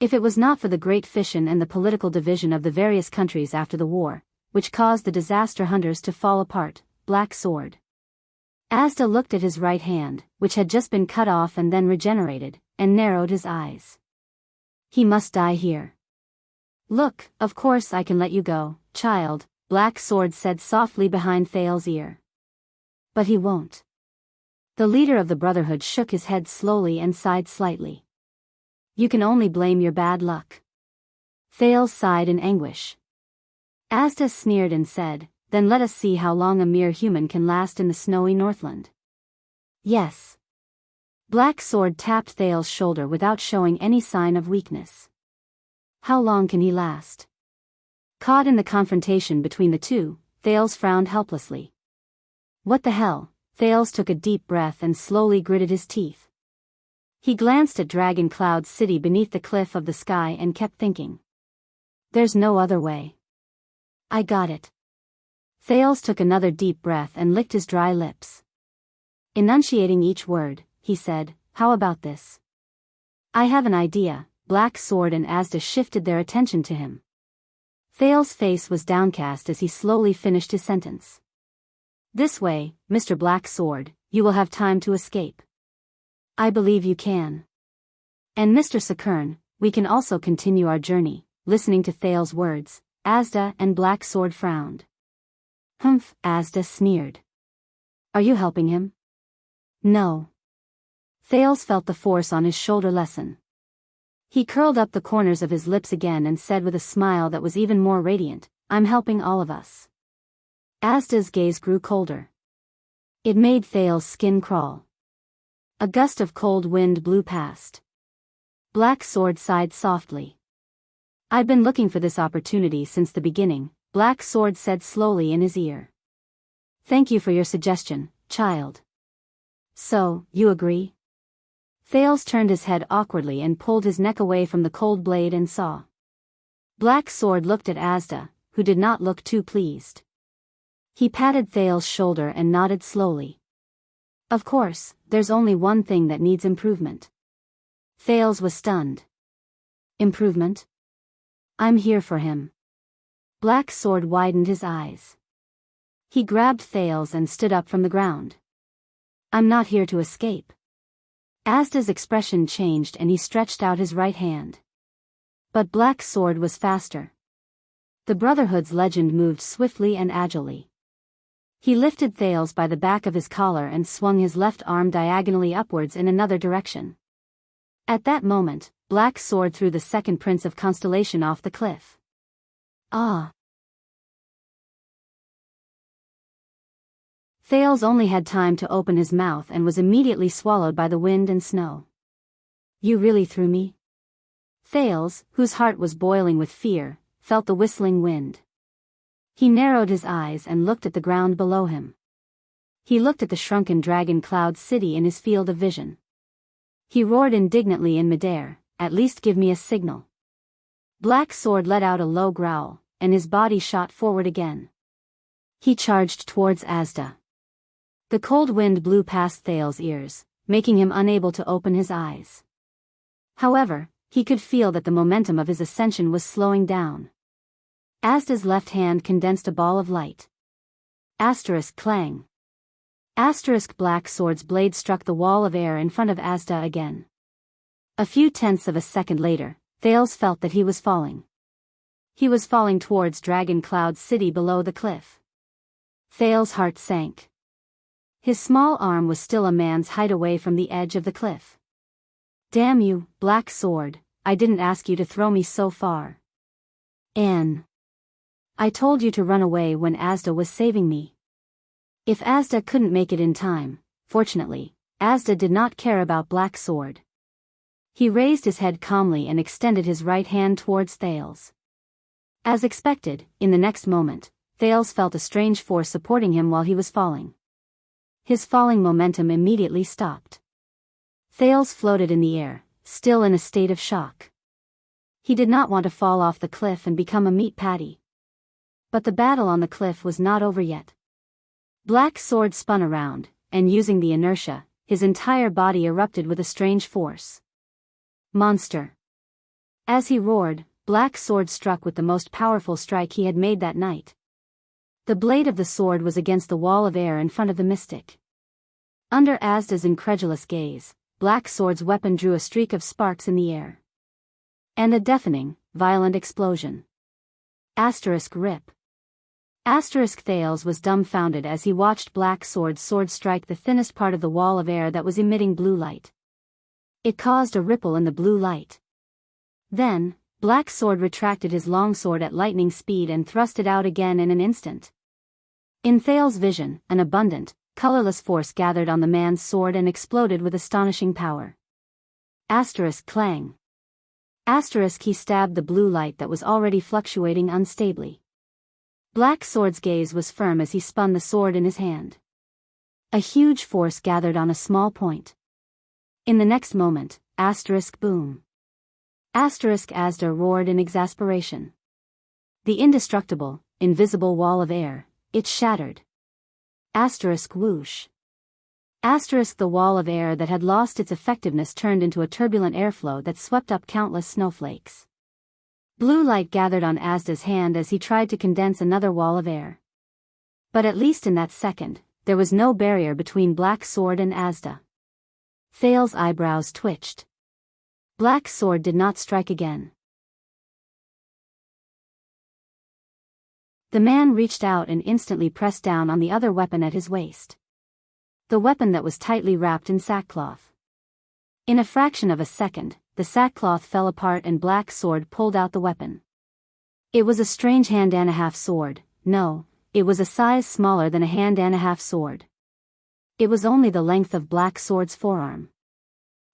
If it was not for the great fission and the political division of the various countries after the war, which caused the disaster hunters to fall apart, Black Sword. Asda looked at his right hand, which had just been cut off and then regenerated, and narrowed his eyes. He must die here. Look, of course I can let you go, child, Black Sword said softly behind Thales's ear. But he won't. The leader of the Brotherhood shook his head slowly and sighed slightly. You can only blame your bad luck. Thales sighed in anguish. Asda sneered and said, then let us see how long a mere human can last in the snowy Northland. Yes. Black Sword tapped Thales' shoulder without showing any sign of weakness. How long can he last? Caught in the confrontation between the two, Thales frowned helplessly. What the hell? Thales took a deep breath and slowly gritted his teeth. He glanced at Dragon Cloud City beneath the cliff of the sky and kept thinking. There's no other way. I got it. Thales took another deep breath and licked his dry lips. Enunciating each word, he said, how about this? I have an idea. Black Sword and Asda shifted their attention to him. Thales' face was downcast as he slowly finished his sentence. This way, Mr. Black Sword, you will have time to escape. I believe you can. And Mr. Sakern, we can also continue our journey. Listening to Thales' words, Asda and Black Sword frowned. Humph, Asda sneered. Are you helping him? No. Thales felt the force on his shoulder lessen. He curled up the corners of his lips again and said with a smile that was even more radiant, I'm helping all of us. Asda's gaze grew colder. It made Thales' skin crawl. A gust of cold wind blew past. Black Sword sighed softly. I've been looking for this opportunity since the beginning, Black Sword said slowly in his ear. Thank you for your suggestion, child. So, you agree? Thales turned his head awkwardly and pulled his neck away from the cold blade and saw. Black Sword looked at Asda, who did not look too pleased. He patted Thales' shoulder and nodded slowly. Of course, there's only one thing that needs improvement. Thales was stunned. Improvement? I'm here for him. Black Sword widened his eyes. He grabbed Thales and stood up from the ground. I'm not here to escape. Asda's expression changed and he stretched out his right hand. But Black Sword was faster. The Brotherhood's legend moved swiftly and agilely. He lifted Thales by the back of his collar and swung his left arm diagonally upwards in another direction. At that moment, Black Sword threw the second Prince of Constellation off the cliff. Ah! Thales only had time to open his mouth and was immediately swallowed by the wind and snow. You really threw me? Thales, whose heart was boiling with fear, felt the whistling wind. He narrowed his eyes and looked at the ground below him. He looked at the shrunken Dragon Cloud City in his field of vision. He roared indignantly in midair, at least give me a signal. Black Sword let out a low growl, and his body shot forward again. He charged towards Asda. The cold wind blew past Thales' ears, making him unable to open his eyes. However, he could feel that the momentum of his ascension was slowing down. Asda's left hand condensed a ball of light. Asterisk clang. Asterisk Black Sword's blade struck the wall of air in front of Asda again. A few tenths of a second later, Thales felt that he was falling. He was falling towards Dragon Cloud City below the cliff. Thales' heart sank. His small arm was still a man's height away from the edge of the cliff. Damn you, Black Sword, I didn't ask you to throw me so far. I told you to run away when Asda was saving me. If Asda couldn't make it in time, fortunately, Asda did not care about Black Sword. He raised his head calmly and extended his right hand towards Thales. As expected, in the next moment, Thales felt a strange force supporting him while he was falling. His falling momentum immediately stopped. Thales floated in the air, still in a state of shock. He did not want to fall off the cliff and become a meat patty. But the battle on the cliff was not over yet. Black Sword spun around, and using the inertia, his entire body erupted with a strange force. Monster! As he roared, Black Sword struck with the most powerful strike he had made that night. The blade of the sword was against the wall of air in front of the mystic. Under Asda's incredulous gaze, Black Sword's weapon drew a streak of sparks in the air. And a deafening, violent explosion. *Rip. Thales was dumbfounded as he watched Black Sword's sword strike the thinnest part of the wall of air that was emitting blue light. It caused a ripple in the blue light. Then, Black Sword retracted his longsword at lightning speed and thrust it out again in an instant. In Thales' vision, an abundant, colorless force gathered on the man's sword and exploded with astonishing power. Clang. He stabbed the blue light that was already fluctuating unstably. Black Sword's gaze was firm as he spun the sword in his hand. A huge force gathered on a small point. In the next moment, boom. Asda roared in exasperation. The indestructible, invisible wall of air, it shattered. Whoosh. The wall of air that had lost its effectiveness turned into a turbulent airflow that swept up countless snowflakes. Blue light gathered on Asda's hand as he tried to condense another wall of air. But at least in that second, there was no barrier between Black Sword and Asda. Thales' eyebrows twitched. Black Sword did not strike again. The man reached out and instantly pressed down on the other weapon at his waist. The weapon that was tightly wrapped in sackcloth. In a fraction of a second, the sackcloth fell apart and Black Sword pulled out the weapon. It was a strange hand-and-a-half sword. No, it was a size smaller than a hand-and-a-half sword. It was only the length of Black Sword's forearm.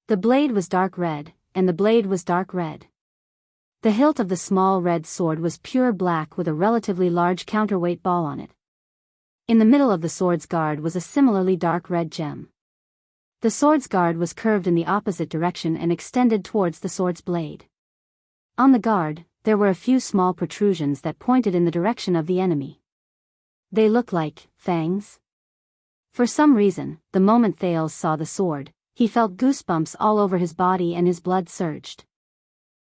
The blade was dark red, and the blade was dark red. The hilt of the small red sword was pure black with a relatively large counterweight ball on it. In the middle of the sword's guard was a similarly dark red gem. The sword's guard was curved in the opposite direction and extended towards the sword's blade. On the guard, there were a few small protrusions that pointed in the direction of the enemy. They looked like fangs. For some reason, the moment Thales saw the sword, he felt goosebumps all over his body and his blood surged.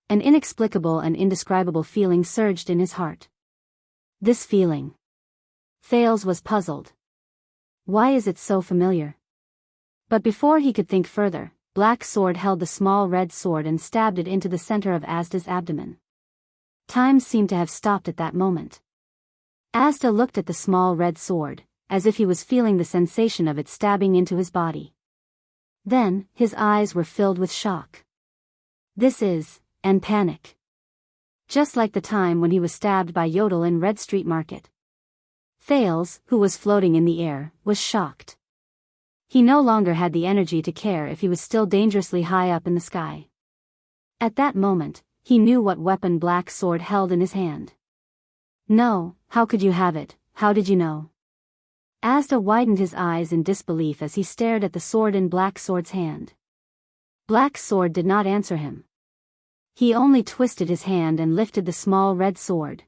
An inexplicable and indescribable feeling surged in his heart. This feeling. Thales was puzzled. Why is it so familiar? But before he could think further, Black Sword held the small red sword and stabbed it into the center of Asda's abdomen. Time seemed to have stopped at that moment. Asda looked at the small red sword, as if he was feeling the sensation of it stabbing into his body. Then, his eyes were filled with shock. And panic. Just like the time when he was stabbed by Yodel in Red Street Market. Thales, who was floating in the air, was shocked. He no longer had the energy to care if he was still dangerously high up in the sky. At that moment, he knew what weapon Black Sword held in his hand. No, how could you have it, how did you know? Asda widened his eyes in disbelief as he stared at the sword in Black Sword's hand. Black Sword did not answer him. He only twisted his hand and lifted the small red sword.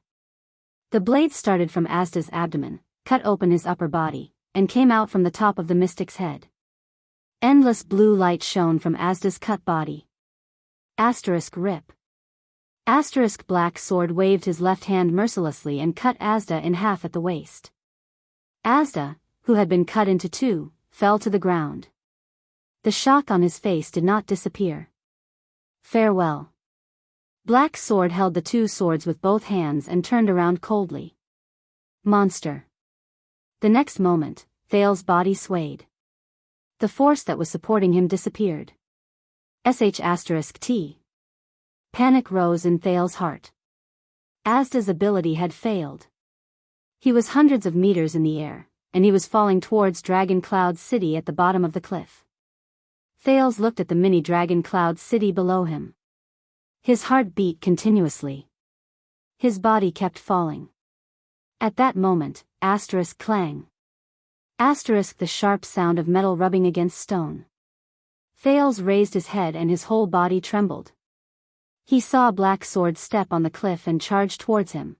The blade started from Asda's abdomen, cut open his upper body, and came out from the top of the mystic's head. Endless blue light shone from Asda's cut body. *Rip. Black Sword waved his left hand mercilessly and cut Asda in half at the waist. Asda, who had been cut into two, fell to the ground. The shock on his face did not disappear. Farewell. Black Sword held the two swords with both hands and turned around coldly. Monster. The next moment, Thales' body swayed. The force that was supporting him disappeared. *T. Panic rose in Thales' heart. Asda's ability had failed. He was hundreds of meters in the air, and he was falling towards Dragon Cloud City at the bottom of the cliff. Thales looked at the mini Dragon Cloud City below him. His heart beat continuously. His body kept falling. At that moment, *clang. The sharp sound of metal rubbing against stone. Thales raised his head and his whole body trembled. He saw Black Sword step on the cliff and charge towards him.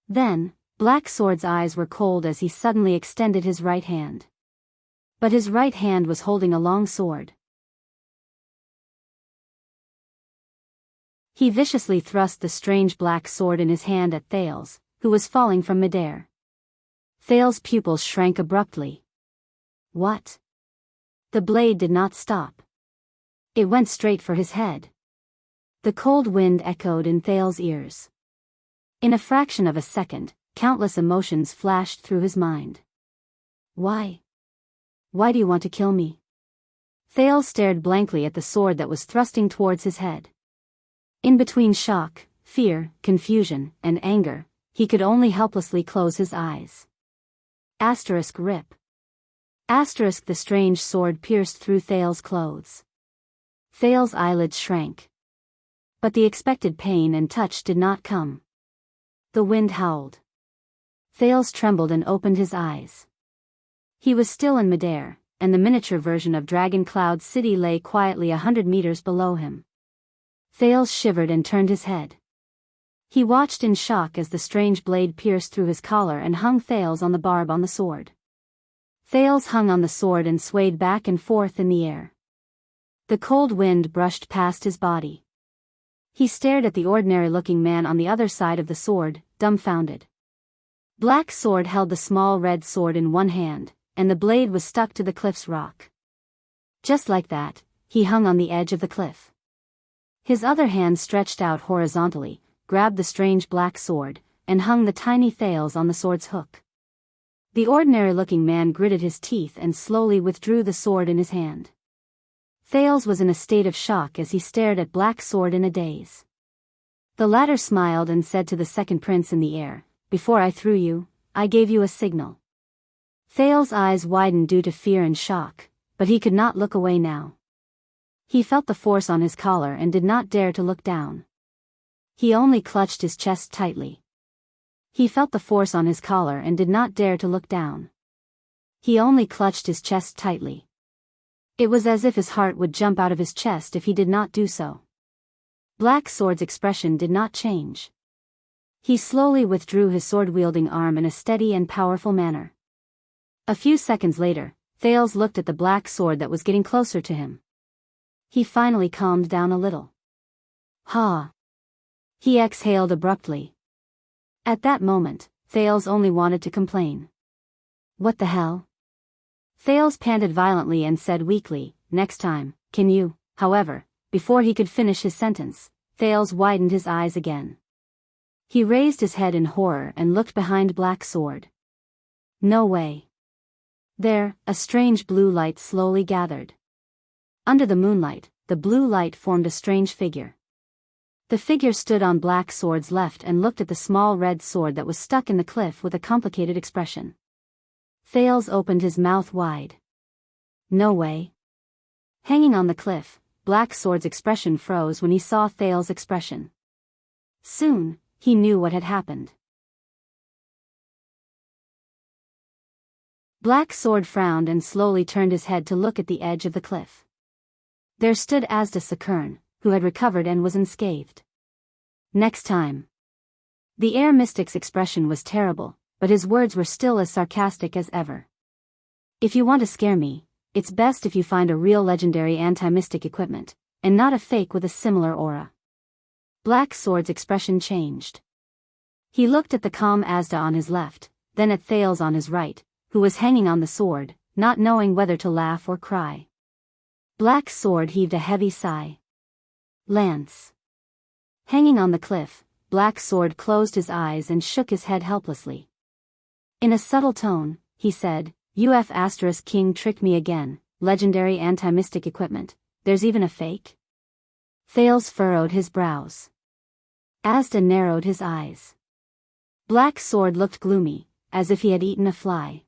Then, Black Sword's eyes were cold as he suddenly extended his right hand. But his right hand was holding a long sword. He viciously thrust the strange black sword in his hand at Thales, who was falling from midair. Thales' pupils shrank abruptly. What? The blade did not stop. It went straight for his head. The cold wind echoed in Thales' ears. In a fraction of a second, countless emotions flashed through his mind. Why? Why do you want to kill me? Thales stared blankly at the sword that was thrusting towards his head. In between shock, fear, confusion, and anger, he could only helplessly close his eyes. Rip. The strange sword pierced through Thales' clothes. Thales' eyelids shrank. But the expected pain and touch did not come. The wind howled. Thales trembled and opened his eyes. He was still in midair, and the miniature version of Dragon Cloud City lay quietly 100 meters below him. Thales shivered and turned his head. He watched in shock as the strange blade pierced through his collar and hung Thales on the barb on the sword. Thales hung on the sword and swayed back and forth in the air. The cold wind brushed past his body. He stared at the ordinary-looking man on the other side of the sword, dumbfounded. Black Sword held the small red sword in one hand, and the blade was stuck to the cliff's rock. Just like that, he hung on the edge of the cliff. His other hand stretched out horizontally, grabbed the strange black sword, and hung the tiny Thales on the sword's hook. The ordinary-looking man gritted his teeth and slowly withdrew the sword in his hand. Thales was in a state of shock as he stared at Black Sword in a daze. The latter smiled and said to the second prince in the air, "Before I threw you, I gave you a signal." Thales' eyes widened due to fear and shock, but he could not look away now. He felt the force on his collar and did not dare to look down. He only clutched his chest tightly. He felt the force on his collar and did not dare to look down. He only clutched his chest tightly. It was as if his heart would jump out of his chest if he did not do so. Black Sword's expression did not change. He slowly withdrew his sword-wielding arm in a steady and powerful manner. A few seconds later, Thales looked at the black sword that was getting closer to him. He finally calmed down a little. Ha! He exhaled abruptly. At that moment, Thales only wanted to complain. What the hell? Thales panted violently and said weakly, "Next time, can you?" However, before he could finish his sentence, Thales widened his eyes again. He raised his head in horror and looked behind Black Sword. No way. There, a strange blue light slowly gathered. Under the moonlight, the blue light formed a strange figure. The figure stood on Black Sword's left and looked at the small red sword that was stuck in the cliff with a complicated expression. Thales opened his mouth wide. No way. Hanging on the cliff, Black Sword's expression froze when he saw Thales' expression. Soon, he knew what had happened. Black Sword frowned and slowly turned his head to look at the edge of the cliff. There stood Sakern, who had recovered and was unscathed. Next time. The air mystic's expression was terrible, but his words were still as sarcastic as ever. If you want to scare me, it's best if you find a real legendary anti-mystic equipment, and not a fake with a similar aura. Black Sword's expression changed. He looked at the calm Asda on his left, then at Thales on his right, who was hanging on the sword, not knowing whether to laugh or cry. Black Sword heaved a heavy sigh. Lance. Hanging on the cliff, Black Sword closed his eyes and shook his head helplessly. In a subtle tone, he said, "UF** King tricked me again, legendary anti-mystic equipment, there's even a fake?" Thales furrowed his brows. Asda narrowed his eyes. Black Sword looked gloomy, as if he had eaten a fly.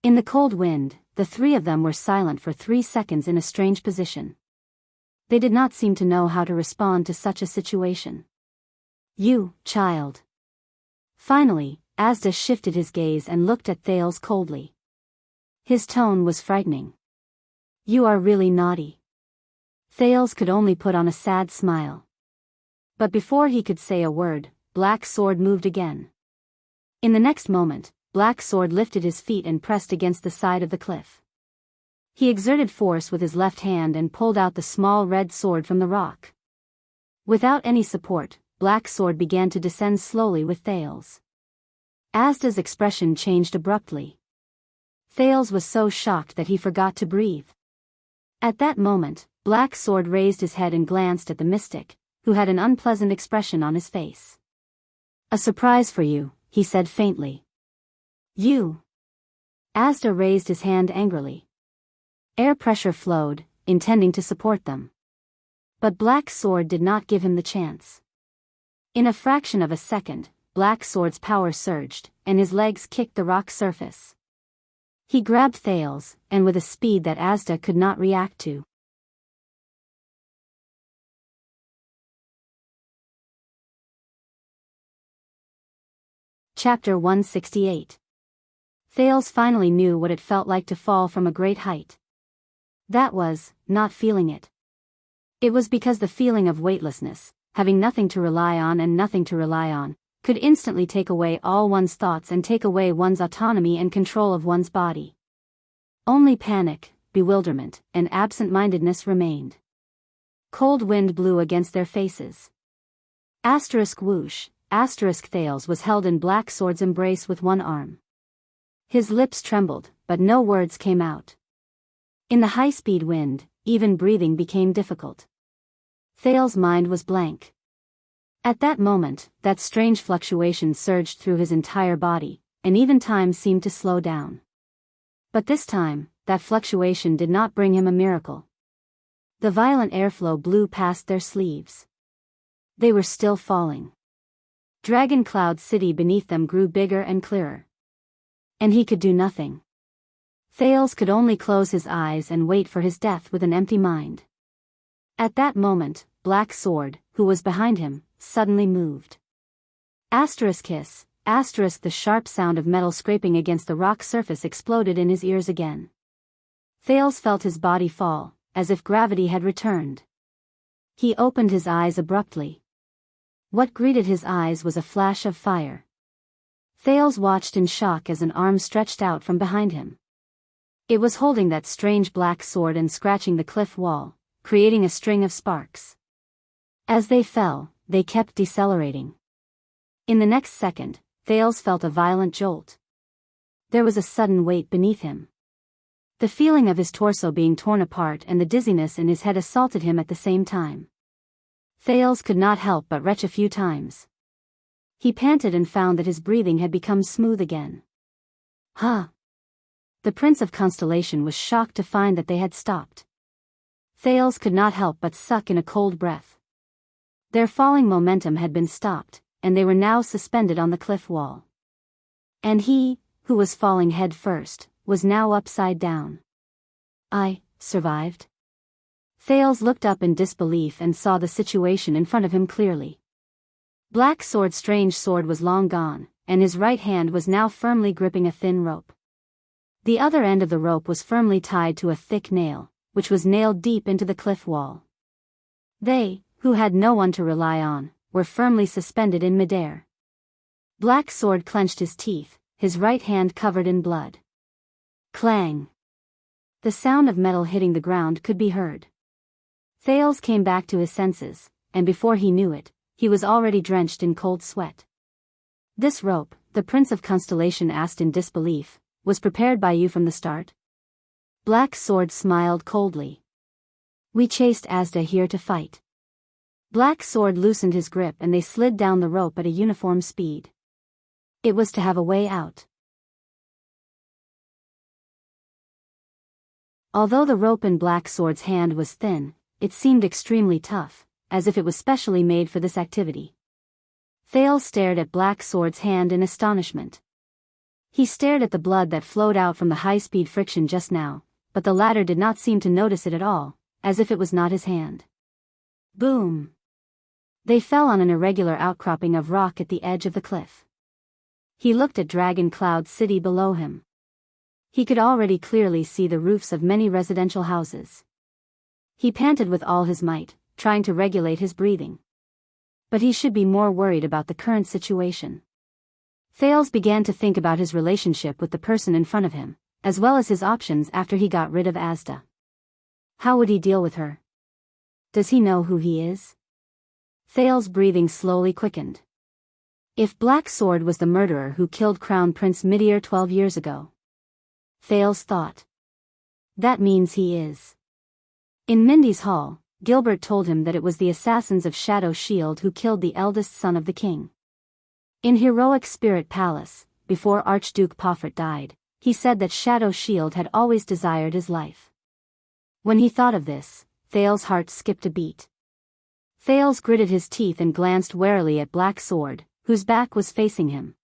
In the cold wind, the three of them were silent for 3 seconds in a strange position. They did not seem to know how to respond to such a situation. "You, child." Finally, Asda shifted his gaze and looked at Thales coldly. His tone was frightening. "You are really naughty." Thales could only put on a sad smile. But before he could say a word, Black Sword moved again. In the next moment, Black Sword lifted his feet and pressed against the side of the cliff. He exerted force with his left hand and pulled out the small red sword from the rock. Without any support, Black Sword began to descend slowly with Thales. Asda's expression changed abruptly. Thales was so shocked that he forgot to breathe. At that moment, Black Sword raised his head and glanced at the mystic, who had an unpleasant expression on his face. "A surprise for you," he said faintly. "You?" Asda raised his hand angrily. Air pressure flowed, intending to support them. But Black Sword did not give him the chance. In a fraction of a second, Black Sword's power surged, and his legs kicked the rock surface. He grabbed Thales, and with a speed that Asda could not react to. Chapter 168. Thales finally knew what it felt like to fall from a great height. That was, not feeling it. It was because the feeling of weightlessness, having nothing to rely on and nothing to rely on, could instantly take away all one's thoughts and take away one's autonomy and control of one's body. Only panic, bewilderment, and absent-mindedness remained. Cold wind blew against their faces. Whoosh, Thales was held in Black Sword's embrace with one arm. His lips trembled, but no words came out. In the high-speed wind, even breathing became difficult. Thales' mind was blank. At that moment, that strange fluctuation surged through his entire body, and even time seemed to slow down. But this time, that fluctuation did not bring him a miracle. The violent airflow blew past their sleeves. They were still falling. Dragon Cloud City beneath them grew bigger and clearer. And he could do nothing. Thales could only close his eyes and wait for his death with an empty mind. At that moment, Black Sword, who was behind him, suddenly moved. Kiss, the sharp sound of metal scraping against the rock surface exploded in his ears again. Thales felt his body fall, as if gravity had returned. He opened his eyes abruptly. What greeted his eyes was a flash of fire. Thales watched in shock as an arm stretched out from behind him. It was holding that strange black sword and scratching the cliff wall, creating a string of sparks. As they fell, they kept decelerating. In the next second, Thales felt a violent jolt. There was a sudden weight beneath him. The feeling of his torso being torn apart and the dizziness in his head assaulted him at the same time. Thales could not help but retch a few times. He panted and found that his breathing had become smooth again. Huh! The Prince of Constellation was shocked to find that they had stopped. Thales could not help but suck in a cold breath. Their falling momentum had been stopped, and they were now suspended on the cliff wall. And he, who was falling head first, was now upside down. I survived? Thales looked up in disbelief and saw the situation in front of him clearly. Black Sword's strange sword was long gone, and his right hand was now firmly gripping a thin rope. The other end of the rope was firmly tied to a thick nail, which was nailed deep into the cliff wall. They, who had no one to rely on, were firmly suspended in midair. Black Sword clenched his teeth, his right hand covered in blood. Clang! The sound of metal hitting the ground could be heard. Thales came back to his senses, and before he knew it, he was already drenched in cold sweat. This rope, the Prince of Constellation asked in disbelief, was prepared by you from the start? Black Sword smiled coldly. We chased Asda here to fight. Black Sword loosened his grip and they slid down the rope at a uniform speed. It was to have a way out. Although the rope in Black Sword's hand was thin, it seemed extremely tough, as if it was specially made for this activity. Thales stared at Black Sword's hand in astonishment. He stared at the blood that flowed out from the high-speed friction just now, but the latter did not seem to notice it at all, as if it was not his hand. Boom! They fell on an irregular outcropping of rock at the edge of the cliff. He looked at Dragon Cloud City below him. He could already clearly see the roofs of many residential houses. He panted with all his might, trying to regulate his breathing. But he should be more worried about the current situation. Thales began to think about his relationship with the person in front of him, as well as his options after he got rid of Asda. How would he deal with her? Does he know who he is? Thales' breathing slowly quickened. If Black Sword was the murderer who killed Crown Prince Midir 12 years ago, Thales thought, that means he is. In Mindy's hall, Gilbert told him that it was the assassins of Shadow Shield who killed the eldest son of the king. In Heroic Spirit Palace, before Archduke Poffert died, he said that Shadow Shield had always desired his life. When he thought of this, Thales' heart skipped a beat. Thales gritted his teeth and glanced warily at Black Sword, whose back was facing him.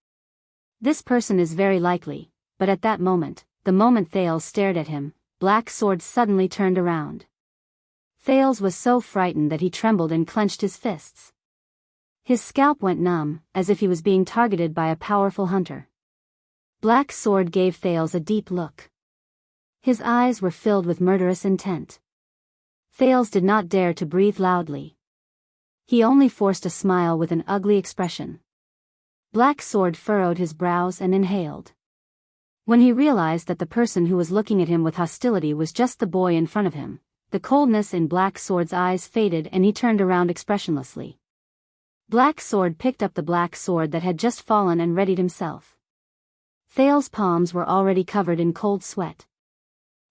This person is very likely, but at that moment, the moment Thales stared at him, Black Sword suddenly turned around. Thales was so frightened that he trembled and clenched his fists. His scalp went numb, as if he was being targeted by a powerful hunter. Black Sword gave Thales a deep look. His eyes were filled with murderous intent. Thales did not dare to breathe loudly. He only forced a smile with an ugly expression. Black Sword furrowed his brows and inhaled. When he realized that the person who was looking at him with hostility was just the boy in front of him, the coldness in Black Sword's eyes faded and he turned around expressionlessly. Black Sword picked up the black sword that had just fallen and readied himself. Thales' palms were already covered in cold sweat.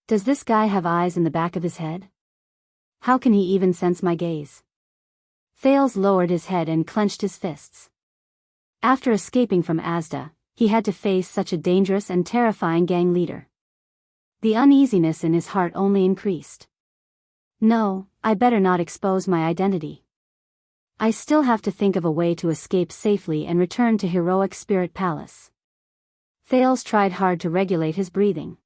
Does this guy have eyes in the back of his head? How can he even sense my gaze? Thales lowered his head and clenched his fists. After escaping from Asda, he had to face such a dangerous and terrifying gang leader. The uneasiness in his heart only increased. No, I better not expose my identity. I still have to think of a way to escape safely and return to Heroic Spirit Palace. Thales tried hard to regulate his breathing.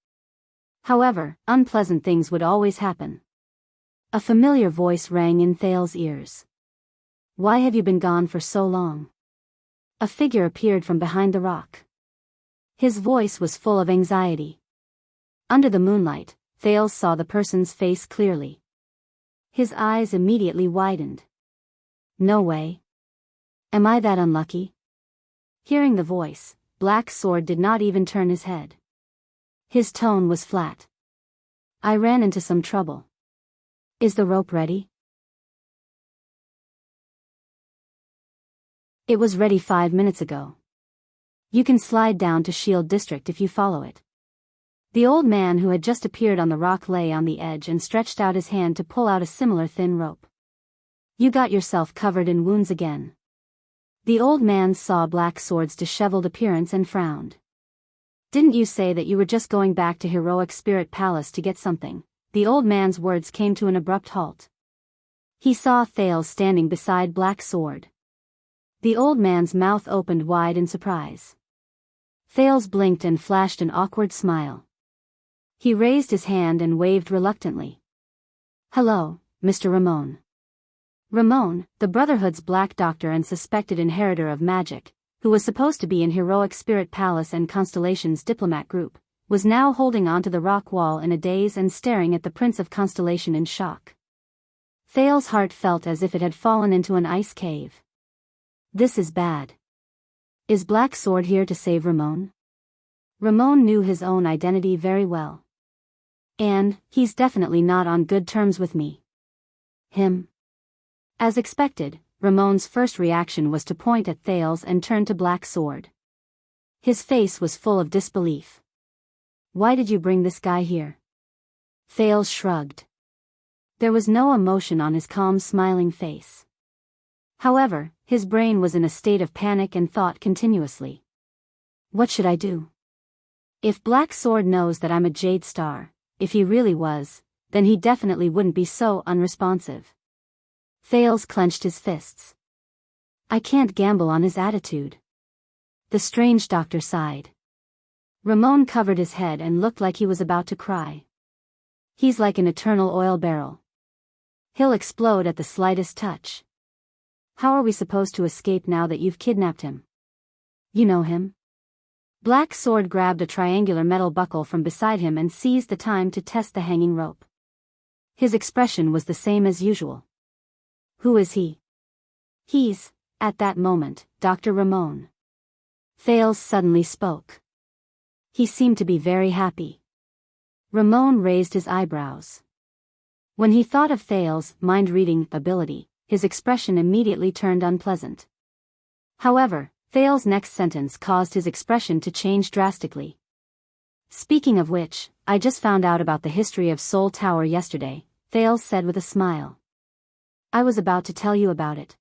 However, unpleasant things would always happen. A familiar voice rang in Thales' ears. Why have you been gone for so long? A figure appeared from behind the rock. His voice was full of anxiety. Under the moonlight, Thales saw the person's face clearly. His eyes immediately widened. No way. Am I that unlucky? Hearing the voice, Black Sword did not even turn his head. His tone was flat. I ran into some trouble. Is the rope ready? It was ready 5 minutes ago. You can slide down to Shield District if you follow it. The old man who had just appeared on the rock lay on the edge and stretched out his hand to pull out a similar thin rope. You got yourself covered in wounds again. The old man saw Black Sword's disheveled appearance and frowned. Didn't you say that you were just going back to Heroic Spirit Palace to get something? The old man's words came to an abrupt halt. He saw Thales standing beside Black Sword. The old man's mouth opened wide in surprise. Thales blinked and flashed an awkward smile. He raised his hand and waved reluctantly. Hello, Mr. Ramon. Ramon, the Brotherhood's Black Doctor and suspected inheritor of magic, who was supposed to be in Heroic Spirit Palace and Constellation's diplomat group, was now holding onto the rock wall in a daze and staring at the Prince of Constellation in shock. Thales' heart felt as if it had fallen into an ice cave. This is bad. Is Black Sword here to save Ramon? Ramon knew his own identity very well. And, he's definitely not on good terms with me. Him. As expected, Ramon's first reaction was to point at Thales and turn to Black Sword. His face was full of disbelief. Why did you bring this guy here? Thales shrugged. There was no emotion on his calm smiling face. However, his brain was in a state of panic and thought continuously. What should I do? If Black Sword knows that I'm a Jade Star, if he really was, then he definitely wouldn't be so unresponsive. Thales clenched his fists. I can't gamble on his attitude. The strange doctor sighed. Ramon covered his head and looked like he was about to cry. He's like an eternal oil barrel. He'll explode at the slightest touch. How are we supposed to escape now that you've kidnapped him? You know him? Black Sword grabbed a triangular metal buckle from beside him and seized the time to test the hanging rope. His expression was the same as usual. Who is he? He's, at that moment, Dr. Ramon. Thales suddenly spoke. He seemed to be very happy. Ramon raised his eyebrows. When he thought of Thales' mind-reading ability, his expression immediately turned unpleasant. However, Thales' next sentence caused his expression to change drastically. Speaking of which, I just found out about the history of Seoul Tower yesterday, Thales said with a smile. I was about to tell you about it.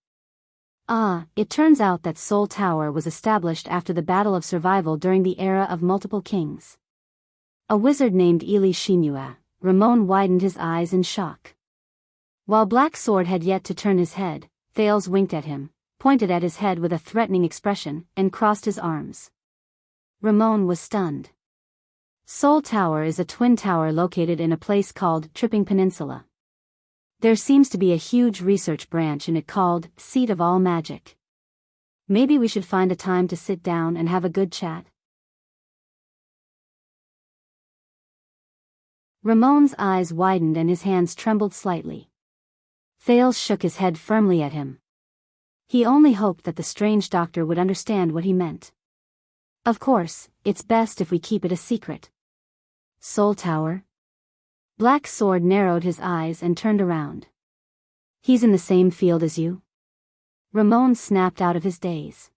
It turns out that Seoul Tower was established after the Battle of Survival during the era of multiple kings. A wizard named Ili Shinua. Ramon widened his eyes in shock. While Black Sword had yet to turn his head, Thales winked at him, pointed at his head with a threatening expression, and crossed his arms. Ramon was stunned. Seoul Tower is a twin tower located in a place called Tripping Peninsula. There seems to be a huge research branch in it called Seat of All Magic. Maybe we should find a time to sit down and have a good chat. Ramon's eyes widened and his hands trembled slightly. Thales shook his head firmly at him. He only hoped that the strange doctor would understand what he meant. Of course, it's best if we keep it a secret. Seoul Tower? Black Sword narrowed his eyes and turned around. He's in the same field as you? Ramon snapped out of his daze.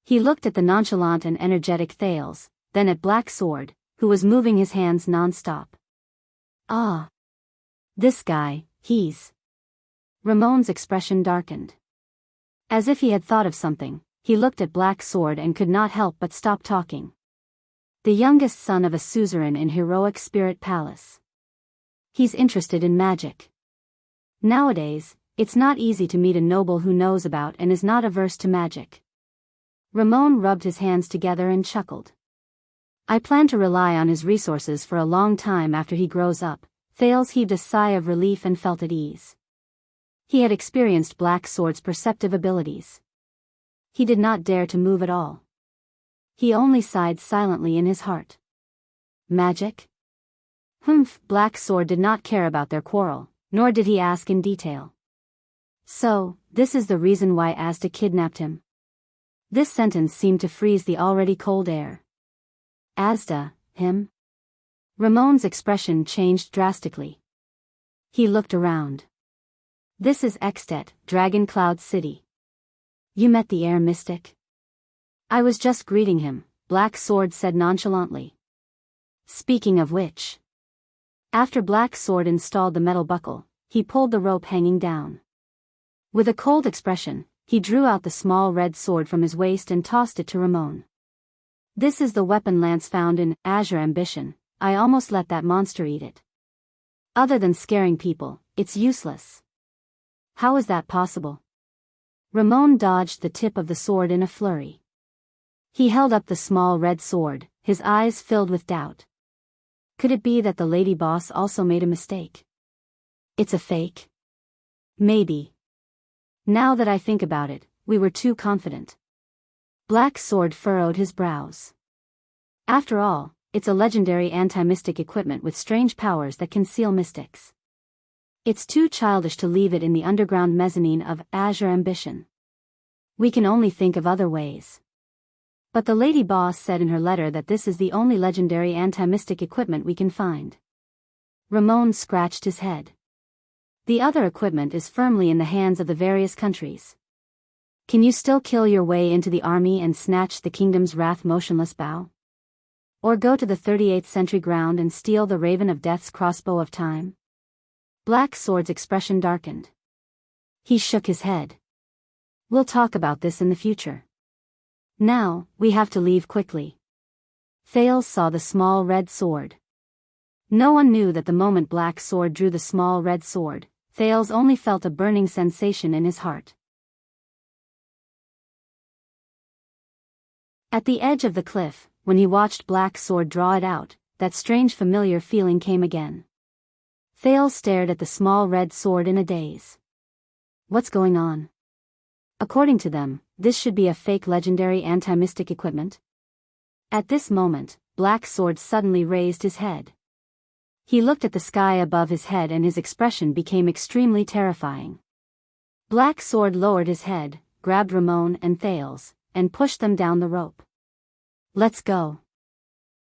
He looked at the nonchalant and energetic Thales, then at Black Sword, who was moving his hands non-stop. This guy, he's... Ramon's expression darkened. As if he had thought of something, he looked at Black Sword and could not help but stop talking. The youngest son of a suzerain in Heroic Spirit Palace. He's interested in magic. Nowadays, it's not easy to meet a noble who knows about and is not averse to magic. Ramon rubbed his hands together and chuckled. I plan to rely on his resources for a long time after he grows up. Thales heaved a sigh of relief and felt at ease. He had experienced Black Sword's perceptive abilities. He did not dare to move at all. He only sighed silently in his heart. Magic? Black Sword did not care about their quarrel, nor did he ask in detail. So, this is the reason why Asda kidnapped him. This sentence seemed to freeze the already cold air. Asda, him? Ramon's expression changed drastically. He looked around. This is Extet, Dragon Cloud City. You met the air mystic? I was just greeting him, Black Sword said nonchalantly. Speaking of which. After Black Sword installed the metal buckle, he pulled the rope hanging down. With a cold expression, he drew out the small red sword from his waist and tossed it to Ramon. This is the weapon lance found in Azure Ambition. I almost let that monster eat it. Other than scaring people, it's useless. How is that possible? Ramon dodged the tip of the sword in a flurry. He held up the small red sword, his eyes filled with doubt. Could it be that the lady boss also made a mistake? It's a fake? Maybe. Now that I think about it, we were too confident. Black Sword furrowed his brows. After all, it's a legendary anti-mystic equipment with strange powers that can seal mystics. It's too childish to leave it in the underground mezzanine of Azure Ambition. We can only think of other ways. But the lady boss said in her letter that this is the only legendary anti-mystic equipment we can find. Ramon scratched his head. The other equipment is firmly in the hands of the various countries. Can you still kill your way into the army and snatch the kingdom's wrath motionless bow? Or go to the 38th century ground and steal the Raven of Death's crossbow of time? Black Sword's expression darkened. He shook his head. We'll talk about this in the future. Now, we have to leave quickly. Thales saw the small red sword. No one knew that the moment Black Sword drew the small red sword, Thales only felt a burning sensation in his heart. At the edge of the cliff, when he watched Black Sword draw it out, that strange familiar feeling came again. Thales stared at the small red sword in a daze. What's going on? According to them, this should be a fake legendary anti-mystic equipment. At this moment, Black Sword suddenly raised his head. He looked at the sky above his head and his expression became extremely terrifying. Black Sword lowered his head, grabbed Ramon and Thales, and pushed them down the rope. Let's go.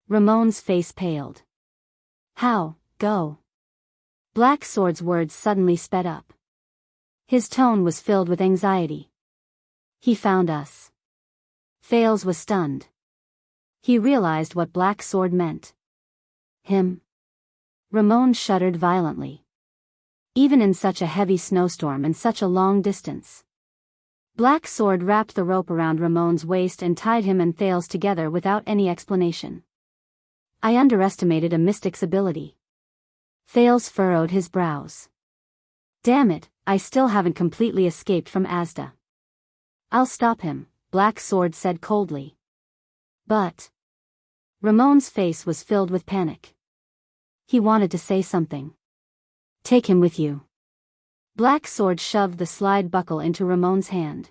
Ramon's face paled. How, go? Black Sword's words suddenly sped up. His tone was filled with anxiety. He found us. Thales was stunned. He realized what Black Sword meant. Him? Ramon shuddered violently. Even in such a heavy snowstorm and such a long distance. Black Sword wrapped the rope around Ramon's waist and tied him and Thales together without any explanation. I underestimated a mystic's ability. Thales furrowed his brows. Damn it, I still haven't completely escaped from Asda. I'll stop him, Black Sword said coldly. But... Ramon's face was filled with panic. He wanted to say something. Take him with you. Black Sword shoved the slide buckle into Ramon's hand.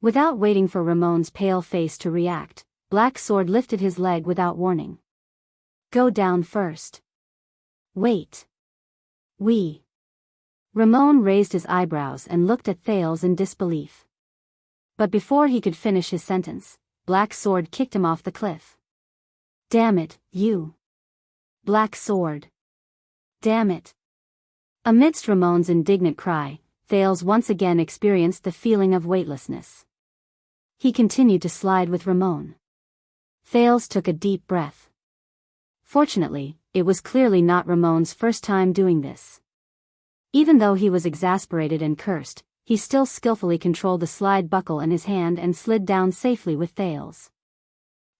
Without waiting for Ramon's pale face to react, Black Sword lifted his leg without warning. Go down first. Wait. Ramon raised his eyebrows and looked at Thales in disbelief. But before he could finish his sentence, Black Sword kicked him off the cliff. Damn it, you. Black Sword. Damn it. Amidst Ramon's indignant cry, Thales once again experienced the feeling of weightlessness. He continued to slide with Ramon. Thales took a deep breath. Fortunately, it was clearly not Ramon's first time doing this. Even though he was exasperated and cursed, he still skillfully controlled the slide buckle in his hand and slid down safely with Thales.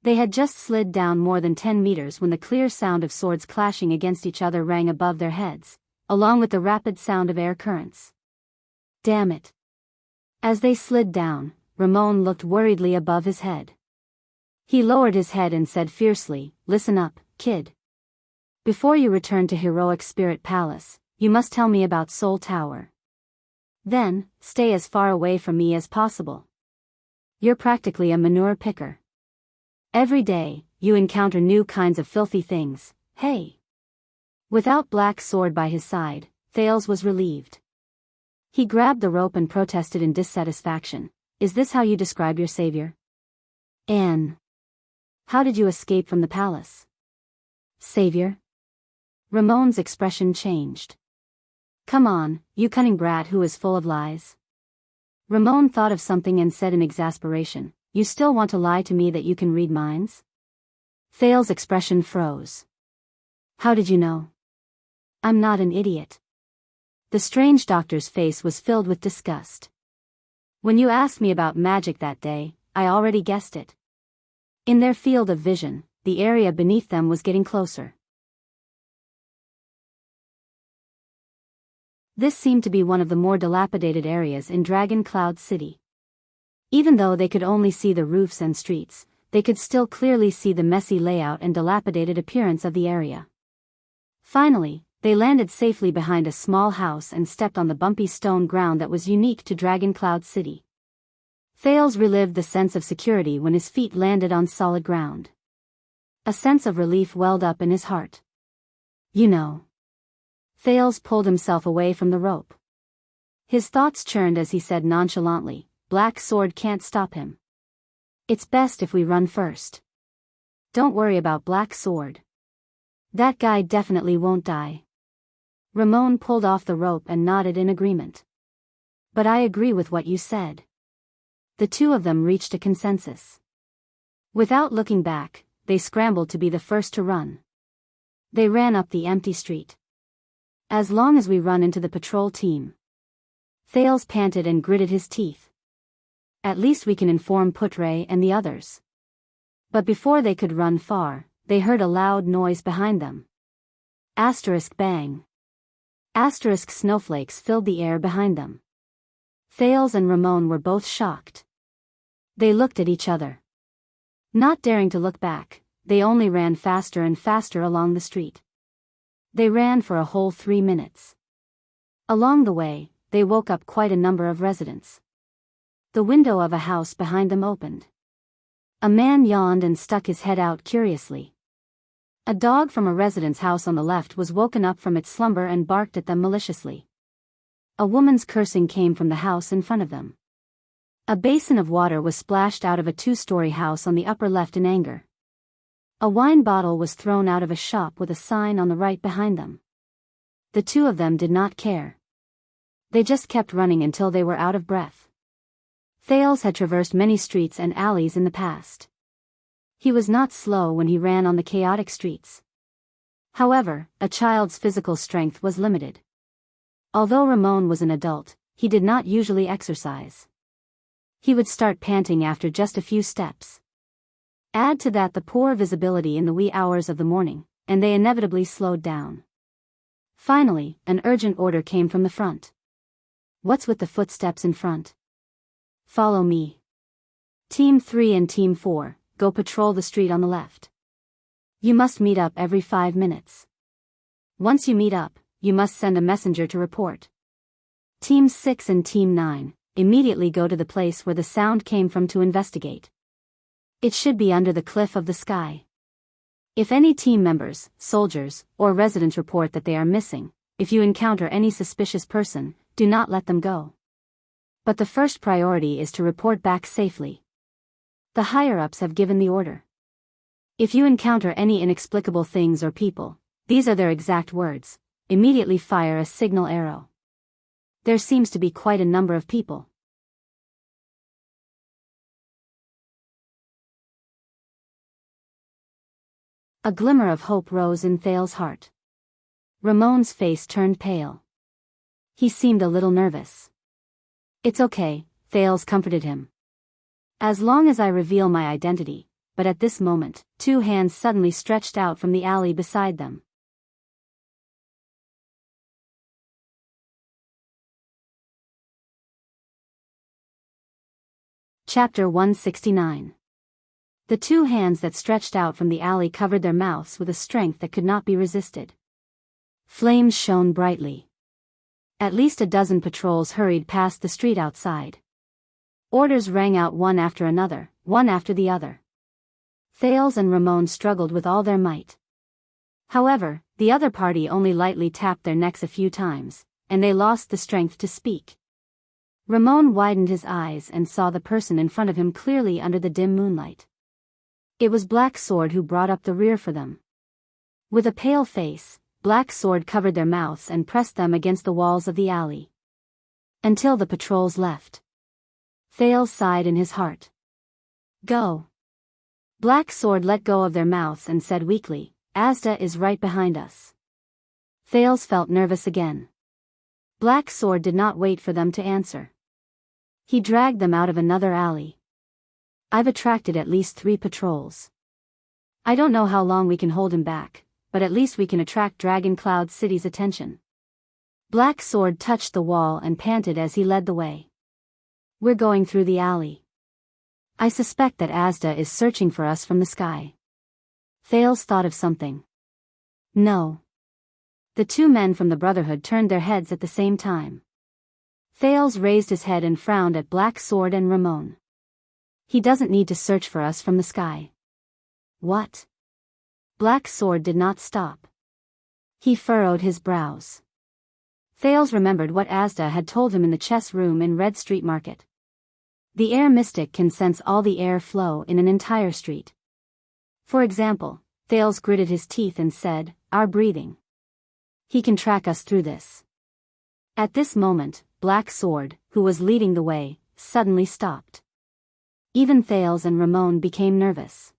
They had just slid down more than 10 meters when the clear sound of swords clashing against each other rang above their heads, along with the rapid sound of air currents. Damn it. As they slid down, Ramon looked worriedly above his head. He lowered his head and said fiercely, Listen up, kid. Before you return to Heroic Spirit Palace, you must tell me about Soul Tower. Then, stay as far away from me as possible. You're practically a manure picker. Every day, you encounter new kinds of filthy things, hey. Without Black Sword by his side, Thales was relieved. He grabbed the rope and protested in dissatisfaction. Is this how you describe your savior? Anne. How did you escape from the palace? Savior? Ramon's expression changed. Come on, you cunning brat who is full of lies. Ramon thought of something and said in exasperation, You still want to lie to me that you can read minds? Thales' expression froze. How did you know? I'm not an idiot. The strange doctor's face was filled with disgust. When you asked me about magic that day, I already guessed it. In their field of vision, the area beneath them was getting closer. This seemed to be one of the more dilapidated areas in Dragon Cloud City. Even though they could only see the roofs and streets, they could still clearly see the messy layout and dilapidated appearance of the area. Finally, they landed safely behind a small house and stepped on the bumpy stone ground that was unique to Dragon Cloud City. Thales relived the sense of security when his feet landed on solid ground. A sense of relief welled up in his heart. You know. Thales pulled himself away from the rope. His thoughts churned as he said nonchalantly, Black Sword can't stop him. It's best if we run first. Don't worry about Black Sword. That guy definitely won't die. Ramon pulled off the rope and nodded in agreement. But I agree with what you said. The two of them reached a consensus. Without looking back, they scrambled to be the first to run. They ran up the empty street. As long as we run into the patrol team. Thales panted and gritted his teeth. At least we can inform Putre and the others. But before they could run far, they heard a loud noise behind them. Asterisk bang. Asterisk snowflakes filled the air behind them. Thales and Ramon were both shocked. They looked at each other. Not daring to look back, they only ran faster and faster along the street. They ran for a whole 3 minutes. Along the way, they woke up quite a number of residents. The window of a house behind them opened. A man yawned and stuck his head out curiously. A dog from a resident's house on the left was woken up from its slumber and barked at them maliciously. A woman's cursing came from the house in front of them. A basin of water was splashed out of a two-story house on the upper left in anger. A wine bottle was thrown out of a shop with a sign on the right behind them. The two of them did not care. They just kept running until they were out of breath. Thales had traversed many streets and alleys in the past. He was not slow when he ran on the chaotic streets. However, a child's physical strength was limited. Although Ramon was an adult, he did not usually exercise. He would start panting after just a few steps. Add to that the poor visibility in the wee hours of the morning, and they inevitably slowed down. Finally, an urgent order came from the front. "What's with the footsteps in front? Follow me. Team 3 and Team 4, go patrol the street on the left. You must meet up every 5 minutes. Once you meet up, you must send a messenger to report. Team 6 and Team 9, immediately go to the place where the sound came from to investigate. It should be under the cliff of the sky. If any team members, soldiers, or residents report that they are missing, if you encounter any suspicious person, do not let them go. But the first priority is to report back safely. The higher-ups have given the order. If you encounter any inexplicable things or people, these are their exact words, immediately fire a signal arrow. There seems to be quite a number of people." A glimmer of hope rose in Thales' heart. Ramon's face turned pale. He seemed a little nervous. "It's okay," Thales comforted him. "As long as I reveal my identity," but at this moment, two hands suddenly stretched out from the alley beside them. Chapter 169. The two hands that stretched out from the alley covered their mouths with a strength that could not be resisted. Flames shone brightly. At least a dozen patrols hurried past the street outside. Orders rang out one after another, one after the other. Thales and Ramon struggled with all their might. However, the other party only lightly tapped their necks a few times, and they lost the strength to speak. Ramon widened his eyes and saw the person in front of him clearly under the dim moonlight. It was Black Sword who brought up the rear for them. With a pale face, Black Sword covered their mouths and pressed them against the walls of the alley. Until the patrols left. Thales sighed in his heart. "Go." Black Sword let go of their mouths and said weakly, "Asda is right behind us." Thales felt nervous again. Black Sword did not wait for them to answer. He dragged them out of another alley. "I've attracted at least 3 patrols. I don't know how long we can hold him back, but at least we can attract Dragon Cloud City's attention." Black Sword touched the wall and panted as he led the way. "We're going through the alley. I suspect that Asda is searching for us from the sky." Thales thought of something. "No." The two men from the Brotherhood turned their heads at the same time. Thales raised his head and frowned at Black Sword and Ramon. "He doesn't need to search for us from the sky." "What?" Black Sword did not stop. He furrowed his brows. Thales remembered what Asda had told him in the chess room in Red Street Market. The air mystic can sense all the air flow in an entire street. For example, Thales gritted his teeth and said, "Our breathing. He can track us through this." At this moment, Black Sword, who was leading the way, suddenly stopped. Even Thales and Ramon became nervous.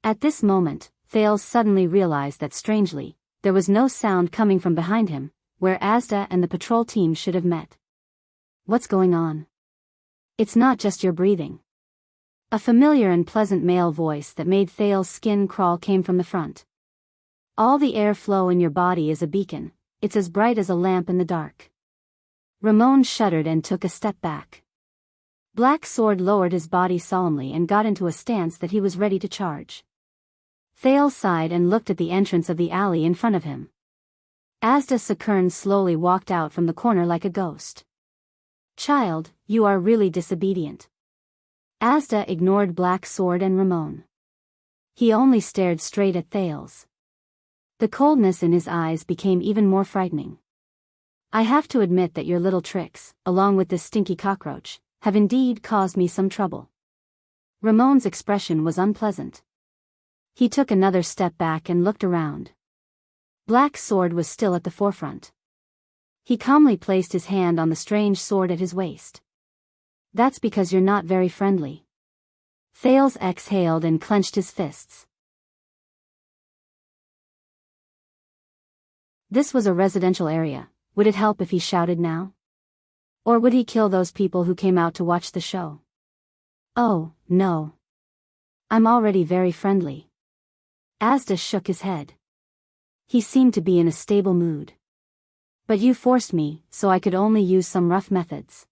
At this moment, Thales suddenly realized that strangely, there was no sound coming from behind him, where Asda and the patrol team should have met. "What's going on? It's not just your breathing." A familiar and pleasant male voice that made Thales' skin crawl came from the front. "All the air flow in your body is a beacon, it's as bright as a lamp in the dark." Ramon shuddered and took a step back. Black Sword lowered his body solemnly and got into a stance that he was ready to charge. Thales sighed and looked at the entrance of the alley in front of him. Asda Sakern slowly walked out from the corner like a ghost. "Child, you are really disobedient." Asda ignored Black Sword and Ramon. He only stared straight at Thales. The coldness in his eyes became even more frightening. "I have to admit that your little tricks, along with this stinky cockroach, have indeed caused me some trouble. Ramon's expression was unpleasant. He took another step back and looked around. Black's sword was still at the forefront. He calmly placed his hand on the strange sword at his waist. That's because you're not very friendly. Thales exhaled and clenched his fists. This was a residential area. Would it help if he shouted now? Or would he kill those people who came out to watch the show? Oh, no. I'm already very friendly. Asda shook his head. He seemed to be in a stable mood. But you forced me, so I could only use some rough methods.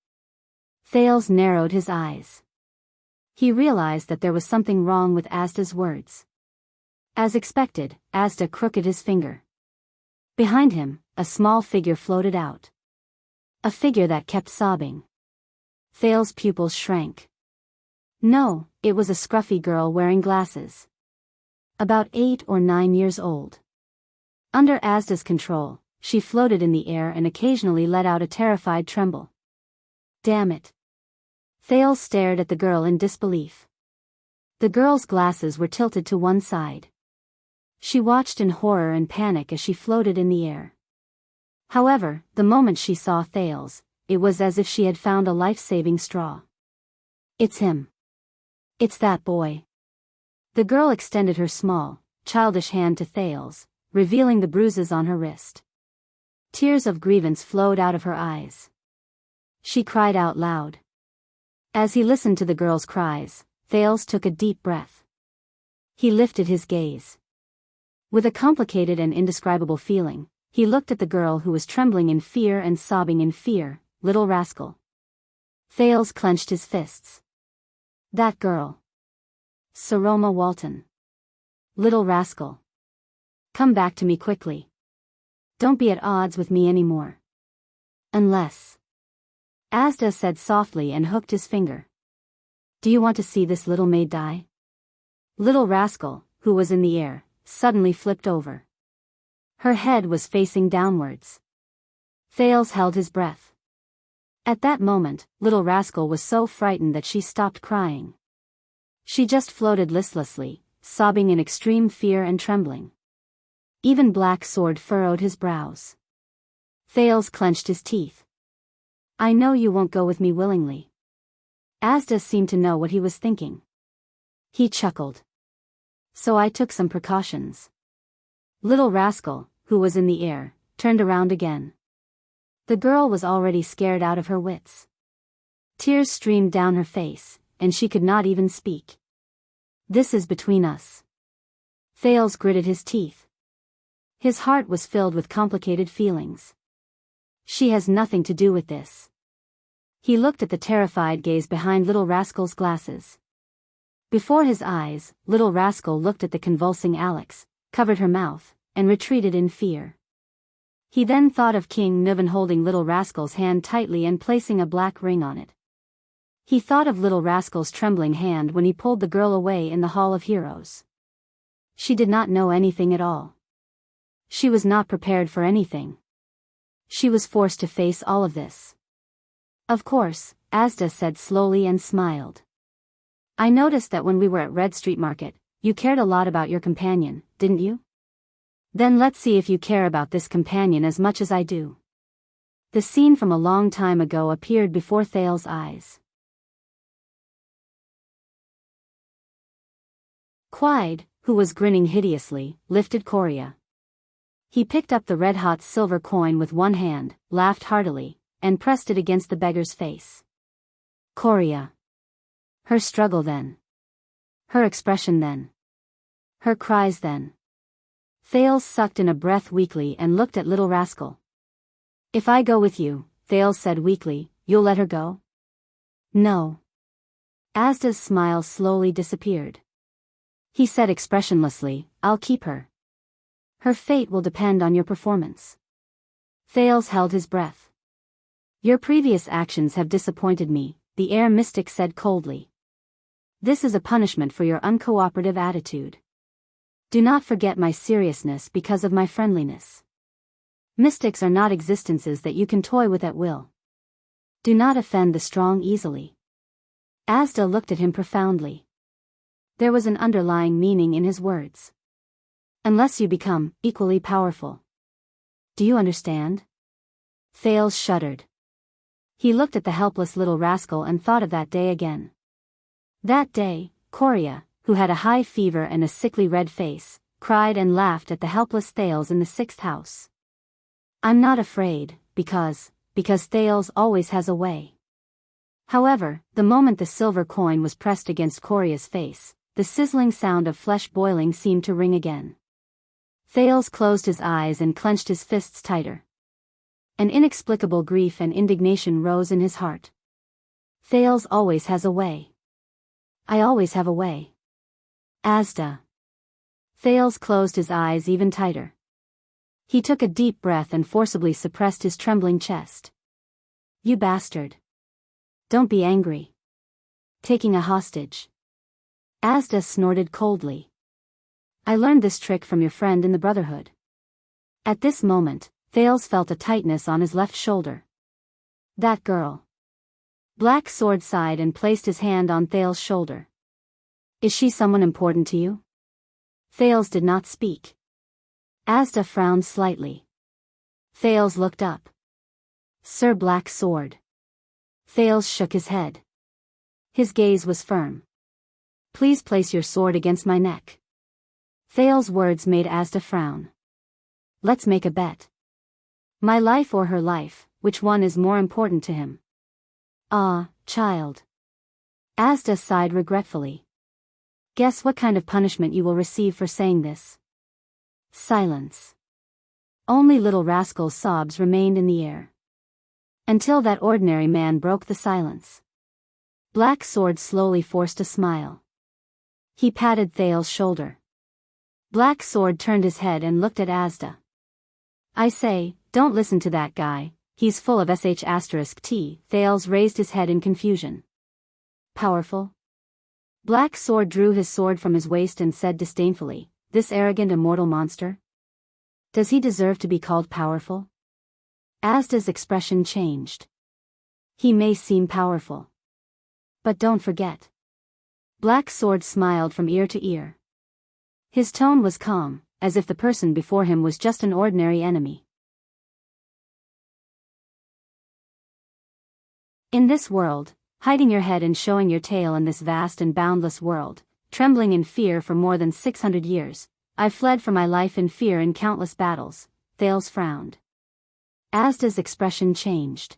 Thales narrowed his eyes. He realized that there was something wrong with Asda's words. As expected, Asda crooked his finger. Behind him, a small figure floated out. A figure that kept sobbing. Thales' pupils shrank. No, it was a scruffy girl wearing glasses. About 8 or 9 years old. Under Asda's control, she floated in the air and occasionally let out a terrified tremble. Damn it. Thales stared at the girl in disbelief. The girl's glasses were tilted to one side. She watched in horror and panic as she floated in the air. However, the moment she saw Thales, it was as if she had found a life-saving straw. It's him. It's that boy. The girl extended her small, childish hand to Thales, revealing the bruises on her wrist. Tears of grievance flowed out of her eyes. She cried out loud. As he listened to the girl's cries, Thales took a deep breath. He lifted his gaze. With a complicated and indescribable feeling, he looked at the girl who was trembling in fear and sobbing in fear. Little rascal. Thales clenched his fists. That girl. Saroma Walton. Little rascal. Come back to me quickly. Don't be at odds with me anymore. Unless. Asda said softly and hooked his finger. Do you want to see this little maid die? Little rascal, who was in the air, suddenly flipped over. Her head was facing downwards. Thales held his breath. At that moment, little rascal was so frightened that she stopped crying. She just floated listlessly, sobbing in extreme fear and trembling. Even Black Sword furrowed his brows. Thales clenched his teeth. I know you won't go with me willingly. Asda seemed to know what he was thinking. He chuckled. So I took some precautions. Little rascal, who was in the air, turned around again. The girl was already scared out of her wits. Tears streamed down her face, and she could not even speak. This is between us. Thales gritted his teeth. His heart was filled with complicated feelings. She has nothing to do with this. He looked at the terrified gaze behind little rascal's glasses. Before his eyes, little rascal looked at the convulsing Alex, covered her mouth, and retreated in fear. He then thought of King Nuvan holding little rascal's hand tightly and placing a black ring on it. He thought of little rascal's trembling hand when he pulled the girl away in the Hall of Heroes. She did not know anything at all. She was not prepared for anything. She was forced to face all of this. Of course, Asda said slowly and smiled. I noticed that when we were at Red Street Market, you cared a lot about your companion, didn't you? Then let's see if you care about this companion as much as I do. The scene from a long time ago appeared before Thales' eyes. Quide, who was grinning hideously, lifted Korea. He picked up the red-hot silver coin with one hand, laughed heartily, and pressed it against the beggar's face. Korea. Her struggle then. Her expression then. Her cries then. Thales sucked in a breath weakly and looked at little rascal. If I go with you, Thales said weakly, you'll let her go? No. Asda's smile slowly disappeared. He said expressionlessly, I'll keep her. Her fate will depend on your performance. Thales held his breath. Your previous actions have disappointed me, the air mystic said coldly. This is a punishment for your uncooperative attitude. Do not forget my seriousness because of my friendliness. Mystics are not existences that you can toy with at will. Do not offend the strong easily. Asda looked at him profoundly. There was an underlying meaning in his words. Unless you become equally powerful. Do you understand? Thales shuddered. He looked at the helpless little rascal and thought of that day again. That day, Korea, who had a high fever and a sickly red face, cried and laughed at the helpless Thales in the 6th house. I'm not afraid, because Thales always has a way. However, the moment the silver coin was pressed against Korea's face, the sizzling sound of flesh boiling seemed to ring again. Thales closed his eyes and clenched his fists tighter. An inexplicable grief and indignation rose in his heart. Thales always has a way. I always have a way. Asda. Thales closed his eyes even tighter. He took a deep breath and forcibly suppressed his trembling chest. You bastard. Don't be angry. Taking a hostage. Asda snorted coldly. I learned this trick from your friend in the Brotherhood. At this moment, Thales felt a tightness on his left shoulder. That girl. Black Sword sighed and placed his hand on Thales' shoulder. Is she someone important to you? Thales did not speak. Asda frowned slightly. Thales looked up. Sir Black Sword. Thales shook his head. His gaze was firm. Please place your sword against my neck. Thales' words made Asda frown. Let's make a bet. My life or her life, which one is more important to him? Ah, child. Asda sighed regretfully. Guess what kind of punishment you will receive for saying this. Silence. Only little rascal's sobs remained in the air. Until that ordinary man broke the silence. Black Sword slowly forced a smile. He patted Thales' shoulder. Black Sword turned his head and looked at Asda. I say, don't listen to that guy, he's full of sh*t. Thales raised his head in confusion. Powerful? Black Sword drew his sword from his waist and said disdainfully, this arrogant immortal monster? Does he deserve to be called powerful? Asda's expression changed. He may seem powerful. But don't forget. Black Sword smiled from ear to ear. His tone was calm, as if the person before him was just an ordinary enemy. In this world, hiding your head and showing your tail in this vast and boundless world, trembling in fear for more than 600 years, I've fled for my life in fear in countless battles. Thales frowned. Asda's expression changed.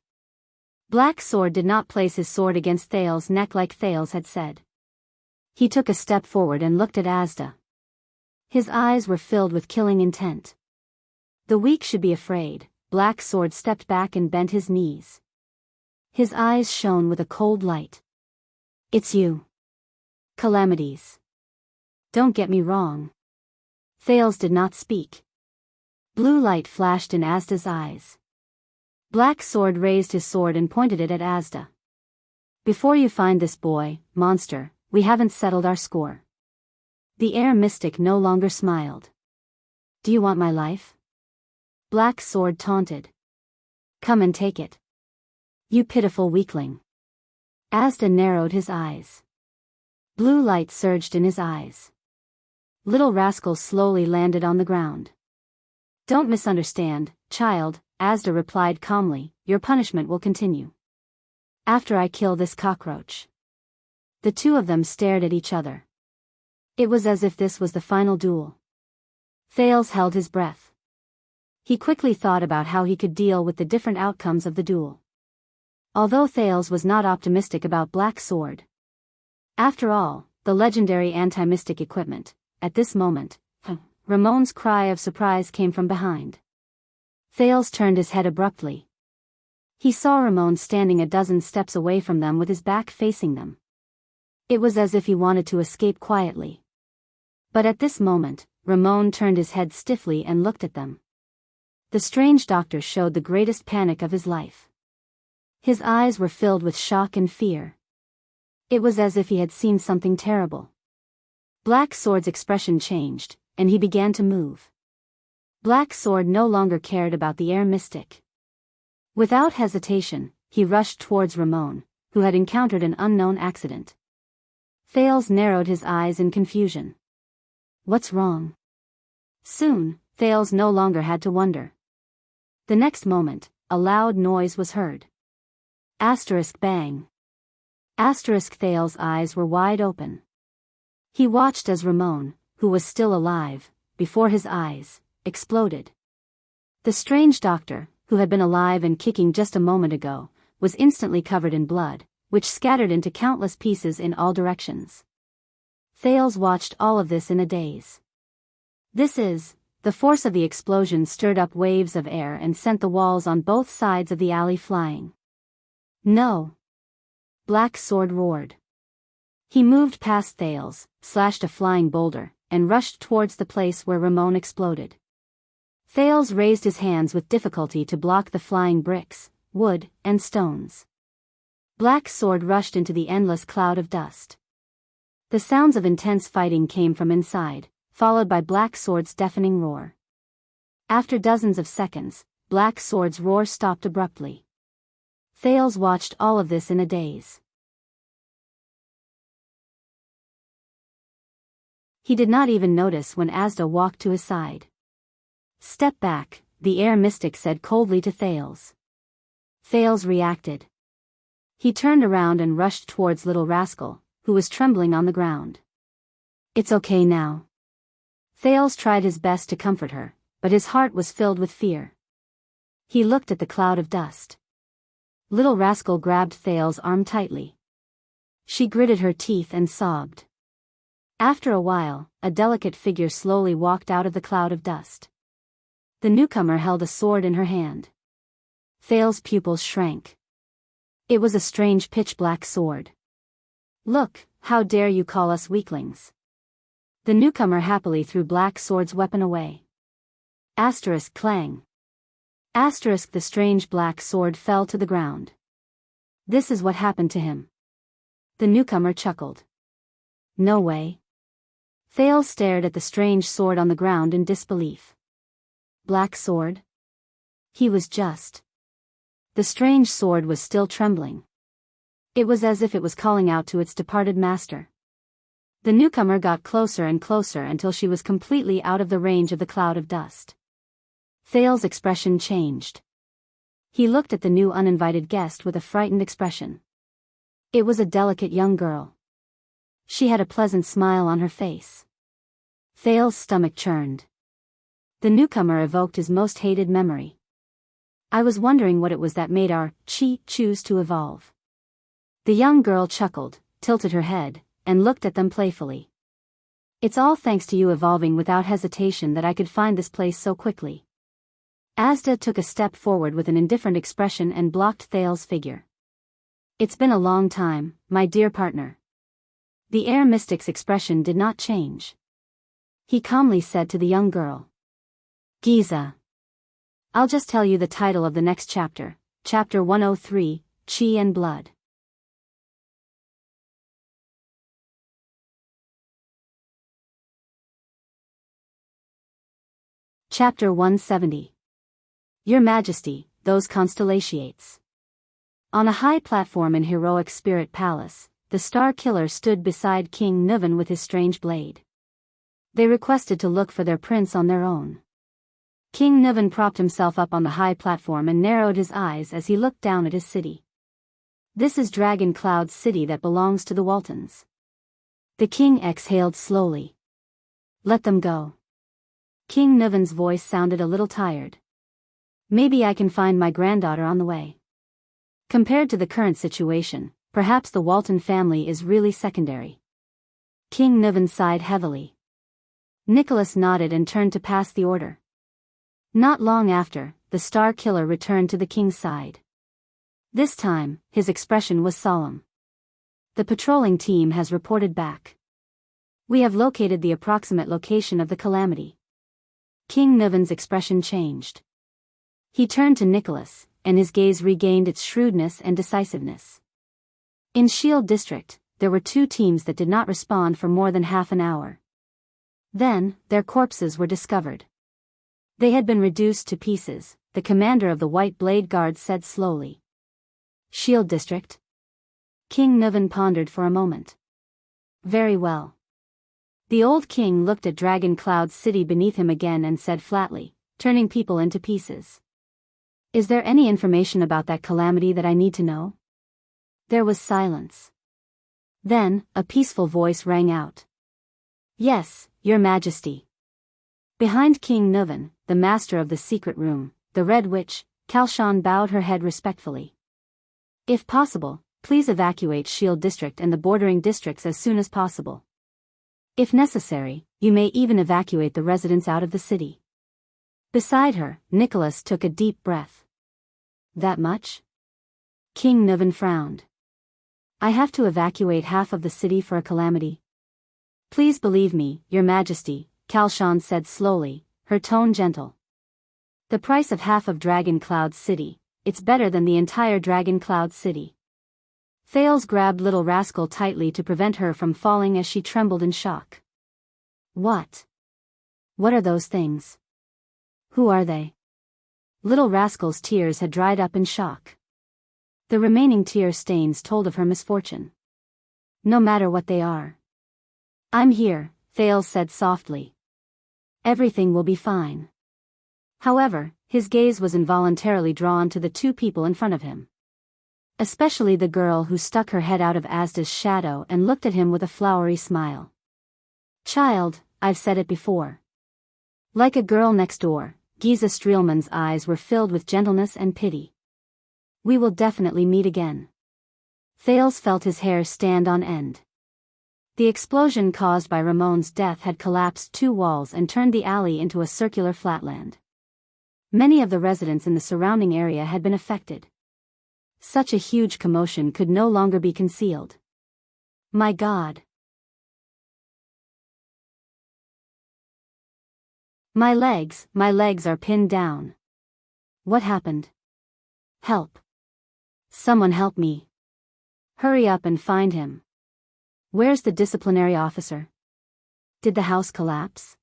Black Sword did not place his sword against Thales' neck like Thales had said. He took a step forward and looked at Asda. His eyes were filled with killing intent. The weak should be afraid. Black Sword stepped back and bent his knees. His eyes shone with a cold light. It's you. Calamities. Don't get me wrong. Thales did not speak. Blue light flashed in Asda's eyes. Black Sword raised his sword and pointed it at Asda. Before you find this boy, monster, we haven't settled our score. The air mystic no longer smiled. Do you want my life? Black Sword taunted. Come and take it. You pitiful weakling. Asda narrowed his eyes. Blue light surged in his eyes. Little rascal slowly landed on the ground. Don't misunderstand, child, Asda replied calmly, your punishment will continue. After I kill this cockroach. The two of them stared at each other. It was as if this was the final duel. Thales held his breath. He quickly thought about how he could deal with the different outcomes of the duel. Although Thales was not optimistic about Black Sword. After all, the legendary anti-mystic equipment, at this moment, Ramon's cry of surprise came from behind. Thales turned his head abruptly. He saw Ramon standing a dozen steps away from them with his back facing them. It was as if he wanted to escape quietly. But at this moment, Ramon turned his head stiffly and looked at them. The strange doctor showed the greatest panic of his life. His eyes were filled with shock and fear. It was as if he had seen something terrible. Black Sword's expression changed, and he began to move. Black Sword no longer cared about the air mystic. Without hesitation, he rushed towards Ramon, who had encountered an unknown accident. Thales narrowed his eyes in confusion. What's wrong? Soon, Thales no longer had to wonder. The next moment, a loud noise was heard. Asterisk bang. Asterisk Thales' eyes were wide open. He watched as Ramon, who was still alive, before his eyes, exploded. The strange doctor, who had been alive and kicking just a moment ago, was instantly covered in blood, which scattered into countless pieces in all directions. Thales watched all of this in a daze. The force of the explosion stirred up waves of air and sent the walls on both sides of the alley flying. No! Black Sword roared. He moved past Thales, slashed a flying boulder, and rushed towards the place where Ramon exploded. Thales raised his hands with difficulty to block the flying bricks, wood, and stones. Black Sword rushed into the endless cloud of dust. The sounds of intense fighting came from inside, followed by Black Sword's deafening roar. After dozens of seconds, Black Sword's roar stopped abruptly. Thales watched all of this in a daze. He did not even notice when Asda walked to his side. Step back, the air mystic said coldly to Thales. Thales reacted. He turned around and rushed towards Little Rascal, who was trembling on the ground. It's okay now. Thales tried his best to comfort her, but his heart was filled with fear. He looked at the cloud of dust. Little Rascal grabbed Thales' arm tightly. She gritted her teeth and sobbed. After a while, a delicate figure slowly walked out of the cloud of dust. The newcomer held a sword in her hand. Thales' pupils shrank. It was a strange pitch-black sword. Look, how dare you call us weaklings? The newcomer happily threw Black Sword's weapon away. Asterisk clang. Asterisk the strange black sword fell to the ground. This is what happened to him. The newcomer chuckled. No way. Thales stared at the strange sword on the ground in disbelief. Black Sword? He was just. The strange sword was still trembling. It was as if it was calling out to its departed master. The newcomer got closer and closer until she was completely out of the range of the cloud of dust. Thales' expression changed. He looked at the new uninvited guest with a frightened expression. It was a delicate young girl. She had a pleasant smile on her face. Thales' stomach churned. The newcomer evoked his most hated memory. I was wondering what it was that made our chi choose to evolve. The young girl chuckled, tilted her head, and looked at them playfully. It's all thanks to you evolving without hesitation that I could find this place so quickly. Asda took a step forward with an indifferent expression and blocked Thales' figure. It's been a long time, my dear partner. The air mystic's expression did not change. He calmly said to the young girl. Giza. I'll just tell you the title of the next chapter, Chapter 103, Chi and Blood. Chapter 170. Your Majesty, those constellations. On a high platform in Heroic Spirit Palace, the Star Killer stood beside King Nuvan with his strange blade. They requested to look for their prince on their own. King Nuvan propped himself up on the high platform and narrowed his eyes as he looked down at his city. This is Dragon Cloud's city that belongs to the Waltons. The king exhaled slowly. Let them go. King Nuvan's voice sounded a little tired. Maybe I can find my granddaughter on the way. Compared to the current situation, perhaps the Walton family is really secondary. King Nuvan sighed heavily. Nicholas nodded and turned to pass the order. Not long after, the Star Killer returned to the king's side. This time, his expression was solemn. The patrolling team has reported back. We have located the approximate location of the calamity. King Nuvan's expression changed. He turned to Nicholas, and his gaze regained its shrewdness and decisiveness. In Shield District, there were 2 teams that did not respond for more than half an hour. Then, their corpses were discovered. They had been reduced to pieces, the commander of the White Blade Guard said slowly. Shield District? King Nuvan pondered for a moment. Very well. The old king looked at Dragon Cloud City beneath him again and said flatly, turning people into pieces. Is there any information about that calamity that I need to know? There was silence. Then, a peaceful voice rang out. Yes, Your Majesty. Behind King Nuvan, the master of the secret room, the Red Witch, Kalshan bowed her head respectfully. If possible, please evacuate Shield District and the bordering districts as soon as possible. If necessary, you may even evacuate the residents out of the city. Beside her, Nicholas took a deep breath. That much? King Nuvan frowned. I have to evacuate half of the city for a calamity. Please believe me, Your Majesty, Kalshan said slowly, her tone gentle. The price of half of Dragon Cloud City, it's better than the entire Dragon Cloud City. Thales grabbed Little Rascal tightly to prevent her from falling as she trembled in shock. What? What are those things? Who are they? Little Rascal's tears had dried up in shock. The remaining tear stains told of her misfortune. No matter what they are. I'm here, Thales said softly. Everything will be fine. However, his gaze was involuntarily drawn to the two people in front of him. Especially the girl who stuck her head out of Asda's shadow and looked at him with a flowery smile. Child, I've said it before. Like a girl next door, Giza Streelman's eyes were filled with gentleness and pity. We will definitely meet again. Thales felt his hair stand on end. The explosion caused by Ramon's death had collapsed 2 walls and turned the alley into a circular flatland. Many of the residents in the surrounding area had been affected. Such a huge commotion could no longer be concealed. My God. My legs are pinned down. What happened? Help. Someone help me. Hurry up and find him. Where's the disciplinary officer? Did the house collapse?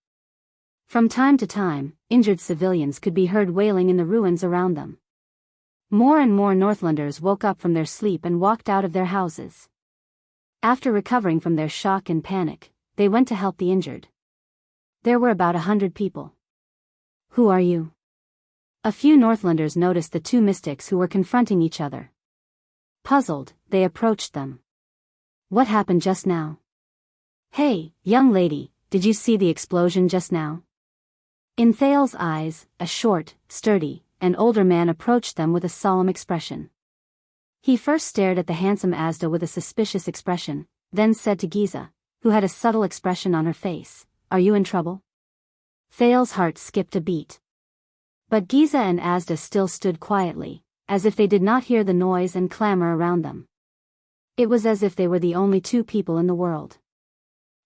From time to time, injured civilians could be heard wailing in the ruins around them. More and more Northlanders woke up from their sleep and walked out of their houses. After recovering from their shock and panic, they went to help the injured. There were about 100 people. Who are you? A few Northlanders noticed the 2 mystics who were confronting each other. Puzzled, they approached them. What happened just now? Hey, young lady, did you see the explosion just now? In Thales' eyes, a short, sturdy, and older man approached them with a solemn expression. He first stared at the handsome Asda with a suspicious expression, then said to Giza, who had a subtle expression on her face, Are you in trouble? Thales' heart skipped a beat. But Giza and Asda still stood quietly, as if they did not hear the noise and clamor around them. It was as if they were the only 2 people in the world.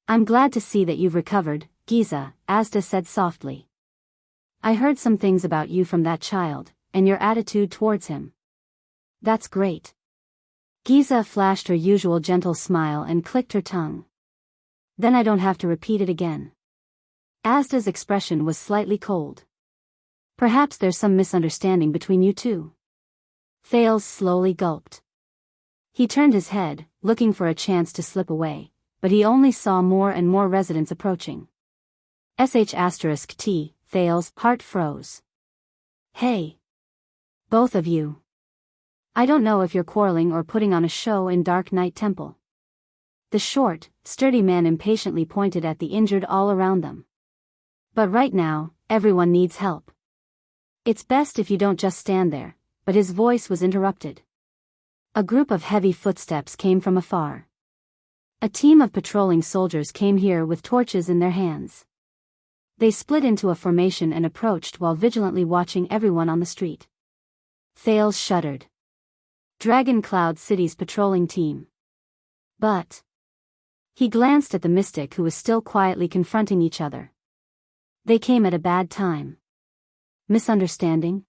I'm glad to see that you've recovered, Giza, Asda said softly. I heard some things about you from that child, and your attitude towards him. That's great. Giza flashed her usual gentle smile and clicked her tongue. Then I don't have to repeat it again. Asda's expression was slightly cold. Perhaps there's some misunderstanding between you 2. Thales slowly gulped. He turned his head, looking for a chance to slip away, but he only saw more and more residents approaching. *T, Thales' heart froze. Hey. Both of you. I don't know if you're quarreling or putting on a show in Dark Knight Temple. The short, sturdy man impatiently pointed at the injured all around them. But right now, everyone needs help. It's best if you don't just stand there, but his voice was interrupted. A group of heavy footsteps came from afar. A team of patrolling soldiers came here with torches in their hands. They split into a formation and approached while vigilantly watching everyone on the street. Thales shuddered. Dragon Cloud City's patrolling team. But he glanced at the mystic who was still quietly confronting each other. They came at a bad time. Misunderstanding?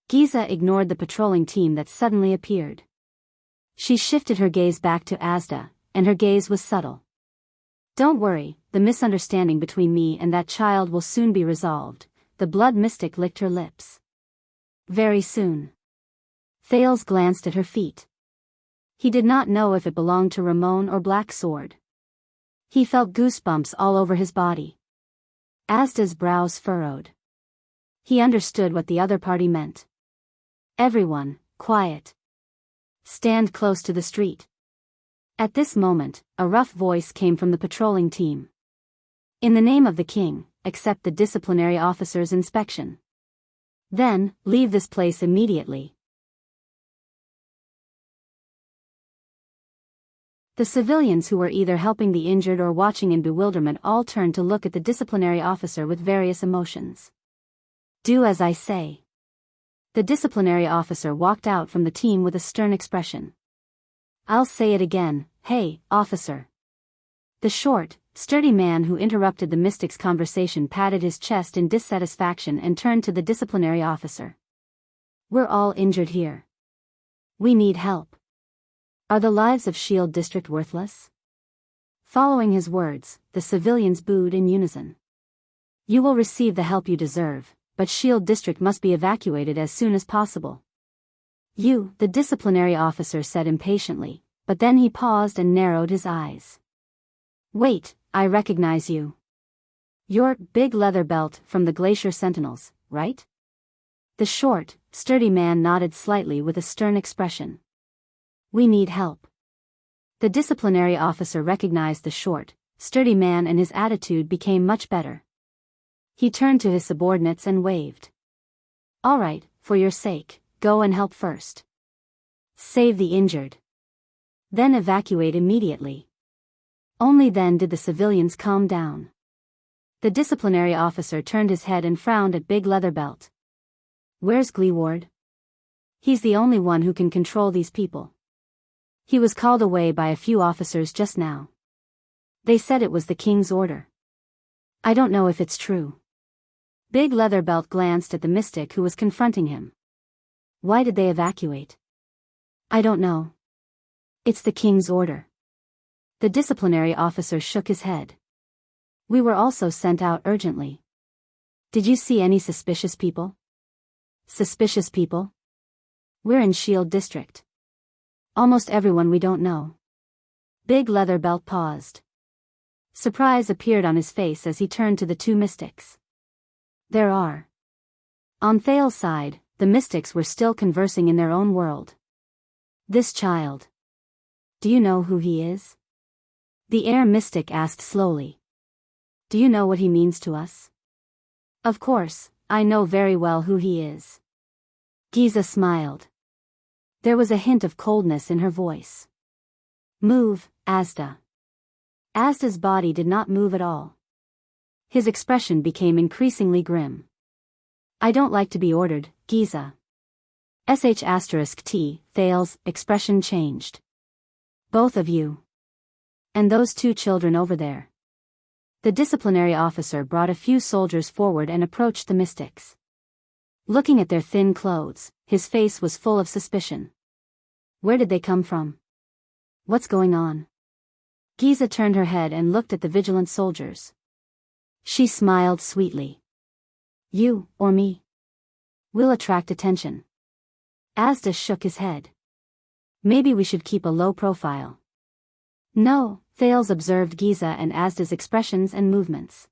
Giza ignored the patrolling team that suddenly appeared. She shifted her gaze back to Asda, and her gaze was subtle. Don't worry, the misunderstanding between me and that child will soon be resolved. The blood mystic licked her lips. Very soon. Thales glanced at her feet. He did not know if it belonged to Ramon or Black Sword. He felt goosebumps all over his body. Asda's brows furrowed. He understood what the other party meant. Everyone, quiet. Stand close to the street. At this moment, a rough voice came from the patrolling team. In the name of the king, accept the disciplinary officer's inspection. Then, leave this place immediately. The civilians who were either helping the injured or watching in bewilderment all turned to look at the disciplinary officer with various emotions. Do as I say. The disciplinary officer walked out from the team with a stern expression. I'll say it again, hey, officer. The short, sturdy man who interrupted the mystic's conversation patted his chest in dissatisfaction and turned to the disciplinary officer. We're all injured here. We need help. Are the lives of Shield District worthless? Following his words, the civilians booed in unison. You will receive the help you deserve, but Shield District must be evacuated as soon as possible. You, the disciplinary officer said impatiently, but then he paused and narrowed his eyes. Wait, I recognize you. You're Big Leather Belt from the Glacier Sentinels, right? The short, sturdy man nodded slightly with a stern expression. We need help. The disciplinary officer recognized the short, sturdy man and his attitude became much better. He turned to his subordinates and waved. All right, for your sake, go and help first. Save the injured. Then evacuate immediately. Only then did the civilians calm down. The disciplinary officer turned his head and frowned at Big Leather Belt. Where's Gleeward? He's the only one who can control these people. He was called away by a few officers just now. They said it was the king's order. I don't know if it's true. Big Leather Belt glanced at the mystic who was confronting him. Why did they evacuate? I don't know. It's the king's order. The disciplinary officer shook his head. We were also sent out urgently. Did you see any suspicious people? Suspicious people? We're in Shield District. Almost everyone we don't know. Big Leather Belt paused. Surprise appeared on his face as he turned to the two mystics. There are. On Thal's side, the mystics were still conversing in their own world. This child. Do you know who he is? The air mystic asked slowly. Do you know what he means to us? Of course, I know very well who he is. Giza smiled. There was a hint of coldness in her voice. Move, Asda. Asda's body did not move at all. His expression became increasingly grim. I don't like to be ordered, Giza. *T, Thal's expression changed. Both of you. And those two children over there. The disciplinary officer brought a few soldiers forward and approached the mystics. Looking at their thin clothes, his face was full of suspicion. Where did they come from? What's going on? Giza turned her head and looked at the vigilant soldiers. She smiled sweetly. You, or me? We'll attract attention. Asda shook his head. Maybe we should keep a low profile. No, Thales observed Giza and Asda's expressions and movements.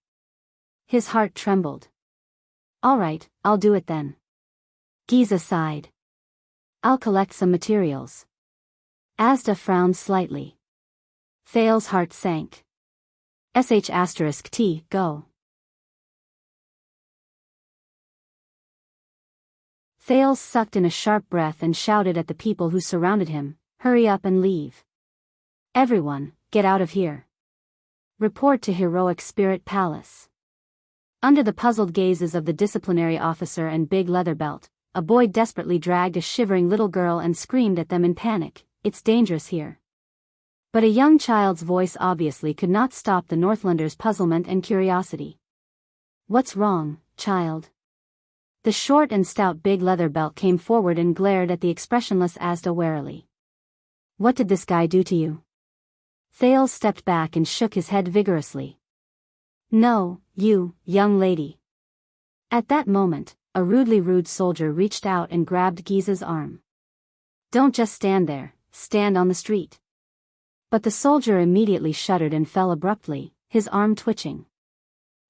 His heart trembled. All right, I'll do it then. Giza sighed. I'll collect some materials. Asda frowned slightly. Thales' heart sank. *T, go. Thales sucked in a sharp breath and shouted at the people who surrounded him, hurry up and leave. Everyone, get out of here. Report to Heroic Spirit Palace. Under the puzzled gazes of the disciplinary officer and Big Leather Belt, a boy desperately dragged a shivering little girl and screamed at them in panic, it's dangerous here. But a young child's voice obviously could not stop the Northlander's puzzlement and curiosity. What's wrong, child? The short and stout Big Leather Belt came forward and glared at the expressionless Asda warily. What did this guy do to you? Thales stepped back and shook his head vigorously. No, you, young lady. At that moment, a rudely rude soldier reached out and grabbed Giza's arm. Don't just stand there, stand on the street. But the soldier immediately shuddered and fell abruptly, his arm twitching.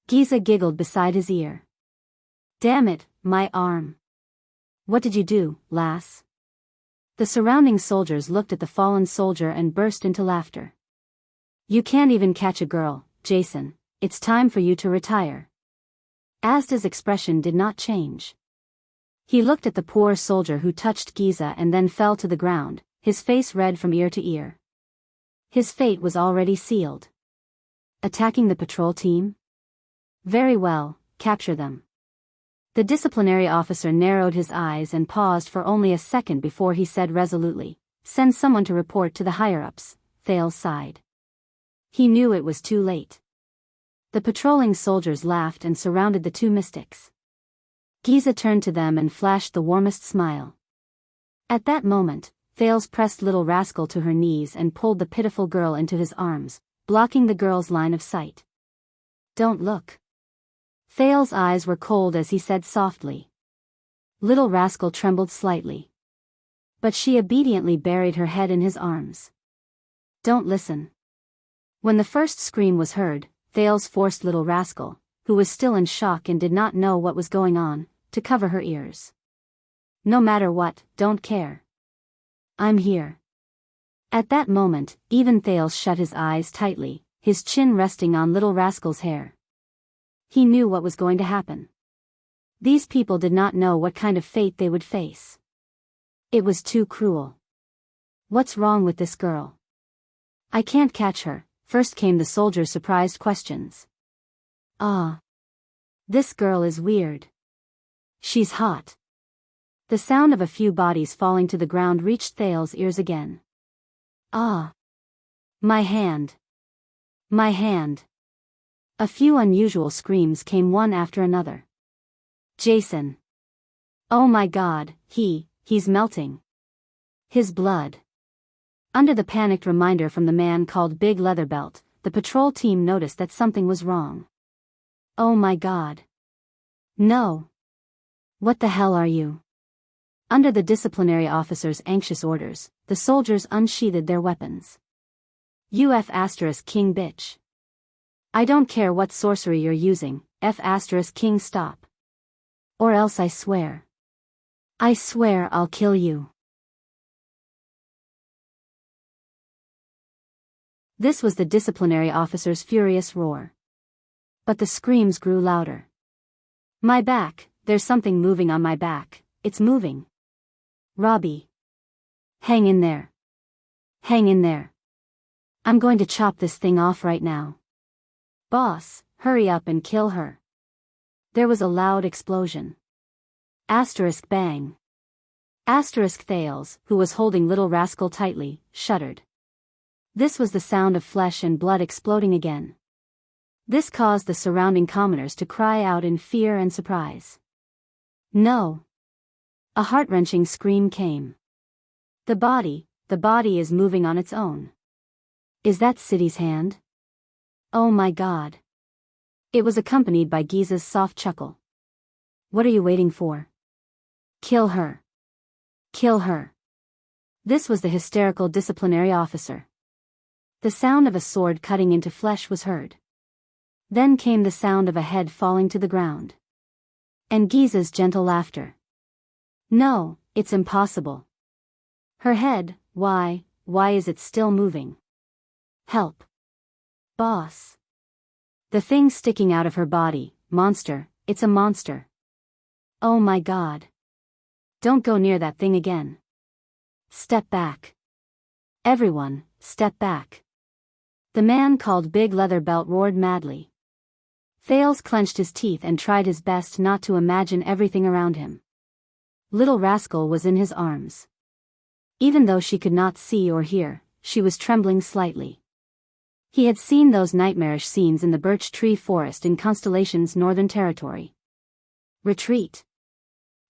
Giza giggled beside his ear. Damn it, my arm. What did you do, lass? The surrounding soldiers looked at the fallen soldier and burst into laughter. You can't even catch a girl, Jason, it's time for you to retire. Asda's expression did not change. He looked at the poor soldier who touched Giza and then fell to the ground, his face red from ear to ear. His fate was already sealed. Attacking the patrol team? Very well, capture them. The disciplinary officer narrowed his eyes and paused for only a second before he said resolutely, send someone to report to the higher-ups. Thales sighed. He knew it was too late. The patrolling soldiers laughed and surrounded the two mystics. Giza turned to them and flashed the warmest smile. At that moment, Thales pressed Little Rascal to her knees and pulled the pitiful girl into his arms, blocking the girl's line of sight. Don't look. Thales' eyes were cold as he said softly. Little Rascal trembled slightly. But she obediently buried her head in his arms. Don't listen. When the first scream was heard, Thales forced Little Rascal, who was still in shock and did not know what was going on, to cover her ears. No matter what, don't care. I'm here. At that moment, even Thales shut his eyes tightly, his chin resting on Little Rascal's hair. He knew what was going to happen. These people did not know what kind of fate they would face. It was too cruel. What's wrong with this girl? I can't catch her, first came the soldier's surprised questions. Ah. This girl is weird. She's hot. The sound of a few bodies falling to the ground reached Thales' ears again. Ah. My hand. My hand. A few unusual screams came one after another. Jason. Oh my God, he's melting. His blood. Under the panicked reminder from the man called Big Leatherbelt, the patrol team noticed that something was wrong. Oh my God. No. What the hell are you? Under the disciplinary officer's anxious orders, the soldiers unsheathed their weapons. King bitch. I don't care what sorcery you're using, King stop. Or else I swear I'll kill you. This was the disciplinary officer's furious roar. But the screams grew louder. My back, there's something moving on my back, it's moving. Robbie. Hang in there. Hang in there. I'm going to chop this thing off right now. Boss, hurry up and kill her. There was a loud explosion. Bang. Thales, who was holding Little Rascal tightly, shuddered. This was the sound of flesh and blood exploding again. This caused the surrounding commoners to cry out in fear and surprise. No. A heart-wrenching scream came. The body is moving on its own. Is that City's hand? Oh my God. It was accompanied by Giza's soft chuckle. What are you waiting for? Kill her. Kill her. This was the hysterical disciplinary officer. The sound of a sword cutting into flesh was heard. Then came the sound of a head falling to the ground. And Giza's gentle laughter. No, it's impossible. Her head, why is it still moving? Help. Boss. The thing sticking out of her body, monster, it's a monster. Oh my God. Don't go near that thing again. Step back. Everyone, step back. The man called Big Leatherbelt roared madly. Thales clenched his teeth and tried his best not to imagine everything around him. Little Rascal was in his arms. Even though she could not see or hear, she was trembling slightly. He had seen those nightmarish scenes in the birch tree forest in Constellation's northern territory. Retreat.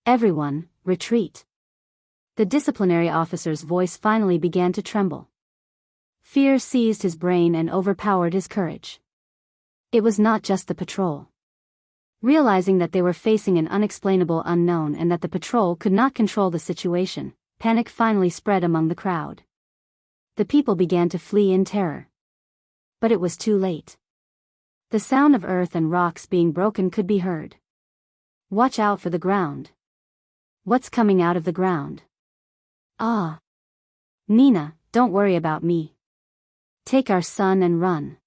Everyone, retreat. The disciplinary officer's voice finally began to tremble. Fear seized his brain and overpowered his courage. It was not just the patrol. Realizing that they were facing an unexplainable unknown and that the patrol could not control the situation, panic finally spread among the crowd. The people began to flee in terror. But it was too late. The sound of earth and rocks being broken could be heard. Watch out for the ground. What's coming out of the ground? Ah. Nina, don't worry about me. Take our son and run.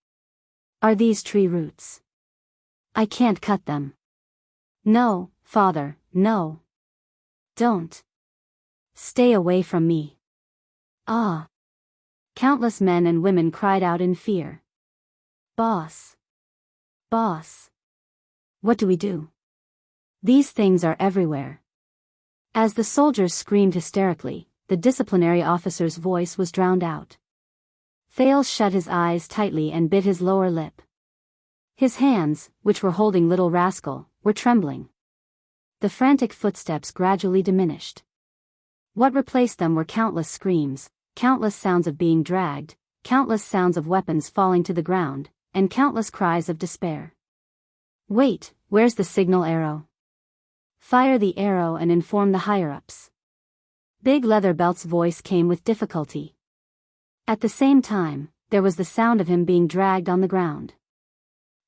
Are these tree roots? I can't cut them. No, father, no. Don't. Stay away from me. Ah. Countless men and women cried out in fear. Boss. Boss. What do we do? These things are everywhere. As the soldiers screamed hysterically, the disciplinary officer's voice was drowned out. Thales shut his eyes tightly and bit his lower lip. His hands, which were holding little rascal, were trembling. The frantic footsteps gradually diminished. What replaced them were countless screams, countless sounds of being dragged, countless sounds of weapons falling to the ground, and countless cries of despair. Wait, where's the signal arrow? Fire the arrow and inform the higher-ups. Big Leatherbelt's voice came with difficulty. At the same time, there was the sound of him being dragged on the ground.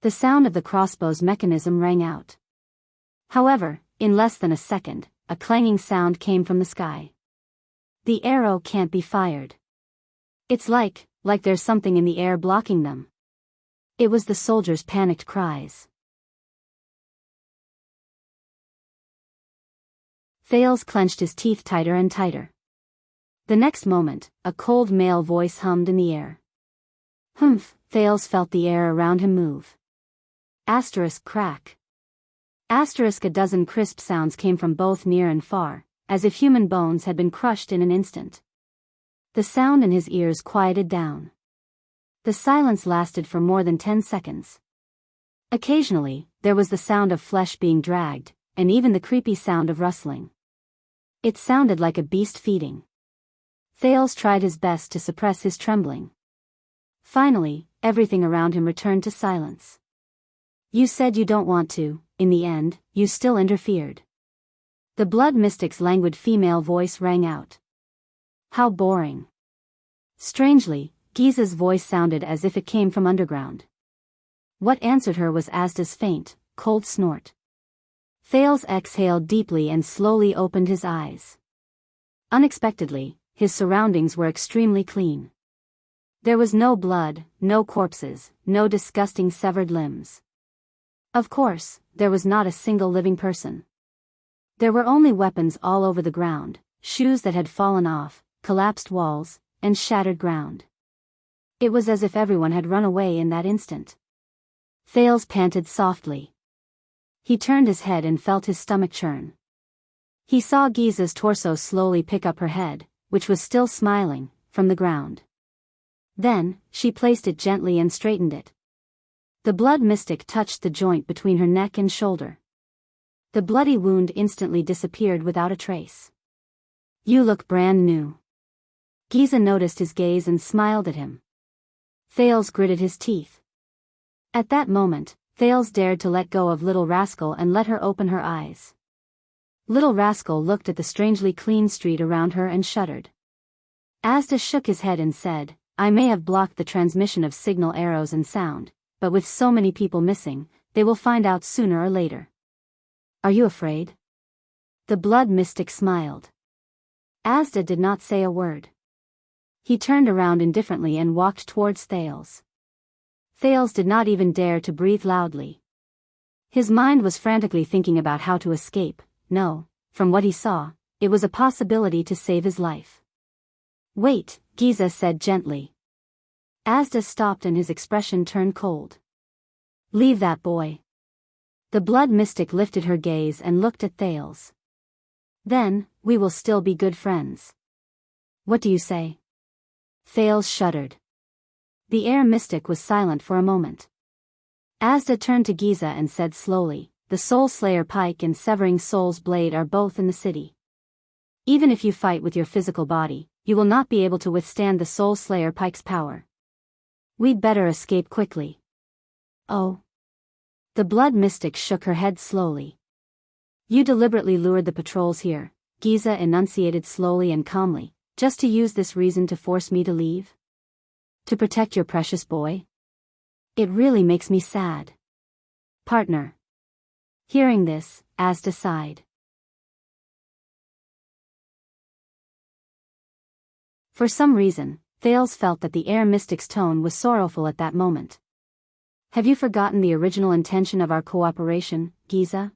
The sound of the crossbow's mechanism rang out. However, in less than a second, a clanging sound came from the sky. The arrow can't be fired. It's like there's something in the air blocking them. It was the soldiers' panicked cries. Thales clenched his teeth tighter and tighter. The next moment, a cold male voice hummed in the air. Humph, Thales felt the air around him move. Asterisk crack. Asterisk a dozen crisp sounds came from both near and far, as if human bones had been crushed in an instant. The sound in his ears quieted down. The silence lasted for more than 10 seconds. Occasionally, there was the sound of flesh being dragged, and even the creepy sound of rustling. It sounded like a beast feeding. Thales tried his best to suppress his trembling. Finally, everything around him returned to silence. You said you don't want to, in the end, you still interfered. The blood mystic's languid female voice rang out. How boring. Strangely, Giza's voice sounded as if it came from underground. What answered her was Asda's faint, cold snort. Thales exhaled deeply and slowly opened his eyes. Unexpectedly, his surroundings were extremely clean. There was no blood, no corpses, no disgusting severed limbs. Of course, there was not a single living person. There were only weapons all over the ground, shoes that had fallen off, collapsed walls, and shattered ground. It was as if everyone had run away in that instant. Thales panted softly. He turned his head and felt his stomach churn. He saw Giza's torso slowly pick up her head, which was still smiling, from the ground. Then, she placed it gently and straightened it. The blood mystic touched the joint between her neck and shoulder. The bloody wound instantly disappeared without a trace. You look brand new. Giza noticed his gaze and smiled at him. Thales gritted his teeth. At that moment, Thales dared to let go of Little Rascal and let her open her eyes. Little Rascal looked at the strangely clean street around her and shuddered. Asda shook his head and said, I may have blocked the transmission of signal arrows and sound, but with so many people missing, they will find out sooner or later. Are you afraid? The blood mystic smiled. Asda did not say a word. He turned around indifferently and walked towards Thales. Thales did not even dare to breathe loudly. His mind was frantically thinking about how to escape. No, from what he saw, it was a possibility to save his life. Wait, Giza said gently. Asda stopped and his expression turned cold. Leave that boy. The blood mystic lifted her gaze and looked at Thales. Then, we will still be good friends. What do you say? Thales shuddered. The air mystic was silent for a moment. Asda turned to Giza and said slowly, the Soul Slayer pike and Severing Soul's blade are both in the city. Even if you fight with your physical body, you will not be able to withstand the Soul Slayer pike's power. We'd better escape quickly. Oh. The blood mystic shook her head slowly. You deliberately lured the patrols here, Giza enunciated slowly and calmly, Just to use this reason to force me to leave? To protect your precious boy? It really makes me sad. Partner. Hearing this, Asda sighed. For some reason, Thales felt that the air mystic's tone was sorrowful at that moment. Have you forgotten the original intention of our cooperation, Giza?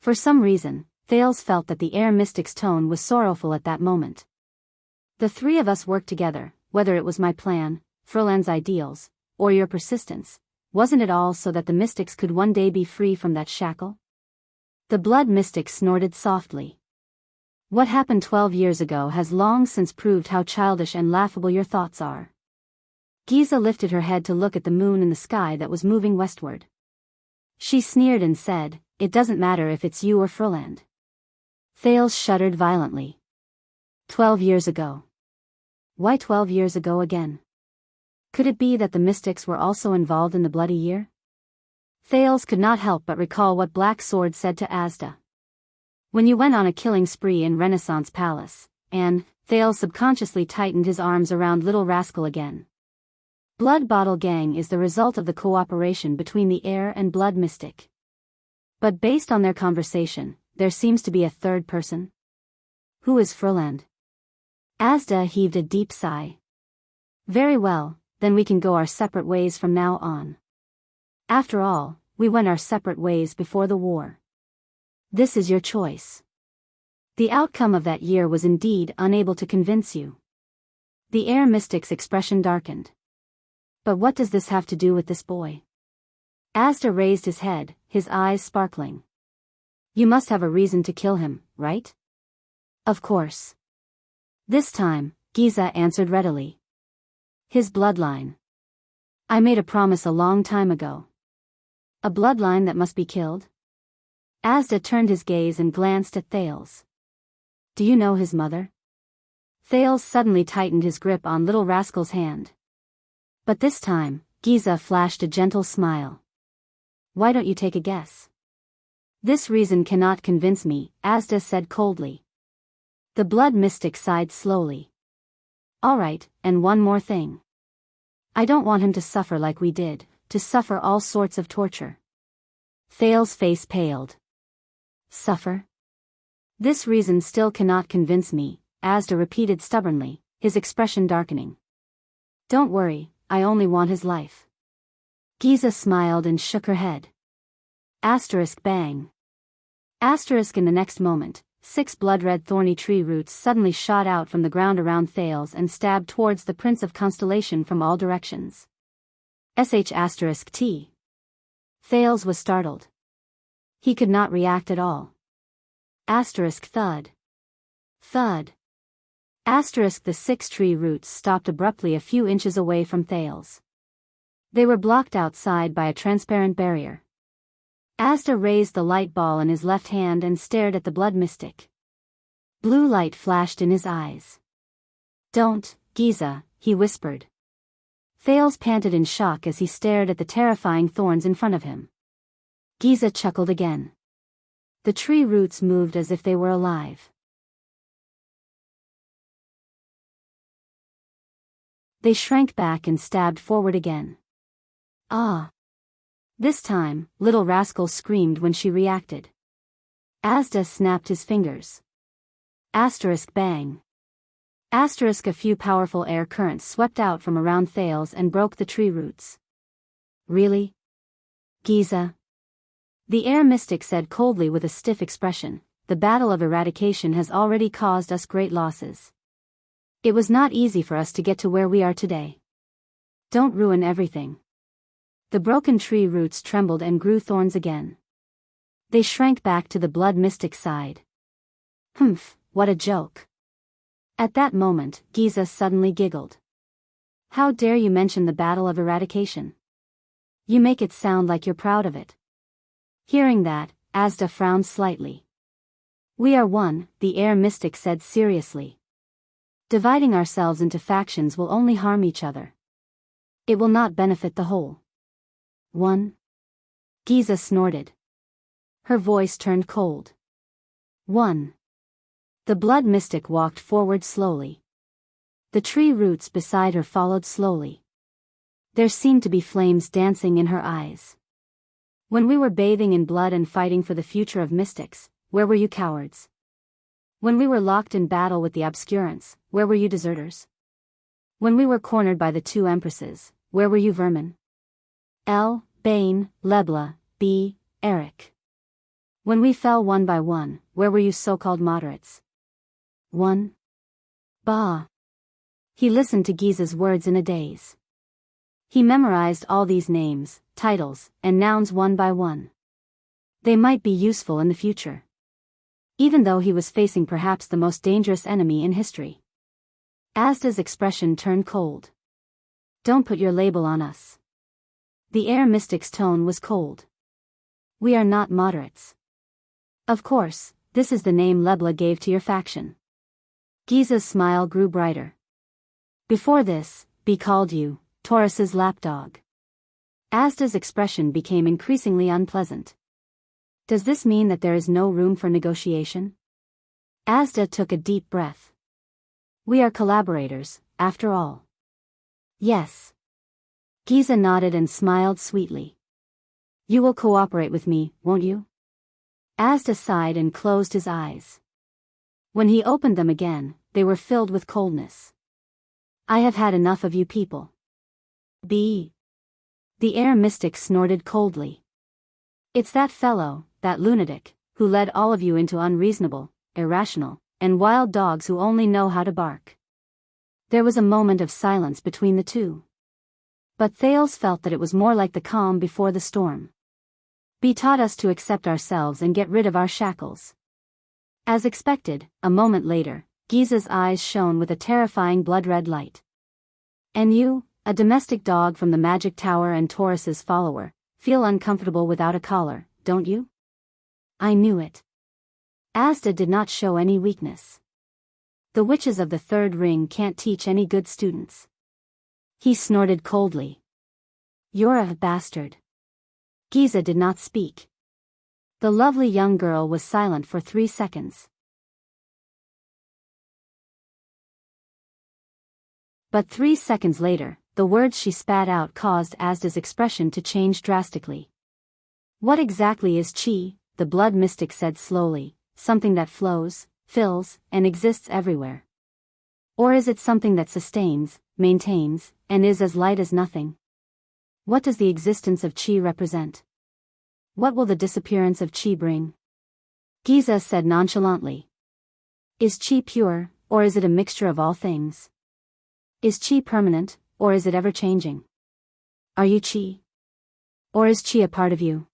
For some reason, Thales felt that the air mystic's tone was sorrowful at that moment. The three of us worked together, whether it was my plan, Froland's ideals, or your persistence, wasn't it all so that the mystics could one day be free from that shackle? The blood mystic snorted softly. What happened 12 years ago has long since proved how childish and laughable your thoughts are. Giza lifted her head to look at the moon in the sky that was moving westward. She sneered and said, "It doesn't matter if it's you or Froland." Thales shuddered violently. 12 years ago. Why 12 years ago again? Could it be that the mystics were also involved in the bloody year? Thales could not help but recall what Black Sword said to Asda. When you went on a killing spree in Renaissance Palace, and Thales subconsciously tightened his arms around Little Rascal again. Blood Bottle Gang is the result of the cooperation between the air and blood mystic. But based on their conversation, there seems to be a third person. Who is Froland? Asda heaved a deep sigh. Very well, then we can go our separate ways from now on. After all, we went our separate ways before the war. This is your choice. The outcome of that year was indeed unable to convince you. The air mystic's expression darkened. But what does this have to do with this boy? Asda raised his head, his eyes sparkling. You must have a reason to kill him, right? Of course. This time, Giza answered readily. His bloodline. I made a promise a long time ago. A bloodline that must be killed? Asda turned his gaze and glanced at Thales. Do you know his mother? Thales suddenly tightened his grip on Little Rascal's hand. But this time, Giza flashed a gentle smile. Why don't you take a guess? This reason cannot convince me, Asda said coldly. The blood mystic sighed slowly. All right, and one more thing. I don't want him to suffer like we did, to suffer all sorts of torture. Thales' face paled. Suffer? This reason still cannot convince me, Asda repeated stubbornly, his expression darkening. Don't worry, I only want his life. Giza smiled and shook her head. Asterisk bang. Asterisk in the next moment, 6 blood-red thorny tree roots suddenly shot out from the ground around Thales and stabbed towards the Prince of Constellation from all directions. *T. Thales was startled. He could not react at all. Thud. Thud. The 6 tree roots stopped abruptly a few inches away from Thales. They were blocked outside by a transparent barrier. Asda raised the light ball in his left hand and stared at the blood mystic. Blue light flashed in his eyes. Don't, Giza, he whispered. Thales panted in shock as he stared at the terrifying thorns in front of him. Giza chuckled again. The tree roots moved as if they were alive. They shrank back and stabbed forward again. Ah! This time, Little Rascal screamed when she reacted. Asda snapped his fingers. Bang. A few powerful air currents swept out from around Thales and broke the tree roots. Really? Giza? The air mystic said coldly with a stiff expression, the battle of eradication has already caused us great losses. It was not easy for us to get to where we are today. Don't ruin everything. The broken tree roots trembled and grew thorns again. They shrank back to the blood mystic's side. Humph, what a joke. At that moment, Giza suddenly giggled. How dare you mention the battle of eradication? You make it sound like you're proud of it. Hearing that, Asda frowned slightly. We are one, the air mystic said seriously. Dividing ourselves into factions will only harm each other. It will not benefit the whole. One? Giza snorted. Her voice turned cold. One. The blood mystic walked forward slowly. The tree roots beside her followed slowly. There seemed to be flames dancing in her eyes. When we were bathing in blood and fighting for the future of mystics, where were you cowards? When we were locked in battle with the obscurants, where were you deserters? When we were cornered by the two empresses, where were you vermin? L. Bane, Lebla, B. Eric. When we fell one by one, where were you so-called moderates? 1. Bah. He listened to Giza's words in a daze. He memorized all these names, titles, and nouns one by one. They might be useful in the future. Even though he was facing perhaps the most dangerous enemy in history. Asda's expression turned cold. Don't put your label on us. The air mystic's tone was cold. We are not moderates. Of course, this is the name Lebla gave to your faction. Giza's smile grew brighter. Before this, B called you Taurus's lapdog. Asda's expression became increasingly unpleasant. Does this mean that there is no room for negotiation? Asda took a deep breath. We are collaborators, after all. Yes. Giza nodded and smiled sweetly. You will cooperate with me, won't you? Asda sighed and closed his eyes. When he opened them again, they were filled with coldness. I have had enough of you people. B. The air mystic snorted coldly. It's that fellow, that lunatic, who led all of you into unreasonable, irrational, and wild dogs who only know how to bark. There was a moment of silence between the two. But Thales felt that it was more like the calm before the storm. B taught us to accept ourselves and get rid of our shackles. As expected, a moment later, Giza's eyes shone with a terrifying blood-red light. And you, a domestic dog from the Magic Tower and Taurus's follower, feel uncomfortable without a collar, don't you? I knew it. Asda did not show any weakness. The witches of the third ring can't teach any good students. He snorted coldly. You're a bastard. Giza did not speak. The lovely young girl was silent for 3 seconds. But 3 seconds later, the words she spat out caused Asda's expression to change drastically. What exactly is chi? The blood mystic said slowly. Something that flows, fills, and exists everywhere. Or is it something that sustains, maintains, and is as light as nothing? What does the existence of chi represent? What will the disappearance of chi bring? Giza said nonchalantly. Is chi pure, or is it a mixture of all things? Is chi permanent, or is it ever-changing? Are you chi? Or is chi a part of you?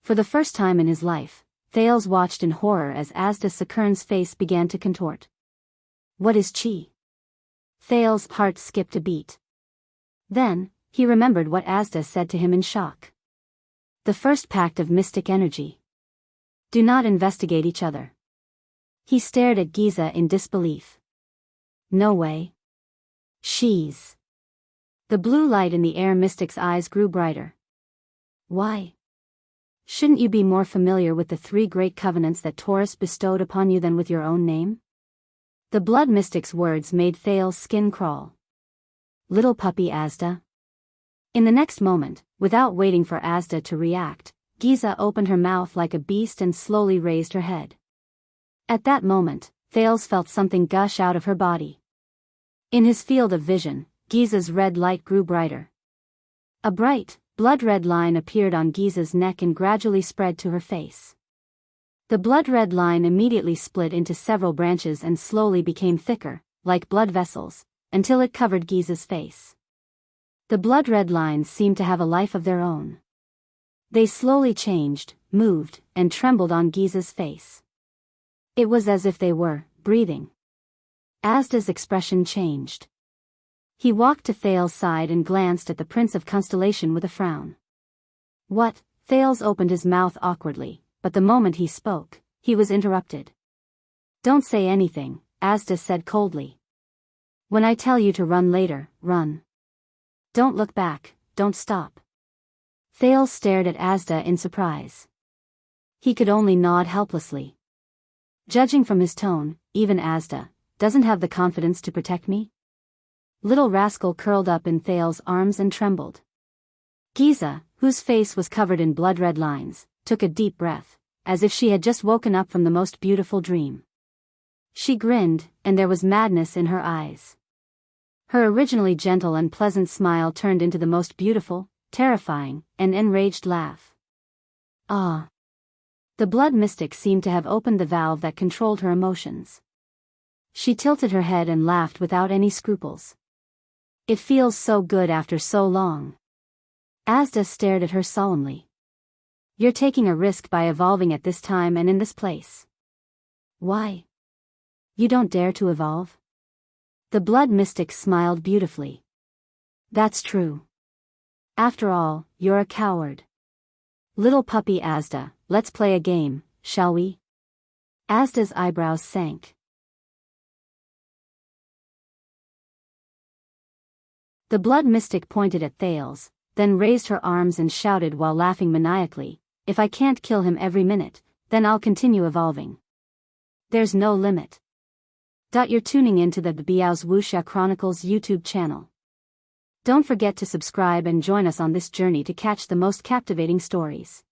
For the first time in his life, Thales watched in horror as Asda Sakurn's face began to contort. What is chi? Thales' heart skipped a beat. Then, he remembered what Asda said to him in shock. The first pact of mystic energy. Do not investigate each other. He stared at Giza in disbelief. No way. She's. The blue light in the air mystic's eyes grew brighter. Why? Shouldn't you be more familiar with the 3 great covenants that Taurus bestowed upon you than with your own name? The blood mystic's words made Thales' skin crawl. Little puppy Asda. In the next moment, without waiting for Asda to react, Giza opened her mouth like a beast and slowly raised her head. At that moment, Thales felt something gush out of her body. In his field of vision, Giza's red light grew brighter. A bright, blood-red line appeared on Giza's neck and gradually spread to her face. The blood-red line immediately split into several branches and slowly became thicker, like blood vessels, until it covered Giza's face. The blood-red lines seemed to have a life of their own. They slowly changed, moved, and trembled on Giza's face. It was as if they were breathing. Asda's expression changed. He walked to Thales' side and glanced at the Prince of Constellation with a frown. What? Thales opened his mouth awkwardly, but the moment he spoke, he was interrupted. Don't say anything, Asda said coldly. When I tell you to run later, run. Don't look back, don't stop. Thales stared at Asda in surprise. He could only nod helplessly. Judging from his tone, even Asda doesn't have the confidence to protect me? Little rascal curled up in Thales's arms and trembled. Giza, whose face was covered in blood-red lines, took a deep breath, as if she had just woken up from the most beautiful dream. She grinned, and there was madness in her eyes. Her originally gentle and pleasant smile turned into the most beautiful, terrifying, and enraged laugh. Ah! The blood mystic seemed to have opened the valve that controlled her emotions. She tilted her head and laughed without any scruples. It feels so good after so long. Asda stared at her solemnly. You're taking a risk by evolving at this time and in this place. Why? You don't dare to evolve? The blood mystic smiled beautifully. That's true. After all, you're a coward. Little puppy Asda, let's play a game, shall we? Asda's eyebrows sank. The blood mystic pointed at Thales, then raised her arms and shouted while laughing maniacally, if I can't kill him every minute, then I'll continue evolving. There's no limit. You're tuning into the Biyao's Wuxia Chronicles YouTube channel. Don't forget to subscribe and join us on this journey to catch the most captivating stories.